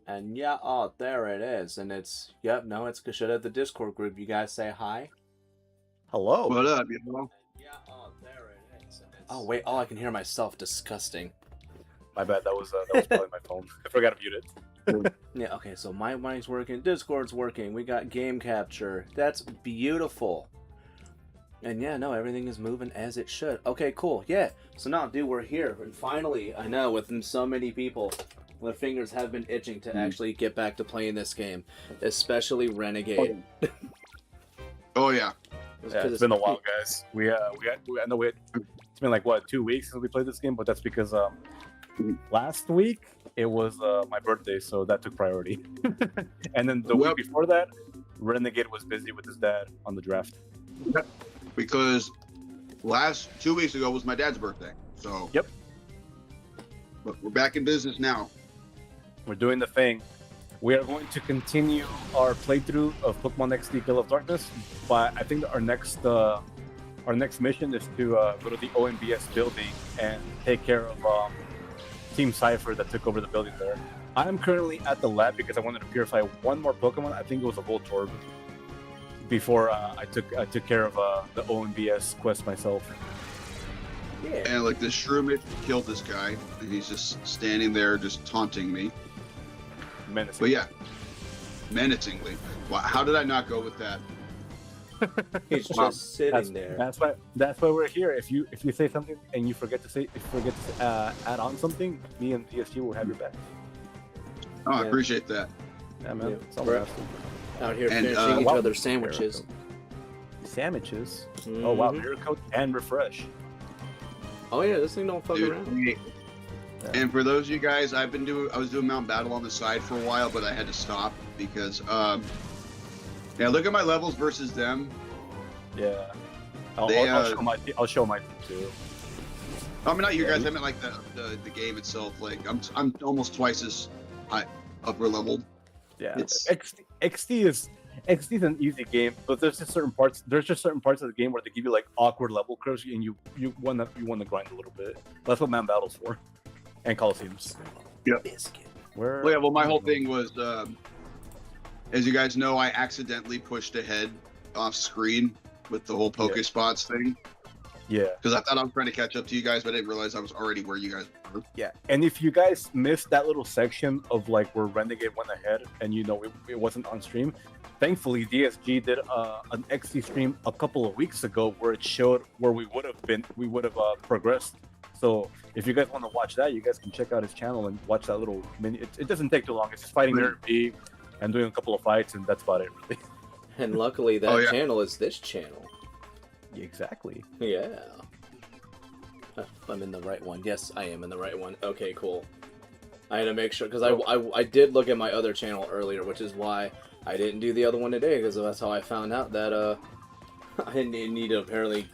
And yeah, oh, there it is. And it's, yep, no, it's Kashida, the Discord group. You guys say hi? Hello. What up, you know? Yeah, oh, there it is. And it's, oh, wait, oh, I can hear myself. Disgusting. My bad. That was probably my phone. I forgot to mute it. Yeah, okay, so my mic's working, Discord's working, we got game capture. That's beautiful. And yeah, no, everything is moving as it should. Okay, cool. Yeah. So now, dude, we're here. And finally, I know, with so many people, their fingers have been itching to actually get back to playing this game. Especially Renegade. Oh yeah. It's been a while, guys. I know it's been like, what, 2 weeks since we played this game? But that's because last week, it was my birthday, so that took priority. And then the week before that, Renegade was busy with his dad on the draft. Yep. Because 2 weeks ago was my dad's birthday. So yep. But we're back in business now. We're doing the thing. We are going to continue our playthrough of Pokemon XD Gale of Darkness, but I think our next mission is to go to the OMBS building and take care of Team Cipher that took over the building there. I'm currently at the lab because I wanted to purify one more Pokemon. I think it was a Voltorb. Before I took care of the OMBS quest myself. Yeah. And like this Shroomish killed this guy, and he's just standing there, just taunting me. Menacing. But yeah, menacingly. Wow, how did I not go with that? He's just sitting there. That's why we're here. If you say something and you forget to add on something, me and DSG will have your back. Oh, I appreciate that. Yeah, man. Yeah. Out here finishing each other's sandwiches. Sandwiches? Mm-hmm. Oh wow, Miracle and Refresh. Oh yeah, this thing don't fuck around. Yeah. And for those of you guys, I was doing Mount Battle on the side for a while, but I had to stop because yeah, look at my levels versus them. Yeah. I'll show my team too. I mean, not you guys. I meant like the game itself. Like I'm almost twice as high upper leveled. Yeah, XD is an easy game, but there's just certain parts of the game where they give you like awkward level curves, and you want to grind a little bit. That's what Man Battle's for, and Coliseums. Yep. Well, my whole thing was, as you guys know, I accidentally pushed ahead off screen with the whole Pokespots thing. Yeah. Because I thought I was trying to catch up to you guys, but I didn't realize I was already where you guys were. Yeah. And if you guys missed that little section of like where Renegade went ahead and it wasn't on stream, thankfully DSG did an XD stream a couple of weeks ago where it showed where we would have progressed. So if you guys want to watch that, you guys can check out his channel and watch that little mini. It doesn't take too long. It's just fighting Mary B and doing a couple of fights, and that's about it, really. And luckily that channel is this channel. Exactly. Yeah. I'm in the right one. Yes, I am in the right one. Okay, cool. I had to make sure, because I did look at my other channel earlier, which is why I didn't do the other one today, because that's how I found out that I didn't need to apparently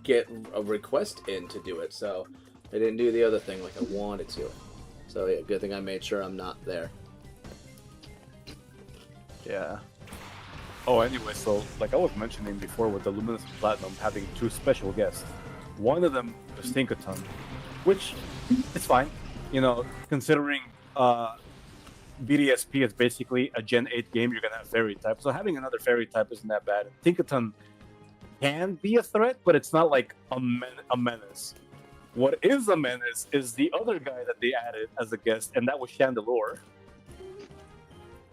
get a request in to do it, so I didn't do the other thing like I wanted to. So yeah, good thing I made sure I'm not there. Yeah. Oh, anyway, so like I was mentioning before with the Luminous Platinum having two special guests. One of them was Tinkaton, which is fine, considering BDSP is basically a Gen 8 game, you're going to have Fairy type. So having another Fairy type isn't that bad. Tinkaton can be a threat, but it's not like a menace. What is a menace is the other guy that they added as a guest, and that was Chandelure.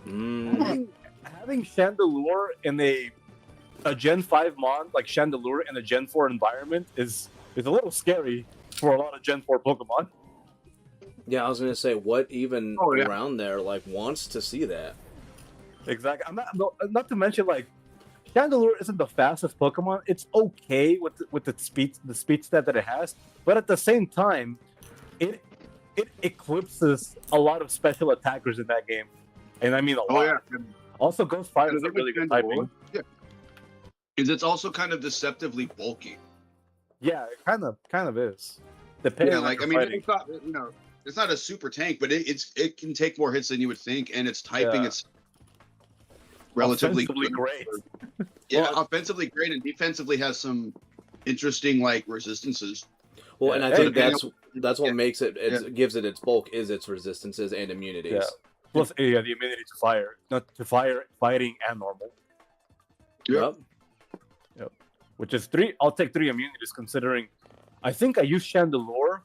Having Chandelure in a Gen 5 mon, like Chandelure in a Gen 4 environment is a little scary for a lot of Gen 4 Pokemon. Yeah, I was going to say, what even around there, like, wants to see that? Exactly. Not to mention, like, Chandelure isn't the fastest Pokemon. It's okay with the speed stat that it has, but at the same time, it eclipses a lot of special attackers in that game. And I mean a lot. Yeah. Also, Ghost Fire is a really good typing. Yeah. It's also kind of deceptively bulky. Yeah, it kind of is. Yeah, like I mean, it's not a super tank, but it can take more hits than you would think, and its typing it's relatively great. Yeah, offensively great, and defensively has some interesting like resistances. Well, and I think that's what makes it gives it its bulk is its resistances and immunities. Plus, yeah, the immunity to fire, not to fire, fighting, and normal. Yep. Yep. Which is 3. I'll take 3 immunities considering. I think I used Chandelure.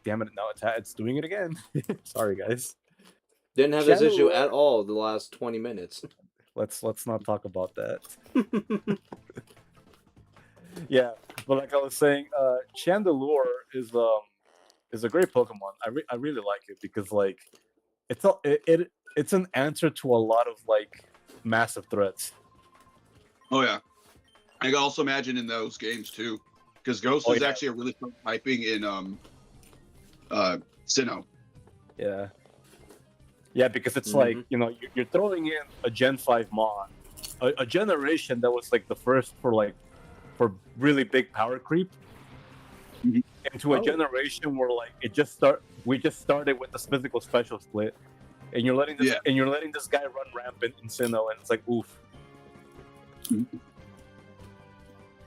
Damn it! Now it's doing it again. Sorry, guys. Didn't have this issue at all the last 20 minutes. Let's not talk about that. Yeah, but like I was saying, Chandelure is a great Pokemon. I really like it because like it's an answer to a lot of like massive threats. Oh yeah, I can also imagine in those games too, because Ghost is actually a really fun typing in Sinnoh. Yeah. Yeah, because it's like, you're throwing in a Gen 5 Mon, a generation that was like the first for really big power creep, into a generation where like we just started with the physical special split, and you're letting this guy run rampant in Sinnoh, and it's like oof.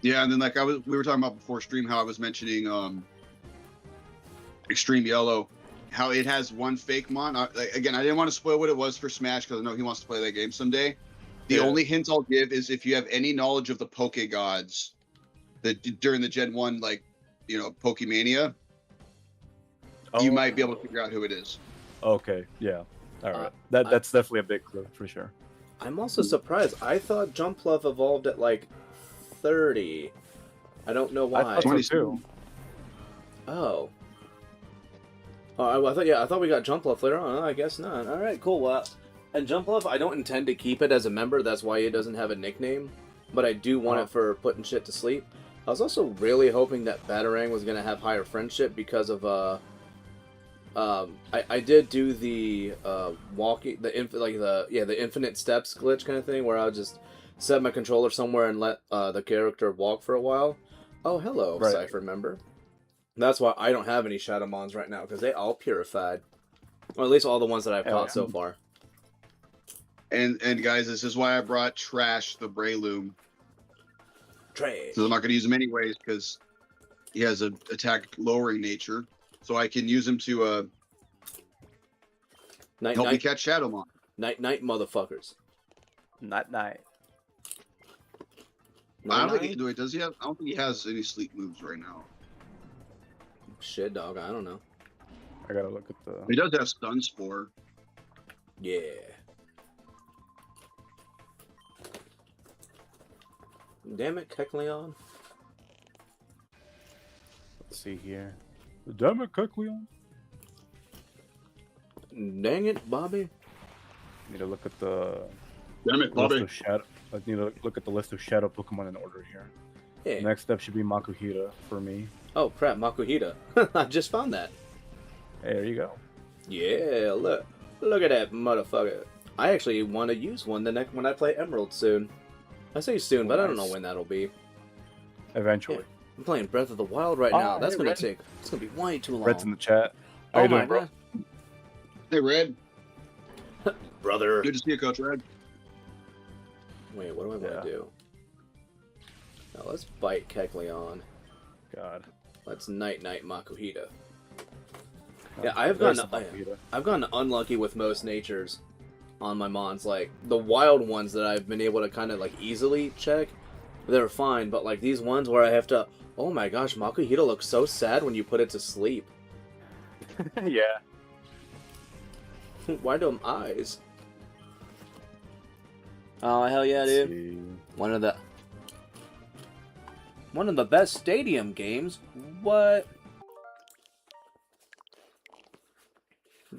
Yeah, and then like we were talking about before stream how I was mentioning Extreme Yellow. How it has one fake mon. Again, I didn't want to spoil what it was for Smash because I know he wants to play that game someday. The only hint I'll give is if you have any knowledge of the Poke Gods, that during the Gen 1, like, Pokemania, you might be able to figure out who it is. Okay, yeah. All right. That's definitely a big clue for sure. I'm also surprised. I thought Jumpluff evolved at like 30. I don't know why. I thought 22. Oh. I thought we got Jumpluff later on. Oh, I guess not. All right, cool. Well, and Jumpluff, I don't intend to keep it as a member. That's why it doesn't have a nickname. But I do want it for putting shit to sleep. I was also really hoping that Batarang was gonna have higher friendship because of I did do the the infinite steps glitch kind of thing where I would just set my controller somewhere and let the character walk for a while. Oh, hello, Cipher member. That's why I don't have any Shadowmons right now, because they all purified. Or at least all the ones that I've caught so far. And guys, this is why I brought Trash the Breloom. Trash. So I'm not going to use him anyways, because he has an attack lowering nature. So I can use him to help me catch Shadowmon. Night, motherfuckers. Night. I don't think he can do it. Does he have? I don't think he has any sleep moves right now. Shit, dog. I don't know. I gotta look at the. He does have Stun Spore. Yeah. Damn it, Kecleon. Let's see here. Damn it, Kecleon. Dang it, Bobby. Need to look at the. Damn it, Bobby. I need to look at the list of Shadow Pokemon in order here. Yeah. Next up should be Makuhita for me. Oh crap, Makuhita. I just found that. Hey, there you go. Yeah, look at that motherfucker. I actually want to use one when I play Emerald soon. I say soon, but I don't know when that'll be. Eventually. Yeah, I'm playing Breath of the Wild right now. That's gonna take. It's gonna be way too long. Red's in the chat. How you doing, bro? Hey, Red. Brother. Good to see you, Coach Red. Wait, what do I want to do? Now let's bite Kecleon. God. Let's night Makuhita. Yeah, I've gotten unlucky with most natures on my mons. Like the wild ones that I've been able to kind of like easily check, they're fine. But like these ones where I have to, oh my gosh, Makuhita looks so sad when you put it to sleep. Yeah. Why them eyes? Oh hell yeah, dude! One of the best stadium games. What?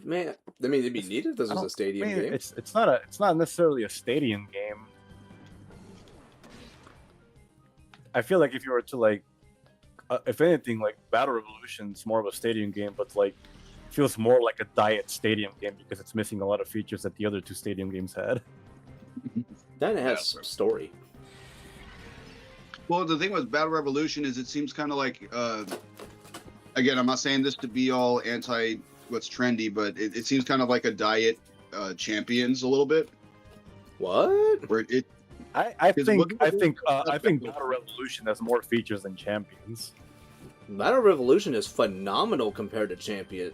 Man, I mean, it'd be neat if this was a stadium game. It's not necessarily a stadium game. I feel like if you were to like, if anything, like Battle Revolution's more of a stadium game, but like feels more like a diet stadium game because it's missing a lot of features that the other two stadium games had. Then it has story. Well, the thing with Battle Revolution is it seems kind of like, again, I'm not saying this to be all anti what's trendy, but it seems kind of like a diet Champions a little bit. What? Where it? I think Battle Revolution has more features than Champions. Battle Revolution is phenomenal compared to Champion.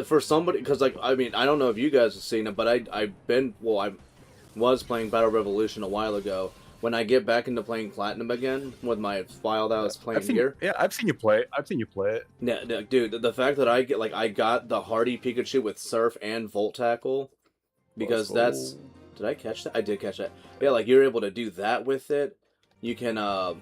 For somebody, because like I mean, I don't know if you guys have seen it, but I was playing Battle Revolution a while ago. When I get back into playing Platinum again with my file that I was playing here, I've seen you play it. I've seen you play it. yeah, dude, the fact that I got the Hardy Pikachu with Surf and Volt Tackle, because that's did I catch that? I did catch that. Yeah, like you're able to do that with it. You can I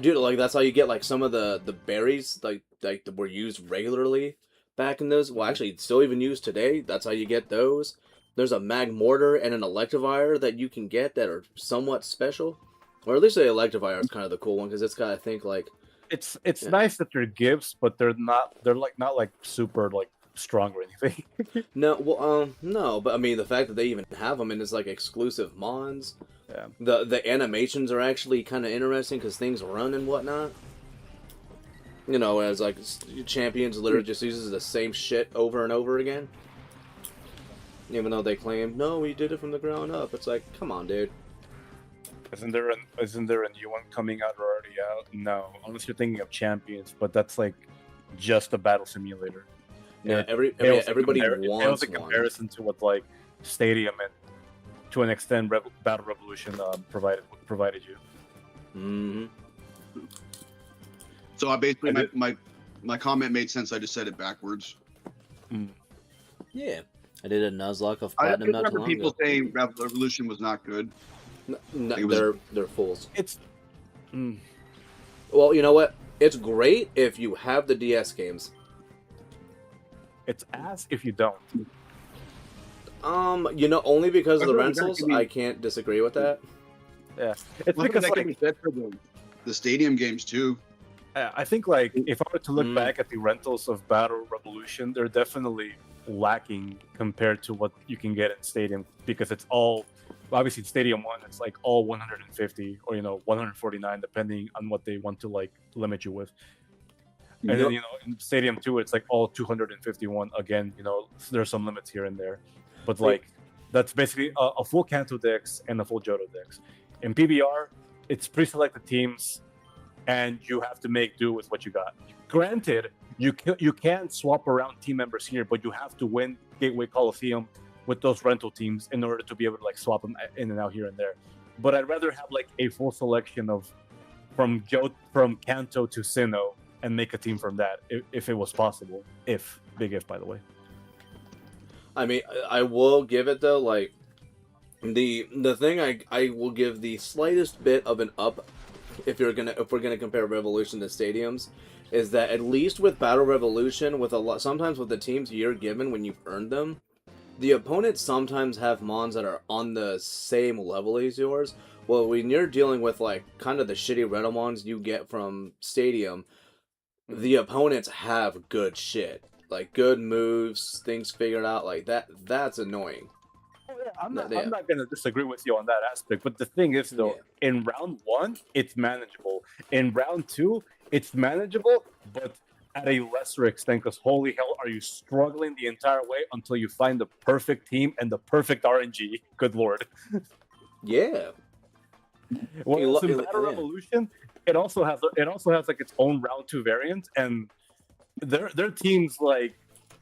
do like that's how you get like some of the berries like that were used regularly back in those. Well, actually, it's still even used today. That's how you get those. There's a Mag Mortar and an Electivire that you can get that are somewhat special, or at least the Electivire is kind of the cool one because it's got I think like it's nice that they're gifts, but they're not like super like strong or anything. no, well, no, but I mean the fact that they even have them and it's like exclusive mons. Yeah. The animations are actually kind of interesting because things run and whatnot. You know, as like Champions literally just uses the same shit over and over again. Even though they claim, no, we did it from the ground up. It's like, come on, dude. Isn't there a new one coming out or already out? No, unless you're thinking of Champions, but that's like just a battle simulator. Yeah, everybody wants a comparison to what like Stadium and to an extent Battle Revolution provided you. Mm-hmm. So I basically my comment made sense. I just said it backwards. Yeah. I did a Nuzlocke of I Platinum not too remember long people ago. saying Revolution was not good. They're fools. It's Well, you know what? It's great if you have the DS games. it's ass if you don't. You know, only because of the That's what rentals, exactly- I can't disagree with that. Yeah, it's Well, because that like can be said for the Stadium games too. I think like if I were to look back at the rentals of Battle Revolution, they're definitely lacking compared to what you can get in Stadium because it's all obviously Stadium 1 it's like all 150 or 149 depending on what they want to like limit you with. And then in Stadium 2 it's like all 251 again, there's some limits here and there. But like that's basically a full Kanto Dex and a full Johto Dex. In PBR, it's pre-selected teams and you have to make do with what you got. Granted, you can swap around team members here, but you have to win Gateway Coliseum with those rental teams in order to be able to like swap them in and out here and there. But I'd rather have like a full selection of from Kanto to Sinnoh and make a team from that if it was possible. Big if, by the way. I mean, I will give it though, like the thing I will give the slightest bit of an up if we're gonna compare Revolution to Stadiums, is that at least with Battle Revolution, sometimes with the teams you're given when you've earned them, the opponents sometimes have mons that are on the same level as yours. Well, when you're dealing with like kind of the shitty rental mons you get from Stadium, the opponents have good shit, like good moves, things figured out like that. That's annoying. Oh, yeah, I'm not going to disagree with you on that aspect. But the thing is, though, in round 1, it's manageable. In round 2, it's manageable, but at a lesser extent. Because holy hell, are you struggling the entire way until you find the perfect team and the perfect RNG? Good lord. Yeah. Well, in Battle Revolution, it also has like its own round 2 variant, and their teams like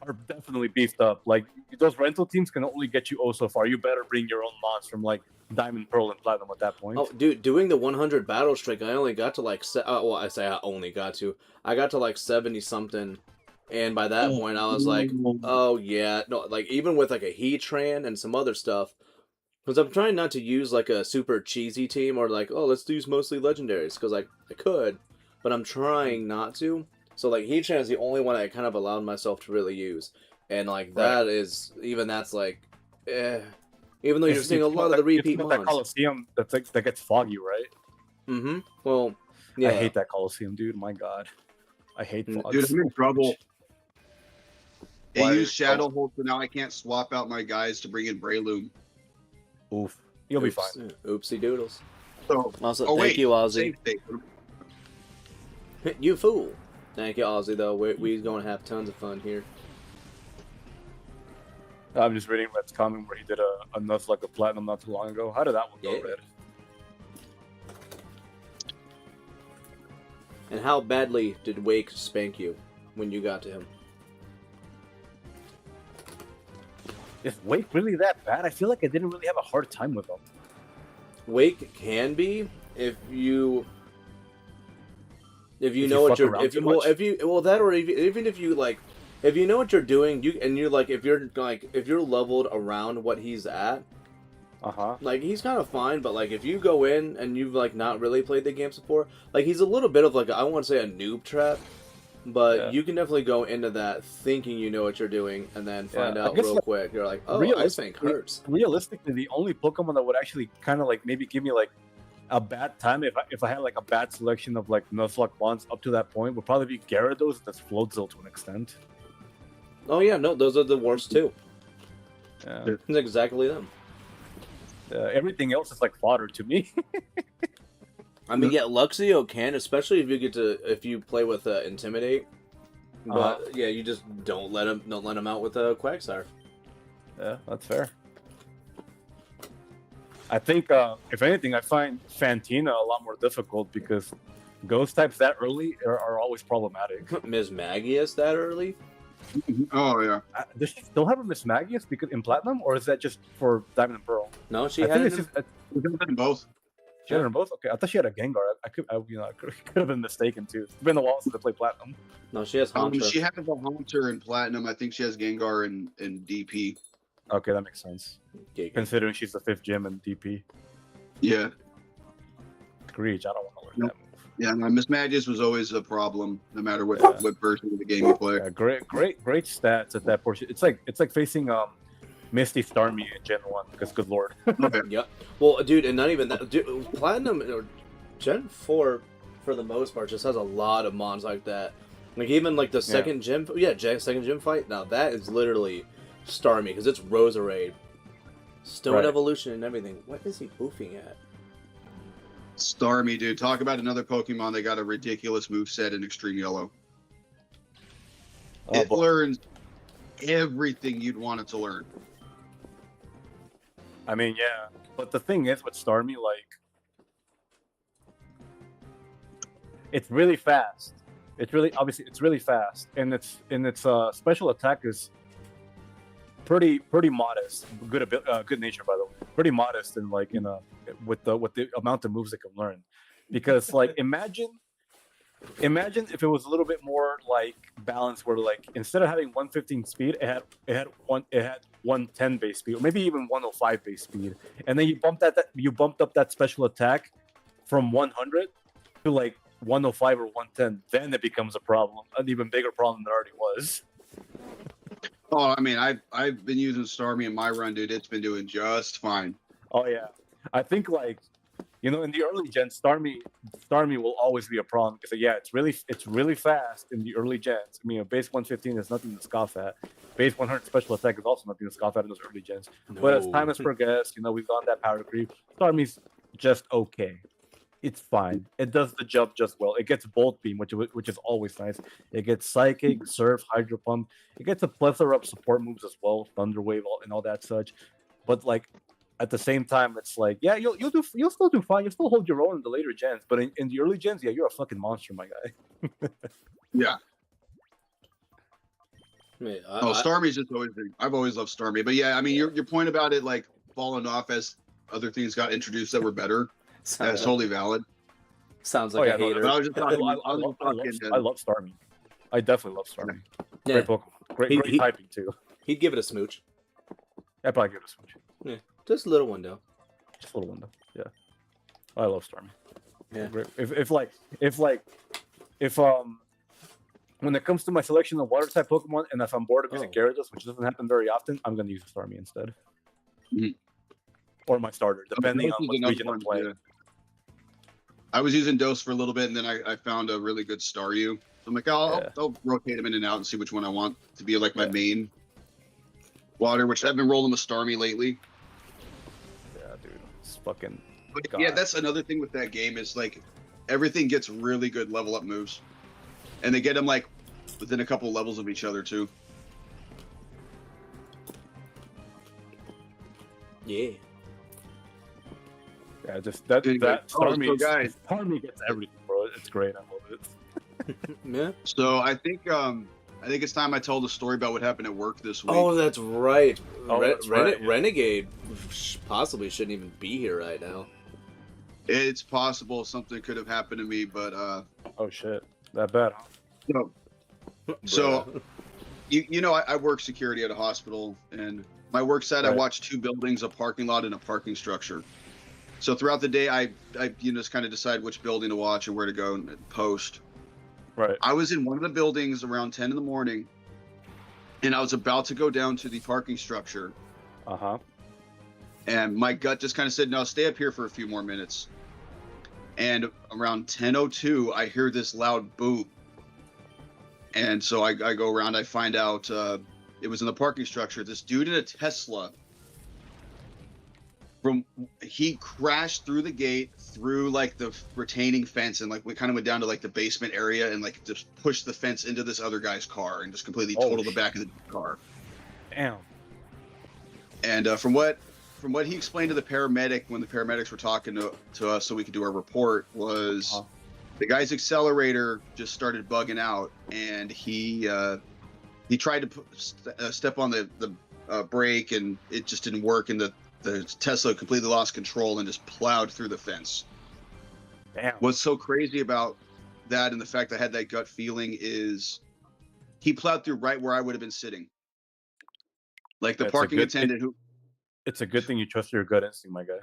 are definitely beefed up. Like those rental teams can only get you so far. You better bring your own mods from like Diamond, Pearl, and Platinum at that point. Oh, dude, doing the 100 battle streak, I only got to like I got to like 70 something, and by that point I was like, oh yeah, no, like even with like a Heatran and some other stuff, because I'm trying not to use like a super cheesy team or like, oh, let's use mostly legendaries, because like I could, but I'm trying not to. So like Heatran is the only one I kind of allowed myself to really use, and like that is that's like, even though you're seeing a lot of the repeat mons. That Coliseum that gets foggy, right? Mm-hmm. Well, yeah. I hate that Coliseum, dude. My God, I hate fog. Dude, I'm in trouble. Why? They use Shadow Hold, so now I can't swap out my guys to bring in Breloom. Oof, you'll be fine. Oopsie doodles. So, Also, thank you, Ozzy. Save. You fool. Thank you, Ozzy, though. We're going to have tons of fun here. I'm just reading Red's comment where he did a Nuzlocke of Platinum not too long ago. How did that one go, Red? And how badly did Wake spank you when you got to him? Is Wake really that bad? I feel like I didn't really have a hard time with them. Wake can be if you If know you what fuck you're around if you too well much? if you well that or even if you like if you know what you're doing you're like if you're leveled around what he's at, like he's kind of fine, but like if you go in and you've like not really played the games before, like he's a little bit of like I won't say a noob trap, but Yeah. you can definitely go into that thinking you know what you're doing and then find I out guess, real like, quick you're like, oh, Ice Bank hurts. Realistically, the only Pokemon that would actually kind of like maybe give me like a bad time if I had like a bad selection of like Nuzlocke mons up to that point would probably be Gyarados and Floatzel to an extent. Oh yeah, no, those are the worst too. Yeah. It's exactly them. Everything else is like fodder to me. I mean, yeah, Luxio can, especially if you play with Intimidate. But yeah, you just don't let him out with Quagsire. Yeah, that's fair. I think if anything, I find Fantina a lot more difficult because ghost types that early are always problematic. Ms. Magius that early? Oh yeah. Does she still have a Miss Magius because in Platinum, or is that just for Diamond and Pearl? No, she I had think it's him. just In both. she had them both. Okay, I thought she had a Gengar. I could have been mistaken too. It's been a while since I played Platinum. No, she has Haunter. She has a Haunter in Platinum. I think she has Gengar in DP. Okay, that makes sense. Giga. Considering she's the 5th gym in DP. Yeah. Screech, I don't want to learn that move. Yeah, no, Miss Magius was always a problem, no matter what version of the game you play. Yeah, great stats at that portion. It's like facing Misty Starmie in Gen 1, because good lord. Okay. Yep. Well, dude, and not even that. Dude, Platinum or Gen 4, for the most part, just has a lot of mons like that. Like even like the second gym, second gym fight. Now that is literally Starmie because it's Roserade, Stone Evolution, and everything. What is he boofing at? Starmie, dude. Talk about another Pokemon that got a ridiculous moveset in Extreme Yellow. It learns everything you'd want it to learn. I mean, yeah. But the thing is with Starmie, like, it's really fast. It's really fast, and its special attack is pretty modest. Good nature, by the way. Pretty modest, and like with the amount of moves it can learn. Because like imagine if it was a little bit more like balanced, where like instead of having 115 speed, it had 110 base speed, or maybe even 105 base speed, and then you bumped up that special attack from 100 to like 105 or 110, then it becomes a problem, an even bigger problem than it already was. Oh, I mean, I've been using Starmie in my run, dude. It's been doing just fine. Oh yeah, I think like in the early gens, Starmie will always be a problem because it's really fast in the early gens. I mean, base 115 is nothing to scoff at. Base 100 special attack is also nothing to scoff at in those early gens. No. But as time has progressed, we've gone that power creep. Starmie's just okay. It's fine. It does the job just well. It gets Bolt Beam, which is always nice. It gets Psychic, Surf, Hydro Pump. It gets a plethora of support moves as well, Thunder Wave, and all that such. But like at the same time, it's like you'll still do fine. You'll still hold your own in the later gens. But in the early gens, you're a fucking monster, my guy. Yeah. Yeah, Starmie's just always been. I've always loved Starmie, but yeah, I mean your point about it like falling off as other things got introduced that were better. That's totally valid. Sounds like a hater. But I was just talking. I love Starmie. I definitely love Starmie. Yeah. Great Pokemon. Great typing too. He'd give it a smooch. I'd probably give it a smooch. Yeah, just a little window. Just a little window. Yeah. I love Starmie. Yeah. If when it comes to my selection of water type Pokemon, and if I'm bored of using Gyarados, which doesn't happen very often, I'm going to use Starmie instead. Mm-hmm. Or my starter, depending on what region I'm playing. Yeah. I was using Dose for a little bit, and then I found a really good Staryu. So I'm like, I'll rotate them in and out and see which one I want to be like my main water, which I've been rolling with Starmie lately. Yeah, dude. It's fucking... But yeah, that's another thing with that game is like everything gets really good level up moves. And they get them like within a couple levels of each other too. Yeah. Yeah, just that Starmie gets everything, bro. It's great. I love it. Yeah. So I think I think it's time I told a story about what happened at work this week. Oh, that's right. Oh, that's right, yeah. Renegade possibly shouldn't even be here right now. It's possible something could have happened to me, but Oh shit, that bad, huh? so you know I work security at a hospital, and my work site I Right. watch 2 buildings, a parking lot, and a parking structure. So throughout the day, I just kind of decide which building to watch and where to go and post. Right. I was in one of the buildings around 10 in the morning, and I was about to go down to the parking structure, Uh-huh. and my gut just kind of said, no, stay up here for a few more minutes. And around 10:02, I hear this loud boom. And so I go around, I find out it was in the parking structure. This dude in a Tesla, he crashed through the gate, through like the retaining fence, and like we kind of went down to like the basement area and like just pushed the fence into this other guy's car and just completely Oh, totaled the back of the car. Damn. And from what he explained to the paramedic when the paramedics were talking to us so we could do our report was the guy's accelerator just started bugging out, and he tried to step on the brake, and it just didn't work, and the Tesla completely lost control and just plowed through the fence. Damn. What's so crazy about that and the fact I had that gut feeling is he plowed through right where I would have been sitting. Like the That's a parking good- attendant who. It's a good thing you trust your gut instinct, my guy.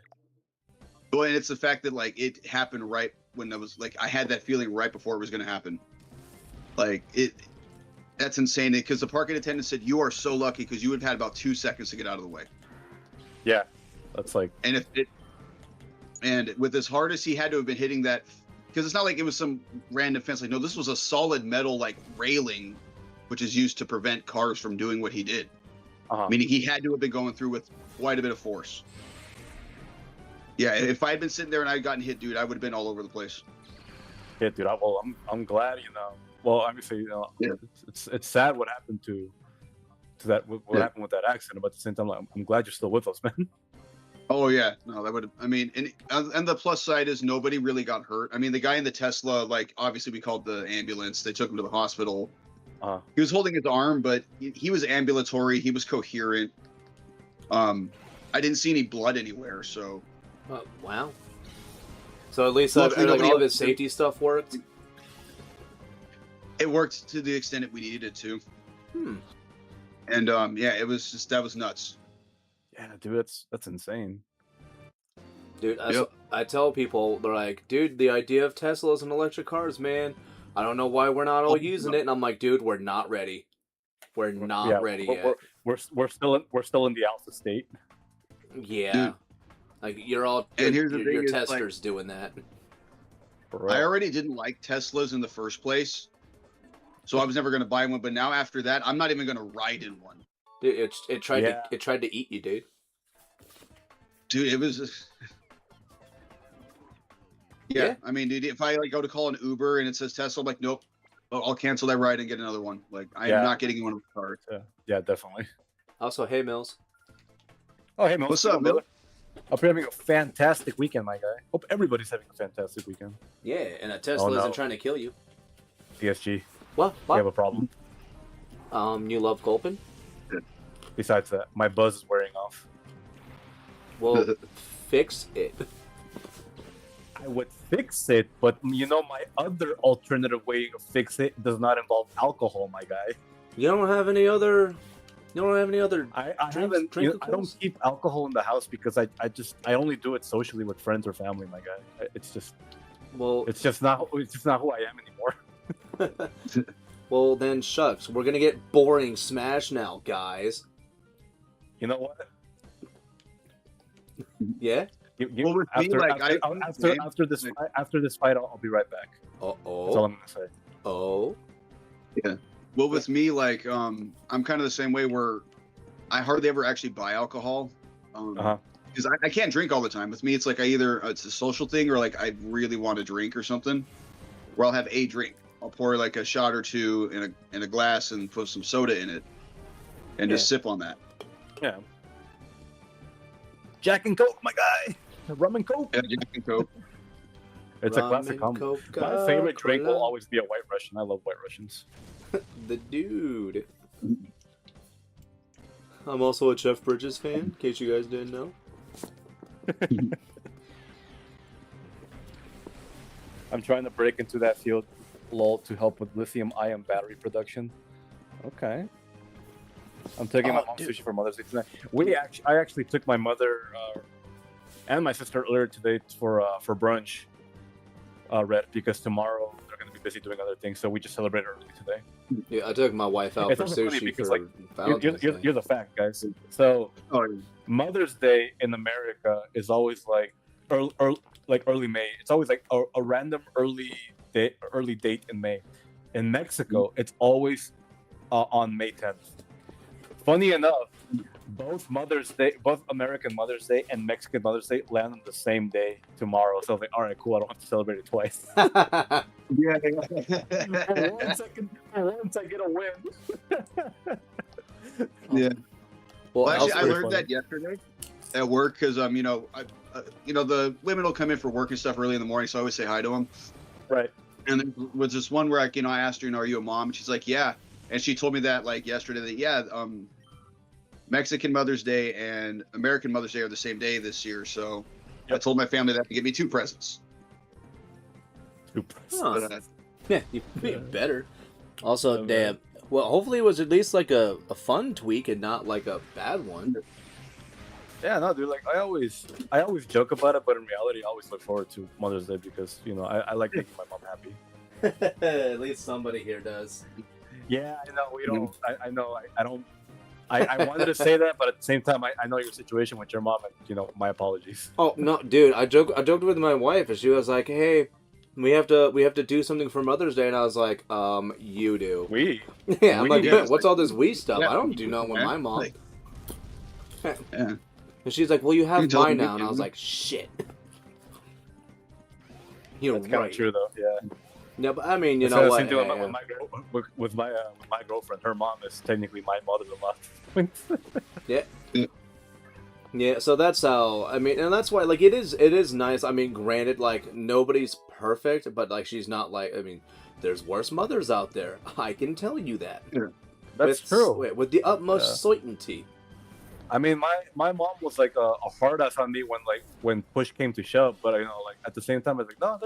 Well, and it's the fact that like it happened right when I was like I had that feeling right before it was going to happen. Like that's insane. Because the parking attendant said you are so lucky because you would have had about 2 seconds to get out of the way. Yeah, that's like. And with as hard as he had to have been hitting that, because it's not like it was some random fence. Like no, this was a solid metal like railing, which is used to prevent cars from doing what he did. Meaning he had to have been going through with quite a bit of force. Yeah, if I had been sitting there and I had gotten hit, dude, I would have been all over the place. Yeah, dude. I'm glad, you know. Well, obviously, you know, Yeah. it's sad what happened to that. What happened with that accident, but at the same time, like, I'm glad you're still with us, man. Oh yeah, no, that would. I mean, and the plus side is nobody really got hurt. I mean, the guy in the Tesla, like, obviously we called the ambulance. They took him to the hospital. He was holding his arm, but he was ambulatory. He was coherent. I didn't see any blood anywhere, so. Wow. So at least Luckily, like, all nobody of his else- safety stuff worked. It worked to the extent that we needed it to. And yeah, it was just that was nuts. Yeah, dude, that's insane. Dude, Yep. I tell people, they're like, dude, the idea of Teslas and electric cars, man, I don't know why we're not all using it. And I'm like, dude, we're not ready. We're not ready yet. We're still in the alpha state. Yeah. Dude. Like, you're all, And here's the your thing is, like- testers doing that. I already didn't like Teslas in the first place, so I was never going to buy one. But now after that, I'm not even going to ride in one. Dude, it tried Yeah. to eat you, dude. Dude, it was. Yeah, I mean, dude, if I like go to call an Uber and it says Tesla, I'm like, nope, I'll cancel that ride and get another one. Like, I'm not getting in one of the cars. Yeah, definitely. Also, hey, Mills. Oh, hey, man. What's up, Miller? Hope you're having a fantastic weekend, my guy. Hope everybody's having a fantastic weekend. Yeah, and a Tesla no. isn't trying to kill you. PSG, What? we have a problem. You love Gulpin? Besides that, my buzz is wearing off. Well, fix it. I would fix it, but you know, my other alternative way of fix it does not involve alcohol, my guy. You don't have any other. You don't have any other. I Drinks- haven't. You know, I don't drinkicals? keep alcohol in the house because I only do it socially with friends or family, my guy. It's just Well, not who I am anymore. well then, shucks. We're gonna get boring Smash now, guys. You know what? Yeah. Well, with me, like, after this fight, I'll be right back. That's all Oh. I'm gonna say. Oh. Well, with me, like, I'm kind of the same way where I hardly ever actually buy alcohol. Because I can't drink all the time. With me, it's like it's a social thing or like I really want to drink or something, where I'll have a drink. I'll pour like a shot or two in a glass and put some soda in it, and just sip on that. Yeah. Jack and Coke, my guy. Rum and Coke. Yeah, Jack and Coke. It's a Rum classic and combo. My Coca-Cola. favorite drink will always be a White Russian. I love White Russians. The dude. I'm also a Jeff Bridges fan, in case you guys didn't know. I'm trying to break into that field, lol, to help with lithium-ion battery production. Okay. I'm taking my mom sushi for Mother's Day tonight. I actually took my mother and my sister earlier today for brunch, Red, because tomorrow they're going to be busy doing other things, so we just celebrated early today. Yeah, I took my wife out for sushi because, for like, Valentine's Day. you're the fact, guys. So Mother's Day in America is always like early May. It's always like a random early date in May. In Mexico, it's always on May 10th. Funny enough, both American Mother's Day and Mexican Mother's Day land on the same day tomorrow. So I was like, all right, cool. I don't have to celebrate it twice. Yeah. For once I get a win. Yeah. Well, Actually, I learned funny. that yesterday at work because the women will come in for work and stuff early in the morning, so I always say hi to them. Right. And there was this one where I asked her, are you a mom? And she's like, yeah. And she told me that like yesterday that Mexican Mother's Day and American Mother's Day are the same day this year. So I told my family that to give me 2 presents. Huh. Yeah, you better. Also, damn. Well, hopefully it was at least like a fun tweak and not like a bad one. Yeah, no, dude. Like I always joke about it, but in reality, I always look forward to Mother's Day because I like making my mom happy. At least somebody here does. Yeah, I know. We don't. I know. I don't. I wanted to say that, but at the same time, I know your situation with your mom, and my apologies. Oh no, dude! I joked with my wife, and she was like, "Hey, we have to do something for Mother's Day," and I was like, you do." We. Yeah, I'm like, yeah. what's all this we stuff? Yeah, I don't do nothing with my mom. Like, yeah. And she's like, "Well, you have You tell mine me, now," and I was dude. like, "Shit." You're That's kind right. of true, though. Yeah. No, but I mean, you It's know the what? same thing Yeah. with my girlfriend. Her mom is technically my mother-in-law. Yeah, so that's how, I mean, and that's why, like, it is nice. I mean, granted, like, nobody's perfect, but, like, she's not, like, I mean, there's worse mothers out there. I can tell you that. That's true. With the utmost certainty. I mean, my mom was like a hard ass on me when push came to shove, but like at the same time, I was like, no,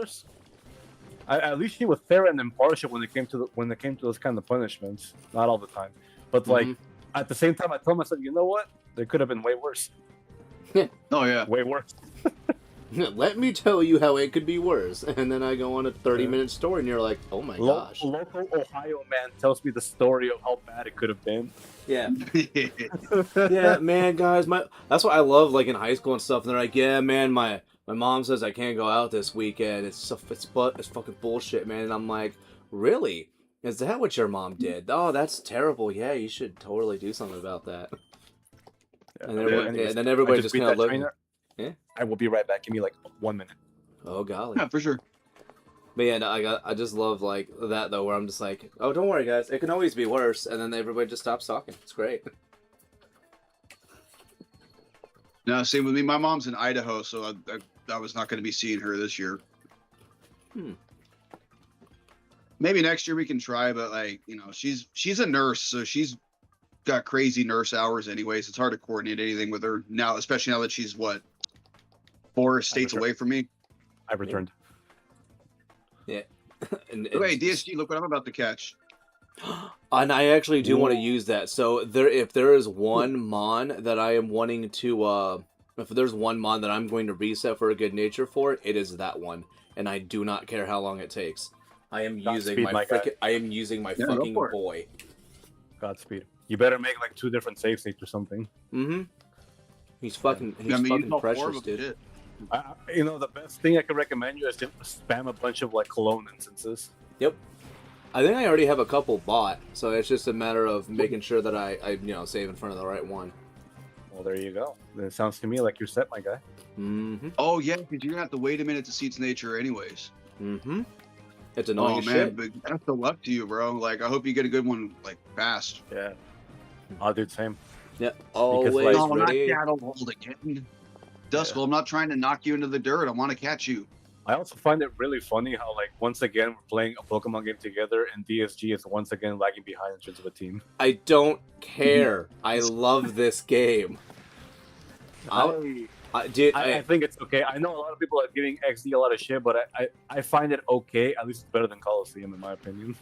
at least she was fair and impartial when it came to those kind of punishments. Not all the time, but like at the same time, I told myself, you know what? There could have been way worse. Oh yeah. Way worse. Let me tell you how it could be worse. And then I go on a 30-minute story, and you're like, oh my gosh. Local Ohio man tells me the story of how bad it could have been. Yeah. Yeah, man, guys, that's what I love, like, in high school and stuff. And they're like, yeah, man, my mom says I can't go out this weekend. It's fucking bullshit, man. And I'm like, really? Is that what your mom did? Oh, that's terrible. Yeah, you should totally do something about that. Yeah, And then everybody just kind of looked. Yeah. I will be right back. Give me like 1 minute. Oh golly. Yeah, for sure. But yeah, no, I just love like that though, where I'm just like, oh, don't worry, guys, it can always be worse, and then everybody just stops talking. It's great. No, same with me. My mom's in Idaho, so I was not going to be seeing her this year. Maybe next year we can try, but like she's a nurse, so she's got crazy nurse hours anyways. It's hard to coordinate anything with her now, especially now that she's 4 states away from me. I returned. Yeah. and Hey, DSG, look what I'm about to catch. And I actually do want to use that. So if there is one mon that I am wanting to, if there's one mon that I'm going to reset for a good nature for, it is that one, and I do not care how long it takes. I am using my fucking boy. Godspeed. You better make like 2 different save states or something. Mm-hmm. He's fucking precious, dude. The best thing I could recommend you is just spam a bunch of like clone instances. Yep. I think I already have a couple bought, so it's just a matter of making sure that I save in front of the right one. Well, there you go. Then it sounds to me like you're set, my guy. Mm-hmm. Oh yeah, because you're gonna have to wait a minute to see its nature, anyways. Mm-hmm. It's annoying as man, shit. but that's the luck to you, bro. Like, I hope you get a good one, like, fast. Yeah. I'll do the same. Yeah, always like, No, not ready. cattle hold again. Duskull, I'm not trying to knock you into the dirt. I want to catch you. I also find it really funny how, like, once again, we're playing a Pokemon game together, and DSG is once again lagging behind in terms of a team. I don't care. I love this game. I think it's okay. I know a lot of people are giving XD a lot of shit, but I find it okay. At least it's better than Coliseum, in my opinion.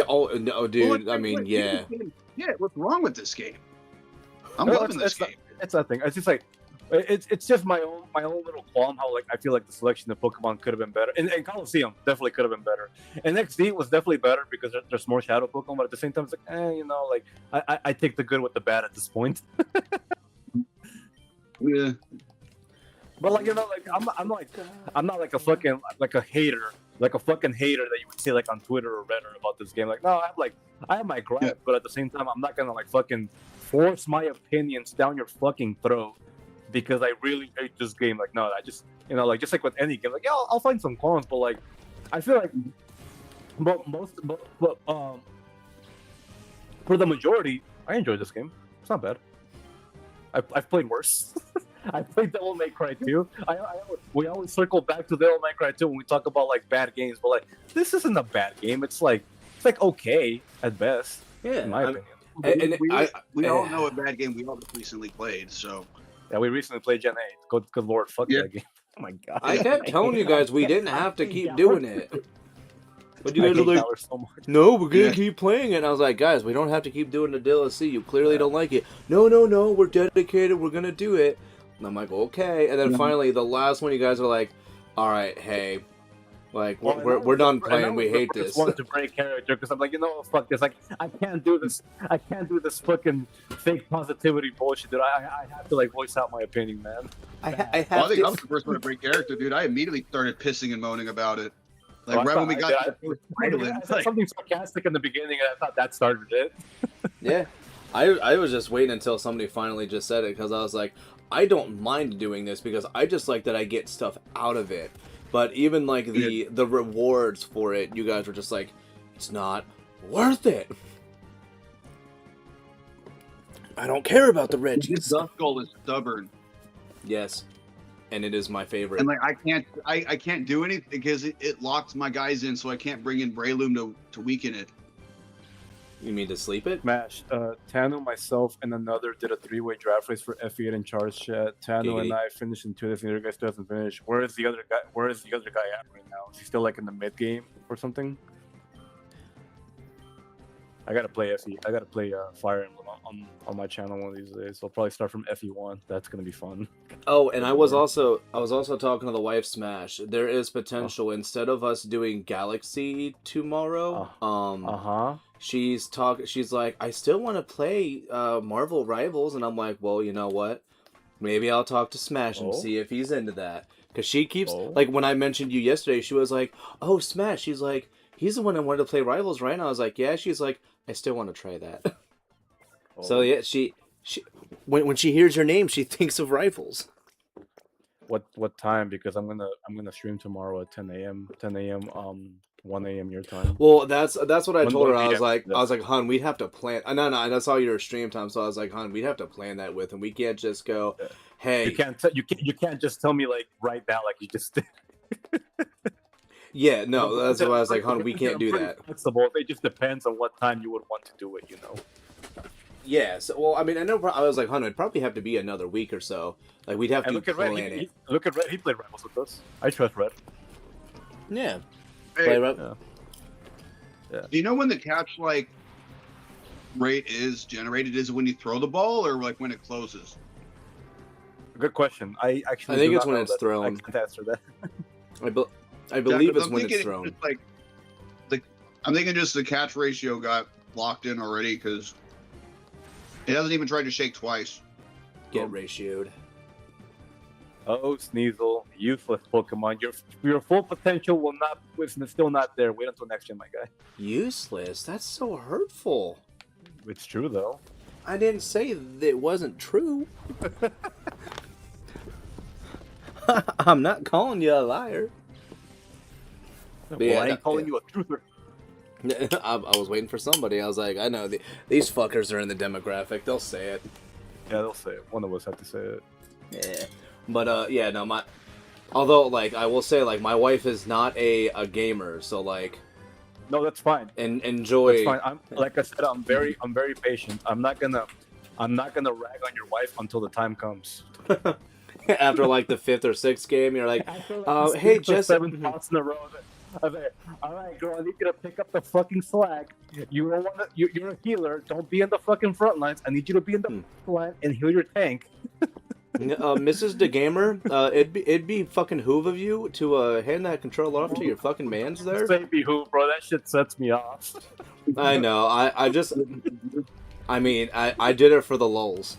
Oh no, dude. Well, I mean, yeah. Yeah, what's wrong with this game? I'm loving this game. It's nothing. It's just like it's just my own little qualm. How like I feel like the selection of Pokemon could have been better, and Coliseum definitely could have been better. And XD was definitely better because there's more Shadow Pokemon, but at the same time, it's like you know, like I take the good with the bad at this point. Yeah. But like you know, like I'm not like a fucking like a hater that you would say like on Twitter or Reddit about this game. Like no, I have my gripes, but at the same time, I'm not gonna like fucking force my opinions down your fucking throat because I really hate this game. Like no, I just you know like just like with any game, like yeah, I'll find some cons, but like I feel like for the majority, I enjoyed this game. It's not bad. I've played worse. I played Devil May Cry 2. We always circle back to Devil May Cry 2 when we talk about like bad games, but like this isn't a bad game. It's like okay at best. Yeah, in my opinion. We all know a bad game we all recently played. So yeah, we recently played Gen 8. Good lord, fuck that game. Oh my god. I kept telling you guys we didn't have to keep doing it. But you guys are like, no, we're gonna keep playing it. And I was like, guys, we don't have to keep doing the DLC. You clearly don't like it. No, we're dedicated. We're gonna do it. And I'm like, okay. And then finally, the last one, you guys are like, all right, hey, like we're done playing. We hate this. I want to break character because I'm like, you know, fuck this. Like, I can't do this. I can't do this fucking fake positivity bullshit, dude. I have to like voice out my opinion, man. I think I was the first one to break character, dude. I immediately started pissing and moaning about it. Like right when we got I said something sarcastic in the beginning, and I thought that started it. Yeah, I was just waiting until somebody finally just said it because I was like, I don't mind doing this because I just like that I get stuff out of it. But even like the rewards for it, you guys were just like, it's not worth it. I don't care about the Reggies. Duskull is stubborn. Yes. And it is my favorite. And like I can't do anything because it locks my guys in, so I can't bring in Breloom to weaken it. You mean to sleep it? Smash. Tano, myself, and another did a 3-way draft race for F8 in charge chat. Tano and I finished in 2nd. The other guy still hasn't finished. Where is the other guy at right now? Is he still like in the mid game or something? I gotta play FE. I gotta play Fire Emblem on my channel one of these days. So I'll probably start from FE1. That's gonna be fun. Oh, and I was also talking to the wife Smash. There is potential instead of us doing Galaxy tomorrow. She's like, I still want to play Marvel Rivals, and I'm like, well, you know what? Maybe I'll talk to Smash and see if he's into that. Because she keeps like when I mentioned you yesterday, she was like, oh, Smash. She's like, he's the one I wanted to play Rivals, right? And I was like, yeah. She's like, I still want to try that. So yeah, she when she hears your name, she thinks of Rivals. What time? Because I'm gonna stream tomorrow at 10 a.m. 1 a.m. your time. Well, that's what I told her. I was like, hun, we'd have to plan. No, I saw your stream time, so I was like, hun, we'd have to plan that with him. We can't just go, hey. You can't just tell me like right now, like you just did. Yeah, no, that's why I was like, hun, we can't do that. Flexible. It just depends on what time you would want to do it, you know. Yeah, so, well, I mean, I know. I was like, hun, it'd probably have to be another week or so. Like, we'd have to plan it. Look at Red. He played Rivals with us. I trust Red. Yeah. Hey, yeah. Do you know when the catch like rate is generated? Is it when you throw the ball or like when it closes? Good question. I think it's when it's thrown. I can't answer that. I believe it's when it's thrown. I'm thinking just the catch ratio got locked in already because it hasn't even tried to shake twice. Get ratioed. Oh, Sneasel, useless Pokemon. Your full potential is still not there. Wait until next gen, my guy. Useless? That's so hurtful. It's true, though. I didn't say that it wasn't true. I'm not calling you a liar. Well, yeah, I ain't calling you a truther. I was waiting for somebody. I was like, I know these fuckers are in the demographic. They'll say it. Yeah, they'll say it. One of us have to say it. Yeah. But yeah, no, Although, like, I will say, like, my wife is not a gamer, so like, No, that's fine. and That's enjoy fine. I'm like I said, I'm very patient. I'm not gonna rag on your wife until the time comes. after like the 5th or 6th game. You're like, After like the hey, 6th or Jesse. 7th toss in a row, I was like, all right, girl, I need you to pick up the fucking slack. You don't want to. You're a healer. Don't be in the fucking front lines. I need you to be in the front line and heal your tank. Mrs. DeGamer, it'd be fucking hoove of you to hand that controller off to your fucking mans there. Baby who, bro? That shit sets me off. I know. I just, I mean, I did it for the lulz.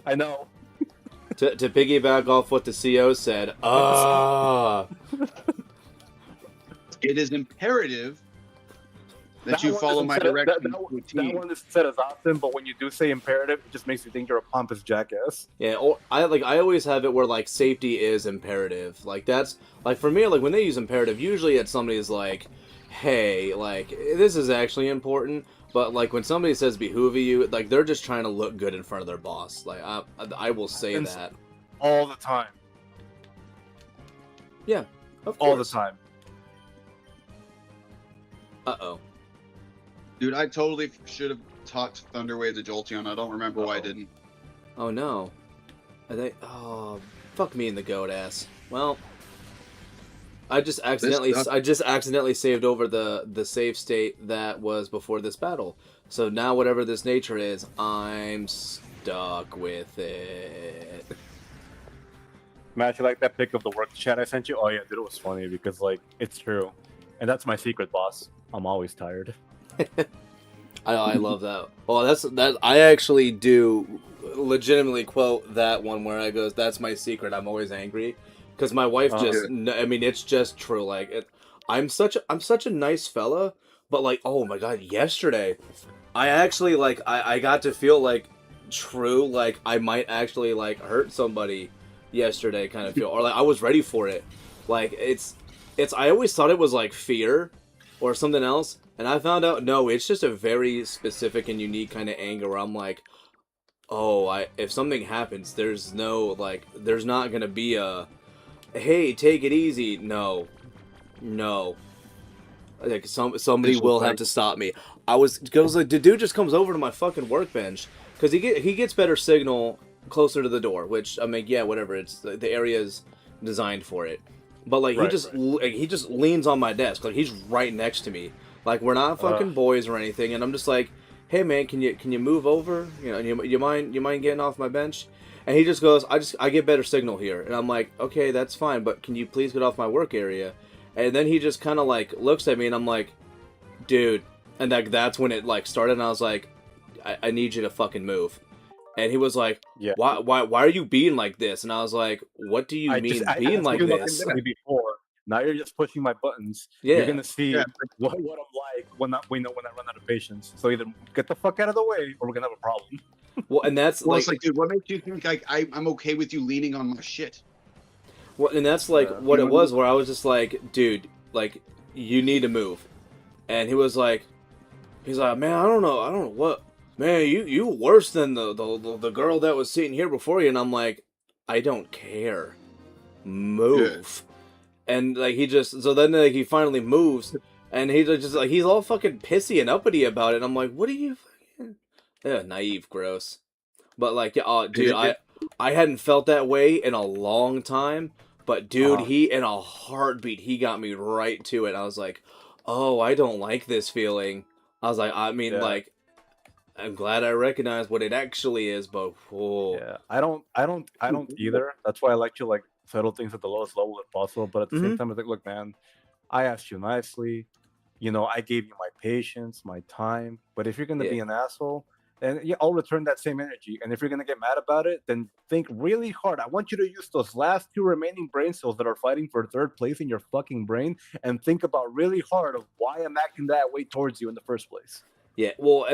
I know. To piggyback off what the CO said, It is imperative that you one follow isn't my said- directions. that one is said as often, but when you do say imperative, it just makes you think you're a pompous jackass. yeah, or I always have it where like safety is imperative. Like that's like for me, like when they use imperative, usually it's somebody's like, hey, like this is actually important. But like when somebody says behoove you, like they're just trying to look good in front of their boss. Like I will say And that. All the time. Yeah, of All the course. time. Uh-oh. Dude, I totally should have taught Thunderwave to Jolteon. I don't remember why I didn't. Oh no. Are they? Oh, fuck me in the goat ass. Well, I just accidentally saved over the save state that was before this battle. So now whatever this nature is, I'm stuck with it. Matt, you like that pic of the work chat I sent you? Oh yeah, dude, it was funny because like it's true, and that's my secret, boss. I'm always tired. I love that. Well, that I actually do legitimately quote that one where I goes, "That's my secret. I'm always angry," because my wife just. I mean, it's just true. Like, I'm such a nice fella, but like, oh my god, yesterday, I actually like I got to feel like true. Like I might actually like hurt somebody yesterday, kind of feel, or like I was ready for it. Like it's. I always thought it was like fear or something else. And I found out, no, it's just a very specific and unique kind of anger where I'm like, oh, if something happens, there's no, like, there's not going to be a, hey, take it easy. No. Like, somebody will have to stop me. Because like, the dude just comes over to my fucking workbench, because he gets better signal closer to the door, which, I mean, yeah, whatever, it's, the area is designed for it. But, like, he just leans on my desk, like, he's right next to me. Like, we're not fucking boys or anything, and I'm just like, hey man, can you move over? You know, you mind getting off my bench? And he just goes, I get better signal here. And I'm like, okay, that's fine, but can you please get off my work area? And then he just kind of like looks at me, and I'm like, dude. And that's when it like started, and I was like, I need you to fucking move. And he was like, Yeah. why are you being like this? And I was like, what do you mean being like this? Before. Now you're just pushing my buttons. Yeah. You're gonna see what I'm like when I run out of patience. So either get the fuck out of the way, or we're gonna have a problem. Well, and that's Well, like, it's like, dude, what makes you think like I'm okay with you leaning on my shit? well, and that's like what it was, where I was just like, dude, like you need to move. And he's like, man, I don't know what, man, you worse than the girl that was sitting here before you. And I'm like, I don't care, move. And like so then like he finally moves, and he's just like, he's all fucking pissy and uppity about it. And I'm like, what are you fucking naive, gross. But like, dude, I hadn't felt that way in a long time. But dude, he in a heartbeat, he got me right to it. I was like, oh, I don't like this feeling. I was like, I mean, like, I'm glad I recognize what it actually is, but yeah, I don't either. That's why I like to like settle things at the lowest level if possible. But at the same time, I think, look, man, I asked you nicely. You know, I gave you my patience, my time. But if you're gonna be an asshole, then I'll return that same energy. And if you're gonna get mad about it, then think really hard. I want you to use those last 2 remaining brain cells that are fighting for 3rd place in your fucking brain, and think about really hard of why I'm acting that way towards you in the first place. Yeah, well,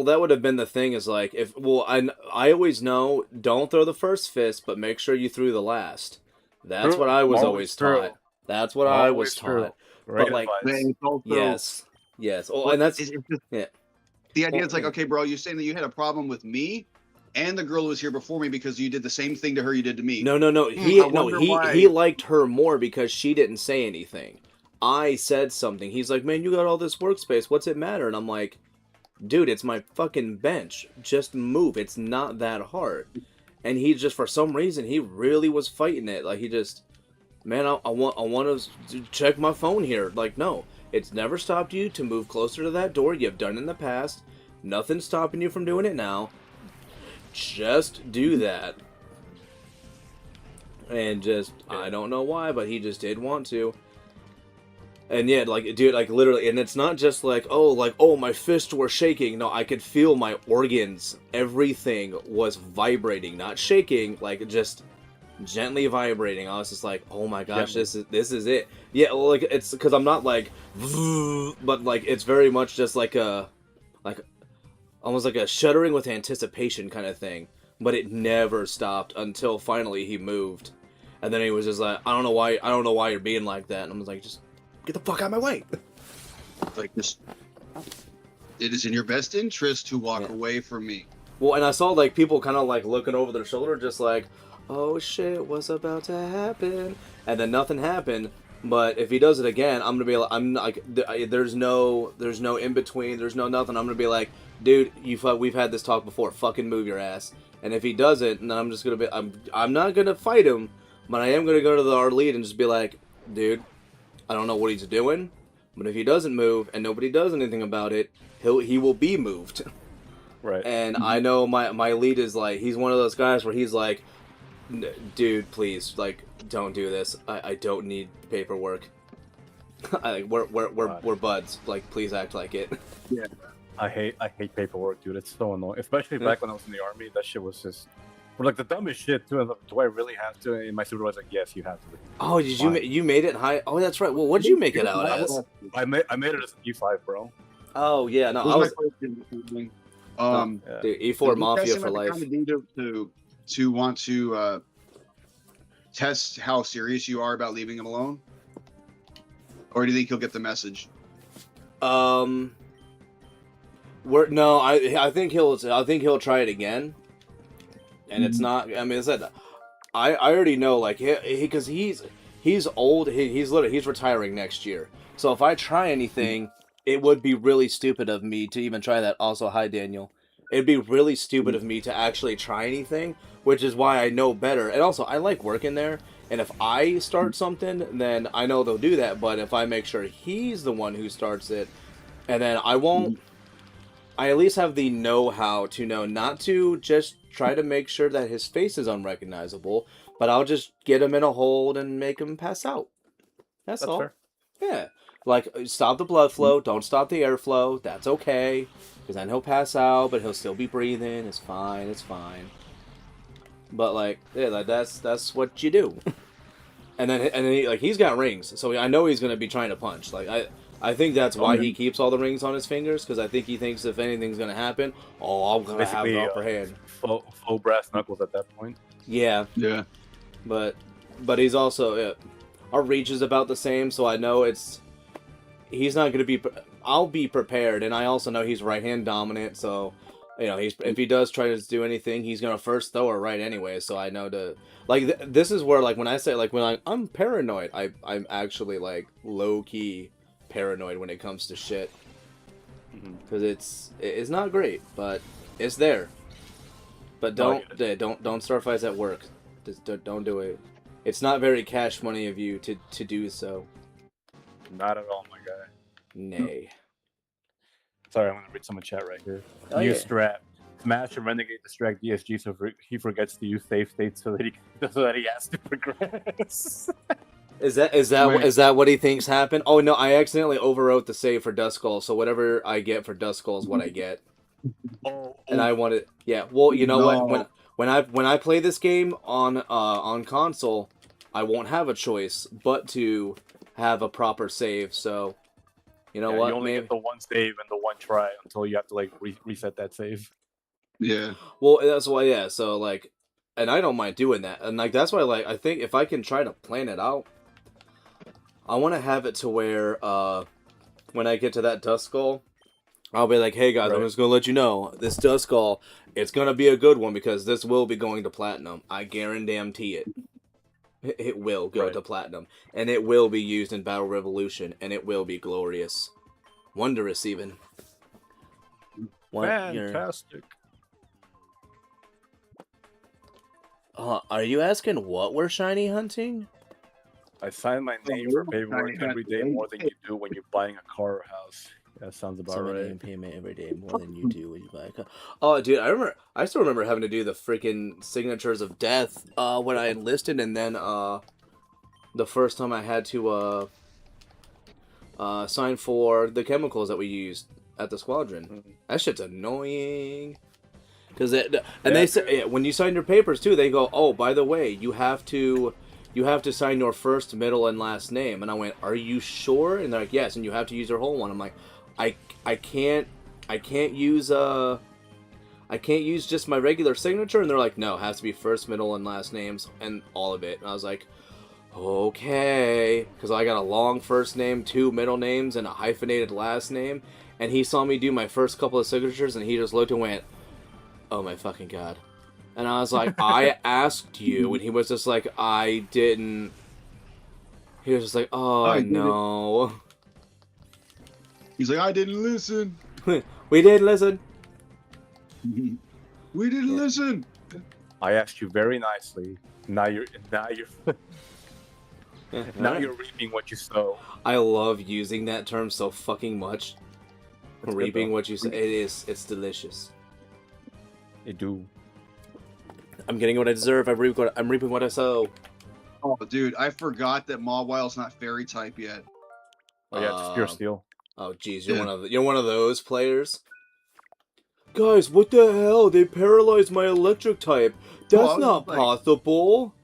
that would have been the thing, is like, I always know, don't throw the first fist, but make sure you threw the last. That's what I was always taught. That's what I was taught. But like, yes. Oh, and that's the idea is like, okay, bro, you're saying that you had a problem with me, and the girl who was here before me because you did the same thing to her you did to me. No. I wonder why. He liked her more because she didn't say anything. I said something. He's like, man, you got all this workspace. What's it matter? And I'm like, dude, it's my fucking bench. Just move. It's not that hard. And he just, for some reason, he really was fighting it. Like, he just, man, I want to check my phone here. Like, no. It's never stopped you to move closer to that door. You've done it in the past. Nothing's stopping you from doing it now. Just do that. And just, I don't know why, but he just did want to. And yeah, like, dude, like, literally, and it's not just like, oh, my fists were shaking. No, I could feel my organs. Everything was vibrating, not shaking, like, just gently vibrating. I was just like, oh my gosh, this is it. Yeah, well, like, it's because I'm not like, but like, it's very much just like almost like a shuddering with anticipation kind of thing. But it never stopped until finally he moved, and then he was just like, I don't know why you're being like that. And I was like, just get the fuck out of my way. Like this, it is in your best interest to walk away from me. Well, and I saw like people kind of like looking over their shoulder, just like, oh shit, what's about to happen? And then nothing happened. But if he does it again, I'm gonna be like, I'm like, there's no in between, there's no nothing. I'm gonna be like, dude, we've had this talk before. Fucking move your ass. And if he doesn't, then I'm just gonna be, I'm not gonna fight him, but I am gonna go to our lead and just be like, dude, I don't know what he's doing, but if he doesn't move and nobody does anything about it, he will be moved. Right. And I know my lead is like, he's one of those guys where he's like, dude, please, like, don't do this. I don't need paperwork. We're buds. Like, please act like it. Yeah. I hate paperwork, dude. It's so annoying. Especially back when I was in the army, that shit was just, for like the dumbest shit too. And do I really have to? And my supervisor's like, yes, you have to. Oh, did you made it high? Oh, that's right. Well, what did you make it out as? I made it as an E5, bro. Oh yeah, no, I was. Dude, E4 Mafia for life. To want to test how serious you are about leaving him alone, or do you think he'll get the message? I think he'll try it again, and it's not. I mean, I already know, like, because he's old. He's retiring next year. So if I try anything, it would be really stupid of me to even try that. Also, hi Daniel. It'd be really stupid of me to actually try anything, which is why I know better. And also, I like working there. And if I start something, then I know they'll do that. But if I make sure he's the one who starts it, and then I won't. I at least have the know-how to know not to just try to make sure that his face is unrecognizable, but I'll just get him in a hold and make him pass out. That's all. Fair. Yeah. Like, stop the blood flow, don't stop the airflow, that's okay, because then he'll pass out, but he'll still be breathing, it's fine. But, like, yeah, like, that's what you do. and then he's got rings, so I know he's going to be trying to punch. Like, I think that's why he keeps all the rings on his fingers, because I think he thinks if anything's going to happen, I'm going to have the upper hand. Full brass knuckles at that point. Yeah. Yeah. But he's also, our reach is about the same, so I know he's not going to be, I'll be prepared, and I also know he's right-hand dominant, so, you know, if he does try to do anything, he's going to first throw her right anyway, so I know to, like, this is where, like, when I say, like, when I'm paranoid, I'm actually, like, low-key paranoid when it comes to shit, because it's not great, but it's there. But don't start fights at work. Just don't do it. It's not very cash money of you to do so. Not at all, my guy. Nay. Sorry, I'm gonna read some chat right here. Oh, New strat. Smash and Renegade distract DSG so he forgets to use save state so that he has to progress. Is that what he thinks happened? Oh no, I accidentally overwrote the save for Duskull, so whatever I get for Duskull is what I get. And I wanted, yeah. Well, you know what? When I play this game on console, I won't have a choice but to have a proper save. So, you know what? You only get the one save and the one try until you have to like reset that save. Yeah. Well, that's why. Yeah. So like, and I don't mind doing that. And like that's why like I think if I can try to plan it out, I want to have it to where when I get to that Duskull, I'll be like, hey guys, I'm just gonna let you know this Duskull, it's gonna be a good one because this will be going to platinum. I guarantee it. It will go to platinum, and it will be used in Battle Revolution, and it will be glorious, wondrous even. Fantastic. Are you asking what we're shiny hunting? I sign my name for paperwork every day more than you do when you're buying a car or house. That sounds about right. Payment every day more than you do when you buy a car. Oh, dude, I still remember having to do the freaking signatures of death when I enlisted, and then the first time I had to sign for the chemicals that we used at the squadron. That shit's annoying. They say when you sign your papers too, they go, "Oh, by the way, you have to sign your first, middle, and last name." And I went, "Are you sure?" And they're like, "Yes." And you have to use your whole one. I'm like, I can't use just my regular signature. And they're like, "No, it has to be first, middle, and last names and all of it." And I was like, "Okay," because I got a long first name, 2 middle names, and a hyphenated last name. And he saw me do my first couple of signatures, and he just looked and went, "Oh my fucking god." And I was like, "I asked you," and he was just like, "I didn't." He was just like, "Oh no." He's like, "I didn't listen." We didn't listen. We didn't listen. I asked you very nicely. Now you're reaping what you sow. I love using that term so fucking much. It's reaping what you sow. It's delicious. They do. I'm getting what I deserve. I'm reaping what I sow. Oh, dude, I forgot that Mawwile's not fairy type yet. Oh yeah, it's pure steel. Oh jeez, you're one of those players. Guys, what the hell? They paralyzed my electric type. That's not possible.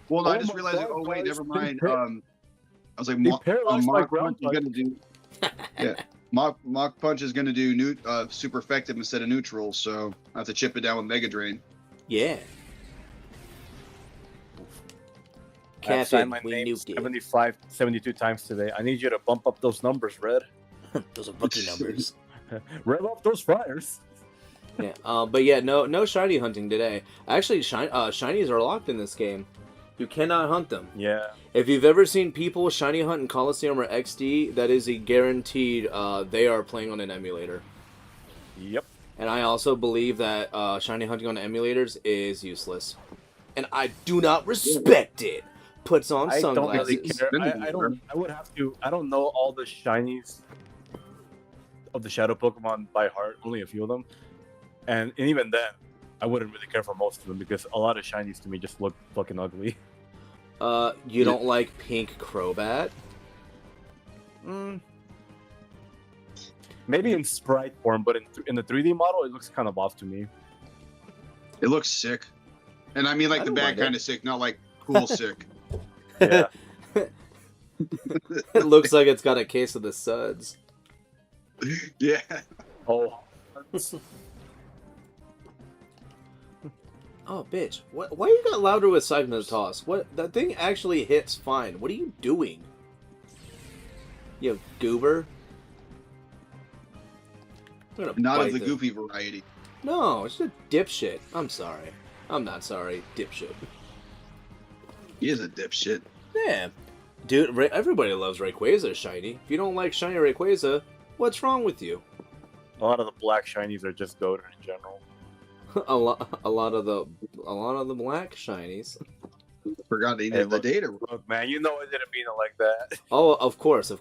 Well, I just realized. Oh wait, never mind. I was like, Mach Punch is gonna do. Yeah, Mach Punch is gonna do super effective instead of neutral, so I have to chip it down with Mega Drain. Yeah. I signed my name 72 times today. I need you to bump up those numbers, Red. Those are rookie numbers. Rev up those fryers. Yeah, but yeah, no shiny hunting today. Actually, shinies are locked in this game. You cannot hunt them. Yeah. If you've ever seen people shiny hunt in Coliseum or XD, that is a guaranteed. They are playing on an emulator. Yep. And I also believe that shiny hunting on emulators is useless, and I do not respect it. Puts on sunglasses. Don't really care. I would have to. I don't know all the shinies of the shadow Pokemon by heart. Only a few of them, and even then, I wouldn't really care for most of them because a lot of shinies to me just look fucking ugly. You don't like pink Crobat? Maybe in sprite form, but in the 3D model, it looks kind of off to me. It looks sick, and I mean like the bad kind of sick, not like cool sick. Yeah. It looks like it's got a case of the suds. Yeah. Oh. Oh, bitch. Why you got louder with Siphon Toss? What? That thing actually hits fine. What are you doing? You goober? Not of the goofy variety. No, it's a dipshit. I'm sorry. I'm not sorry. Dipshit. He is a dipshit. Yeah. Dude, everybody loves Rayquaza shiny. If you don't like shiny Rayquaza, what's wrong with you? A lot of the black shinies are just goated in general. a lot of the black shinies. Forgot to the data. Look, man, you know I didn't mean it like that. Oh, of course.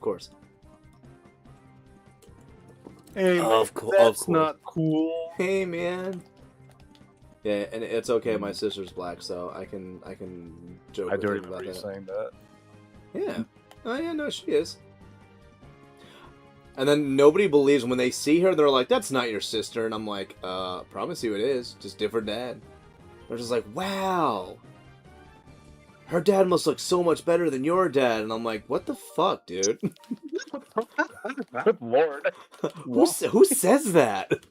Hey, man, that's not cool. Hey, man. Yeah, and it's okay. My sister's black, so I can joke. I do about remember you that. saying that. Yeah. Oh yeah, no, she is. And then nobody believes when they see her. They're like, "That's not your sister," and I'm like, promise you it is. Just different dad." They're just like, "Wow, her dad must look so much better than your dad," and I'm like, "What the fuck, dude? Good lord, Who says that?"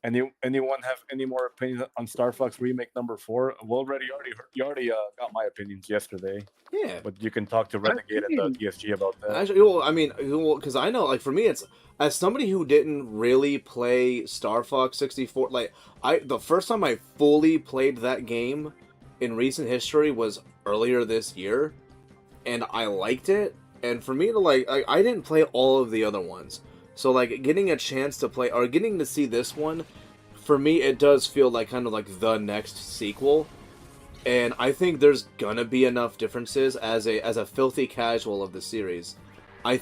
Anyone have any more opinions on Star Fox Remake number 4? Well, you already got my opinions yesterday, Yeah. but you can talk to Renegade and the TSG about that. Actually, well, I mean, because I know, like, for me, it's as somebody who didn't really play Star Fox 64. Like, the first time I fully played that game in recent history was earlier this year, and I liked it. And for me to like, I didn't play all of the other ones, so like getting a chance to play or getting to see this one, for me, it does feel like kind of like the next sequel. And I think there's gonna be enough differences as a filthy casual of the series. I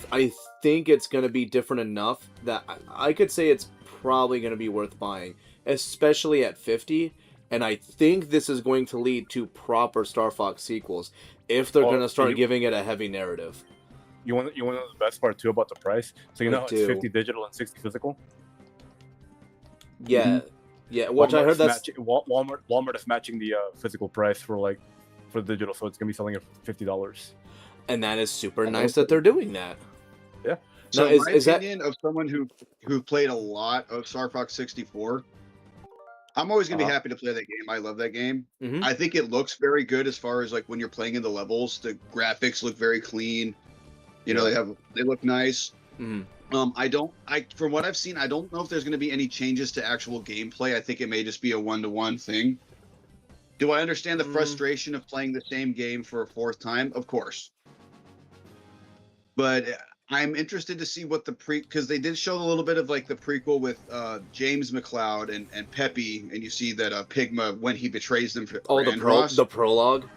think it's gonna be different enough that I could say it's probably gonna be worth buying, especially at 50. And I think this is going to lead to proper Star Fox sequels if they're gonna start giving it a heavy narrative. You want to know the best part too about the price? So you know it's 50 digital and 60 physical. Yeah. Yeah, which Walmart I heard that's Walmart is matching the physical price for digital, so it's gonna be selling at $50. And that is super nice that they're doing that. Yeah. So now, my opinion of someone who played a lot of Star Fox 64, I'm always gonna be happy to play that game. I love that game. Mm-hmm. I think it looks very good as far as like when you're playing in the levels. The graphics look very clean. You know, they look nice. Mm-hmm. From what I've seen, I don't know if there's going to be any changes to actual gameplay. I think it may just be a 1-to-1 thing. Do I understand the frustration of playing the same game for a fourth time? Of course. But I'm interested to see what because they did show a little bit of like the prequel with James McCloud and Peppy, and you see that Pigma when he betrays them for the prologue.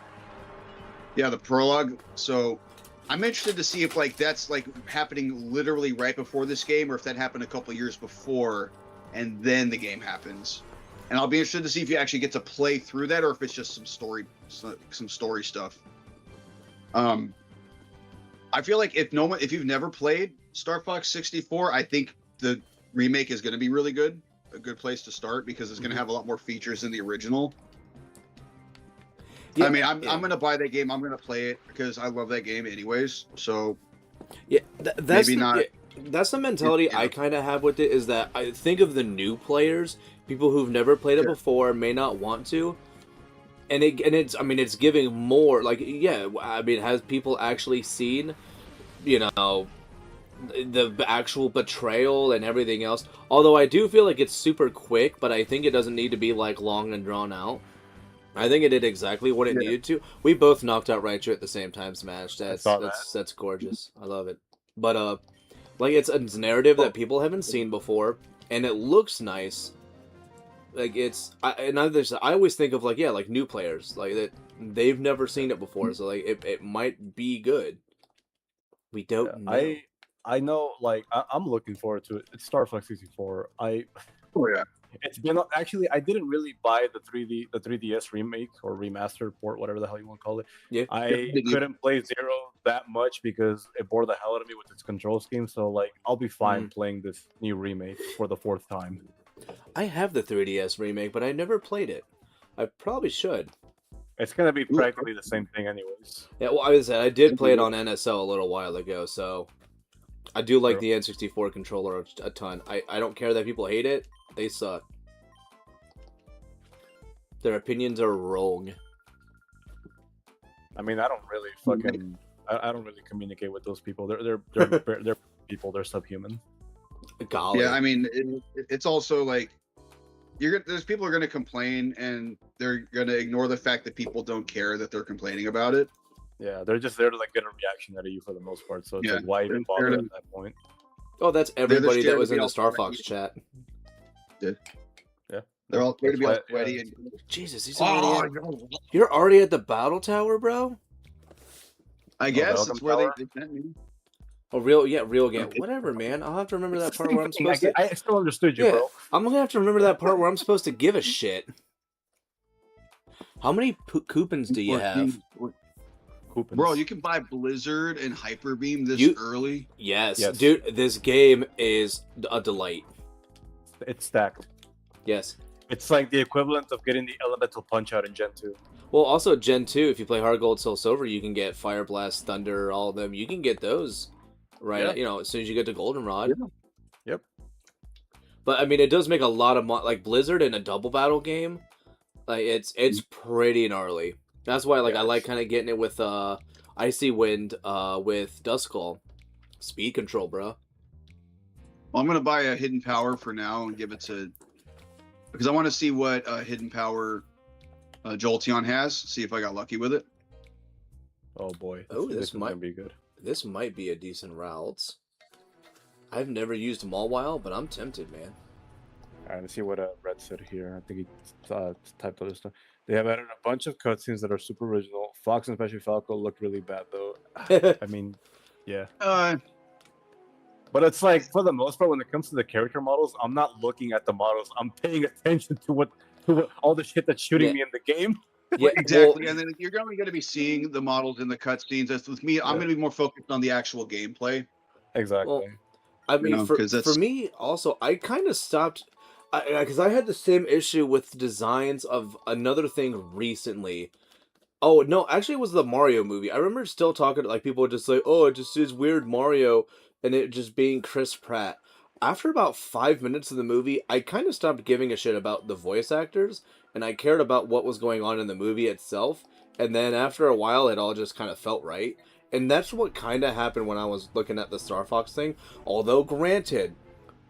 Yeah, the prologue. So I'm interested to see if like that's like happening literally right before this game, or if that happened a couple years before, and then the game happens. And I'll be interested to see if you actually get to play through that, or if it's just some story stuff. I feel like if you've never played Star Fox 64, I think the remake is going to be really good. A good place to start because it's going to have a lot more features than the original. Yeah, I mean, I'm going to buy that game. I'm going to play it because I love that game anyways. So, yeah, that's the mentality I kind of have with it, is that I think of the new players, people who've never played it before, may not want to. And it's giving more, like, has people actually seen, the actual betrayal and everything else? Although I do feel like it's super quick, but I think it doesn't need to be, like, long and drawn out. I think it did exactly what it needed to. We both knocked out Raichu at the same time, Smash. That's gorgeous. I love it. But like it's a narrative that people haven't seen before, and it looks nice. Like I always think of like new players, like that they've never seen it before, so like it might be good. We don't know. I know, like I'm looking forward to it. It's Star Fox 64. It's been actually. I didn't really buy the 3DS remake or remaster port, whatever the hell you want to call it. Yeah, I couldn't play Zero that much because it bore the hell out of me with its control scheme. So like, I'll be fine playing this new remake for the 4th time. I have the 3DS remake, but I never played it. I probably should. It's gonna be practically the same thing, anyways. Yeah, well, I did play it on NSL a little while ago, so I do like the N64 controller a ton. I don't care that people hate it. They suck. Their opinions are wrong. I mean, I don't really communicate with those people. They're people. They're subhuman. Golly. Yeah, I mean, it's also like there's people who are going to complain, and they're going to ignore the fact that people don't care that they're complaining about it. Yeah, they're just there to like get a reaction out of you for the most part. So it's like, why even bother at that point? Oh, that's everybody that was in the Star Fox chat. Yeah. Yeah. They're all there to be all sweaty and Jesus, you're already at the battle tower, bro? I guess it's where they sent me. Oh, real game. Whatever, man. I'll have to remember that part where I'm supposed to. I still understood you, bro. I'm gonna have to remember that part where I'm supposed to give a shit. How many coupons do you have? Bro, you can buy Blizzard and Hyper Beam this early. Yes, dude. This game is a delight. It's stacked. Yes. It's like the equivalent of getting the Elemental Punch out in Gen 2. Well, also Gen 2, if you play Heart Gold, Soul Silver, you can get Fire Blast, Thunder, all of them. You can get those, right? As soon as you get to Goldenrod. Yep. But I mean, it does make a lot of like Blizzard in a double battle game. Like it's pretty gnarly. That's why like I like kind of getting it with Icy Wind with Duskull. Speed control, bro. Well, I'm gonna buy a hidden power for now and give it to, because I want to see what hidden power Jolteon has. See if I got lucky with it. Oh boy. Oh, this might be good. This might be a decent route. I've never used Mawile, but I'm tempted, man. All right, let's see what Red said here. I think he typed other stuff. They have added a bunch of cutscenes that are super original. Fox and especially Falco looked really bad, though. I mean, yeah. But it's like, for the most part, when it comes to the character models, I'm not looking at the models. I'm paying attention to what all the shit that's shooting me in the game. Yeah, exactly. Well, and then you're only going to be seeing the models in the cutscenes. As with me, I'm going to be more focused on the actual gameplay. Exactly. Well, I mean, for me, also, I kind of stopped... Because I had the same issue with designs of another thing recently. Oh, no, actually it was the Mario movie. I remember still talking to, like, people would just like, oh, it just is weird Mario, and it just being Chris Pratt. After about 5 minutes of the movie, I kind of stopped giving a shit about the voice actors, and I cared about what was going on in the movie itself, and then after a while, it all just kind of felt right. And that's what kind of happened when I was looking at the Star Fox thing. Although, granted,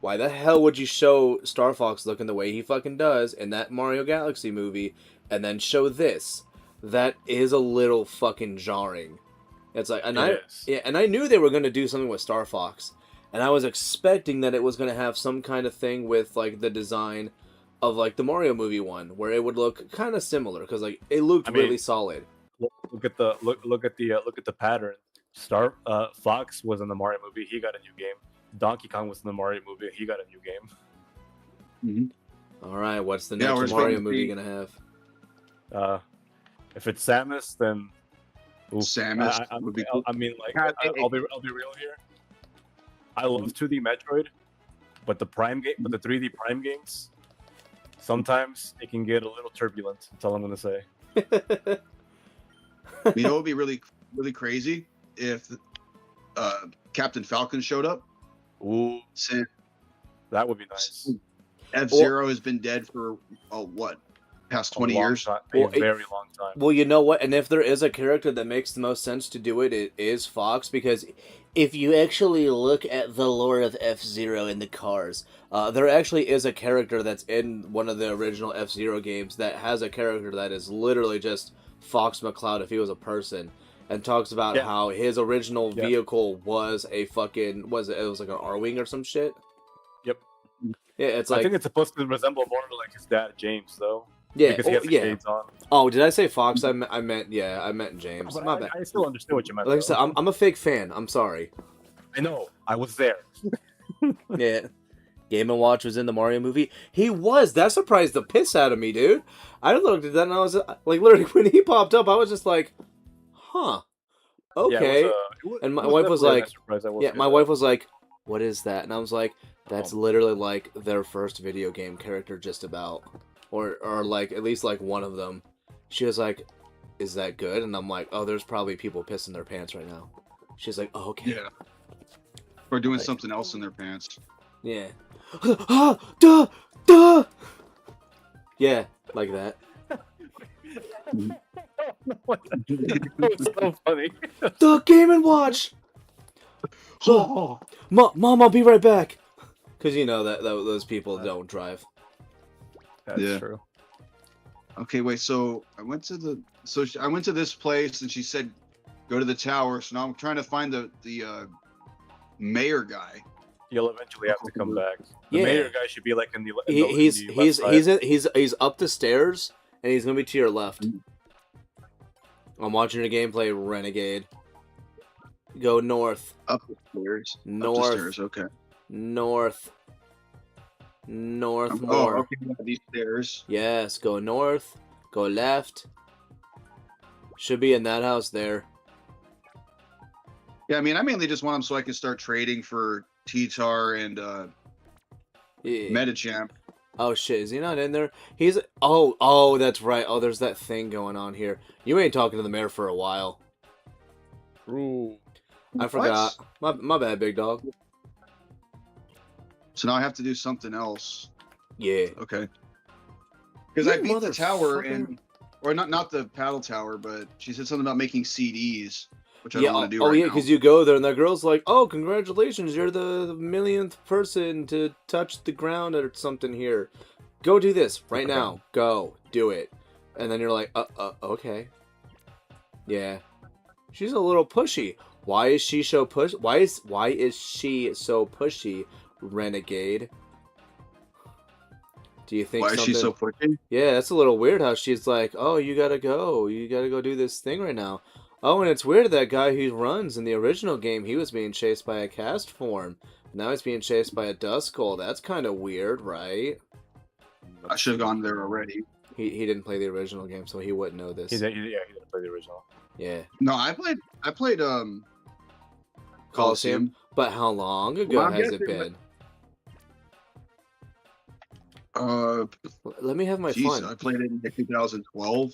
why the hell would you show Star Fox looking the way he fucking does in that Mario Galaxy movie, and then show this? That is a little fucking jarring. It's like, and I knew they were gonna do something with Star Fox, and I was expecting that it was gonna have some kind of thing with like the design of like the Mario movie one, where it would look kind of similar because like it looked really solid. Look at the pattern. Fox was in the Mario movie. He got a new game. Donkey Kong was in the Mario movie. He got a new game. All right, what's the next Mario movie gonna have? If it's Samus, then Samus would be cool. I mean, like, I'll be real here. I love 2D Metroid, but the 3D Prime games, sometimes it can get a little turbulent. That's all I'm gonna say. You know, it would be really, really crazy if Captain Falcon showed up. Ooh, that would be nice. F-Zero has been dead for what? Past 20 years? A very long time. Well, you know what? And if there is a character that makes the most sense to do it, it is Fox, because if you actually look at the lore of F-Zero in the cars, there actually is a character that's in one of the original F-Zero games that has a character that is literally just Fox McCloud if he was a person, and talks about how his original vehicle was a fucking, it was like an R-Wing or some shit? Yep. Yeah, it's like... I think it's supposed to resemble more like his dad, James, though. Yeah, because he has the shades on. Oh, did I say Fox? I meant James. But My bad. I still understood what you meant. Like I said, I'm a fake fan. I'm sorry. I know. I was there. Yeah. Game & Watch was in the Mario movie. He was. That surprised the piss out of me, dude. I looked at that and I was like, literally, when he popped up, I was just like, huh. Okay. Yeah, and my wife was like, wife was like, what is that? And I was like, that's literally like their first video game character, just about. Or like, at least like one of them. She was like, is that good? And I'm like, oh, there's probably people pissing their pants right now. She's like, oh, okay. Yeah. Or doing something else in their pants. Yeah. Duh! Duh! Yeah, like that. That was so funny. The Game & Watch! Oh. Mom, I'll be right back. Because you know that those people don't drive. That's true. Okay, wait. So I went to this place and she said, "Go to the tower." So now I'm trying to find the mayor guy. You'll eventually have to come back. The mayor guy should be like in the. He's up the stairs and he's gonna be to your left. I'm watching your gameplay, Renegade. Go north. Up the stairs. North. Up the stairs. Okay. North more. Oh, okay. These stairs. Yes, go north, go left. Should be in that house there. Yeah, I mean, I mainly just want him so I can start trading for T-Tar and Metachamp. Oh shit, is he not in there? He's oh, that's right. Oh, there's that thing going on here. You ain't talking to the mayor for a while. Ooh. I forgot. My bad, big dog. So now I have to do something else. Yeah. Okay. Because I beat the tower Motherfucker. and, or not the paddle tower, but she said something about making CDs, which I Yeah, don't want to do oh right yeah, now. because you go there and the girl's like, "Oh, congratulations, you're the millionth person to touch the ground or something here. Go do this right now. Go do it." And then you're like, okay, yeah." She's a little pushy. Why is she so push? Why is she so pushy, Renegade? Do you think Why is something? she so pushy? Yeah, that's a little weird how she's like, "Oh, you gotta go. You gotta go do this thing right now." Oh, and it's weird that guy who runs in the original game, he was being chased by a cast form. Now he's being chased by a Duskull. That's kind of weird, right? I should have gone there already. He didn't play the original game, so he wouldn't know this. He didn't play the original. Yeah. No, I played Coliseum. But how long ago Well, has it been? Let me have my geez, fun. I played it in 2012.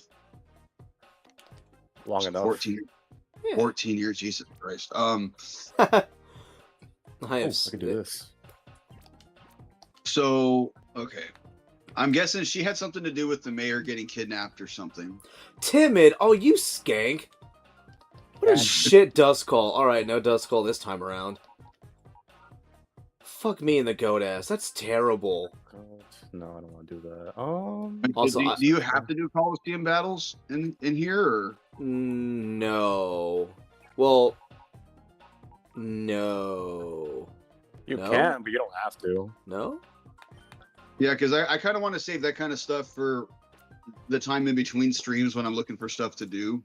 Long enough. 14 years, Jesus Christ. I I can do this. So, okay. I'm guessing she had something to do with the mayor getting kidnapped or something. Timid? Oh, you skank. What a shit Duskull. Alright, no Duskull this time around. Fuck me in the goat ass. That's terrible. No, I don't want to do that. Also, do you have to do Coliseum battles in here, or? No. Well, no. You can, but you don't have to. No? Yeah, because I kind of want to save that kind of stuff for the time in between streams when I'm looking for stuff to do.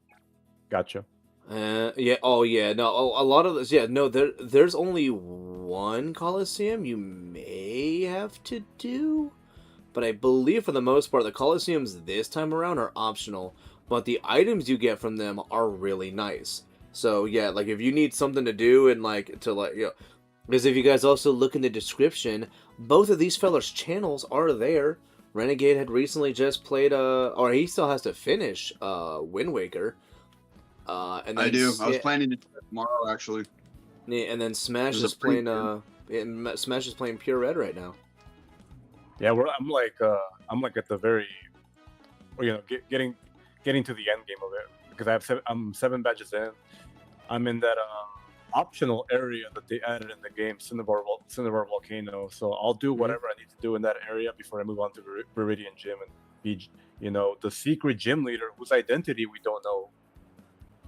Gotcha. Yeah. Oh, yeah. No. A lot of this. Yeah. No. There's only one Coliseum you may have to do, but I believe for the most part the Coliseums this time around are optional. But the items you get from them are really nice. So yeah, like if you need something to do and like to like because if you guys also look in the description, both of these fellas' channels are there. Renegade had recently just played or he still has to finish Wind Waker. And then, I do. I was planning to do that tomorrow, actually. Yeah, and then Smash is playing. Smash is playing Pure Red right now. Yeah, I'm like at the very, getting to the end game of it because I'm 7 badges in. I'm in that optional area that they added in the game, Cinnabar Volcano. So I'll do whatever I need to do in that area before I move on to Viridian Gym and be, the secret gym leader whose identity we don't know.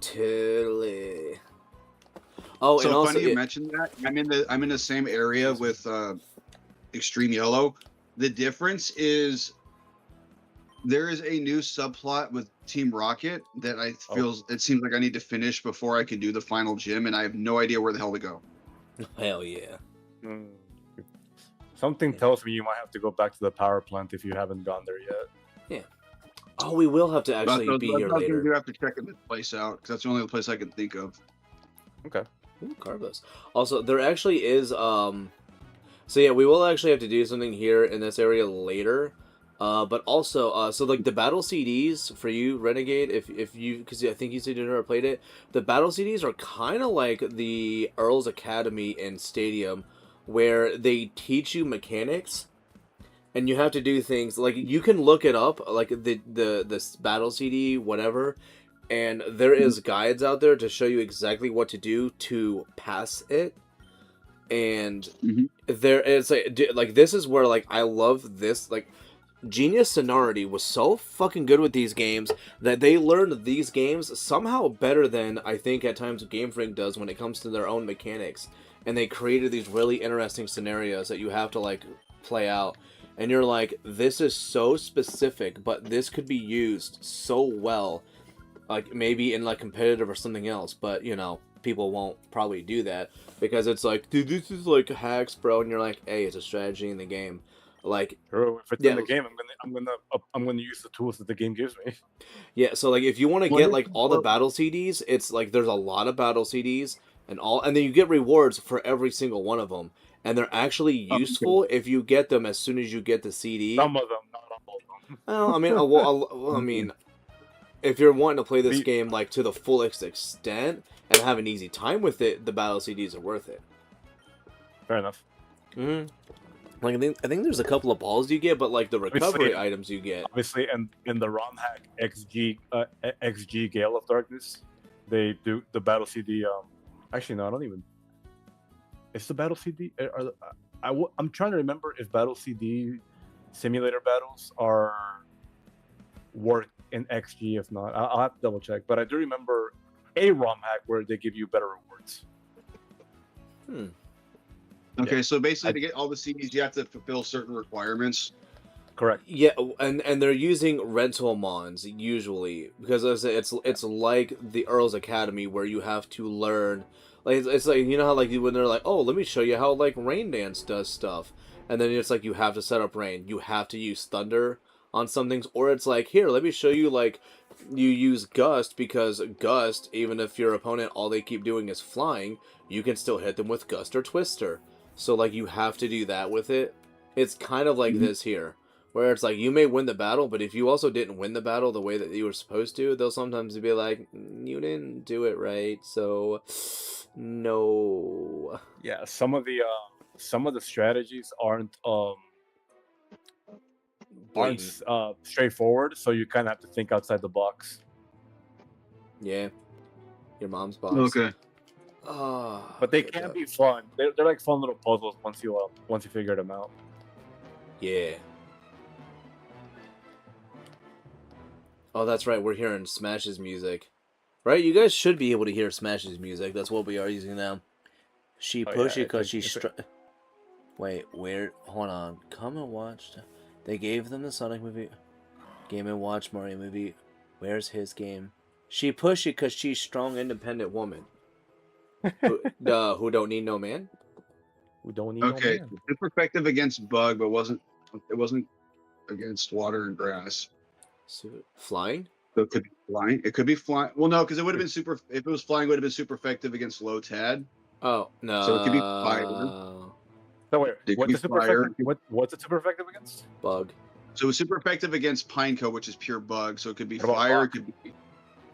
Totally. Oh, so and also, funny you mentioned that. I'm in the same area with Extreme Yellow. The difference is there is a new subplot with Team Rocket that it seems like I need to finish before I can do the final gym, and I have no idea where the hell to go. Hell yeah. Something tells me you might have to go back to the power plant if you haven't gone there yet. Yeah. Oh, we will have to actually be here later. I do have to check this place out because that's the only place I can think of. Okay. Ooh, Carvos. Also, there actually is so yeah, we will actually have to do something here in this area later. But also, so like the battle CDs for you, Renegade, if you, because I think you said you never played it, the battle CDs are kind of like the Earl's Academy in Stadium, where they teach you mechanics, and you have to do things like you can look it up, like the battle CD, whatever, and there is guides out there to show you exactly what to do to pass it. And there it's like this is where like I love this, like Genius Sonority was so fucking good with these games that they learned these games somehow better than I think at times Game Freak does when it comes to their own mechanics, and they created these really interesting scenarios that you have to like play out, and you're like, this is so specific, but this could be used so well, like maybe in like competitive or something else, but people won't probably do that because it's like, dude, this is like hacks, bro, and you're like, hey, it's a strategy in the game. Like, if it's in the game, I'm gonna use the tools that the game gives me. Yeah, so like if you want to get like all the battle CDs, it's like there's a lot of battle CDs and then you get rewards for every single one of them, and they're actually useful if you get them as soon as you get the CD. Some of them, not all of them. Well, I mean, if you're wanting to play this game like to the fullest extent and have an easy time with it, the battle CDs are worth it. Fair enough. Like I think there's a couple of balls you get, but like the recovery items you get. Obviously, in the ROM hack XG Gale of Darkness, they do the battle CD. Actually, no, I don't even. It's the battle CD. I'm trying to remember if battle CD simulator battles work in XG. If not, I'll have to double check. But I do remember a ROM hack where they give you better rewards. Okay, Yeah. so basically to get all the CDs, you have to fulfill certain requirements. Correct. Yeah, and they're using rental mons usually because it's like the Earl's Academy where you have to learn. Like it's like you know how like when they're like, oh, let me show you how like Rain Dance does stuff, and then it's like you have to set up rain, you have to use thunder on some things, or it's like here, let me show you like you use gust because gust, even if your opponent all they keep doing is flying, you can still hit them with gust or twister. So like you have to do that with it. It's kind of like this here. Where it's like, you may win the battle, but if you also didn't win the battle the way that you were supposed to, they'll sometimes be like, you didn't do it right, so no. Yeah, some of the strategies aren't straightforward, so you kind of have to think outside the box. Yeah. Your mom's box. Okay. But they can be fun. They're like fun little puzzles once you figure them out. Yeah. Oh, that's right. We're hearing Smash's music. Right? You guys should be able to hear Smash's music. That's what we are using now. She push it because she's... Wait, where... Hold on. Come and watch... They gave them the Sonic movie. Game and watch Mario movie. Where's his game? She push it because she's strong, independent woman. who don't need no man? Who don't need no man. Super effective against bug, but it wasn't against water and grass. Flying? So it could be flying. It could be flying. Well, no, because it would have been super. If it was flying, it would have been super effective against low tad. Oh no! So it could be fire. So wait, what's it super effective against? Bug. So it was super effective against Pineco, which is pure bug. So it could be What about fire. rock? It could be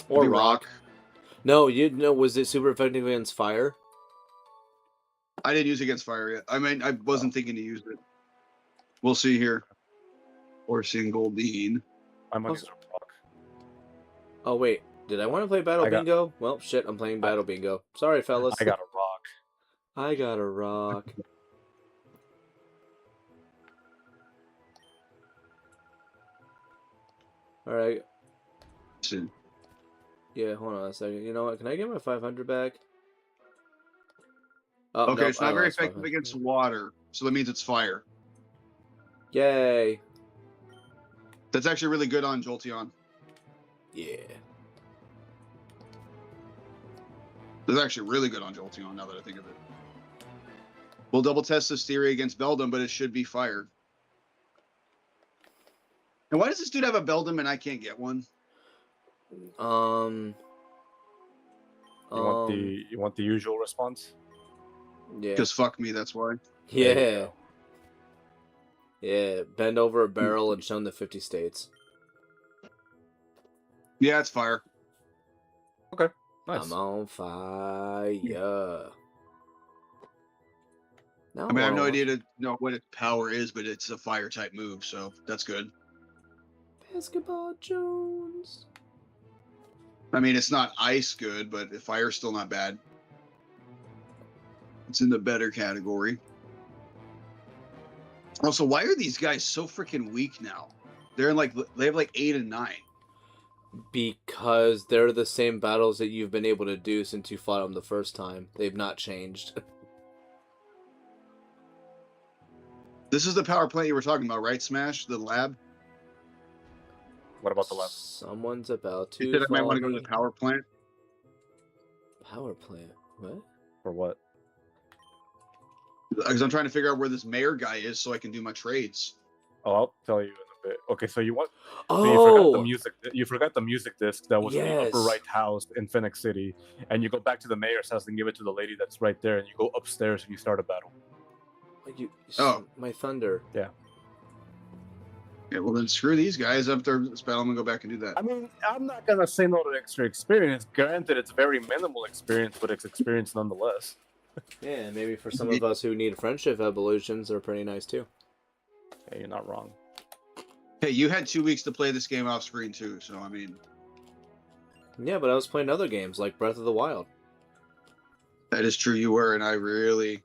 Or rock. No, you know, was it super effective against fire? I didn't use it against fire yet. I mean, I wasn't thinking to use it. We'll see here. Or single Dean. I'm against rock. Oh wait, did I want to play Battle Bingo? Well, shit, I'm playing Battle Bingo. Sorry, fellas. I got a rock. I got a rock. All right. Yeah, hold on a second. You know what? Can I get my 500 back? Oh, okay, nope, it's not very effective against water, so that means it's fire. Yay. That's actually really good on Jolteon. Yeah. That's actually really good on Jolteon, now that I think of it. We'll double test this theory against Beldum, but it should be fire. And why does this dude have a Beldum and I can't get one? You want the usual response? Yeah. Because fuck me, that's why. Yeah. Yeah, bend over a barrel and show them the 50 states. Yeah, it's fire. Okay, nice. I'm on fire. Now I mean, I have no idea to know what its power is, but it's a fire type move, so that's good. Basketball Jones. I mean, it's not ice good, but fire's still not bad. It's in the better category. Also, why are these guys so freaking weak now? They're in like, they have like 8 and 9. Because they're the same battles that you've been able to do since you fought them the first time. They've not changed. This is the power plant you were talking about, right, Smash? The lab? What about the lab? Someone's about to. You said I might want to go to the power plant. Power plant? What? For what? Because I'm trying to figure out where this mayor guy is so I can do my trades. Oh, I'll tell you in a bit. Okay, so you want? Oh, so you forgot the music. You forgot the music disc that was in the upper Yes. right house in Phoenix City, and you go back to the mayor's house and give it to the lady that's right there, and you go upstairs and you start a battle. My thunder. Yeah. Yeah, well then screw these guys. After this battle, I'm gonna go back and do that. I mean, I'm not gonna say no to extra experience. Granted, it's very minimal experience, but it's experience nonetheless. Yeah, maybe for some of us who need friendship evolutions, they're pretty nice too. Yeah, you're not wrong. Hey, you had 2 weeks to play this game off screen too, so I mean, Yeah, but I was playing other games like Breath of the Wild. that is true. You were, and I really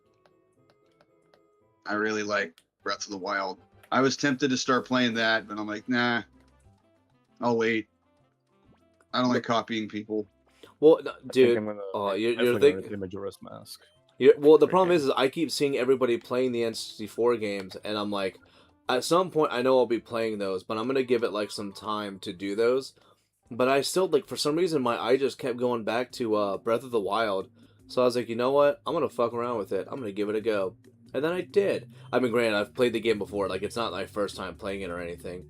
like Breath of the Wild. I was tempted to start playing that, but I'm like, nah, I'll wait. I don't like copying people. Well, I think dude, I'm gonna, you're definitely thinking. gonna play Majora's Mask. Well, the Great problem game. is I keep seeing everybody playing the N64 games, and I'm like, at some point I know I'll be playing those, but I'm gonna give it like some time to do those. But I still like for some reason my eye just kept going back to Breath of the Wild, so I was like, you know what? I'm gonna fuck around with it. I'm gonna give it a go, and then I did. I mean, granted, I've played the game before. Like it's not my first time playing it or anything.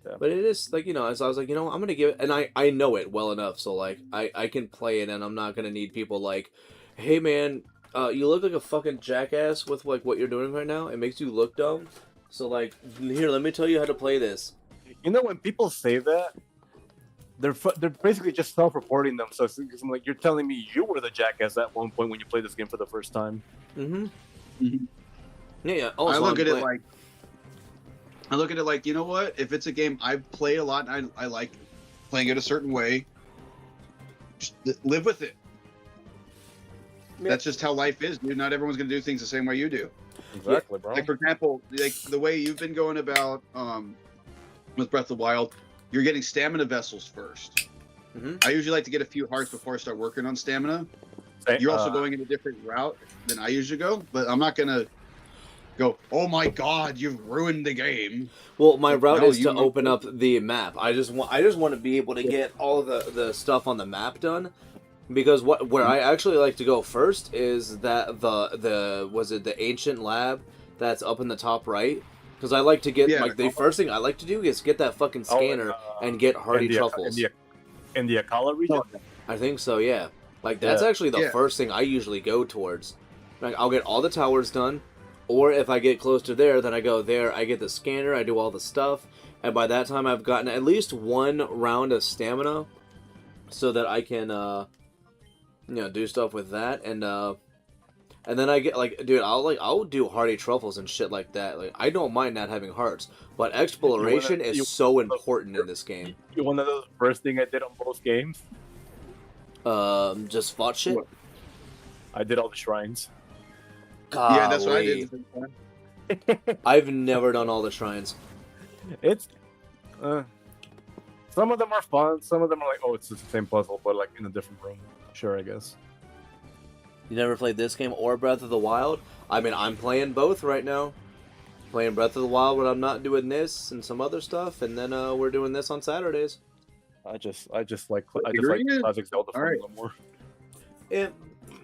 Yeah. But it is like so I was like, you know, I'm gonna give it, and I know it well enough, so like I can play it, and I'm not gonna need people like, hey man, you look like a fucking jackass with like what you're doing right now. It makes you look dumb. So like, here, let me tell you how to play this. You know, when people say that, they're basically just self-reporting themselves. I'm like, you're telling me you were the jackass at one point when you played this game for the first time. Mm-hmm. Mhm. Yeah. I Also, look at it like, you know what? If it's a game I've played a lot and I like playing it a certain way, just live with it. Yeah. That's just how life is, dude. Not everyone's gonna do things the same way you do. Exactly, bro. Like for example, like the way you've been going about with Breath of the Wild, you're getting stamina vessels first. Mm-hmm. I usually like to get a few hearts before I start working on stamina. Say, You're also going in a different route than I usually go, but I'm not gonna go, oh my god, you've ruined the game. Well, my route No, is you to want- open up the map. I just want to be able to get all the stuff on the map done, because where I actually like to go first is that the ancient lab that's up in the top right, because I like to get Yeah, like the first thing I like to do is get that fucking scanner and get hardy truffles. In the Akala region? I think so, yeah. Like that's Yeah. actually the Yeah. first thing I usually go towards. Like I'll get all the towers done, or if I get close to there, then I go there. I get the scanner. I do all the stuff, and by that time I've gotten at least one round of stamina, so that I can do stuff with that, and then I get like, dude, I'll do hardy truffles and shit like that. Like I don't mind not having hearts, but exploration is so important in this game. One of the first thing I did on both games, Just fought shit. What? I did all the shrines. Yeah, that's what I Golly. did. I've never done all the shrines. It's some of them are fun. Some of them are like, oh, it's the same puzzle, but like in a different room. Sure, I guess. You never played this game or Breath of the Wild? I mean, I'm playing both right now. Playing Breath of the Wild when I'm not doing this and some other stuff, and then we're doing this on Saturdays. I just like Agreed. classic Zelda All for right. a little more. Yeah.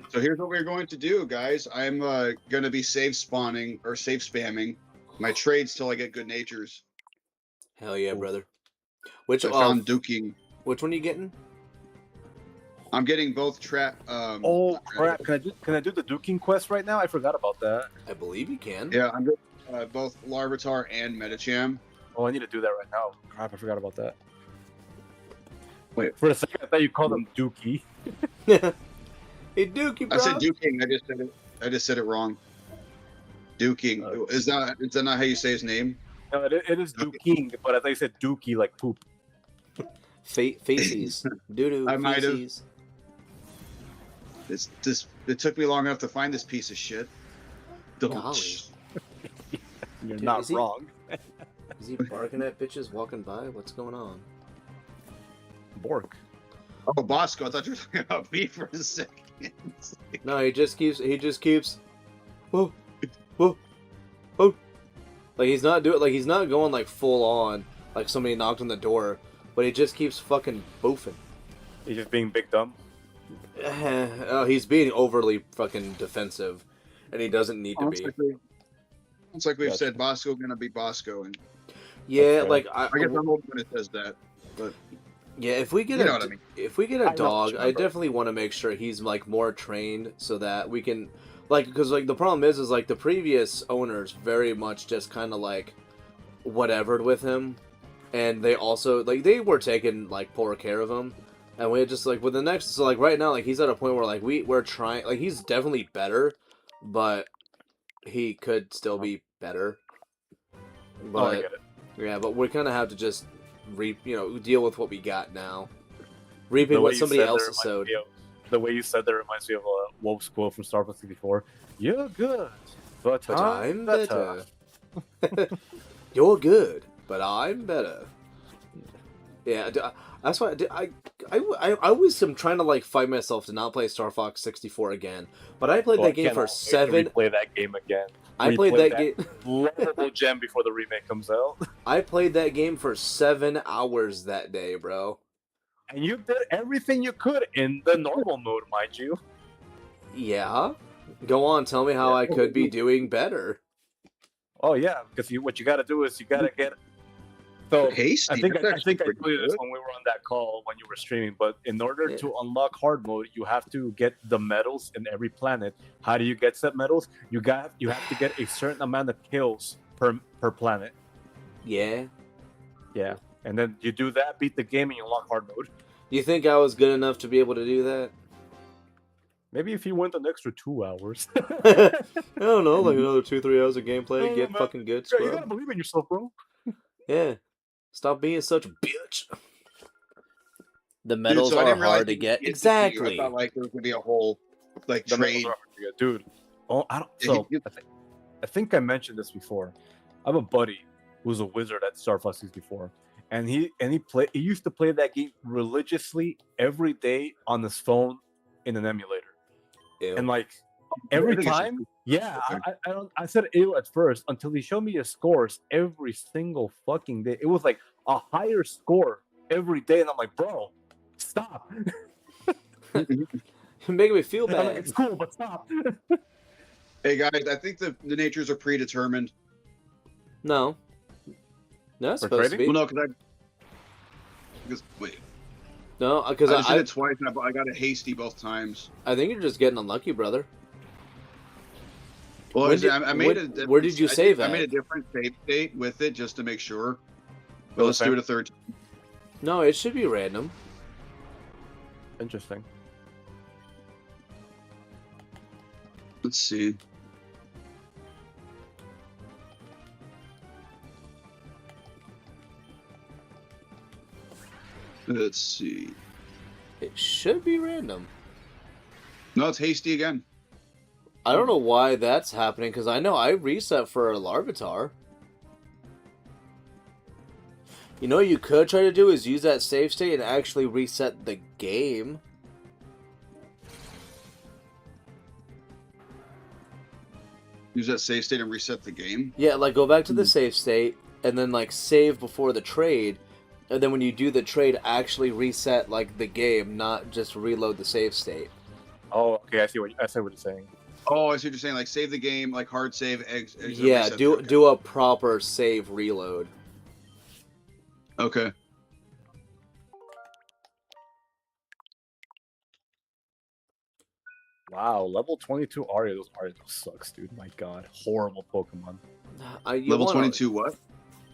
So here's what we're going to do, guys. I'm going to be save spawning or save spamming my trades till I get good natures. Hell yeah, Ooh. brother. Which I found duking. which one are you getting? I'm getting both trap. Oh crap! Can I do the Duking quest right now? I forgot about that. I believe you can. Yeah, I'm getting both Larvitar and Medicham. Oh, I need to do that right now. Crap! I forgot about that. Wait. For a second, I thought you called him Dookie. Hey, Dookie, bro. I said duking. I just said it wrong. Duking. Is that not how you say his name? No, it is Duking, but I thought you said Dookie like poop. Faces. Doo-doo. I might have. feces. It took me long enough to find this piece of shit. Don't. Golly. You're Dude, not is he- wrong. Is he barking at bitches walking by? What's going on? Bork. Oh, Bosco, I thought you were talking about me for a second. No, he just keeps. Whoa, whoa, whoa. Like he's not going like full on, like somebody knocked on the door, but he just keeps fucking boofing. He's just being big dumb. Oh, he's being overly fucking defensive, and he doesn't need to be. It's like we've Gotcha. said, Bosco gonna be Bosco, and Yeah, That's like I guess I'm old when it says that. But yeah, if we get You know what I mean. if we get I a know dog, what you I remember. definitely want to make sure he's like more trained so that we can, like, because like the problem is like the previous owners very much just kind of like whatevered with him, and they also like they were taking like poor care of him, and we just like with the next, so like right now like he's at a point where like we're trying, like he's definitely better, but he could still be better. But Oh, I get it. yeah, but we're gonna have to just deal with what we got now. Reaping The way what you somebody said that else reminds sowed. me of- The way you said that reminds me of Wolf's quote from Star Wars 64. You're good, but I'm better. You're good, but I'm better. Yeah, that's why I was trying to like fight myself to not play Star Fox 64 again. But I played that game for Replay that game again. I played that game. Lovable gem before the remake comes out. I played that game for 7 hours that day, bro. And you did everything you could in the normal mode, mind you. Yeah. Go on, tell me how I could be doing better. Oh yeah, because what you got to do is you got to get. So Hasty. I think I That's told you pretty this good. when we were on that call when you were streaming. But in order to unlock hard mode, you have to get the medals in every planet. How do you get set medals? You have to get a certain amount of kills per planet. Yeah. Yeah, and then you do that, beat the game, and you unlock hard mode. You think I was good enough to be able to do that? Maybe if you went an extra 2 hours. I don't know, like another 2-3 hours of gameplay, No, get man. fucking good, Yeah, you scrub. gotta believe in yourself, bro. Yeah. Stop being such a bitch. The medals Dude, so I are didn't realize hard to you get. could Exactly. I thought like there was gonna be a whole like The trade. medals are hard to get, dude. Oh, I don't. So I think I mentioned this before. I have a buddy who's a wizard at Star Fox 64, and he used to play that game religiously every day on his phone in an emulator. Ew. And like every think it's time, just- yeah, okay. I said ew at first until he showed me his scores every single fucking day. It was like a higher score every day, and I'm like, bro, stop. You're making me feel I'm like, bad. it's cool, but stop. Hey guys, I think the natures are predetermined. No. No, it's For supposed to be. trading? Well, no, because wait, No, because I did it twice and I got a hasty both times. I think you're just getting unlucky, brother. Well, When I made a where did you save I at? made a different save state with it just to make sure. But let's do it a third time. No, it should be random. Interesting. Let's see. Let's see. It should be random. No, it's hasty again. I don't know why that's happening, because I know I reset for a Larvitar. You know what you could try to do is use that save state and actually reset the game. Use that save state and reset the game. Yeah, like go back to the save state, and then like save before the trade, and then when you do the trade, actually reset like the game, not just reload the save state. Oh, okay. I see what you're saying. Oh, I see what you're saying. Like save the game, like hard save, exit, Yeah, reset do the- do a proper save reload. Okay. Wow, level 22 Ariados. Ariados sucks, dude. My god, horrible Pokemon. Level 22 what?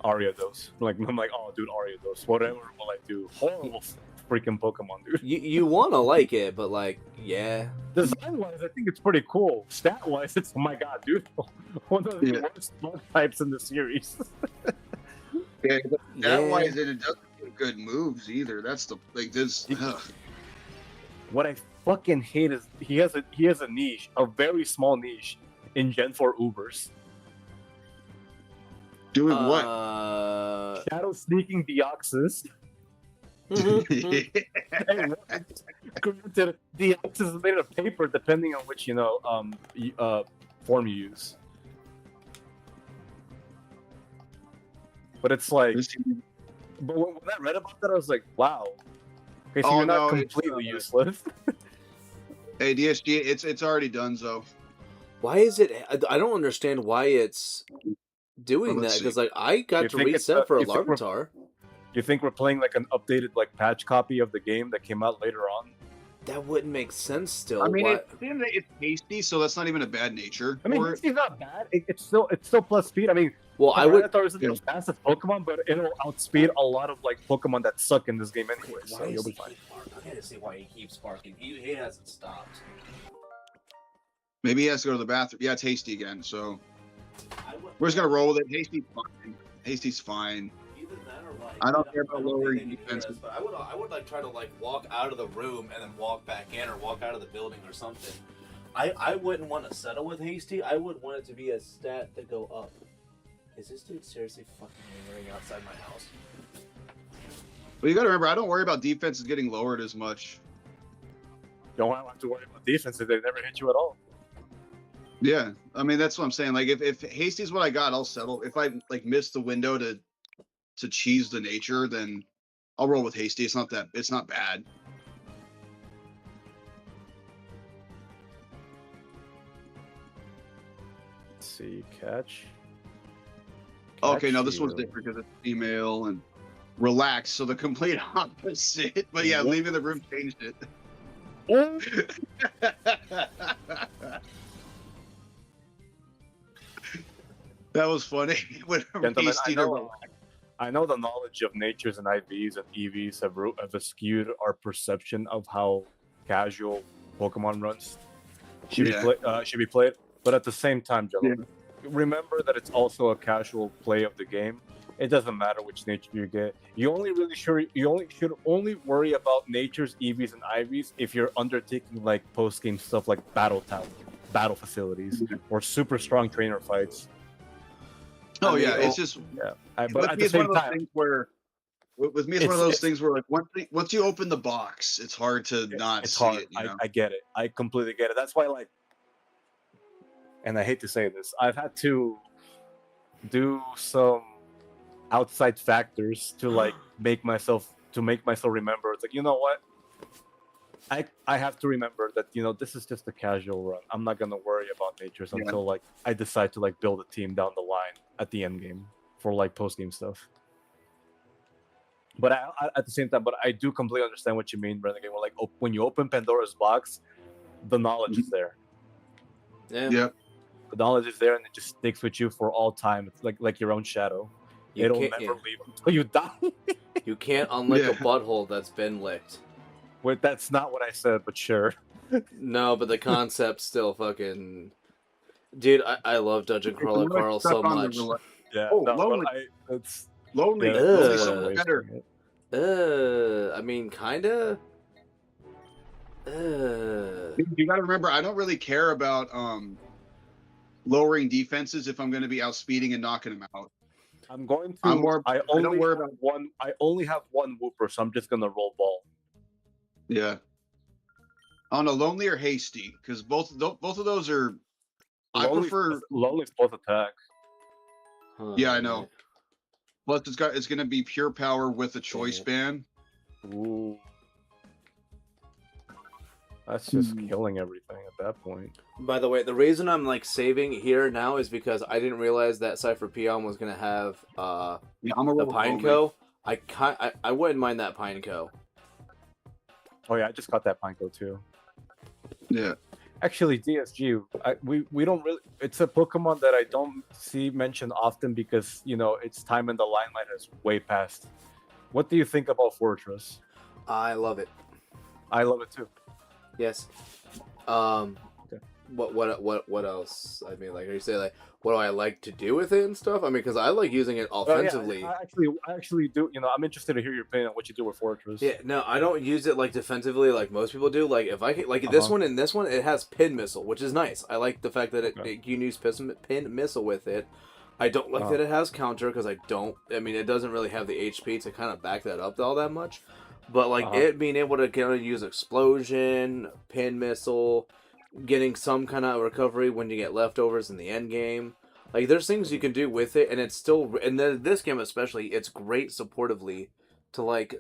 Ariados. I'm like, oh, dude, Ariados. Whatever will I do? Horrible freaking Pokemon, dude. You want to like it, but like, yeah. Design-wise, I think it's pretty cool. Stat-wise, it's, oh my god, dude. One of the worst bug types in the series. Yeah, Yeah. that wise, it doesn't get good moves either. That's the like this. Ugh. What I fucking hate is he has a niche, a very small niche in Gen 4 Ubers. Doing what? Shadow sneaking Deoxys. Mhm. Hey, granted, Deoxys is made of paper depending on which form you use. But it's like, but when I read about that, I was like, wow. Okay, so Oh, you're not no, it's, completely useless. Hey, DSG, it's already done, so. Why is it? I don't understand why it's doing Well, that, let's because see. like I got You to think it's, reset for a you think we're- Larvitar. You think we're playing like an updated like patch copy of the game that came out later on? That wouldn't make sense still. I mean, Why- it's tasty, so that's not even a bad nature. I mean, for it. it's not bad. It's still plus speed. I mean, well, I would. Tyranitar isn't the fastest Pokemon, but it'll outspeed a lot of like Pokemon that suck in this game anyway. So you'll be fine. I gotta see why he keeps barking. He hasn't stopped. Maybe he has to go to the bathroom. Yeah, it's hasty again, so we're just gonna roll with it. Hasty's fine. Hasty's fine. Either that or like I don't care about I don't lowering think they can hear defense. us, but I would like try to like walk out of the room and then walk back in, or walk out of the building or something. I wouldn't want to settle with Hasty. I would want it to be a stat to go up. Is this dude seriously fucking lingering outside my house? But you got to remember, I don't worry about defenses getting lowered as much. Don't have to worry about defense if they never hit you at all. Yeah, I mean that's what I'm saying. Like if Hasty's what I got, I'll settle. If I like miss the window to cheese the nature, then I'll roll with Hasty. It's not bad. Let's see, catch. Okay, no, this you. one's different because it's female and relaxed. So the complete opposite. But yeah, leaving the room changed it. That was funny. When Gentlemen, Hasty I know the knowledge of natures and IVs and EVs have skewed our perception of how casual Pokemon runs should be played. But at the same time, gentlemen, remember that it's also a casual play of the game. It doesn't matter which nature you get. You only should only worry about natures, EVs, and IVs if you're undertaking like post-game stuff like battle facilities, or super strong trainer fights. Oh, yeah, it's just but at the same time, with me, it's one of those things where like once you open the box, it's hard to not see it. You know? I get it. I completely get it. That's why, like, and I hate to say this, I've had to do some outside factors to like make myself remember. It's like, you know what? I have to remember that, you know, this is just a casual run. I'm not gonna worry about natures until like I decide to like build a team down the line at the end game for like post game stuff. But I, at the same time, I do completely understand what you mean, Renegade. Well, like when you open Pandora's box, the knowledge is there. Yeah. The knowledge is there, and it just sticks with you for all time. It's like your own shadow. It'll never leave until you die. You can't unlick a butthole that's been licked. Wait, that's not what I said, but sure. No, but the concept still fucking... Dude, I love Dungeon Crawler Carl so much. Yeah, lonely. It's lonely. Yeah, Lonely's so much better. I mean, kinda. You gotta remember, I don't really care about lowering defenses if I'm going to be outspeeding and knocking them out. I'm going to. I only have one Whooper, so I'm just gonna roll ball. Yeah. I don't know, lonely or hasty, because both of those are. I prefer lonely's both attack. Yeah, I know. Plus, it's going to be pure power with a choice band. Ooh. That's just killing everything at that point. By the way, the reason I'm like saving here now is because I didn't realize that Cipher Peon was gonna have the Pineco. I wouldn't mind that Pineco. Oh yeah, I just got that Pineco too. Yeah. Actually, DSG, we don't really. It's a Pokemon that I don't see mentioned often because, you know, its time in the limelight is way past. What do you think about Fortress? I love it. I love it too. Yes. Okay. What else? I mean, like, are you saying like, what do I like to do with it and stuff? I mean, because I like using it offensively. I actually do. You know, I'm interested to hear your opinion on what you do with Fortress. Yeah, no, I don't use it like defensively like most people do. Like if I can, like this one and this one, it has pin missile, which is nice. I like the fact that you can use pin missile with it. I don't like that it has counter because I mean, it doesn't really have the HP to kind of back that up all that much. But like it being able to kind of use explosion, pin missile, getting some kind of recovery when you get leftovers in the end game. Like there's things you can do with it, and it's still, and then this game especially, it's great supportively to like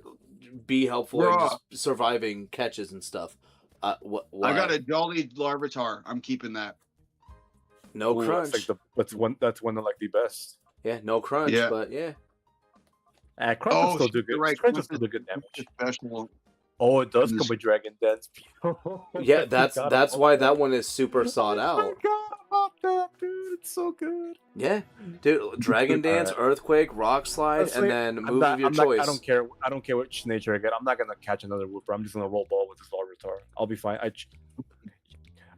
be helpful in just surviving catches and stuff. I got a Jolly Larvitar. I'm keeping that. No crunch. That's one of like the best. Yeah, no crunch, but yeah. Crunch will still do good. Right. Crunch will still do good damage. Special. Oh, it does come with Dragon Dance. Yeah, that's why that one is super sought out. I forgot about that, dude. It's so good. Yeah, dude. Dragon Dance, Earthquake, Rock Slide, and then move of your choice. I don't care which nature I get. I'm not gonna catch another Whooper. I'm just gonna roll ball with this Larvitar. I'll be fine.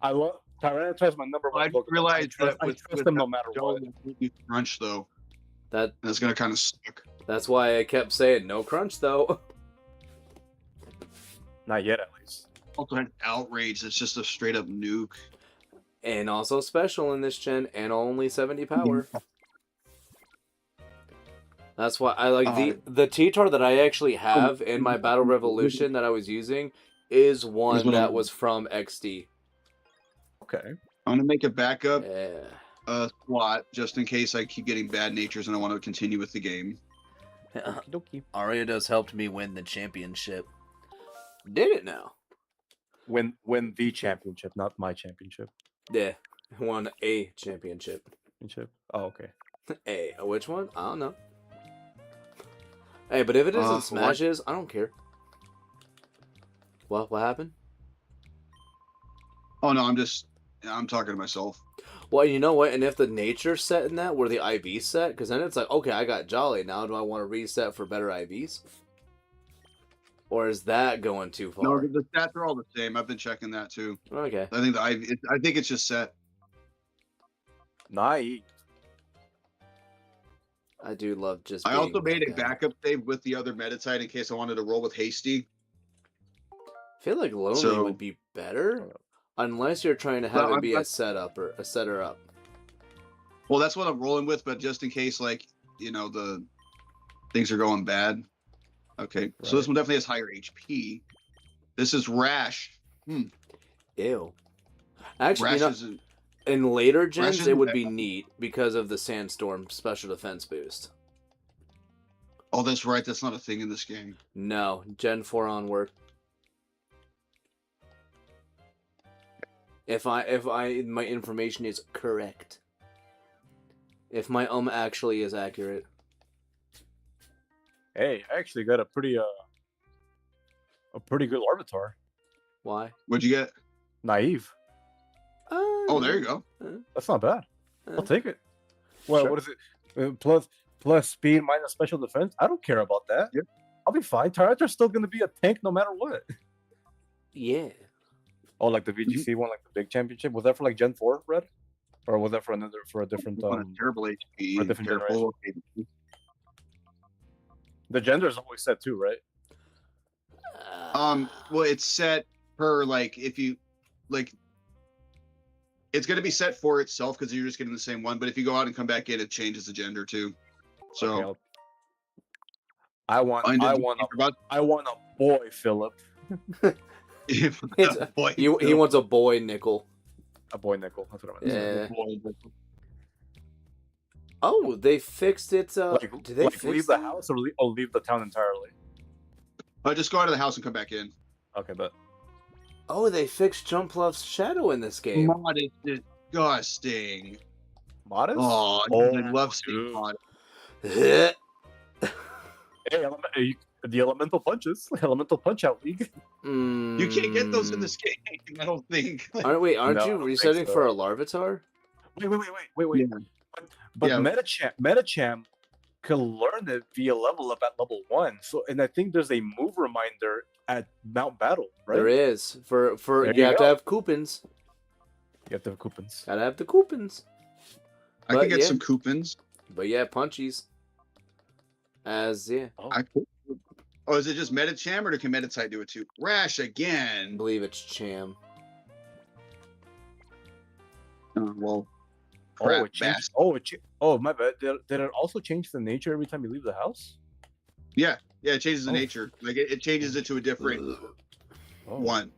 I love Tyranitar is my number one. I realized that I trust them no matter what. Crunch though. That's gonna kind of suck. That's why I kept saying no crunch though. Not yet, at least. Also had outrage. That's just a straight up nuke. And also special in this gen, and only 70 power. That's why I like the T-Tar that I actually have in my Battle Revolution that I was using is one that was from XD. Okay. I'm gonna make a backup Yeah. slot just in case I keep getting bad natures and I want to continue with the game. Okie Ariados helped me win the championship. Did it now? Win the championship, not my championship. Yeah, won a championship. Oh, okay. Which one? I don't know. Hey, but if it isn't Smashes, I don't care. What happened? Oh no, I'm talking to myself. Well, you know what? And if the nature set in that were the IV set, because then it's like, okay, I got Jolly. Now do I want to reset for better IVs? Or is that going too far? No, the stats are all the same. I've been checking that too. Okay. I think it's just set. Nice. I do love just. I also made a backup save with the other Meditite in case I wanted to roll with Hasty. I feel like Lonely would be better, unless you're trying to have it be a setup or a setter up. Well, that's what I'm rolling with, but just in case, like, the things are going bad. Okay, right. So this one definitely has higher HP. This is Rash. Ew. Actually, in later gens, it would be neat because of the Sandstorm special defense boost. Oh, that's right. That's not a thing in this game. No, Gen 4 onward. If my information is correct. If my actually is accurate. Hey, I actually got a pretty good Larvitar. Why? What'd you get? Naive. Oh, there you go. That's not bad. I'll take it. Well, sure. What is it? Plus speed minus special defense? I don't care about that. Yep. I'll be fine. Tyranitar's still going to be a tank no matter what. Yeah. Oh, like the VGC one, like the big championship? Was that for like Gen 4, Red? Or was that for a different terrible HP. For a different generation? The gender's always set too, right? Well, it's set per, like, if you, like, it's going to be set for itself because you're just getting the same one. But if you go out and come back in, it changes the gender too. So okay, I want a boy, Philip. He wants a boy nickel. A boy nickel. That's what I meant. Yeah. Oh, they fixed it. Did they fix leave the house or leave the town entirely? Just go out of the house and come back in. Okay, but. Oh, they fixed Jumpluff's shadow in this game. Mod is disgusting. Modest? Oh, I love seeing mod. Hey, the elemental punches, elemental punch out league. You can't get those in this game. I don't think. Aren't you resetting for a Larvitar? Wait. Yeah. But Medicham can learn it via level up at level 1. So, and I think there's a move reminder at Mount Battle, right? There is. You have to have coupons. You have to have coupons. Gotta have the coupons. I can get some coupons. But yeah, punchies. Oh, is it just Medicham or can Meditite do it too? Rash again. I believe it's Cham. Well. Oh, it changed. My bad. Did it also change the nature every time you leave the house? Yeah, it changes the nature. Like it changes it to a different one.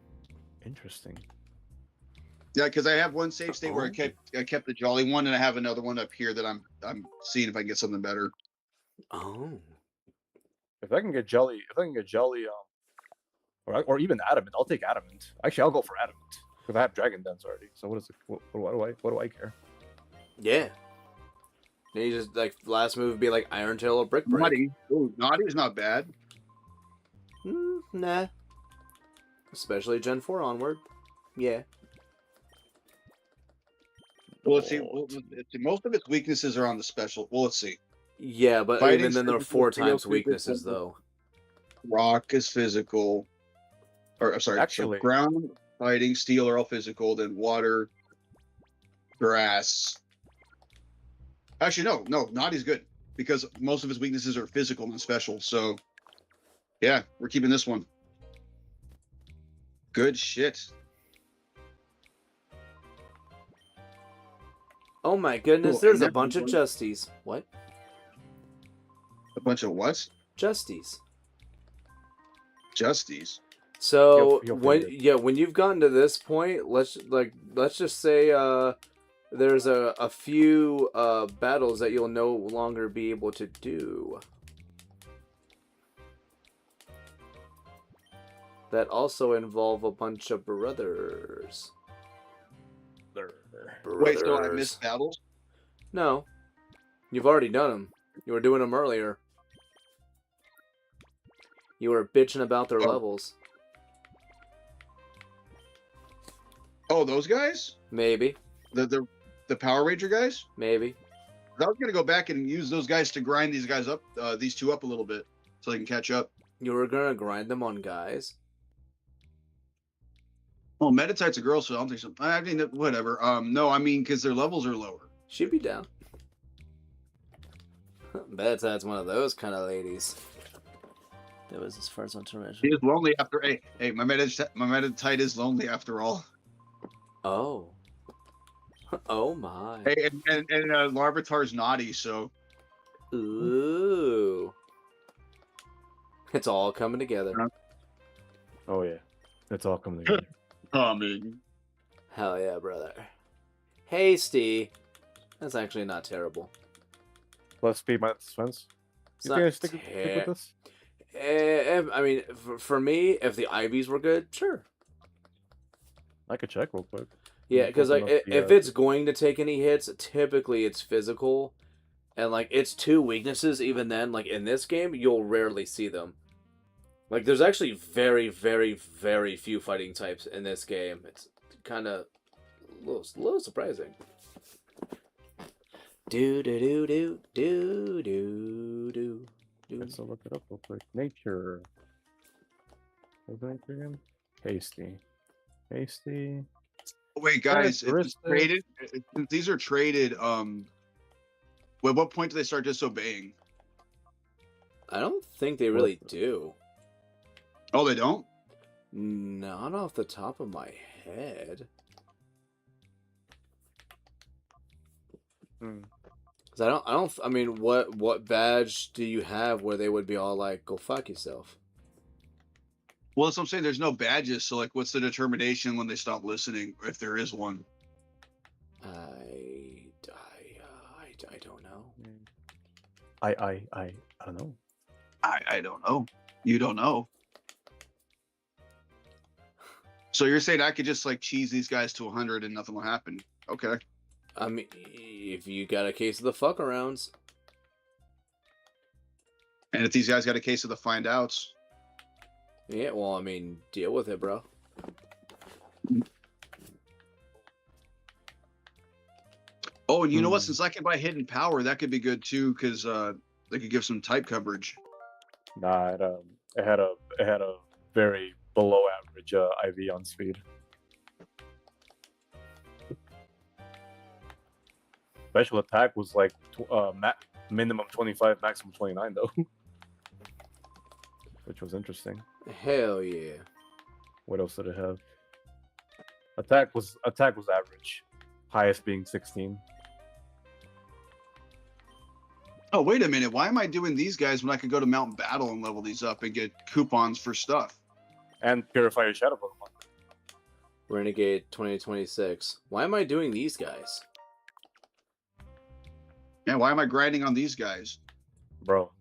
Interesting. Yeah, because I have one save state where I kept the Jolly one, and I have another one up here that I'm seeing if I can get something better. Oh. If I can get Jolly, or even Adamant, I'll take Adamant. Actually, I'll go for Adamant because I have Dragon Dance already. So what is it? What do I care? Yeah. Then you just last move would be like Iron Tail or Brick Break. Naughty's not bad. Nah. Especially Gen 4 onward. Yeah. Well, let's see. Most of its weaknesses are on the special. Well, let's see. Yeah, but even then there are 4 times weaknesses though. Rock is physical. Or sorry, actually, so ground, fighting, steel are all physical. Then water, grass. Actually, no, Naughty's good because most of his weaknesses are physical and special. So, yeah, we're keeping this one. Good shit. Oh my goodness, Cool, there's and a bunch of Justies. What? A bunch of what? Justies. Justies. So You'll when figure it. when you've gotten to this point, let's just say there's a few battles that you'll no longer be able to do. That also involve a bunch of brothers. Wait, so I missed battles? No, you've already done them. You were doing them earlier. You were bitching about their levels. Oh, those guys? Maybe. The Power Ranger guys? Maybe. I was gonna go back and use those guys to grind these guys up, these two up a little bit, so they can catch up. You were gonna grind them on guys? Well, Meditite's a girl, so I don't think so. I mean, whatever. No, I mean, because their levels are lower. She'd be down. Meditite's one of those kind of ladies. That was as far as I'm concerned. She is lonely after. Hey, my Meditite is lonely after all. Oh. Oh my. Hey, and Larvitar's naughty, so. Ooh. It's all coming together. Oh yeah, it's all coming together. Coming. Hell yeah, brother. Hasty. That's actually not terrible. Plus speed minus defense. It's You think I stick with this? I mean, for me, if the IVs were good, sure. I could check real quick. Yeah, because like Open up the, if it's going to take any hits, typically it's physical, and like it's two weaknesses. Even then, like in this game, you'll rarely see them. Like there's actually very, very, very few fighting types in this game. It's kind of a little surprising. Do do do do do do do. Let's look it up real quick. Nature. What's nature again? Hasty. Hasty. Wait, guys, if it's Characteristic. traded, since these are traded, at what point do they start disobeying? I don't think they really do. Oh, they don't? Not off the top of my head. Cause I mean, what badge do you have where they would be all like, go fuck yourself? Well, that's what I'm saying. There's no badges, so like, what's the determination when they stop listening, if there is one? I don't know. I don't know. I don't know. You don't know. So you're saying I could just like cheese these guys to 100 and nothing will happen? Okay. I mean, if you got a case of the fuck arounds. And if these guys got a case of the find outs? Yeah, well, I mean, deal with it, bro. Oh, and you know what? Since I can buy hidden power, that could be good too, because they could give some type coverage. Nah, it had a very below average IV on speed. Special attack was like minimum 25, maximum 29 though, which was interesting. Hell yeah. What else did it have? Attack was average, highest being 16. Oh, wait a minute. Why am I doing these guys when I could go to Mountain Battle and level these up and get coupons for stuff? And Purify Your Shadow Pokemon. Renegade 2026. Why am I doing these guys? Yeah, why am I grinding on these guys? Bro,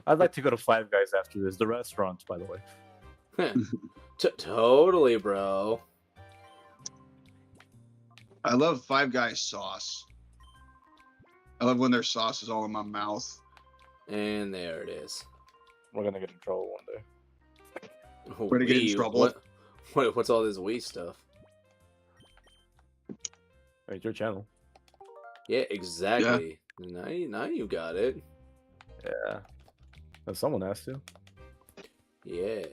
I'd like to go to Five Guys after this. The restaurant, by the way. Totally, bro. I love Five Guys sauce. I love when their sauce is all in my mouth. And there it is. We're gonna get in trouble one day. We're gonna get in trouble. What's all this Wii stuff? Hey, it's your channel. Yeah, exactly. Yeah. Now you got it. Yeah. And someone has to. Yeah.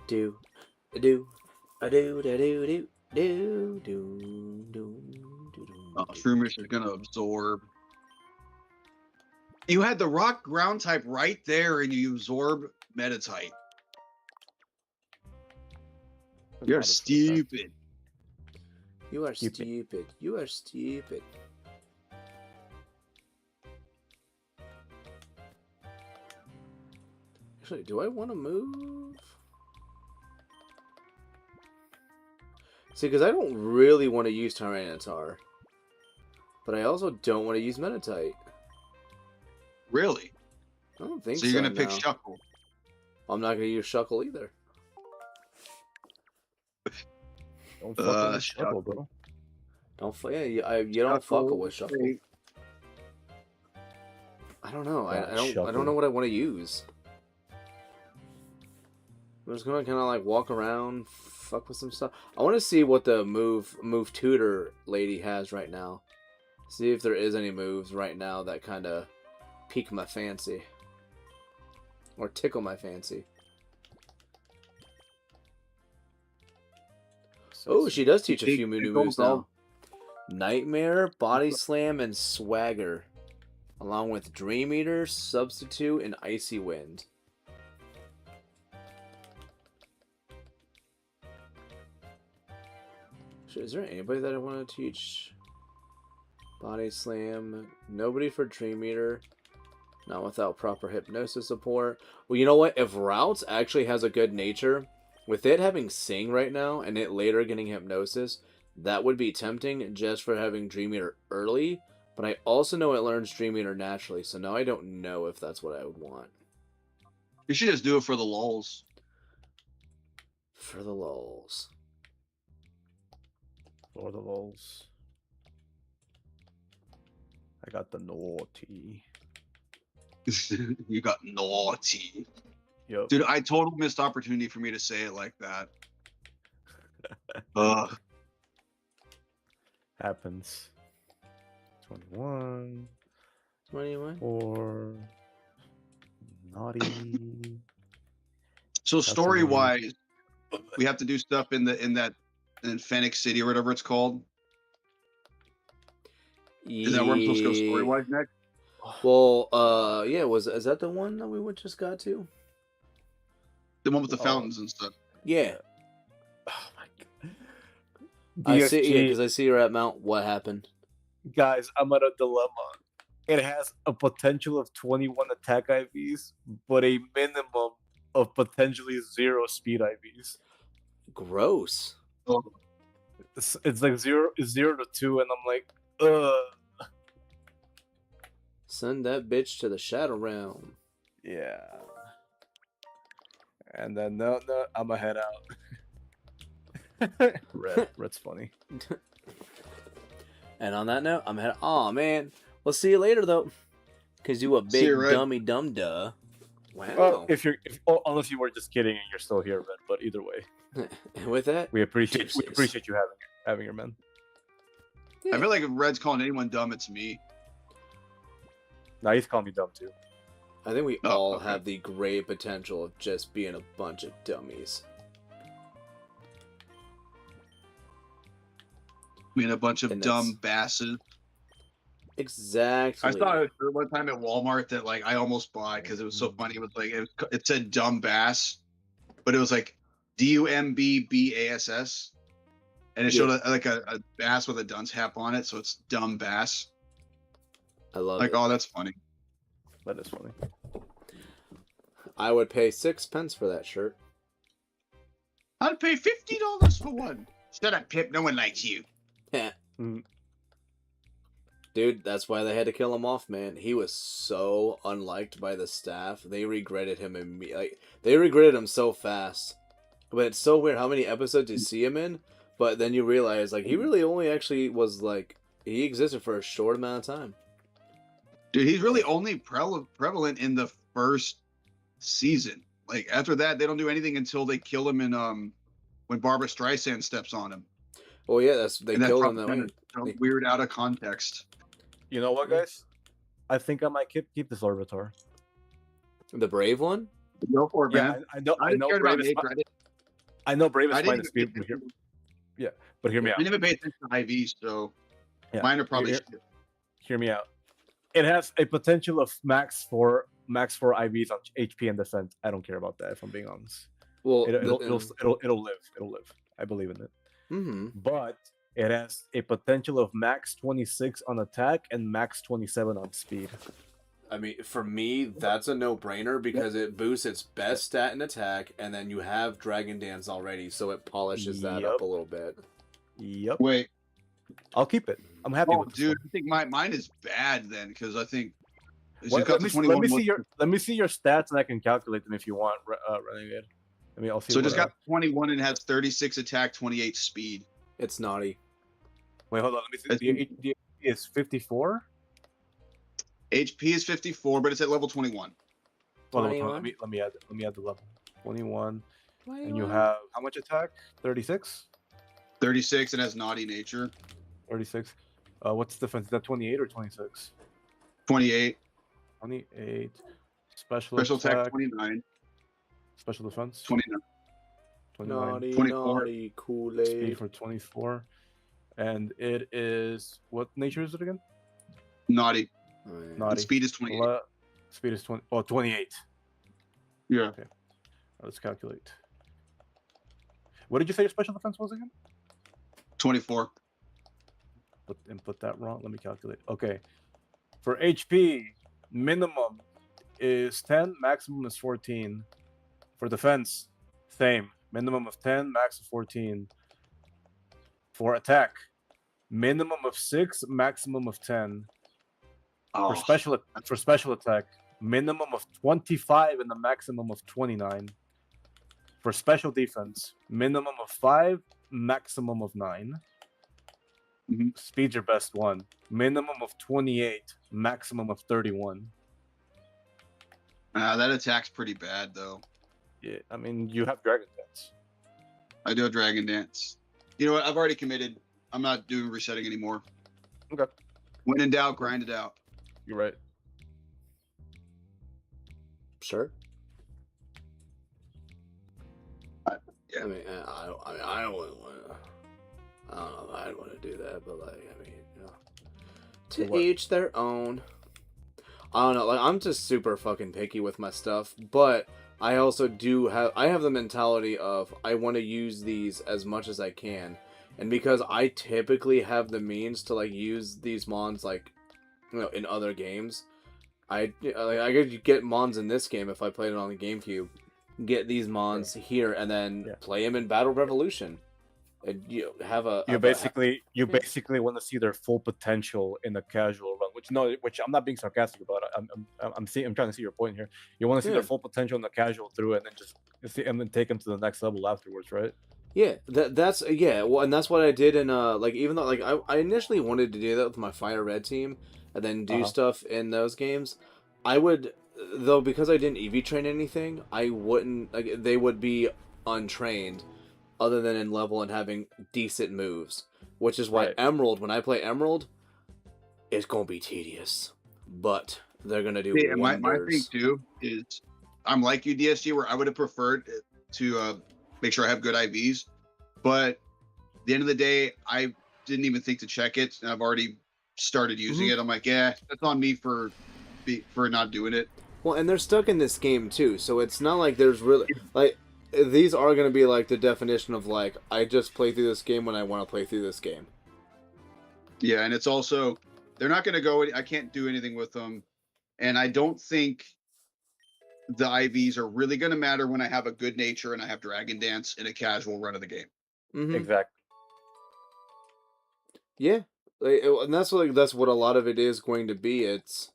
Do do do do do do do do do. Shroomish is gonna absorb. You had the rock ground type right there, and you absorb Metatite. You're stupid. You are stupid. You are stupid. Actually, do I want to move? See, because I don't really want to use Tyranitar. But I also don't want to use Metatite. Really? I don't think so. So you're gonna pick no. Shuckle. I'm not gonna use Shuckle either. Don't fuck with Shuckle, bro. You don't fuck with Shuckle. I don't know. I don't know what I want to use. I'm just gonna kind of like walk around, fuck with some stuff. I want to see what the move tutor lady has right now. See if there is any moves right now that kind of pique my fancy or tickle my fancy. Oh, she does teach a few new moves now. Nightmare, Body Slam, and Swagger, along with Dream Eater, Substitute, and Icy Wind. Is there anybody that I want to teach? Body Slam. Nobody for Dream Eater. Not without proper hypnosis support. Well, you know what? If Routes actually has a good nature, with it having Sing right now, and it later getting hypnosis, that would be tempting just for having Dream Eater early. But I also know it learns Dream Eater naturally, so now I don't know if that's what I would want. You should just do it for the lulz. For the lulz. For the lulz. I got the naughty. You got naughty. Yep. Dude, I total missed opportunity for me to say it like that. Happens. 21. 21? 4. Naughty. So story-wise, we have to do stuff in Phoenix City or whatever it's called. Is that where I'm supposed to go story-wise next? Well, yeah, is that the one that we just got to? The one with the fountains and stuff. Yeah. Oh my god. I see, because I see you're at Mount. What happened? Guys, I'm at a dilemma. It has a potential of 21 attack IVs, but a minimum of potentially 0 speed IVs. Gross. Oh. It's like 0 to 2, and I'm like, ugh. Send that bitch to the Shadow Realm. Yeah. And then no, I'ma head out. Red's funny. And on that note, I'm heading. Oh man, we'll see you later though. Cause you a big dummy dum duh. Wow. Well, unless you were just kidding and you're still here, Red. But either way, with that, we appreciate you having your men. Yeah. I feel like if Red's calling anyone dumb, it's me. Nah, he's calling me dumb too. I think we all have the great potential of just being a bunch of dummies. Being a bunch of dumb basses. Exactly. I saw it one time at Walmart that like I almost bought because it was so funny. It was like it said dumb bass, but it was like DUMBBASS, and it showed like a bass with a dunce cap on it, so it's dumb bass. I love it. Oh, that's funny. That is funny. I would pay 6 pence for that shirt. I'd pay $50 for one. Shut up, Pip. No one likes you. Yeah. Dude, that's why they had to kill him off, man. He was so unliked by the staff. They regretted him immediately. They regretted him so fast. But it's so weird how many episodes you see him in, but then you realize, like, he really only actually was, like, he existed for a short amount of time. Dude, he's really only prevalent in the first season. Like, after that, they don't do anything until they kill him in, when Barbara Streisand steps on him. Oh, yeah, they killed him that one. Weird out of context. You know what, guys? I think I might keep this Larvitar. The Brave one? Go for it, man. Yeah, I know Brave is fine to speed. Yeah, but hear me out. I never paid attention to IVs, so mine are probably shit. Hear me out. It has a potential of max 4 IVs on HP and defense. I don't care about that if I'm being honest. Well, It'll live. It'll live. I believe in it. Mm-hmm. But it has a potential of max 26 on attack and max 27 on speed. I mean, for me, that's a no-brainer because it boosts its best stat in attack, and then you have Dragon Dance already, so it polishes that up a little bit. Yep. Wait. I'll keep it. I'm happy with this dude. one. I think mine is bad then because I think. Well, let me see your stats and I can calculate them if you want, Renegade. I mean, I'll see. So it just got 21 and has 36 attack, 28 speed. It's naughty. Wait, hold on. Let me see. The HP is 54. HP is 54, but it's at level 21. Well, let me add the level. 21. And you have how much attack? 36. 36 and has naughty nature. 36. What's the difference? Is that 28 or 26? 28. 28. Special attack 29. Special defense 29. 29. Naughty, 24. naughty, Kool-Aid. Speed for 24. And it is what nature is it again? Naughty. Oh, yeah. Naughty. And speed is 28. Speed is 20. Oh, 28. Yeah. Okay. Let's calculate. What did you say your special defense was again? 24. Put that wrong. Let me calculate. Okay. For HP, minimum is 10, maximum is 14. For defense, same. Minimum of 10, max of 14. For attack, minimum of 6, maximum of 10. Oh. For special attack, minimum of 25 and a maximum of 29. For special defense, minimum of 5, maximum of 9. Mm-hmm. Speed's your best one. Minimum of 28, maximum of 31. That attack's pretty bad though. Yeah, I mean you have Dragon Dance. I do a Dragon Dance. You know what? I've already committed. I'm not doing resetting anymore. Okay. When in doubt, grind it out. You're right. Sure. Yeah. I mean, I don't want to. I don't know if I'd want to do that, but like, I mean, you know, to each their own. I don't know. Like, I'm just super fucking picky with my stuff, but I also have the mentality of I want to use these as much as I can, and because I typically have the means to like use these mons like, you know, in other games, I could get mons in this game if I played it on the GameCube, get these mons here, and then play them in Battle Revolution. And you have you basically want to see their full potential in a casual run, which I'm not being sarcastic about. I'm trying to see your point here. You want to see their full potential in the casual through, and then take them to the next level afterwards, right? Yeah, that's well, and that's what I did in like, even though like I initially wanted to do that with my Fire Red team, and then do stuff in those games. I would, though, because I didn't EV train anything, I wouldn't, like, they would be untrained other than in level and having decent moves, which is why Emerald, when I play Emerald, it's gonna be tedious, but they're gonna do wonders. My thing too is I'm like you, DSG, where I would have preferred to make sure I have good IVs, but at the end of the day, I didn't even think to check it, and I've already started using it. I'm like, yeah, that's on me for not doing it. Well, and they're stuck in this game too, so it's not like there's really like, these are going to be like the definition of like, I just play through this game when I want to play through this game. Yeah, and it's also, they're not going to go, I can't do anything with them, and I don't think the IVs are really going to matter when I have a good nature and I have Dragon Dance in a casual run of the game. Exactly. Yeah, like, and that's what a lot of it is going to be. It's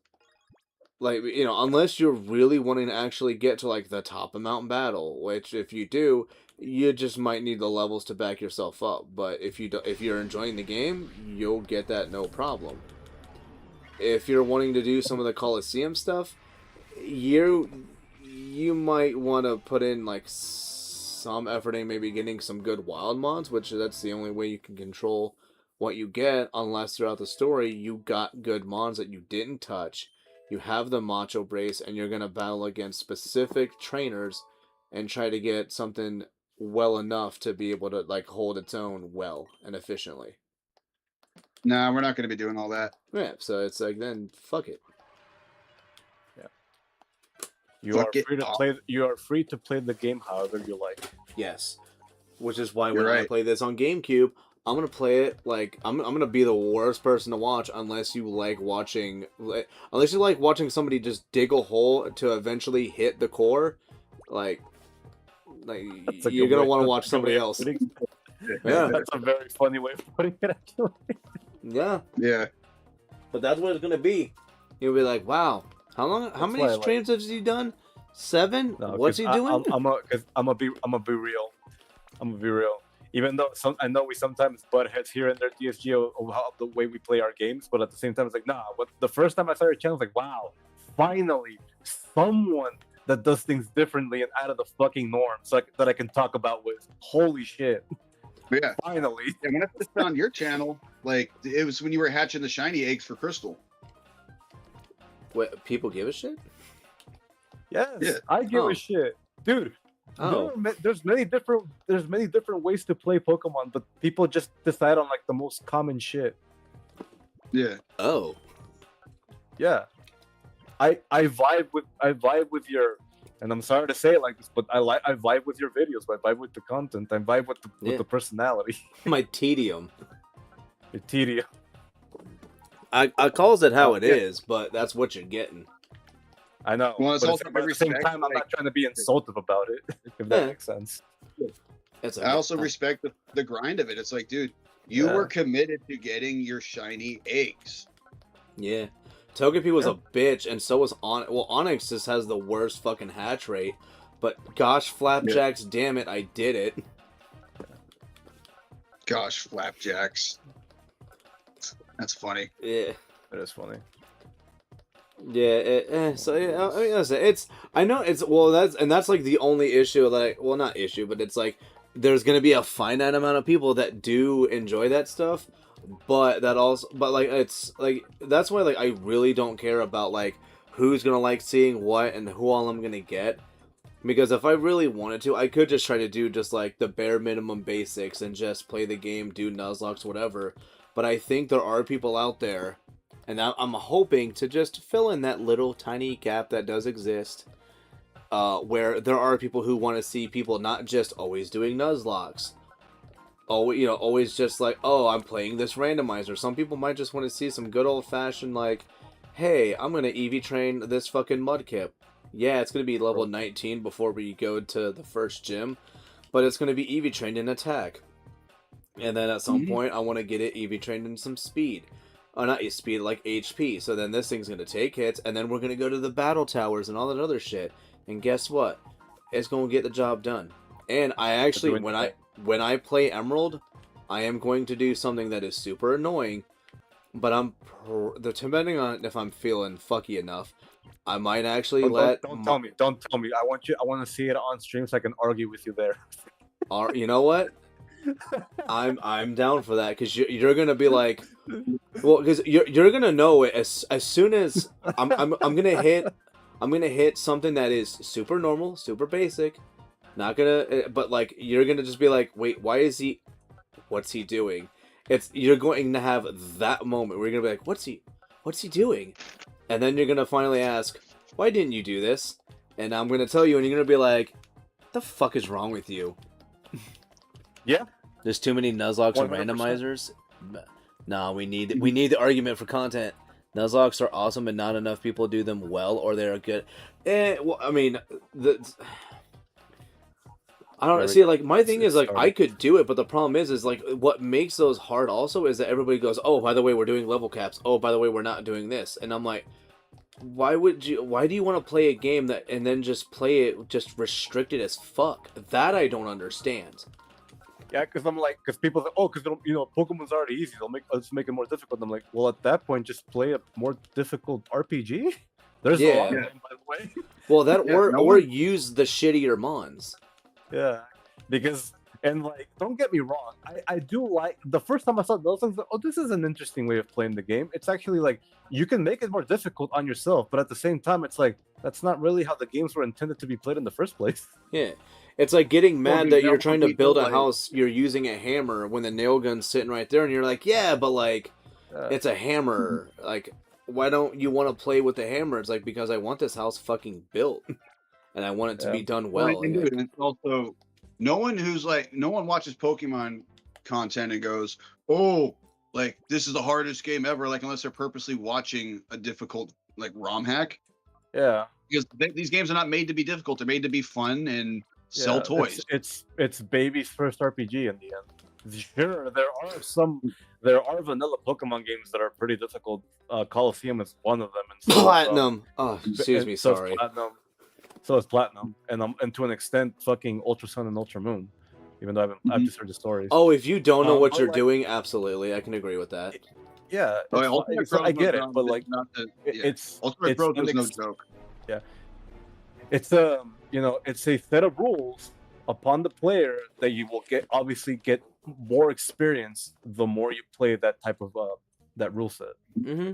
like, you know, unless you're really wanting to actually get to like the top of Mountain Battle, which if you do, you just might need the levels to back yourself up. But if you're enjoying the game, you'll get that no problem. If you're wanting to do some of the Coliseum stuff, you might want to put in like some effort in maybe getting some good wild mods, which that's the only way you can control what you get, unless throughout the story you got good mons that you didn't touch. You have the Macho Brace, and you're going to battle against specific trainers and try to get something well enough to be able to like hold its own well and efficiently. Nah, we're not going to be doing all that. Yeah, so it's like, then fuck it. You are Fuck it. free to play. You are free to play the game however you like. Yes, which is why You're when I right. play this on GameCube, I'm gonna play it like I'm gonna be the worst person to watch unless you like watching somebody just dig a hole to eventually hit the core, like That's a you're good gonna way. want to That's a watch good somebody way of else. putting it. Yeah, That's a very funny way of putting it. Actually, yeah, Yeah. but that's what it's gonna be. You'll be like, wow, how That's many why I streams has he done? 7? no, What's he doing? I'm gonna be real. I'm gonna be real. Even though I know we sometimes butt heads here and there, TSG, of how the way we play our games, but at the same time, it's like, nah. What the first time I saw your channel, I was like, wow, finally, someone that does things differently and out of the fucking norm, so that I can talk about with. Holy shit! But yeah. Finally. And when I first found your channel, like it was when you were hatching the shiny eggs for Crystal. What, people give a shit? Yes, Yeah. I give Oh. a shit, dude. Oh, There's many different ways to play Pokemon, but people just decide on like the most common shit. Yeah. oh, Yeah, I vibe with your, and I'm sorry to say it like this, but I vibe with your videos. I vibe with the content. I vibe with Yeah. the personality. my tedium. The tedium. I calls it how it Yeah. is, but that's what you're getting. I know. Well, it's but also at the same respect, time, I'm like- not trying to be insultive about it. If that Yeah. makes sense. It's I also respect the grind of it. It's like, dude, you Yeah. were committed to getting your shiny eggs. yeah. Togepi was a bitch, and so was Onyx just has the worst fucking hatch rate. But gosh, flapjacks, damn it, I did it. Gosh, flapjacks. That's funny. Yeah. It is funny. Yeah, so yeah, I mean, I know it's that's like the only issue that not issue, but it's like there's gonna be a finite amount of people that do enjoy that stuff, but like it's like that's why like I really don't care about like who's gonna like seeing what and who all I'm gonna get, because if I really wanted to, I could just try to do just like the bare minimum basics and just play the game, do Nuzlocke, whatever. But I think there are people out there. And I'm hoping to just fill in that little tiny gap that does exist, where there are people who want to see people not just always doing Nuzlocks, always just like, oh, I'm playing this randomizer. Some people might just want to see some good old fashioned like, hey, I'm gonna EV train this fucking Mudkip. Yeah, it's gonna be level 19 before we go to the first gym, but it's gonna be EV trained in attack, and then at some point I want to get it EV trained in some speed. Oh, not speed, like HP. So then this thing's gonna take hits, and then we're gonna go to the battle towers and all that other shit. And guess what? It's gonna get the job done. And I actually, when I play Emerald, I am going to do something that is super annoying. But depending on if I'm feeling fucky enough, I might actually Don't tell me. Don't tell me. I want to see it on stream so I can argue with you there. You know what? I'm down for that, because you're gonna be like, well, because you're gonna know it as soon as I'm gonna hit something that is super normal, super basic, not gonna, but like you're gonna just be like, wait, what's he doing? You're going to have that moment where you're gonna be like, what's he doing? And then you're gonna finally ask, why didn't you do this? And I'm gonna tell you, and you're gonna be like, the fuck is wrong with you? Yeah. There's too many Nuzlocke and 100%. randomizers. Nah, we need the argument for content. Nuzlocke are awesome, but not enough people do them well, or they're good. Well, I mean, I don't see. Like my thing is like I could do it, but the problem is like what makes those hard also is that everybody goes, oh, by the way, we're doing level caps. Oh, by the way, we're not doing this, and I'm like, why do you want to play a game that and then just play it just restricted as fuck? That I don't understand. Yeah, because people say, oh, because Pokemon's already easy. Let's make it more difficult. I'm like, well, at that point, just play a more difficult RPG. There's a lot of them, by the way. Well, or use the shittier mons. Yeah, because don't get me wrong, I do like the first time I saw those things. Oh, this is an interesting way of playing the game. It's actually like you can make it more difficult on yourself, but at the same time, it's like that's not really how the games were intended to be played in the first place. Yeah. It's like getting mad that you're trying to build a like- house, you're using a hammer when the nail gun's sitting right there, and you're like, yeah, but like, it's a hammer. Like, why don't you want to play with the hammer? It's like, because I want this house fucking built. and I want it to Yeah. be done well. And dude, it's also no one watches Pokemon content and goes, "Oh, like this is the hardest game ever." Like unless they're purposely watching a difficult like ROM hack, Yeah. because these games are not made to be difficult. They're made to be fun and sell toys. It's baby's first RPG in the end. Sure, there are vanilla Pokemon games that are pretty difficult. Coliseum is one of them. And so, Platinum. Oh, excuse me. so Sorry. So is Platinum, and to an extent, fucking Ultra Sun and Ultra Moon. Even though I've just heard the stories. Oh, if you don't know what but you're like- doing, absolutely, I can agree with that. Yeah, Ultimate I get it, Cross but like it's Ultimate Cross is no joke. Yeah, it's it's a set of rules upon the player that you will obviously get more experience the more you play that type of that rule set. Mm-hmm.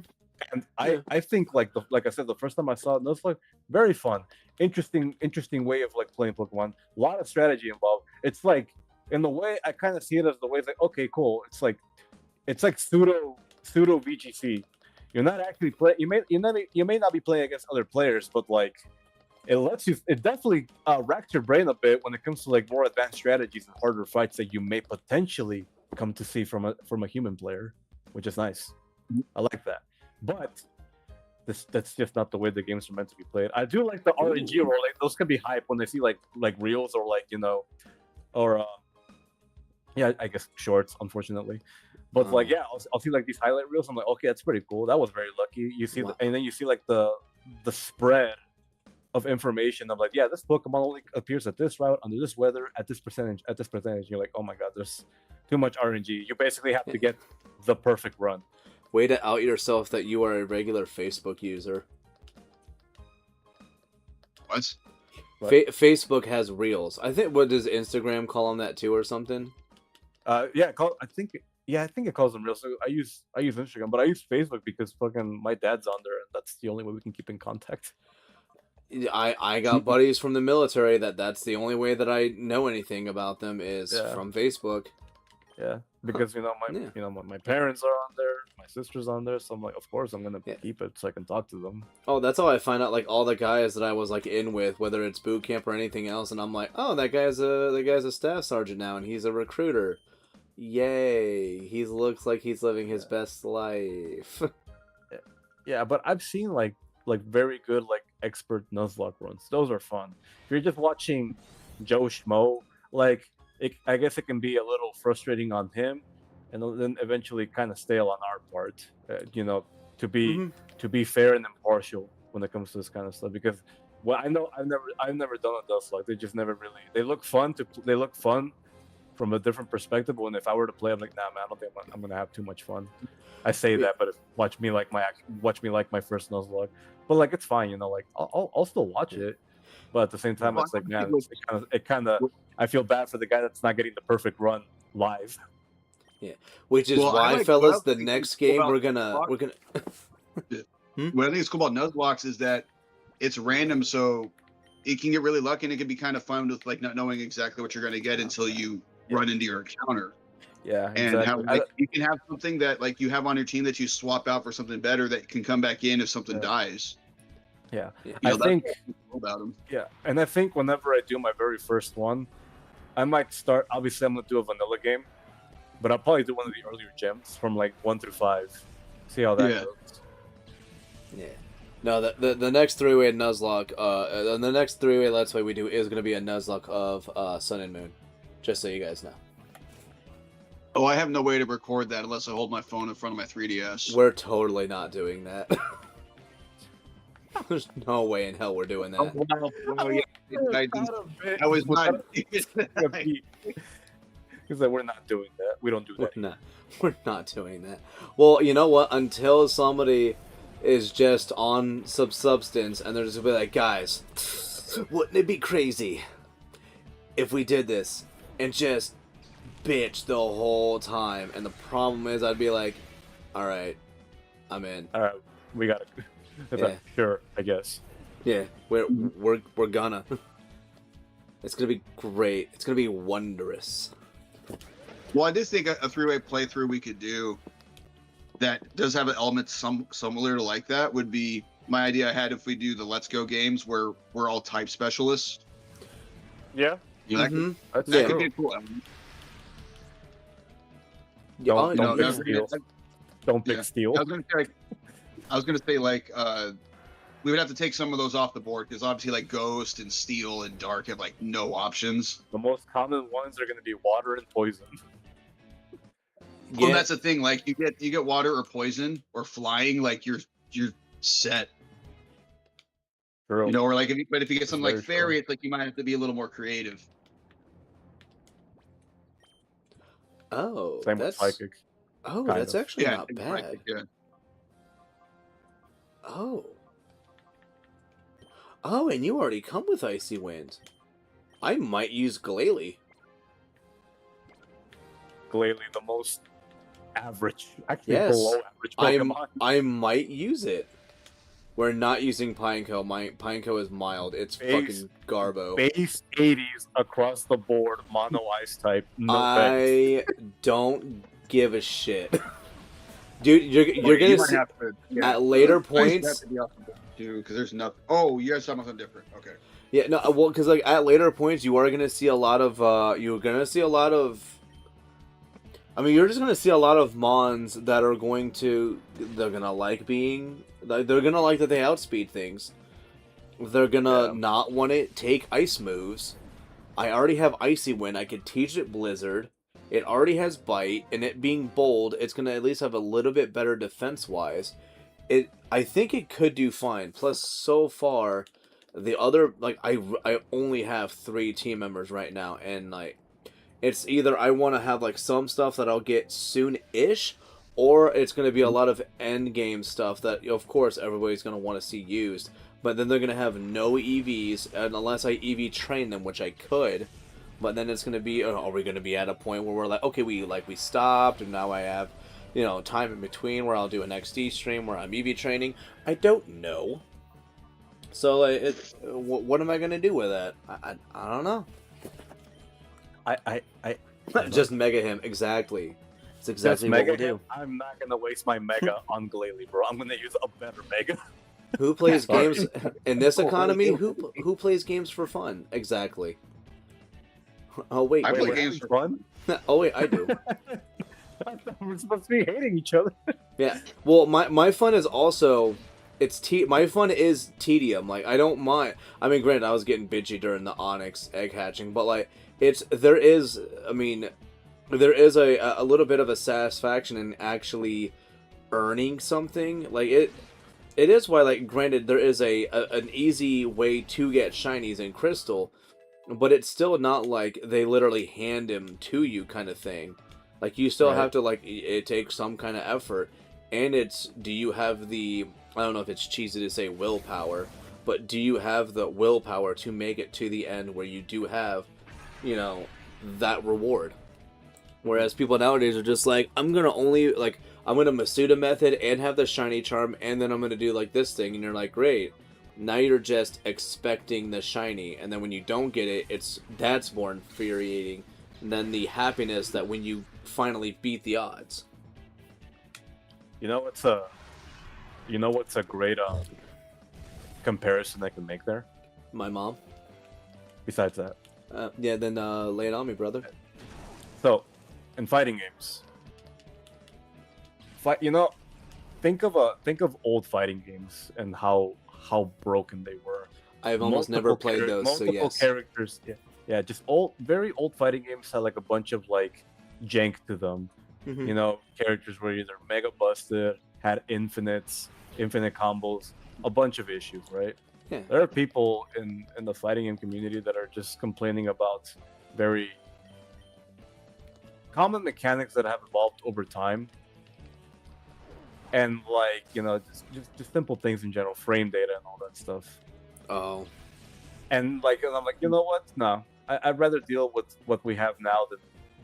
And I think like I said, the first time I saw it, was like very fun, interesting way of like playing Pokemon. A lot of strategy involved. It's like in the way I kind of see it as the way it's like, okay, cool. It's like pseudo VGC. You're not actually playing. You may not be playing against other players, but like it definitely racks your brain a bit when it comes to like more advanced strategies and harder fights that you may potentially come to see from a human player, which is nice. I like that. But that's just not the way the games are meant to be played. I do like the RNG role. Like those can be hype when they see like reels or like or I guess shorts, unfortunately. But like I'll see like these highlight reels. I'm like, okay, that's pretty cool. That was very lucky. You see, and then you see like the spread of information of like, this Pokemon only appears at this route under this weather at this percentage. You're like, oh my god, there's too much RNG. You basically have to get the perfect run. Way to out yourself that you are a regular Facebook user. What? Facebook has Reels. I think, what does Instagram call them that too or something? I think it calls them Reels. So I use Instagram, but I use Facebook because fucking my dad's on there, and that's the only way we can keep in contact. I got buddies from the military that's the only way that I know anything about them is from Facebook. Yeah, because my parents are on there, my sister's on there, so I'm like, of course I'm gonna keep it so I can talk to them. Oh, that's how I find out like all the guys that I was like in with, whether it's boot camp or anything else, and I'm like, oh, that guy's a staff sergeant now, and he's a recruiter. Yay! He looks like he's living his best life. Yeah, but I've seen like very good like expert Nuzlocke runs. Those are fun. If you're just watching Joe Schmo, like. I guess it can be a little frustrating on him, and then eventually kind of stale on our part. To be fair and impartial when it comes to this kind of stuff. Because I know I've never done a Nuzlocke. They just never really. They look fun from a different perspective. But if I were to play, I'm like, nah, man, I don't think I'm gonna have too much fun. I say that, but watch me like my first Nuzlocke. But like it's fine, like I'll still watch it. But at the same time, it's like, man, it kind of. I feel bad for the guy that's not getting the perfect run live. Yeah, which is why, fellas, the next game we're gonna. What I think is cool about Nuzlocke is that it's random, so it can get really lucky, and it can be kind of fun with like not knowing exactly what you're gonna get until you run into your encounter. Yeah, and how you can have something that like you have on your team that you swap out for something better that can come back in if something dies. Yeah, I think about them. Yeah, and I think whenever I do my very first one, I might start. Obviously, I'm gonna do a vanilla game, but I'll probably do one of the earlier gems from like 1 through 5. See how that goes. Yeah. No, the next 3-way Nuzlocke, the next 3-way Let's Play we do is gonna be a Nuzlocke of Sun and Moon, just so you guys know. Oh, I have no way to record that unless I hold my phone in front of my 3DS. We're totally not doing that. There's no way in hell we're doing that. I was not. He's like, we're not doing that. We don't do that. We're not doing that. Well, you know what? Until somebody is just on some substance and they're just gonna be like, guys, wouldn't it be crazy if we did this and just bitch the whole time? And the problem is, I'd be like, all right, I'm in. All right, we got it. Sure, I guess. Yeah, we're gonna. It's gonna be great. It's gonna be wondrous. Well, I did think a 3-way playthrough we could do that does have an element similar to like that would be my idea I had if we do the Let's Go games where we're all type specialists. Yeah, That could, Mhm. that's that Yeah. could be true. a cool. Yeah, Don't, oh, don't no, pick no, steel. yeah. Don't pick Yeah. steel. I was gonna say like we would have to take some of those off the board because obviously like Ghost and Steel and Dark have like no options. The most common ones are going to be water and poison. Well, that's the thing. Like you get water or poison or flying, like you're set. True. You know, or like if you get something like very Fairy, true. it's like you might have to be a little more creative. Oh, Same with that's psychics. oh, kind that's of. actually Yeah, not exactly, bad. yeah. Oh, and you already come with Icy Wind. I might use Gale. Clearly the most average, actually Yes. below average Pokemon. I might use it. We're not using Pineco. My Pineco is mild. It's fucking Garbo. Base 80s across the board, mono ice type. No thanks. I don't give a shit. Dude, you're You gonna might see have to, yeah. at later Ice points. have to be off the board too, because there's nothing. Oh, you guys talking about something different. Okay. Yeah, no, well, because like at later points, you are gonna see a lot of. You're gonna see a lot of. I mean, you're just gonna see a lot of mons that are going to. They're gonna like being. They're gonna like that they outspeed things. They're gonna not want to take ice moves. I already have Icy Wind. I could teach it Blizzard. It already has Bite, and it being bold, it's gonna at least have a little bit better defense-wise. I think it could do fine. Plus, so far, the other I only have 3 team members right now, and like it's either I want to have like some stuff that I'll get soon-ish, or it's going to be a lot of end game stuff that of course everybody's going to want to see used. But then they're going to have no EVs, and unless I EV train them, which I could. But then it's going to be, are we going to be at a point where we're like, okay, we stopped, and now I have, time in between where I'll do an XD stream where I'm EV training? I don't know. So, what am I going to do with that? I don't know. I Just mega him, exactly. It's exactly just what mega we'll do. him. I'm not gonna waste my mega on Glalie, bro. I'm gonna use a better mega. Who plays Sorry. games in this economy? Who plays games for fun? Exactly. Oh wait, I wait, play wait. games for fun. Oh wait, I do. I thought we're supposed to be hating each other. Yeah. Well, my fun is also my fun is tedium. Like I don't mind. I mean, granted, I was getting bitchy during the Onyx egg hatching, but like there is a little bit of a satisfaction in actually earning something. Like it is why, like, granted, there is an easy way to get shinies in Crystal, but it's still not like they literally hand him to you kind of thing. Like you still have to, like, it takes some kind of effort, and do you have the, I don't know if it's cheesy to say willpower, but do you have the willpower to make it to the end where you do have, that reward? Whereas people nowadays are just like, I'm gonna Masuda method and have the shiny charm, and then I'm gonna do like this thing, and you're like, great. Now you're just expecting the shiny, and then when you don't get it, that's more infuriating than the happiness that when you finally beat the odds. You know what's a great comparison I can make there? My mom. Besides that, Yeah, then lay it on me, brother. so in fighting games, think of old fighting games and how broken they were. I've almost never played those, so multiple yes. characters, yeah, just very old fighting games had like a bunch of like jank to them. Mhm. Characters were either mega busted, had infinite combos, a bunch of issues, right? Yeah. There are people in the fighting game community that are just complaining about very common mechanics that have evolved over time, and like just simple things in general, frame data and all that stuff. Oh. And I'm like, you know what? No, I'd rather deal with what we have now than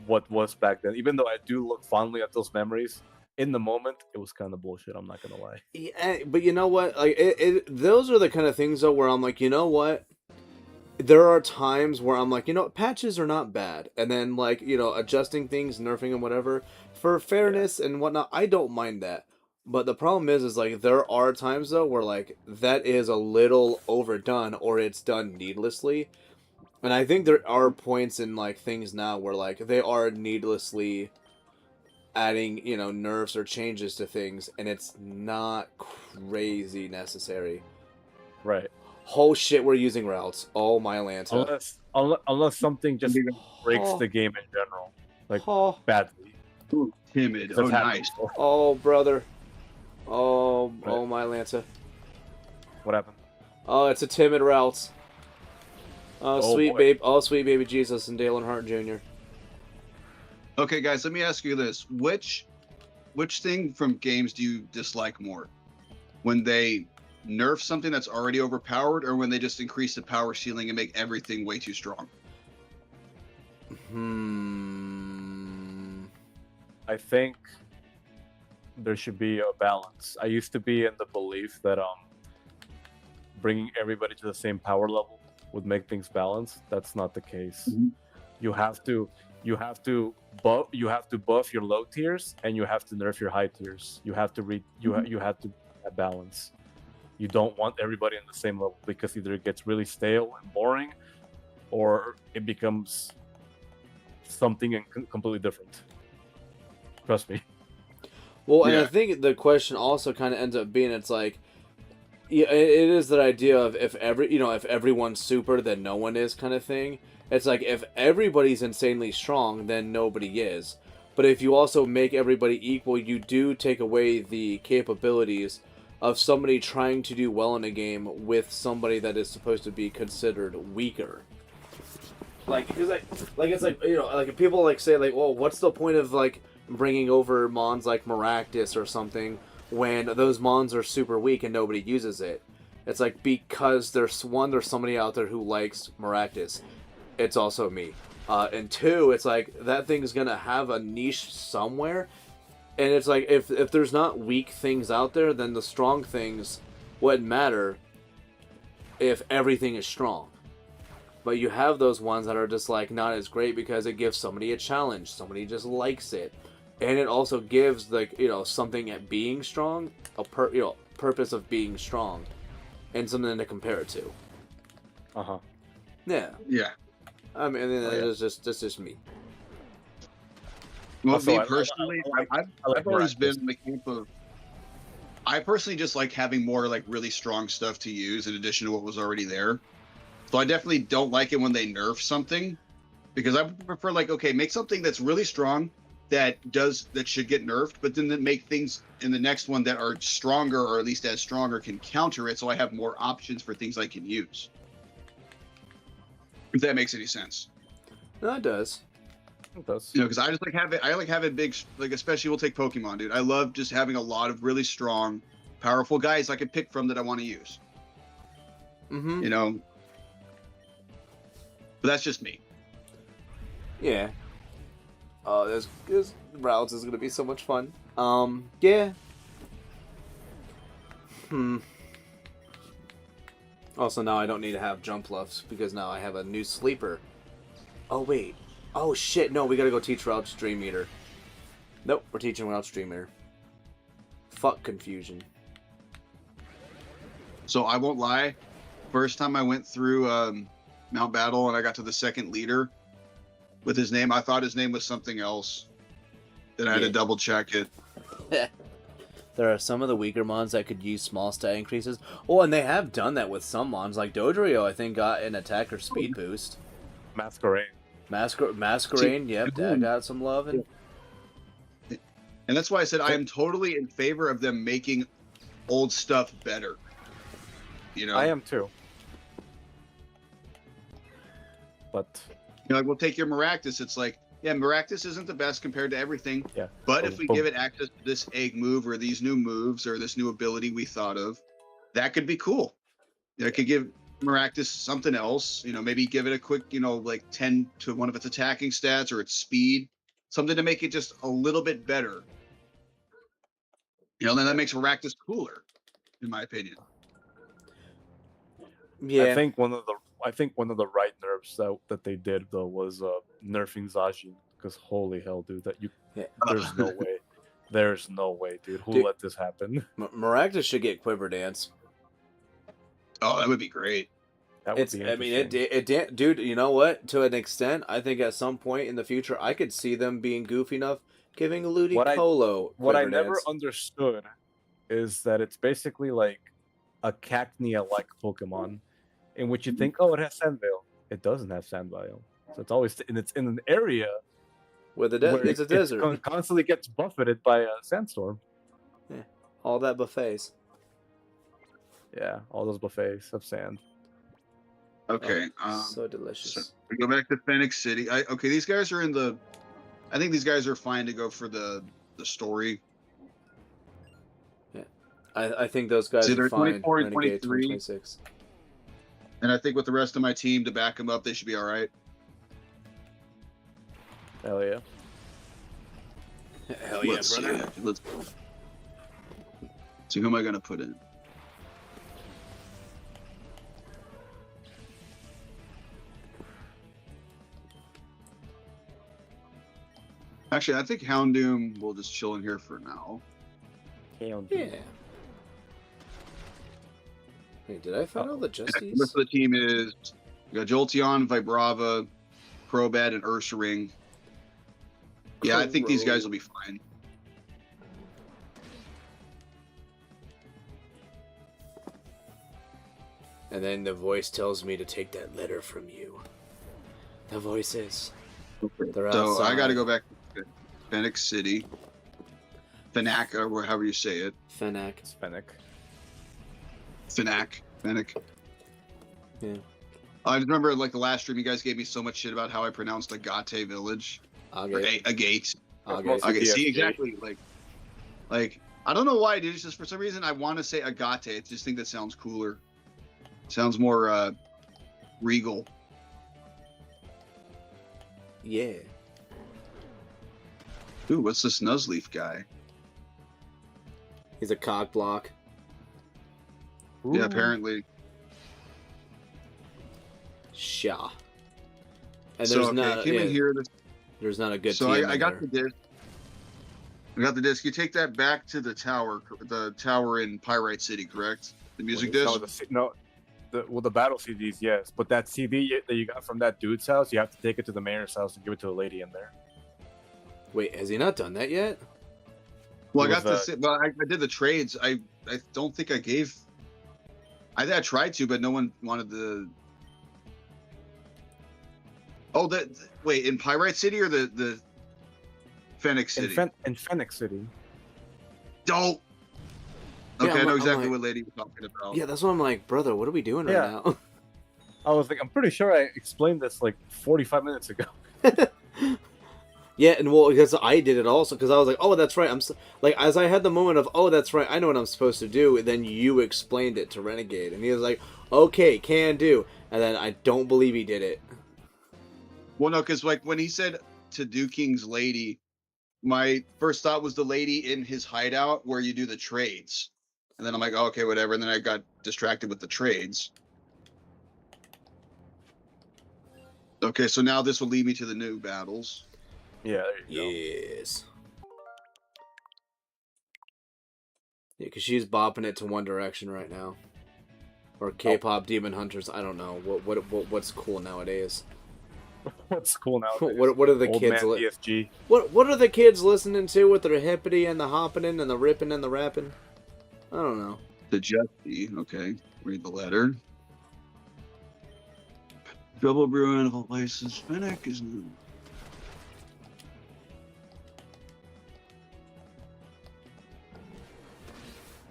what was back then. Even though I do look fondly at those memories, in the moment it was kind of bullshit. I'm not gonna lie. Yeah, but you know what? Like those are the kind of things though where I'm like, you know what? There are times where I'm like, patches are not bad, and then like adjusting things, nerfing and whatever for fairness and whatnot. I don't mind that. But the problem is like there are times though where like that is a little overdone or it's done needlessly. And I think there are points in like things now where like they are needlessly adding, nerfs or changes to things and it's not crazy necessary. Right. Oh shit, we're using routes. Oh my Lanta. Unless something just breaks Oh. the game in general, like Oh, badly. Ooh, timid. That's Oh, happened nice. before. oh brother. Oh, Right. oh my Lanta. What happened? Oh, it's a timid route. Oh, Oh, sweet boy. babe. Oh, sweet baby Jesus and Dale Hart Jr. Okay, guys, let me ask you this: which thing from games do you dislike more? When they nerf something that's already overpowered, or when they just increase the power ceiling and make everything way too strong? I think there should be a balance. I used to be in the belief that bringing everybody to the same power level would make things balanced. That's not the case. Mhm. You have to buff your low tiers and you have to nerf your high tiers. You have to you have to have balance. You don't want everybody on the same level because either it gets really stale and boring, or it becomes something completely different. Trust me. Well, and Yeah. I think the question also kind of ends up being, it's like, yeah, it is that idea of if everyone's super, then no one is kind of thing. It's like if everybody's insanely strong, then nobody is. But if you also make everybody equal, you do take away the capabilities of somebody trying to do well in a game with somebody that is supposed to be considered weaker. Like, cause like it's like like if people like say like, well, what's the point of like bringing over mons like Maractus or something when those mons are super weak and nobody uses it? It's like because there's somebody out there who likes Maractus. It's also me. And two, it's like that thing's gonna have a niche somewhere. And it's like if there's not weak things out there, then the strong things wouldn't matter if everything is strong. But you have those ones that are just like not as great because it gives somebody a challenge. Somebody just likes it. And it also gives like, something at being strong, purpose of being strong and something to compare it to. Uh-huh. Yeah. Yeah. I mean, that's just me. Well, Also, me I personally, like I've always Maractus. been in the camp of. I personally just like having more like really strong stuff to use in addition to what was already there. So I definitely don't like it when they nerf something, because I prefer like, okay, make something that's really strong that should get nerfed, but then make things in the next one that are stronger or at least as strong or can counter it, so I have more options for things I can use. If that makes any sense. No, it does. It does. Because I just like have it. I like having big, like especially we'll take Pokemon, dude. I love just having a lot of really strong, powerful guys I can pick from that I want to use. Mm-hmm. But that's just me. Yeah. This routes is gonna be so much fun. Yeah. Also, now I don't need to have jump lefts because now I have a new sleeper. Oh wait. Oh shit! No, we gotta go teach Routes Dream Eater. Nope, we're teaching Routes Dream Eater. Fuck confusion. So I won't lie. First time I went through Mount Battle and I got to the second leader with his name, I thought his name was something else. Then I had to double check it. There are some of the weaker mons that could use small stat increases. Oh, and they have done that with some mons. Like Dodrio, I think, got an attack or speed boost. Masquerade. Masquerade, yep, that got some love. And that's why I said I am totally in favor of them making old stuff better. I am too. But like we'll take your Maractus. It's like, yeah, Maractus isn't the best compared to everything. yeah. But if we give it access to this egg move or these new moves or this new ability we thought of, that could be cool. It could give Maractus something else. Maybe give it a quick, like 10 to one of its attacking stats or its speed, something to make it just a little bit better. Then that makes Maractus cooler, in my opinion. Yeah. I think one of the right nerfs that they did though was nerfing Zacian, because holy hell, dude, there's no way. There's no way, dude. Who Dude. let this happen? Maractus should get Quiver Dance. Oh, that would be great. That would It's, be I mean, interesting. dude, you know what? To an extent, I think at some point in the future, I could see them being goofy enough, giving Ludicolo What I Quiver never Dance. understood is that it's basically like a Cacnea-like Pokemon, in which you think, oh, it has Sandveil. It doesn't have Sandveil, so it's always it's in an area With where it's a desert. constantly gets buffeted by a sandstorm. All that buffets. Yeah, all those buffets of sand. Okay. So delicious. So we go back to Phoenix City. Okay, these guys are in the. I think these guys are fine to go for the story. I think those guys See, are they're fine. 24 and Renegade 23. 26. And I think with the rest of my team to back them up, they should be all right. Hell yeah. Hell yeah, Let's brother. see. Let's see, who am I gonna put in? Actually, I think Houndoom will just chill in here for now. Yeah. Wait, did I find all the The Justies? rest of the team is we got Jolteon, Vibrava, Crobat, and Ursaring. Yeah, I think these guys will be fine. And then the voice tells me to take that letter from you. The voices. They're So I outside. got to go back to Phoenix City. Fanac, or however you say it. Fennec. It's Fennec. Fennec. Yeah. I remember, like, the last stream, you guys gave me so much shit about how I pronounced Agate Village. Or Agate. Agate. Agate. Okay, see, DSG. exactly. Like, I don't know why, dude. It's just for some reason I want to say Agate. I just think that sounds cooler. Sounds more regal. Yeah. Ooh, what's this Nuzleaf guy? He's a cock block. Ooh. Yeah, apparently. Sha. And So there's okay, not. came Yeah, in here. there's not a good So team. I in got there. the disc. I got the disc. You take that back to the tower in Pyrite City, correct? The music disc. The battle CDs, yes, but that CD that you got from that dude's house, you have to take it to the mayor's house and give it to a lady in there. Wait, has he not done that yet? Well, I It got was, this. Well, I did the trades. I don't think I gave. I tried to, but no one wanted the. Oh, wait, in Pyrite City or the Phoenix City? In Fennec City. Don't. Yeah, Okay, I know I'm exactly like- what lady you're talking about. Yeah, that's what I'm like, brother. What are we doing right Yeah. now? I was like, I'm pretty sure I explained this like 45 minutes ago. Yeah, and well, because I did it also, because I was like, oh, that's right. Like, as I had the moment of, oh, that's right, I know what I'm supposed to do, and then you explained it to Renegade, and he was like, okay, can do, and then I don't believe he did it. Well, no, because like when he said to do King's lady, my first thought was the lady in his hideout where you do the trades, and then I'm like, oh, okay, whatever, and then I got distracted with the trades. Okay, so now this will lead me to the new battles. Yeah, there you go. Yes. Yeah, because she's bopping it to One Direction right now. Or K-pop Demon Hunters, I don't know. What's cool nowadays? What's cool now? What are the Old kids man DSG. What are the kids listening to with their hippity and the hopping and the ripping and the rapping? I don't know. The Justy, okay, read the letter. Double brewing of all places. Fennec is new.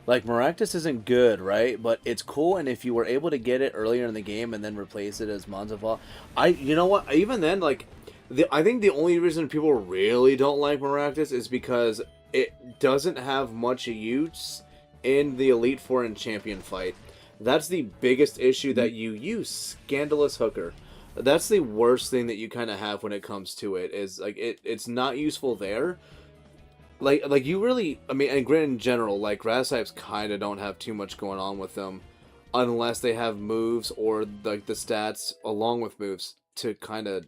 Like, Maractus isn't good, right? But it's cool, and if you were able to get it earlier in the game and then replace it as Monzafal, you know what? Even then, like, I think the only reason people really don't like Maractus is because it doesn't have much use in the Elite Four and Champion fight. That's the biggest issue that you use. Scandalous Hooker. That's the worst thing that you kind of have when it comes to it. Is like it's not useful there. Like you really, I mean, and granted in general, like grass types kind of don't have too much going on with them, unless they have moves or like the stats along with moves to kind of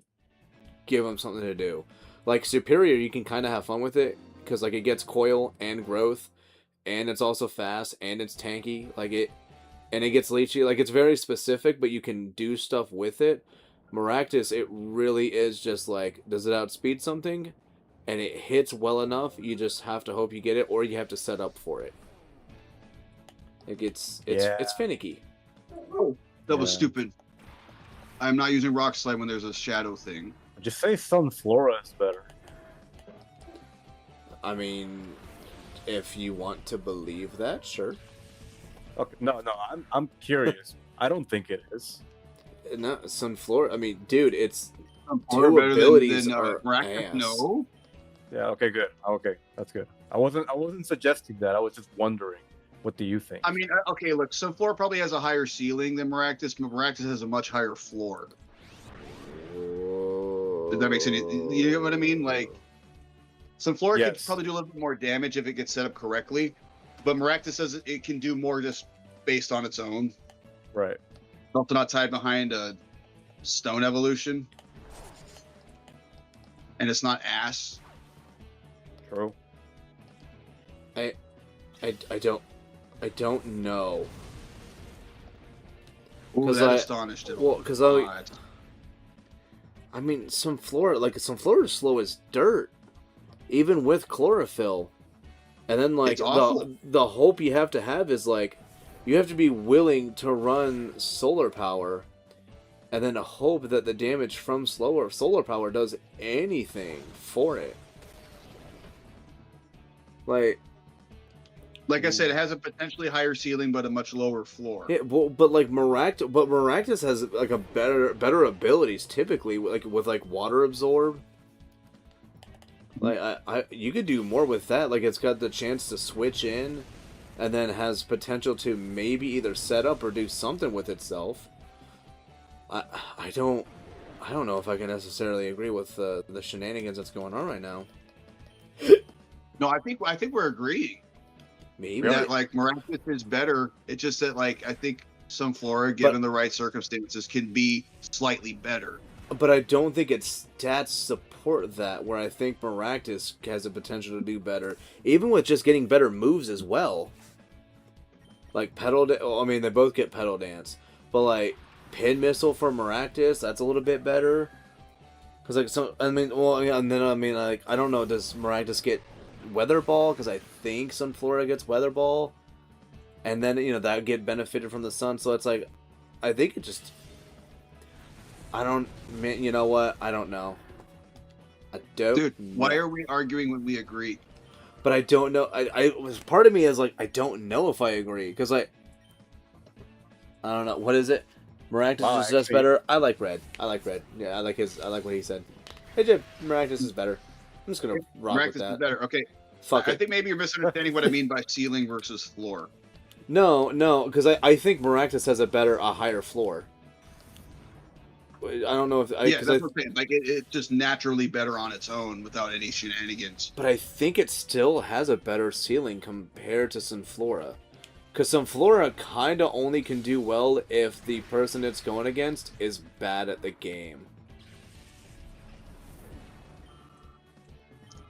give them something to do. Like Superior, you can kind of have fun with it because like it gets coil and growth, and it's also fast and it's tanky. And it gets leechy. Like it's very specific, but you can do stuff with it. Maractus, it really is just like, does it outspeed something? And it hits well enough, you just have to hope you get it, or you have to set up for it. Like it's finicky. Oh, that was stupid. I'm not using Rock Slide when there's a shadow thing. Just say Sunflora is better. I mean, if you want to believe that, sure. Okay, no, I'm curious. I don't think it is. No, Sunflora. I mean, dude, it's Sunflora two better abilities than are Maractus? ass. No. Yeah. Okay. Good. Okay, that's good. I wasn't suggesting that. I was just wondering. What do you think? I mean, okay, look, Sunflora probably has a higher ceiling than Maractus, but Maractus has a much higher floor. Does that make sense? You know what I mean? Like, Sunflora could probably do a little bit more damage if it gets set up correctly, but Maractus says it can do more just based on its own. Right. It's also not tied behind a stone evolution. And it's not ass. True. I don't know. Ooh, that astonished it. Well, because I mean, Sunflora is slow as dirt, even with chlorophyll. And then like the hope you have to have is like, you have to be willing to run solar power, and then hope that the damage from solar power does anything for it. Like I said, it has a potentially higher ceiling but a much lower floor. Yeah, but Maractus has like a better abilities typically, like with like water absorb. Like you could do more with that. Like it's got the chance to switch in, and then has potential to maybe either set up or do something with itself. I don't know if I can necessarily agree with the shenanigans that's going on right now. No, I think we're agreeing. Maybe that like Maractus is better. It's just that like I think Sunflora, given the right circumstances, can be slightly better. But I don't think its stats support that. Where I think Maractus has the potential to do better, even with just getting better moves as well. Like I mean, they both get Petal Dance, but like Pin Missile for Maractus, that's a little bit better. Cause like like I don't know, does Maractus get Weather Ball? Because I think Sunflora gets Weather Ball, and then that would get benefited from the sun. So it's like, I think it just, you know what? I don't know. I don't. Dude, why are we arguing when we agree? But I don't know. I was part of me is like, I don't know if I agree because I don't know. What is it? Maractus is just better. I like red. Yeah, I like what he said. Hey Jim, Maractus is better. I'm just gonna rock with that. Maractus is better. Okay. Fuck it. I think maybe you're misunderstanding what I mean by ceiling versus floor. No, because I think Maractus has a higher floor. I don't know if that's what I'm saying. Like it's just naturally better on its own without any shenanigans. But I think it still has a better ceiling compared to Sunflora. Because Sunflora kind of only can do well if the person it's going against is bad at the game.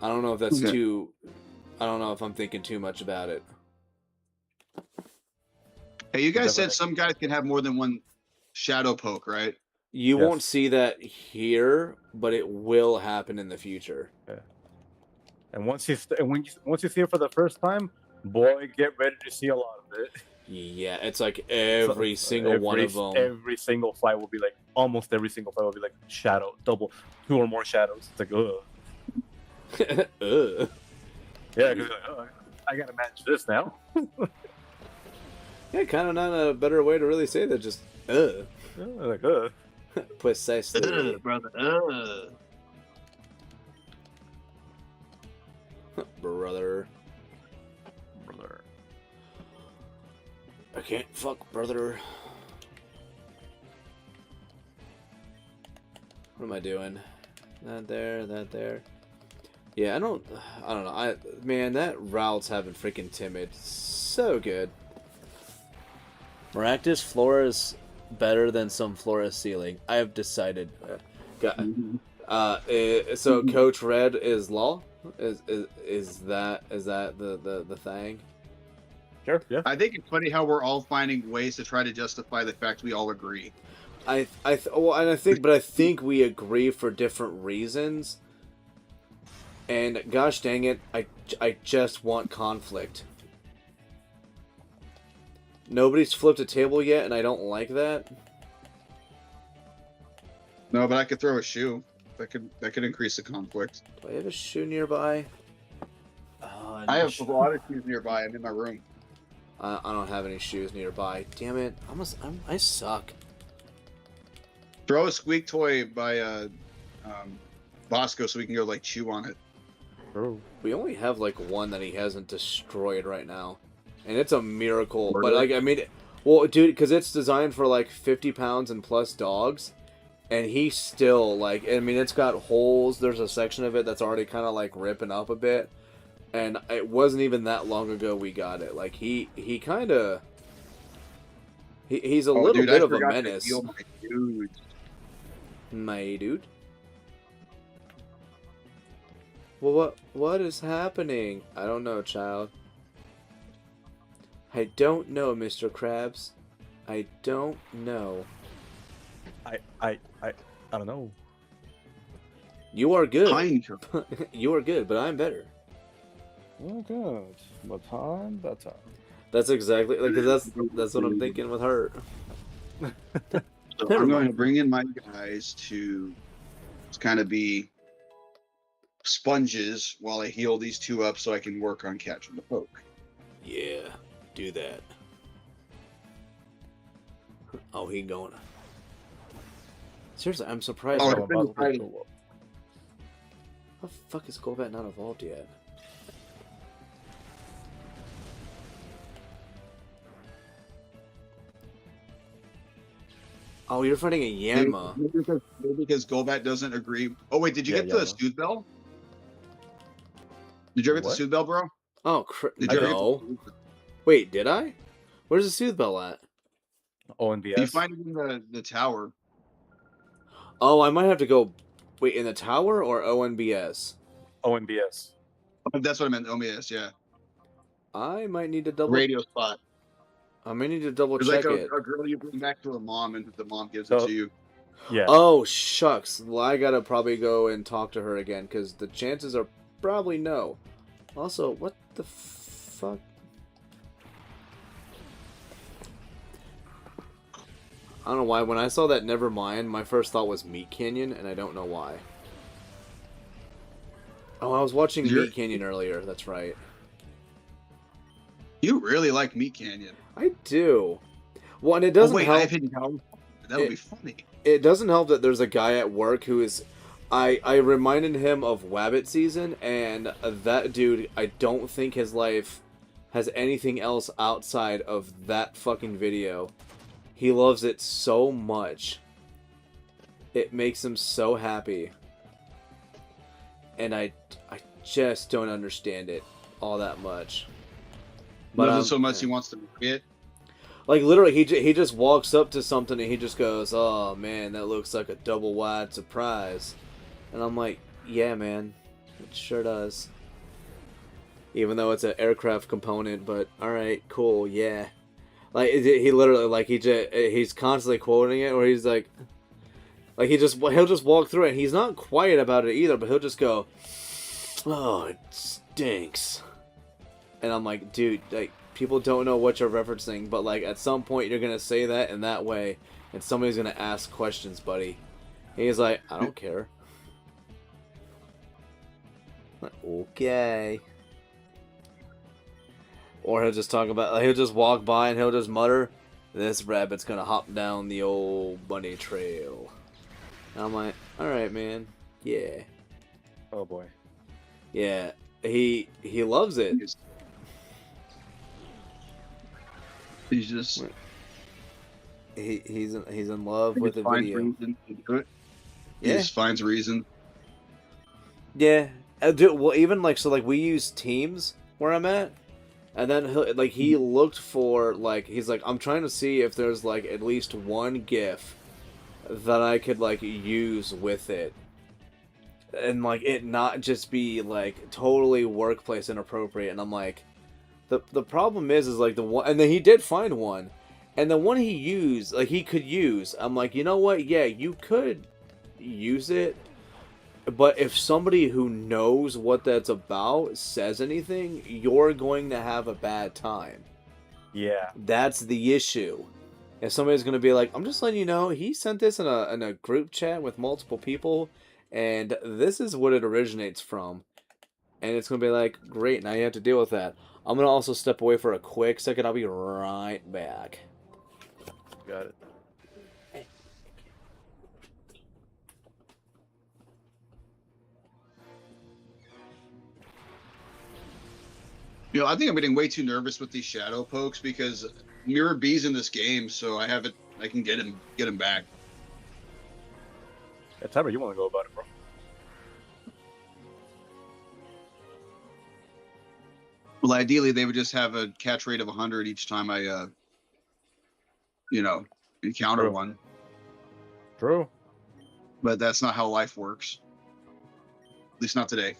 I don't know if that's too... I don't know if I'm thinking too much about it. Hey, you guys said some guys can have more than one shadow poke, right? You won't see that here, but it will happen in the future. Yeah. And once you see it for the first time, boy, get ready to see a lot of it. Yeah, it's like every single one of them. Every single fight will be like, almost every single fight will be like shadow, double, 2 or more shadows. It's like, ugh. Ugh. Yeah, because I gotta match this now. Yeah, kind of not a better way to really say that. Just like precisely, brother. Brother. I can't fuck, brother. What am I doing? That there. Yeah, I don't know. Man, that route's having freaking timid. So good. Maractus Flora is better than some Flora ceiling. I have decided. So Coach Red is law? Is that the thing? Sure. Yeah. I think it's funny how we're all finding ways to try to justify the fact we all agree. I think we agree for different reasons. And gosh dang it, I just want conflict. Nobody's flipped a table yet, and I don't like that. No, but I could throw a shoe. That could increase the conflict. Do I have a shoe nearby? I have a lot of shoes nearby. I'm in my room. I don't have any shoes nearby. Damn it! I suck. Throw a squeak toy by Bosco so we can go like chew on it. True. We only have like one that he hasn't destroyed right now, and it's a miracle. But Really? like, I mean, well, dude, because it's designed for like 50 pounds and plus dogs, and he still like, I mean, it's got holes. There's a section of it that's already kind of like ripping up a bit, and it wasn't even that long ago we got it. Like he kind of. He's a little dude, bit I of a forgot to menace. heal my dude. My dude. Well, what is happening? I don't know, child. I don't know, Mr. Krabs. I don't know. I don't know. You are good. Pine You are good, but I'm better. Oh, good. But I'm better. That's exactly like 'cause that's what I'm thinking with her. So Never I'm going mind. to bring in my guys to kind of be sponges while I heal these two up so I can work on catching the poke. Yeah, do that. Oh, he going. Seriously, I'm surprised. Oh, How it's been fighting. the fuck is Golbat not evolved yet? Oh, you're fighting a Yanma. Maybe because Golbat doesn't agree. Oh wait, did you Yeah, get the Yanma. Sooth Bell? Did you ever get the What? Sooth Bell, bro? Oh, Did you ever no. get the... Wait, did I? Where's the Sooth Bell at? ONBS. You find it in the tower. Oh, I might have to go. Wait, in the tower or ONBS? ONBS. That's what I meant. OMS, yeah. I might need to double. Radio spot. I may need to double There's check like it. a girl you bring back to the mom, and the mom gives So- it to you. Yeah. Oh shucks! Well, I gotta probably go and talk to her again because the chances are probably no. Also, what the fuck? I don't know why. When I saw that Nevermind, my first thought was Meat Canyon, and I don't know why. Oh, I was watching You're- Meat Canyon earlier. That's right. You really like Meat Canyon. I do. Well, and it doesn't oh wait, help. I have hidden power. That would be funny. It doesn't help that there's a guy at work who is. I reminded him of Wabbit season, and that dude, I don't think his life has anything else outside of that fucking video. He loves it so much. It makes him so happy. And I just don't understand it all that much. Loves it so much he wants to marry it. Like, literally, he just walks up to something and he just goes, "Oh, man, that looks like a double wide surprise." And I'm like, yeah, man, it sure does. Even though it's an aircraft component, but alright, cool, yeah. Like, he literally, like, he's constantly quoting it, where he's like he'll just walk through it, and he's not quiet about it either, but he'll just go, "Oh, it stinks." And I'm like, dude, like, people don't know what you're referencing, but like at some point you're gonna say that in that way, and somebody's gonna ask questions, buddy. And he's like, I don't care. Like, okay. Or he'll just talk about, he'll just walk by and he'll just mutter, "This rabbit's gonna hop down the old bunny trail." And I'm like, all right, man, yeah, Oh boy. yeah. He loves it. He's just He's in love he with just the finds video. reason to do it. He Yeah. just finds reason. Yeah. Well, even like, so like we use Teams where I'm at, and then he looked for, like, he's like, I'm trying to see if there's like at least one GIF that I could like use with it. and like it not just be like totally workplace inappropriate. And I'm like, the problem is like the one, and then he did find one, and the one he used, like he could use. I'm like, you know what? Yeah, you could use it, but if somebody who knows what that's about says anything, you're going to have a bad time. Yeah. That's the issue. If somebody's going to be like, I'm just letting you know, he sent this in a group chat with multiple people, and this is what it originates from. And it's going to be like, great, now you have to deal with that. I'm going to also step away for a quick second. I'll be right back. Got it. You know, I think I'm getting way too nervous with these shadow pokes because Mirror B's in this game, so I have it. I can get him back. Yeah, Cipher, you want to go about it, bro? Well, ideally, they would just have a catch rate of 100 each time I, encounter True. one. True. But that's not how life works. At least not today.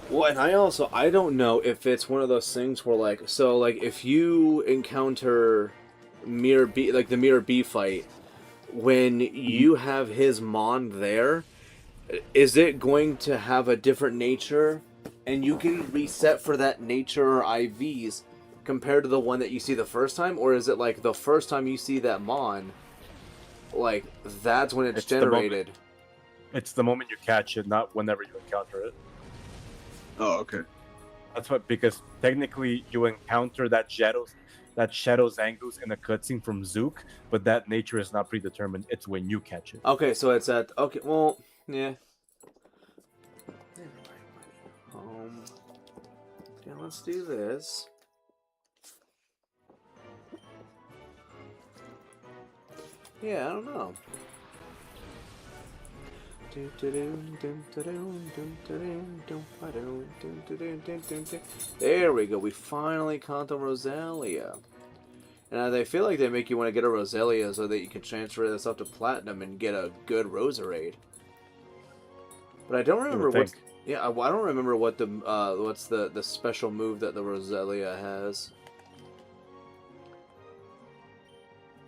Well, and I don't know if it's one of those things where like, so like if you encounter Mirror B, like the Mirror B fight, when you have his Mon there, is it going to have a different nature, and you can reset for that nature or IVs compared to the one that you see the first time, or is it like the first time you see that Mon, like that's when it's generated? It's the moment you catch it, not whenever you encounter it. Oh, okay. That's what, because technically you encounter that Shadow Zangoose in a cutscene from Zook, but that nature is not predetermined. It's when you catch it. Okay, so it's at okay. Well, yeah. Yeah, let's do this. Yeah, I don't know. There we go. We finally caught the Rosalia. And I feel like they make you want to get a Rosalia so that you can transfer this up to Platinum and get a good Roserade. But I don't remember what. Yeah, I don't remember what the what's the special move that the Rosalia has.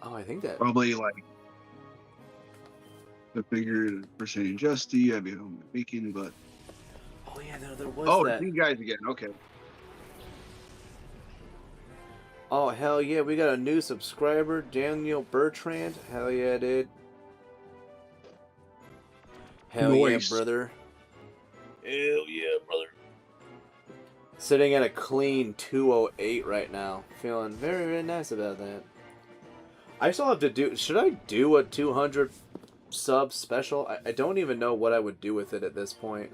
Oh, I think that Probably like the figure percentage Justy. I'd be home speaking, but oh yeah, there was that. You guys again. Okay. Oh hell yeah, we got a new subscriber, Daniel Bertrand. Hell yeah, dude. Hell Nice. yeah, brother. Hell yeah, brother. Sitting at a clean 208 right now. Feeling very, very nice about that. I still have to do... Should I do a 200 sub special? I don't even know what I would do with it at this point.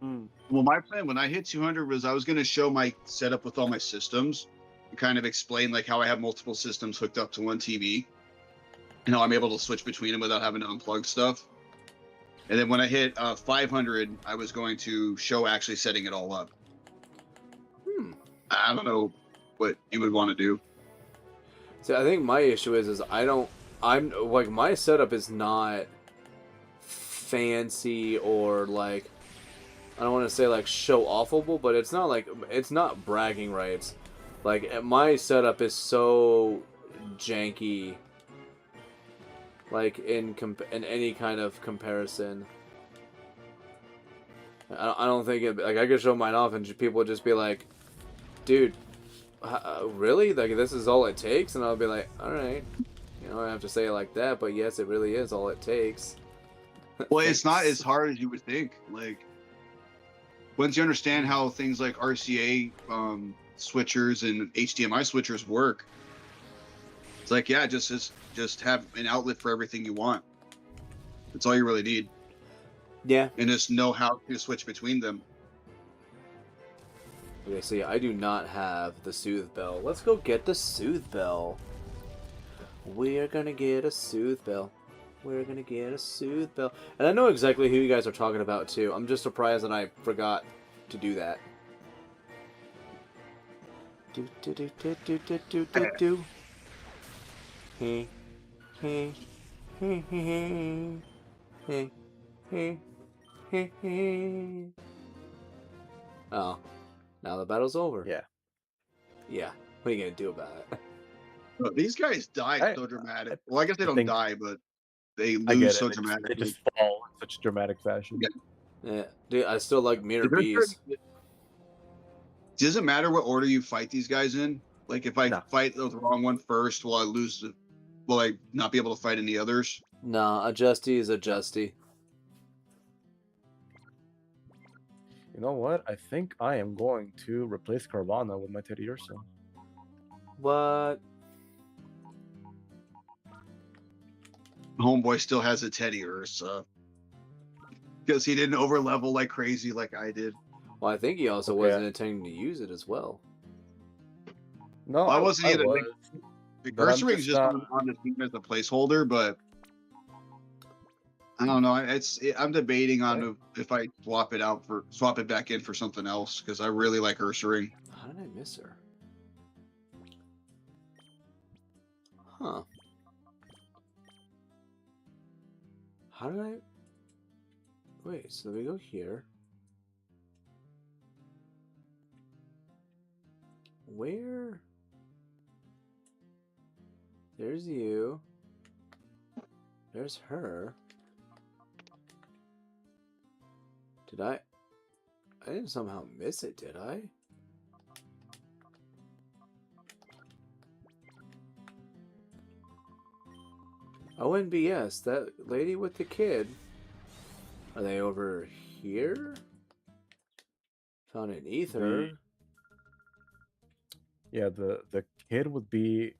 Well, my plan when I hit 200 was I was going to show my setup with all my systems and kind of explain like how I have multiple systems hooked up to one TV and how I'm able to switch between them without having to unplug stuff. And then when I hit 500, I was going to show actually setting it all up. I don't know what you would want to do. See, I think my issue is I'm like, my setup is not fancy or like, I don't want to say like show offable, but it's not bragging rights. Like my setup is so janky. Like in any kind of comparison, I don't think it, like I could show mine off and people would just be like, "Dude, really? Like this is all it takes?" And I'll be like, "All right, you know, I don't have to say it like that, but yes, it really is all it takes." Well, it's not as hard as you would think. Like once you understand how things like RCA switchers and HDMI switchers work, it's like, yeah, just have an outlet for everything you want. That's all you really need. Yeah. And just know how to switch between them. Okay, so yeah, I do not have the Soothe Bell. Let's go get the Soothe Bell. We are gonna get a Soothe Bell. We're gonna get a soothe bell. And I know exactly who you guys are talking about, too. I'm just surprised that I forgot to do that. Do do do do do do do do do. Hey, hey, hey, hey, hey, hey, hey, hey. Oh, now the battle's over. Yeah. Yeah. What are you gonna do about it? But these guys die so dramatic. Well, I guess they don't die, but they lose so dramatically. They just fall in such dramatic fashion. Yeah, dude, I still like Mirror Bees. Does it matter what order you fight these guys in? Like, if I fight the wrong one first, will I lose? Will I not be able to fight any others? Nah, a Justy is a Justy. You know what? I think I am going to replace Carvana with my Teddy Ursa. What? Homeboy still has a Teddy Ursa. Because he didn't overlevel like crazy like I did. Well, I think he also wasn't intending to use it as well. No, I wasn't either. Was, the Curse Ring's just on the team as a placeholder, but I don't know. I'm debating on if I swap it back in for something else because I really like Curse Ring. How did I miss her? Huh. How did I... Wait, so we go here. Where? There's you. There's her. Did I didn't somehow miss it, did I? ONBS, that lady with the kid. Are they over here? Found an ether. Yeah, the kid would be...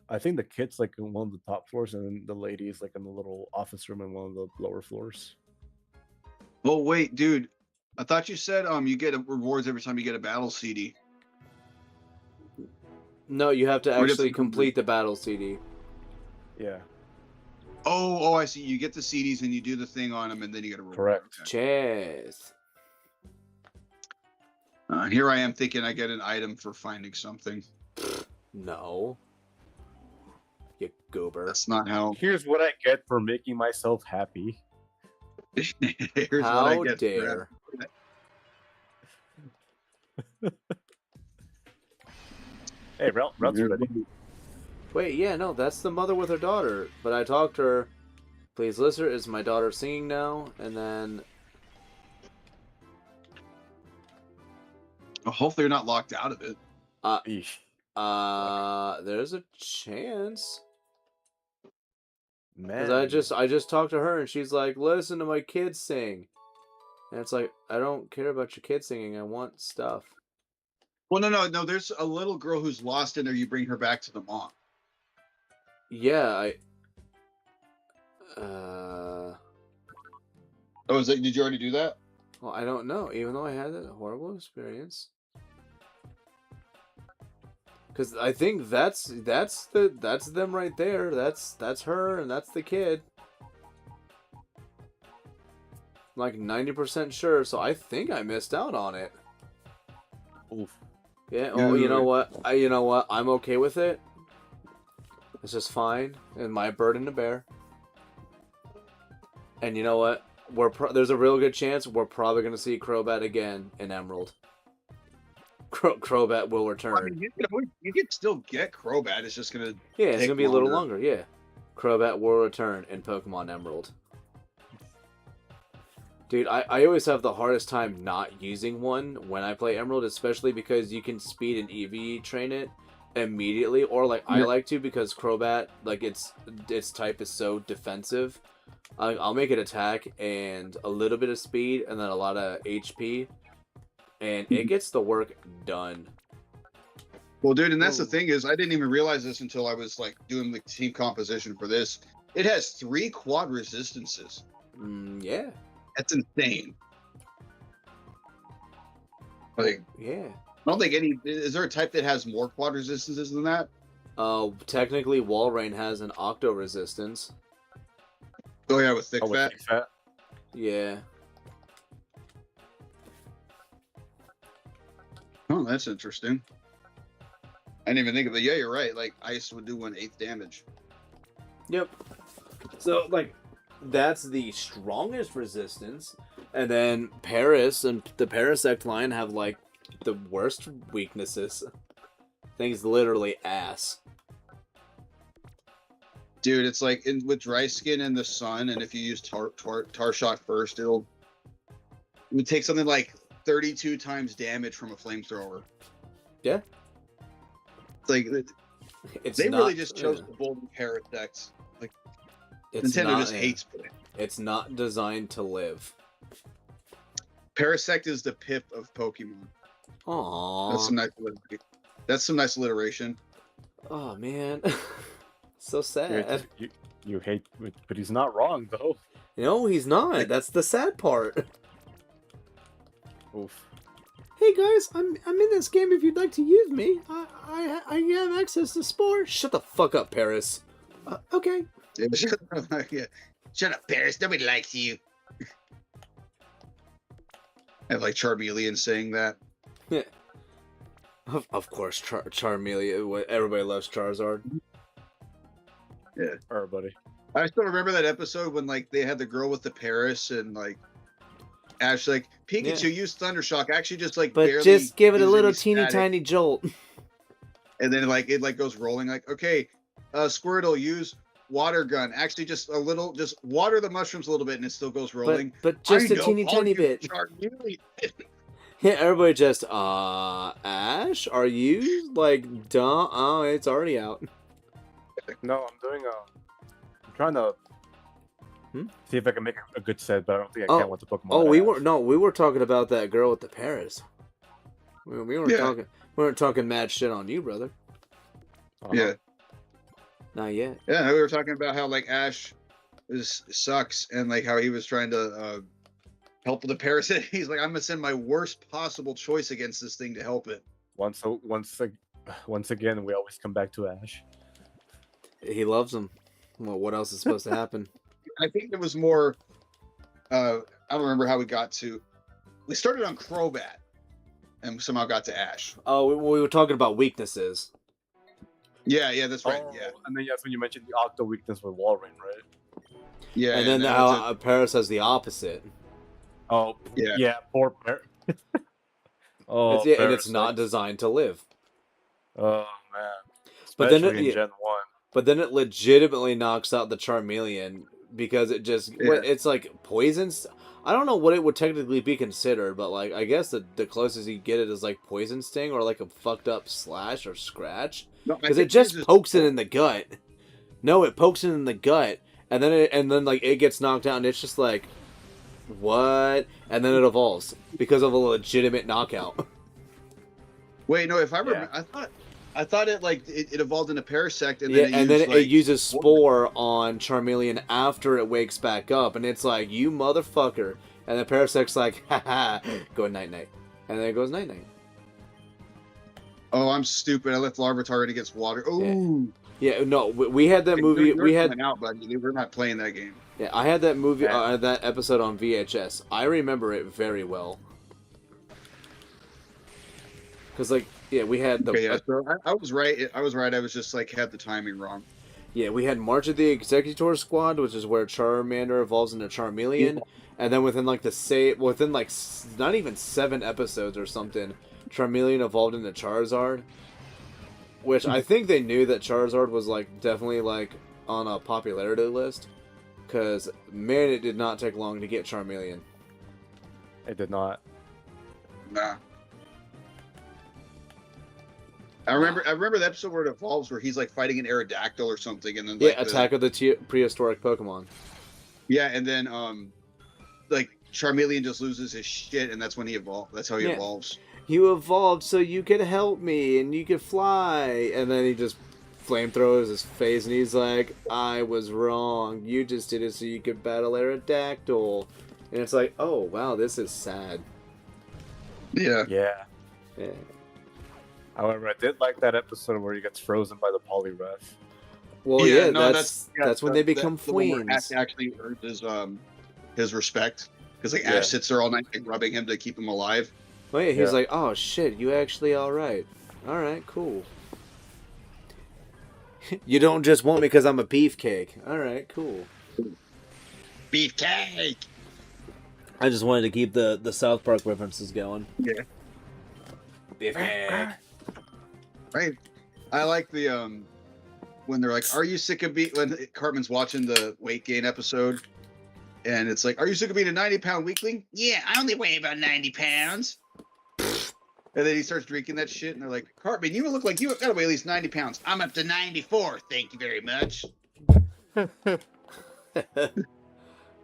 I think the kid's like in one of the top floors, and then the lady is like in the little office room in one of the lower floors. Oh wait, dude. I thought you said you get rewards every time you get a battle CD. No, you have to actually complete the battle CD. Yeah. Oh, I see. You get the CDs and you do the thing on them, and then you get a reward. Correct. Okay. Chess. Here I am thinking I get an item for finding something. No. You goober. That's not how. Here's what I get for making myself happy. Here's how what I get. Dare. Hey, Ralph's ready. Wait, yeah, no, that's the mother with her daughter. But I talked to her. Please listen, is my daughter singing now? And then... Well, hopefully you're not locked out of it. There's a chance. Man. Because I just talked to her and she's like, listen to my kids sing. And it's like, I don't care about your kids singing. I want stuff. Well, no. There's a little girl who's lost in there. You bring her back to the mom. Yeah, Oh, did you already do that? well, I don't know. Even though I had that horrible experience. Because I think that's them right there. That's her and that's the kid. I'm like 90% sure, so I think I missed out on it. Oof. Yeah. Oh, you know what? You know what? I'm okay with it. It's just fine, and my burden to bear. And you know what? There's a real good chance we're probably gonna see Crobat again in Emerald. Crobat will return. I mean, you can still get Crobat. It's just gonna it's gonna be a little longer. Yeah, Crobat will return in Pokemon Emerald. Dude, I always have the hardest time not using one when I play Emerald, especially because you can speed and EV train it immediately, or like I like to because Crobat, like its type is so defensive. I'll make it attack and a little bit of speed and then a lot of HP, and it gets the work done. Well, dude, and that's the thing is I didn't even realize this until I was like doing the team composition for this. It has 3 quad resistances. Yeah. That's insane. Like, yeah. I don't think is there a type that has more quad resistances than that? Technically Walrein has an Octo resistance. Oh yeah, with thick Oh, with fat. thick fat. Yeah. Oh, that's interesting. I didn't even think of it. Yeah, you're right. Like ice would do 1/8 damage. Yep. So, like, that's the strongest resistance. And then Paris and the Parasect line have, like, the worst weaknesses. Things literally ass. Dude, it's like with dry skin in the sun, and if you use tar shock first, it would take something like 32 times damage from a flamethrower. Yeah. Like It's they not, really just chose the golden Parasects. Like it's Nintendo not, just hates it. It's not designed to live. Parasect is the Pip of Pokemon. Aww. That's some nice alliteration. Oh man. So sad. You hate, but he's not wrong though. No, he's not. That's the sad part. Oof. Hey guys, I'm in this game if you'd like to use me. I have access to Spore. Shut the fuck up, Paris. Okay. Yeah. Shut up, Paris. Nobody likes you. I have like Charmeleon saying that. Yeah. Of course, Charmeleon. Everybody loves Charizard. Yeah. Everybody. I still remember that episode when like they had the girl with the Paris and like Ash like Pikachu used Thundershock. Actually, just like but barely just give it a use little any teeny static. tiny jolt. And then like it like goes rolling. Like okay, Squirtle use water gun. Actually, just a little, just water the mushrooms a little bit, and it still goes rolling. But just I a know, teeny I'll tiny use bit. Charmeleon. Yeah, everybody just Ash, are you like dumb? Oh, it's already out. No, I'm doing I'm trying to see if I can make a good set, but I don't think I can with the Pokemon. Oh, we were talking about that girl with the Paris. We weren't talking mad shit on you, brother. Yeah. Not yet. Yeah, we were talking about how like Ash sucks and like how he was trying to help with the parasite. He's like, I'm gonna send my worst possible choice against this thing to help it. Once again, we always come back to Ash. He loves him. Well, what else is supposed to happen? I think it was more. I don't remember how we got to. We started on Crobat, and somehow got to Ash. Oh, we were talking about weaknesses. Yeah, that's right. Oh, Yeah, and then that's when you mentioned the Octo weakness with Walrein, right? yeah. And then how Paris has the opposite. Oh, yeah. Poor Paris. And it's not designed to live. Oh man. But then Especially in Gen 1. But then it legitimately knocks out the Charmeleon because it just it's like poisons. I don't know what it would technically be considered, but like I guess the closest you get it is like poison sting or like a fucked up slash or scratch because it just pokes it in the gut. No, it pokes it in the gut, and then like it gets knocked out, and it's just like what? And then it evolves because of a legitimate knockout. Wait, no. If I remember, I thought it like it evolved into Parasect, and then it uses Spore on Charmeleon after it wakes back up, and it's like, you motherfucker. And the Parasect's like, haha, go night night. And then it goes night night. Oh, I'm stupid. I left Larvitar already gets water. Oh. Yeah, no, we had that movie. We had out, buddy. We're not playing that game. Yeah, I had that movie, that episode on VHS. I remember it very well. Because, like, yeah, we had the... Okay, yeah, so I was right. I was right. I was just, like, had the timing wrong. Yeah, we had March of the Executor Squad, which is where Charmander evolves into Charmeleon. And then within, like, not even 7 episodes or something, Charmeleon evolved into Charizard. Which I think they knew that Charizard was, like, definitely, like, on a popularity list. Because, man, it did not take long to get Charmeleon. It did not. Nah. I remember the episode where it evolves, where he's like fighting an Aerodactyl or something, and then like, Attack of the Prehistoric Pokemon. Yeah, and then like Charmeleon just loses his shit, and that's when he evolves. That's how he evolves. You evolved so you could help me and you could fly, and then he just flamethrowers his face, and he's like, "I was wrong. You just did it so you could battle Aerodactyl," and it's like, "Oh wow, this is sad." Yeah. Yeah. Yeah. However, I did like that episode where he gets frozen by the Poliwrath. Well, yeah, no, that's when they become the one where fleens. Ash actually earned his respect because like Yeah. Ash sits there all night like, rubbing him to keep him alive. Well, yeah, he's Yeah. like, oh shit, you actually all right? All right, cool. You don't just want me because I'm a beefcake. All right, cool. Beefcake. I just wanted to keep the South Park references going. Yeah. Beefcake. Right. I like the when they're like, "Are you sick of being?" When Cartman's watching the weight gain episode, and it's like, "Are you sick of being a 90-pound weakling?" Yeah, I only weigh about 90 pounds. And then he starts drinking that shit, and they're like, "Cartman, you look like you gotta weigh at least 90 pounds. I'm up to 94. Thank you very much."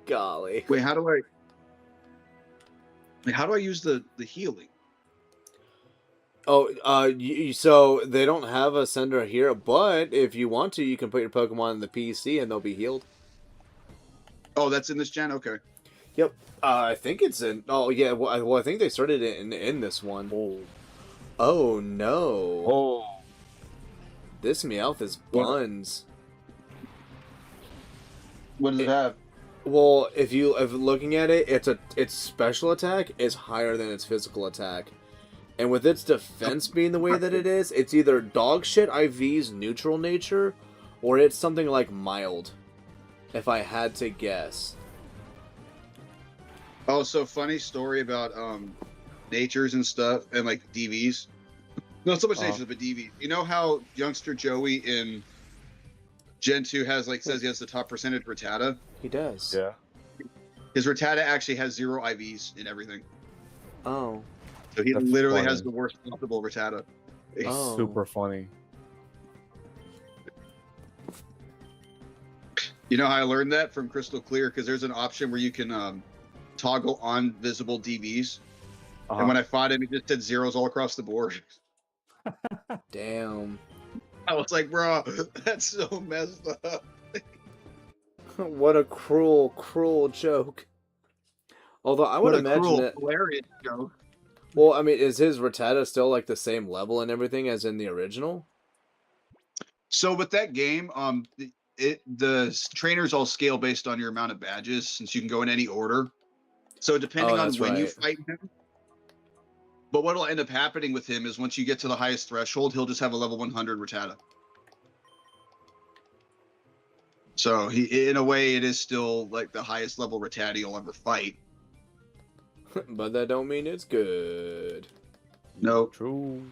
Golly. Wait, how do I use the healing? Oh, so they don't have a sender here, but if you want to, you can put your Pokemon in the PC and they'll be healed. Oh, that's in this gen. Okay. Yep. I think it's in. Oh yeah. Well, I think they started it in this one. Oh. Oh no. Oh. This Meowth is buns. What does it have? Well, if looking at it, its special attack is higher than its physical attack. And with its defense being the way that it is, it's either dog shit IV's neutral nature, or it's something like mild. If I had to guess. Oh, so funny story about natures and stuff and like DVs. Not so much natures, but DVs. You know how youngster Joey in Gen 2 says he has the top percentage Rattata? He does. Yeah. His Rattata actually has 0 IVs in everything. Oh. So he That's literally funny. has the worst possible Rattata. It's Oh. super funny. You know how I learned that from Crystal Clear? Because there's an option where you can toggle on visible DVs. And when I fought him, it just said zeros all across the board. Damn. I was like, bro, that's so messed up. What a cruel, cruel joke. Although I would What a imagine cruel, that. hilarious joke. Well, I mean, is his Rattata still like the same level and everything as in the original? So with that game, the trainers all scale based on your amount of badges, since you can go in any order. So depending on that's when you right. fight him. But what'll end up happening with him is once you get to the highest threshold, he'll just have a level 100 Rattata. So he, in a way, it is still like the highest level Rattata you'll ever fight. But that don't mean it's good. No. True.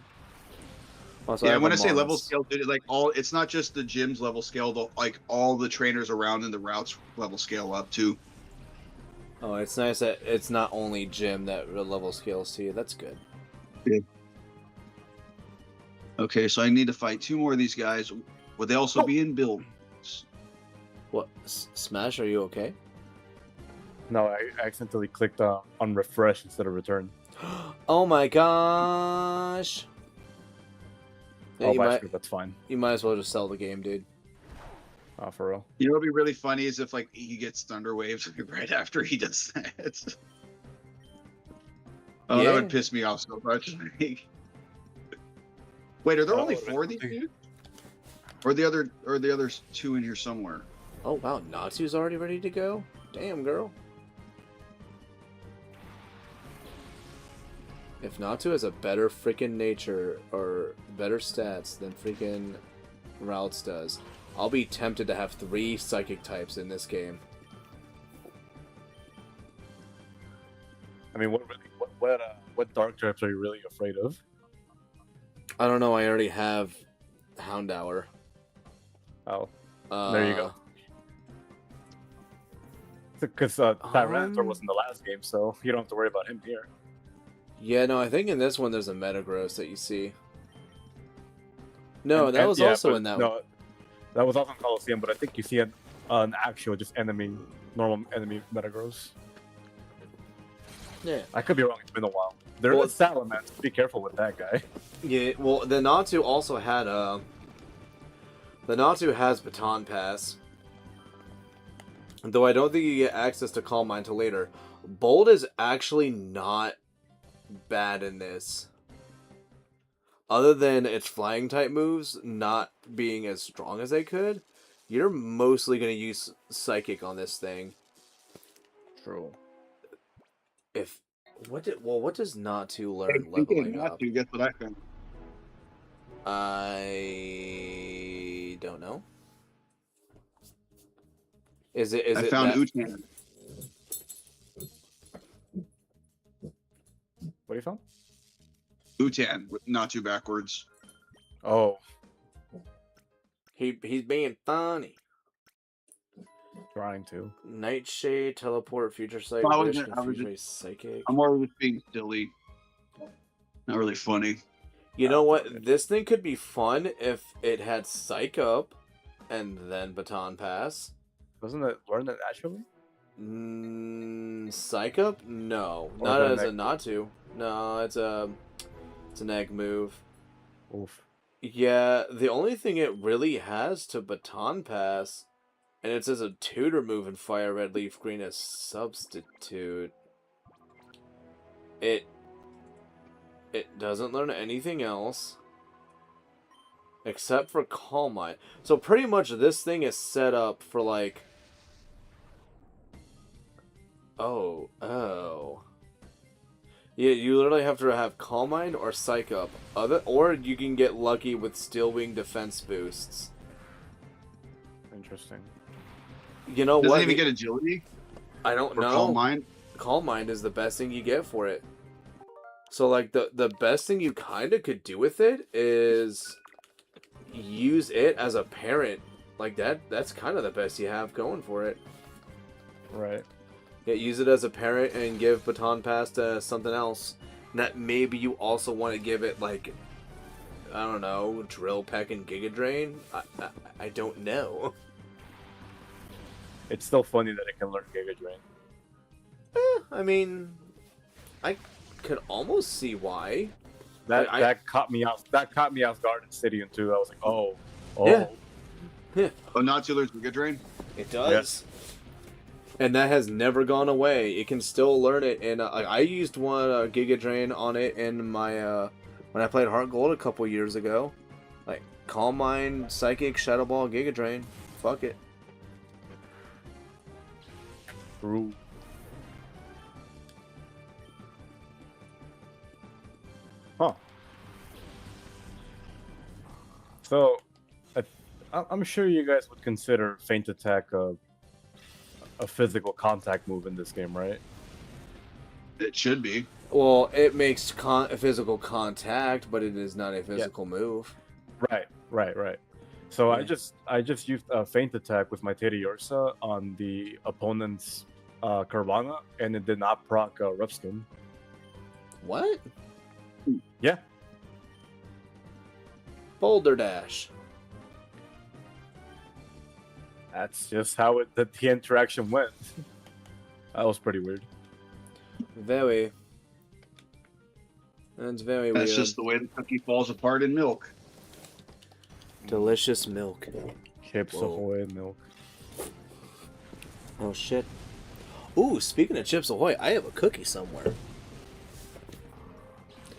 Also, Yeah, have when a I say level mons. scale, dude, like it's not just the gym's level scale, like all the trainers around in the routes level scale up too. Oh, it's nice that it's not only gym that level scales to you. That's good. Yeah. Okay, so I need to fight 2 more of these guys. Would they also be in builds? What? Smash, are you okay? No, I accidentally clicked on refresh instead of return. Oh my gosh. Yeah, Oh, you that's fine. might as well just sell the game, dude. Oh, for real. You know what'd be really funny is if like he gets thunder waves right after he does that. Oh, Yeah. that would piss me off so much. Wait, are there only Oh, 4 of these dudes? Or the others 2 in here somewhere? Oh wow, Natsu's already ready to go? Damn, girl. If Natsu has a better freaking nature or better stats than freaking Routes does, I'll be tempted to have 3 psychic types in this game. I mean, what dark types are you really afraid of? I don't know, I already have Houndour. Oh, there you go. Because Tyranitar was in the last game, so you don't have to worry about him here. Yeah, no, I think in this one there's a Metagross that you see. No, And- that and- was yeah, also but in that no, one. that was also in Coliseum, but I think you see an actual just normal enemy Metagross. Yeah. I could be wrong. It's been a while. There's Well, a Salamence. Be careful with that guy. Yeah, well, the Natsu also had the Natsu has Baton Pass. Though I don't think you get access to Calm Mind till later. Bold is actually not bad in this. Other than its flying type moves not being as strong as they could. you're mostly gonna use psychic on this thing. True. What does not to learn Speaking of leveling not up? to, guess what I found? I don't know. Is it I that? found Utan. What you found? Utan with not too backwards. Oh, He's being funny. trying to. Nightshade, teleport, future sight, I wish, was confuse just- ray, psychic. I'm more just being silly. Not really funny. You know what? This thing could be fun if it had psych up, and then baton pass. Doesn't it learn it naturally? Psych up? No, Or not the as a next- not to. No, it's an egg move. Oof. Yeah, the only thing it really has to baton pass, and it's as a tutor move in Fire Red Leaf Green as substitute. It doesn't learn anything else except for Calm Mind. So pretty much this thing is set up for like. Oh. Yeah, you literally have to have Calm Mind or Psych up. Or you can get lucky with Steel Wing defense boosts. Interesting. You know Doesn't what? even get agility I don't or know. Calm Mind. Calm Mind is the best thing you get for it. So like the best thing you kind of could do with it is use it as a parent. Like that's kind of the best you have going for it. Right. Yeah, use it as a parent and give baton pass to something else. That maybe you also want to give it like, I don't know, Drill Peck and Giga Drain. I don't know. It's still funny that it can learn Giga Drain. I mean, I could almost see why. That caught me off. That caught me off guard in Stadium 2. I was like, oh. Yeah. Oh, not to learn Giga Drain. It does. And that has never gone away. It can still learn it. And I used one Giga Drain on it in my when I played Heart Gold a couple years ago. Like Calm Mind, Psychic, Shadow Ball, Giga Drain. Fuck it. True. Huh. So, I'm sure you guys would consider Feint Attack a physical contact move in this game, right? It should be. Well, it makes physical contact, but it is not a physical move. Right. So Yeah. I just used a Feint Attack with my Teddiursa on the opponent's Carvana, and it did not proc Rough Skin. What? Yeah. Boulder Dash. That's just how the interaction went. That was pretty weird. Very. That's very That's weird. just the way the cookie falls apart in milk. Delicious milk. Chips Whoa. Ahoy milk. Oh shit. Ooh, speaking of Chips Ahoy, I have a cookie somewhere.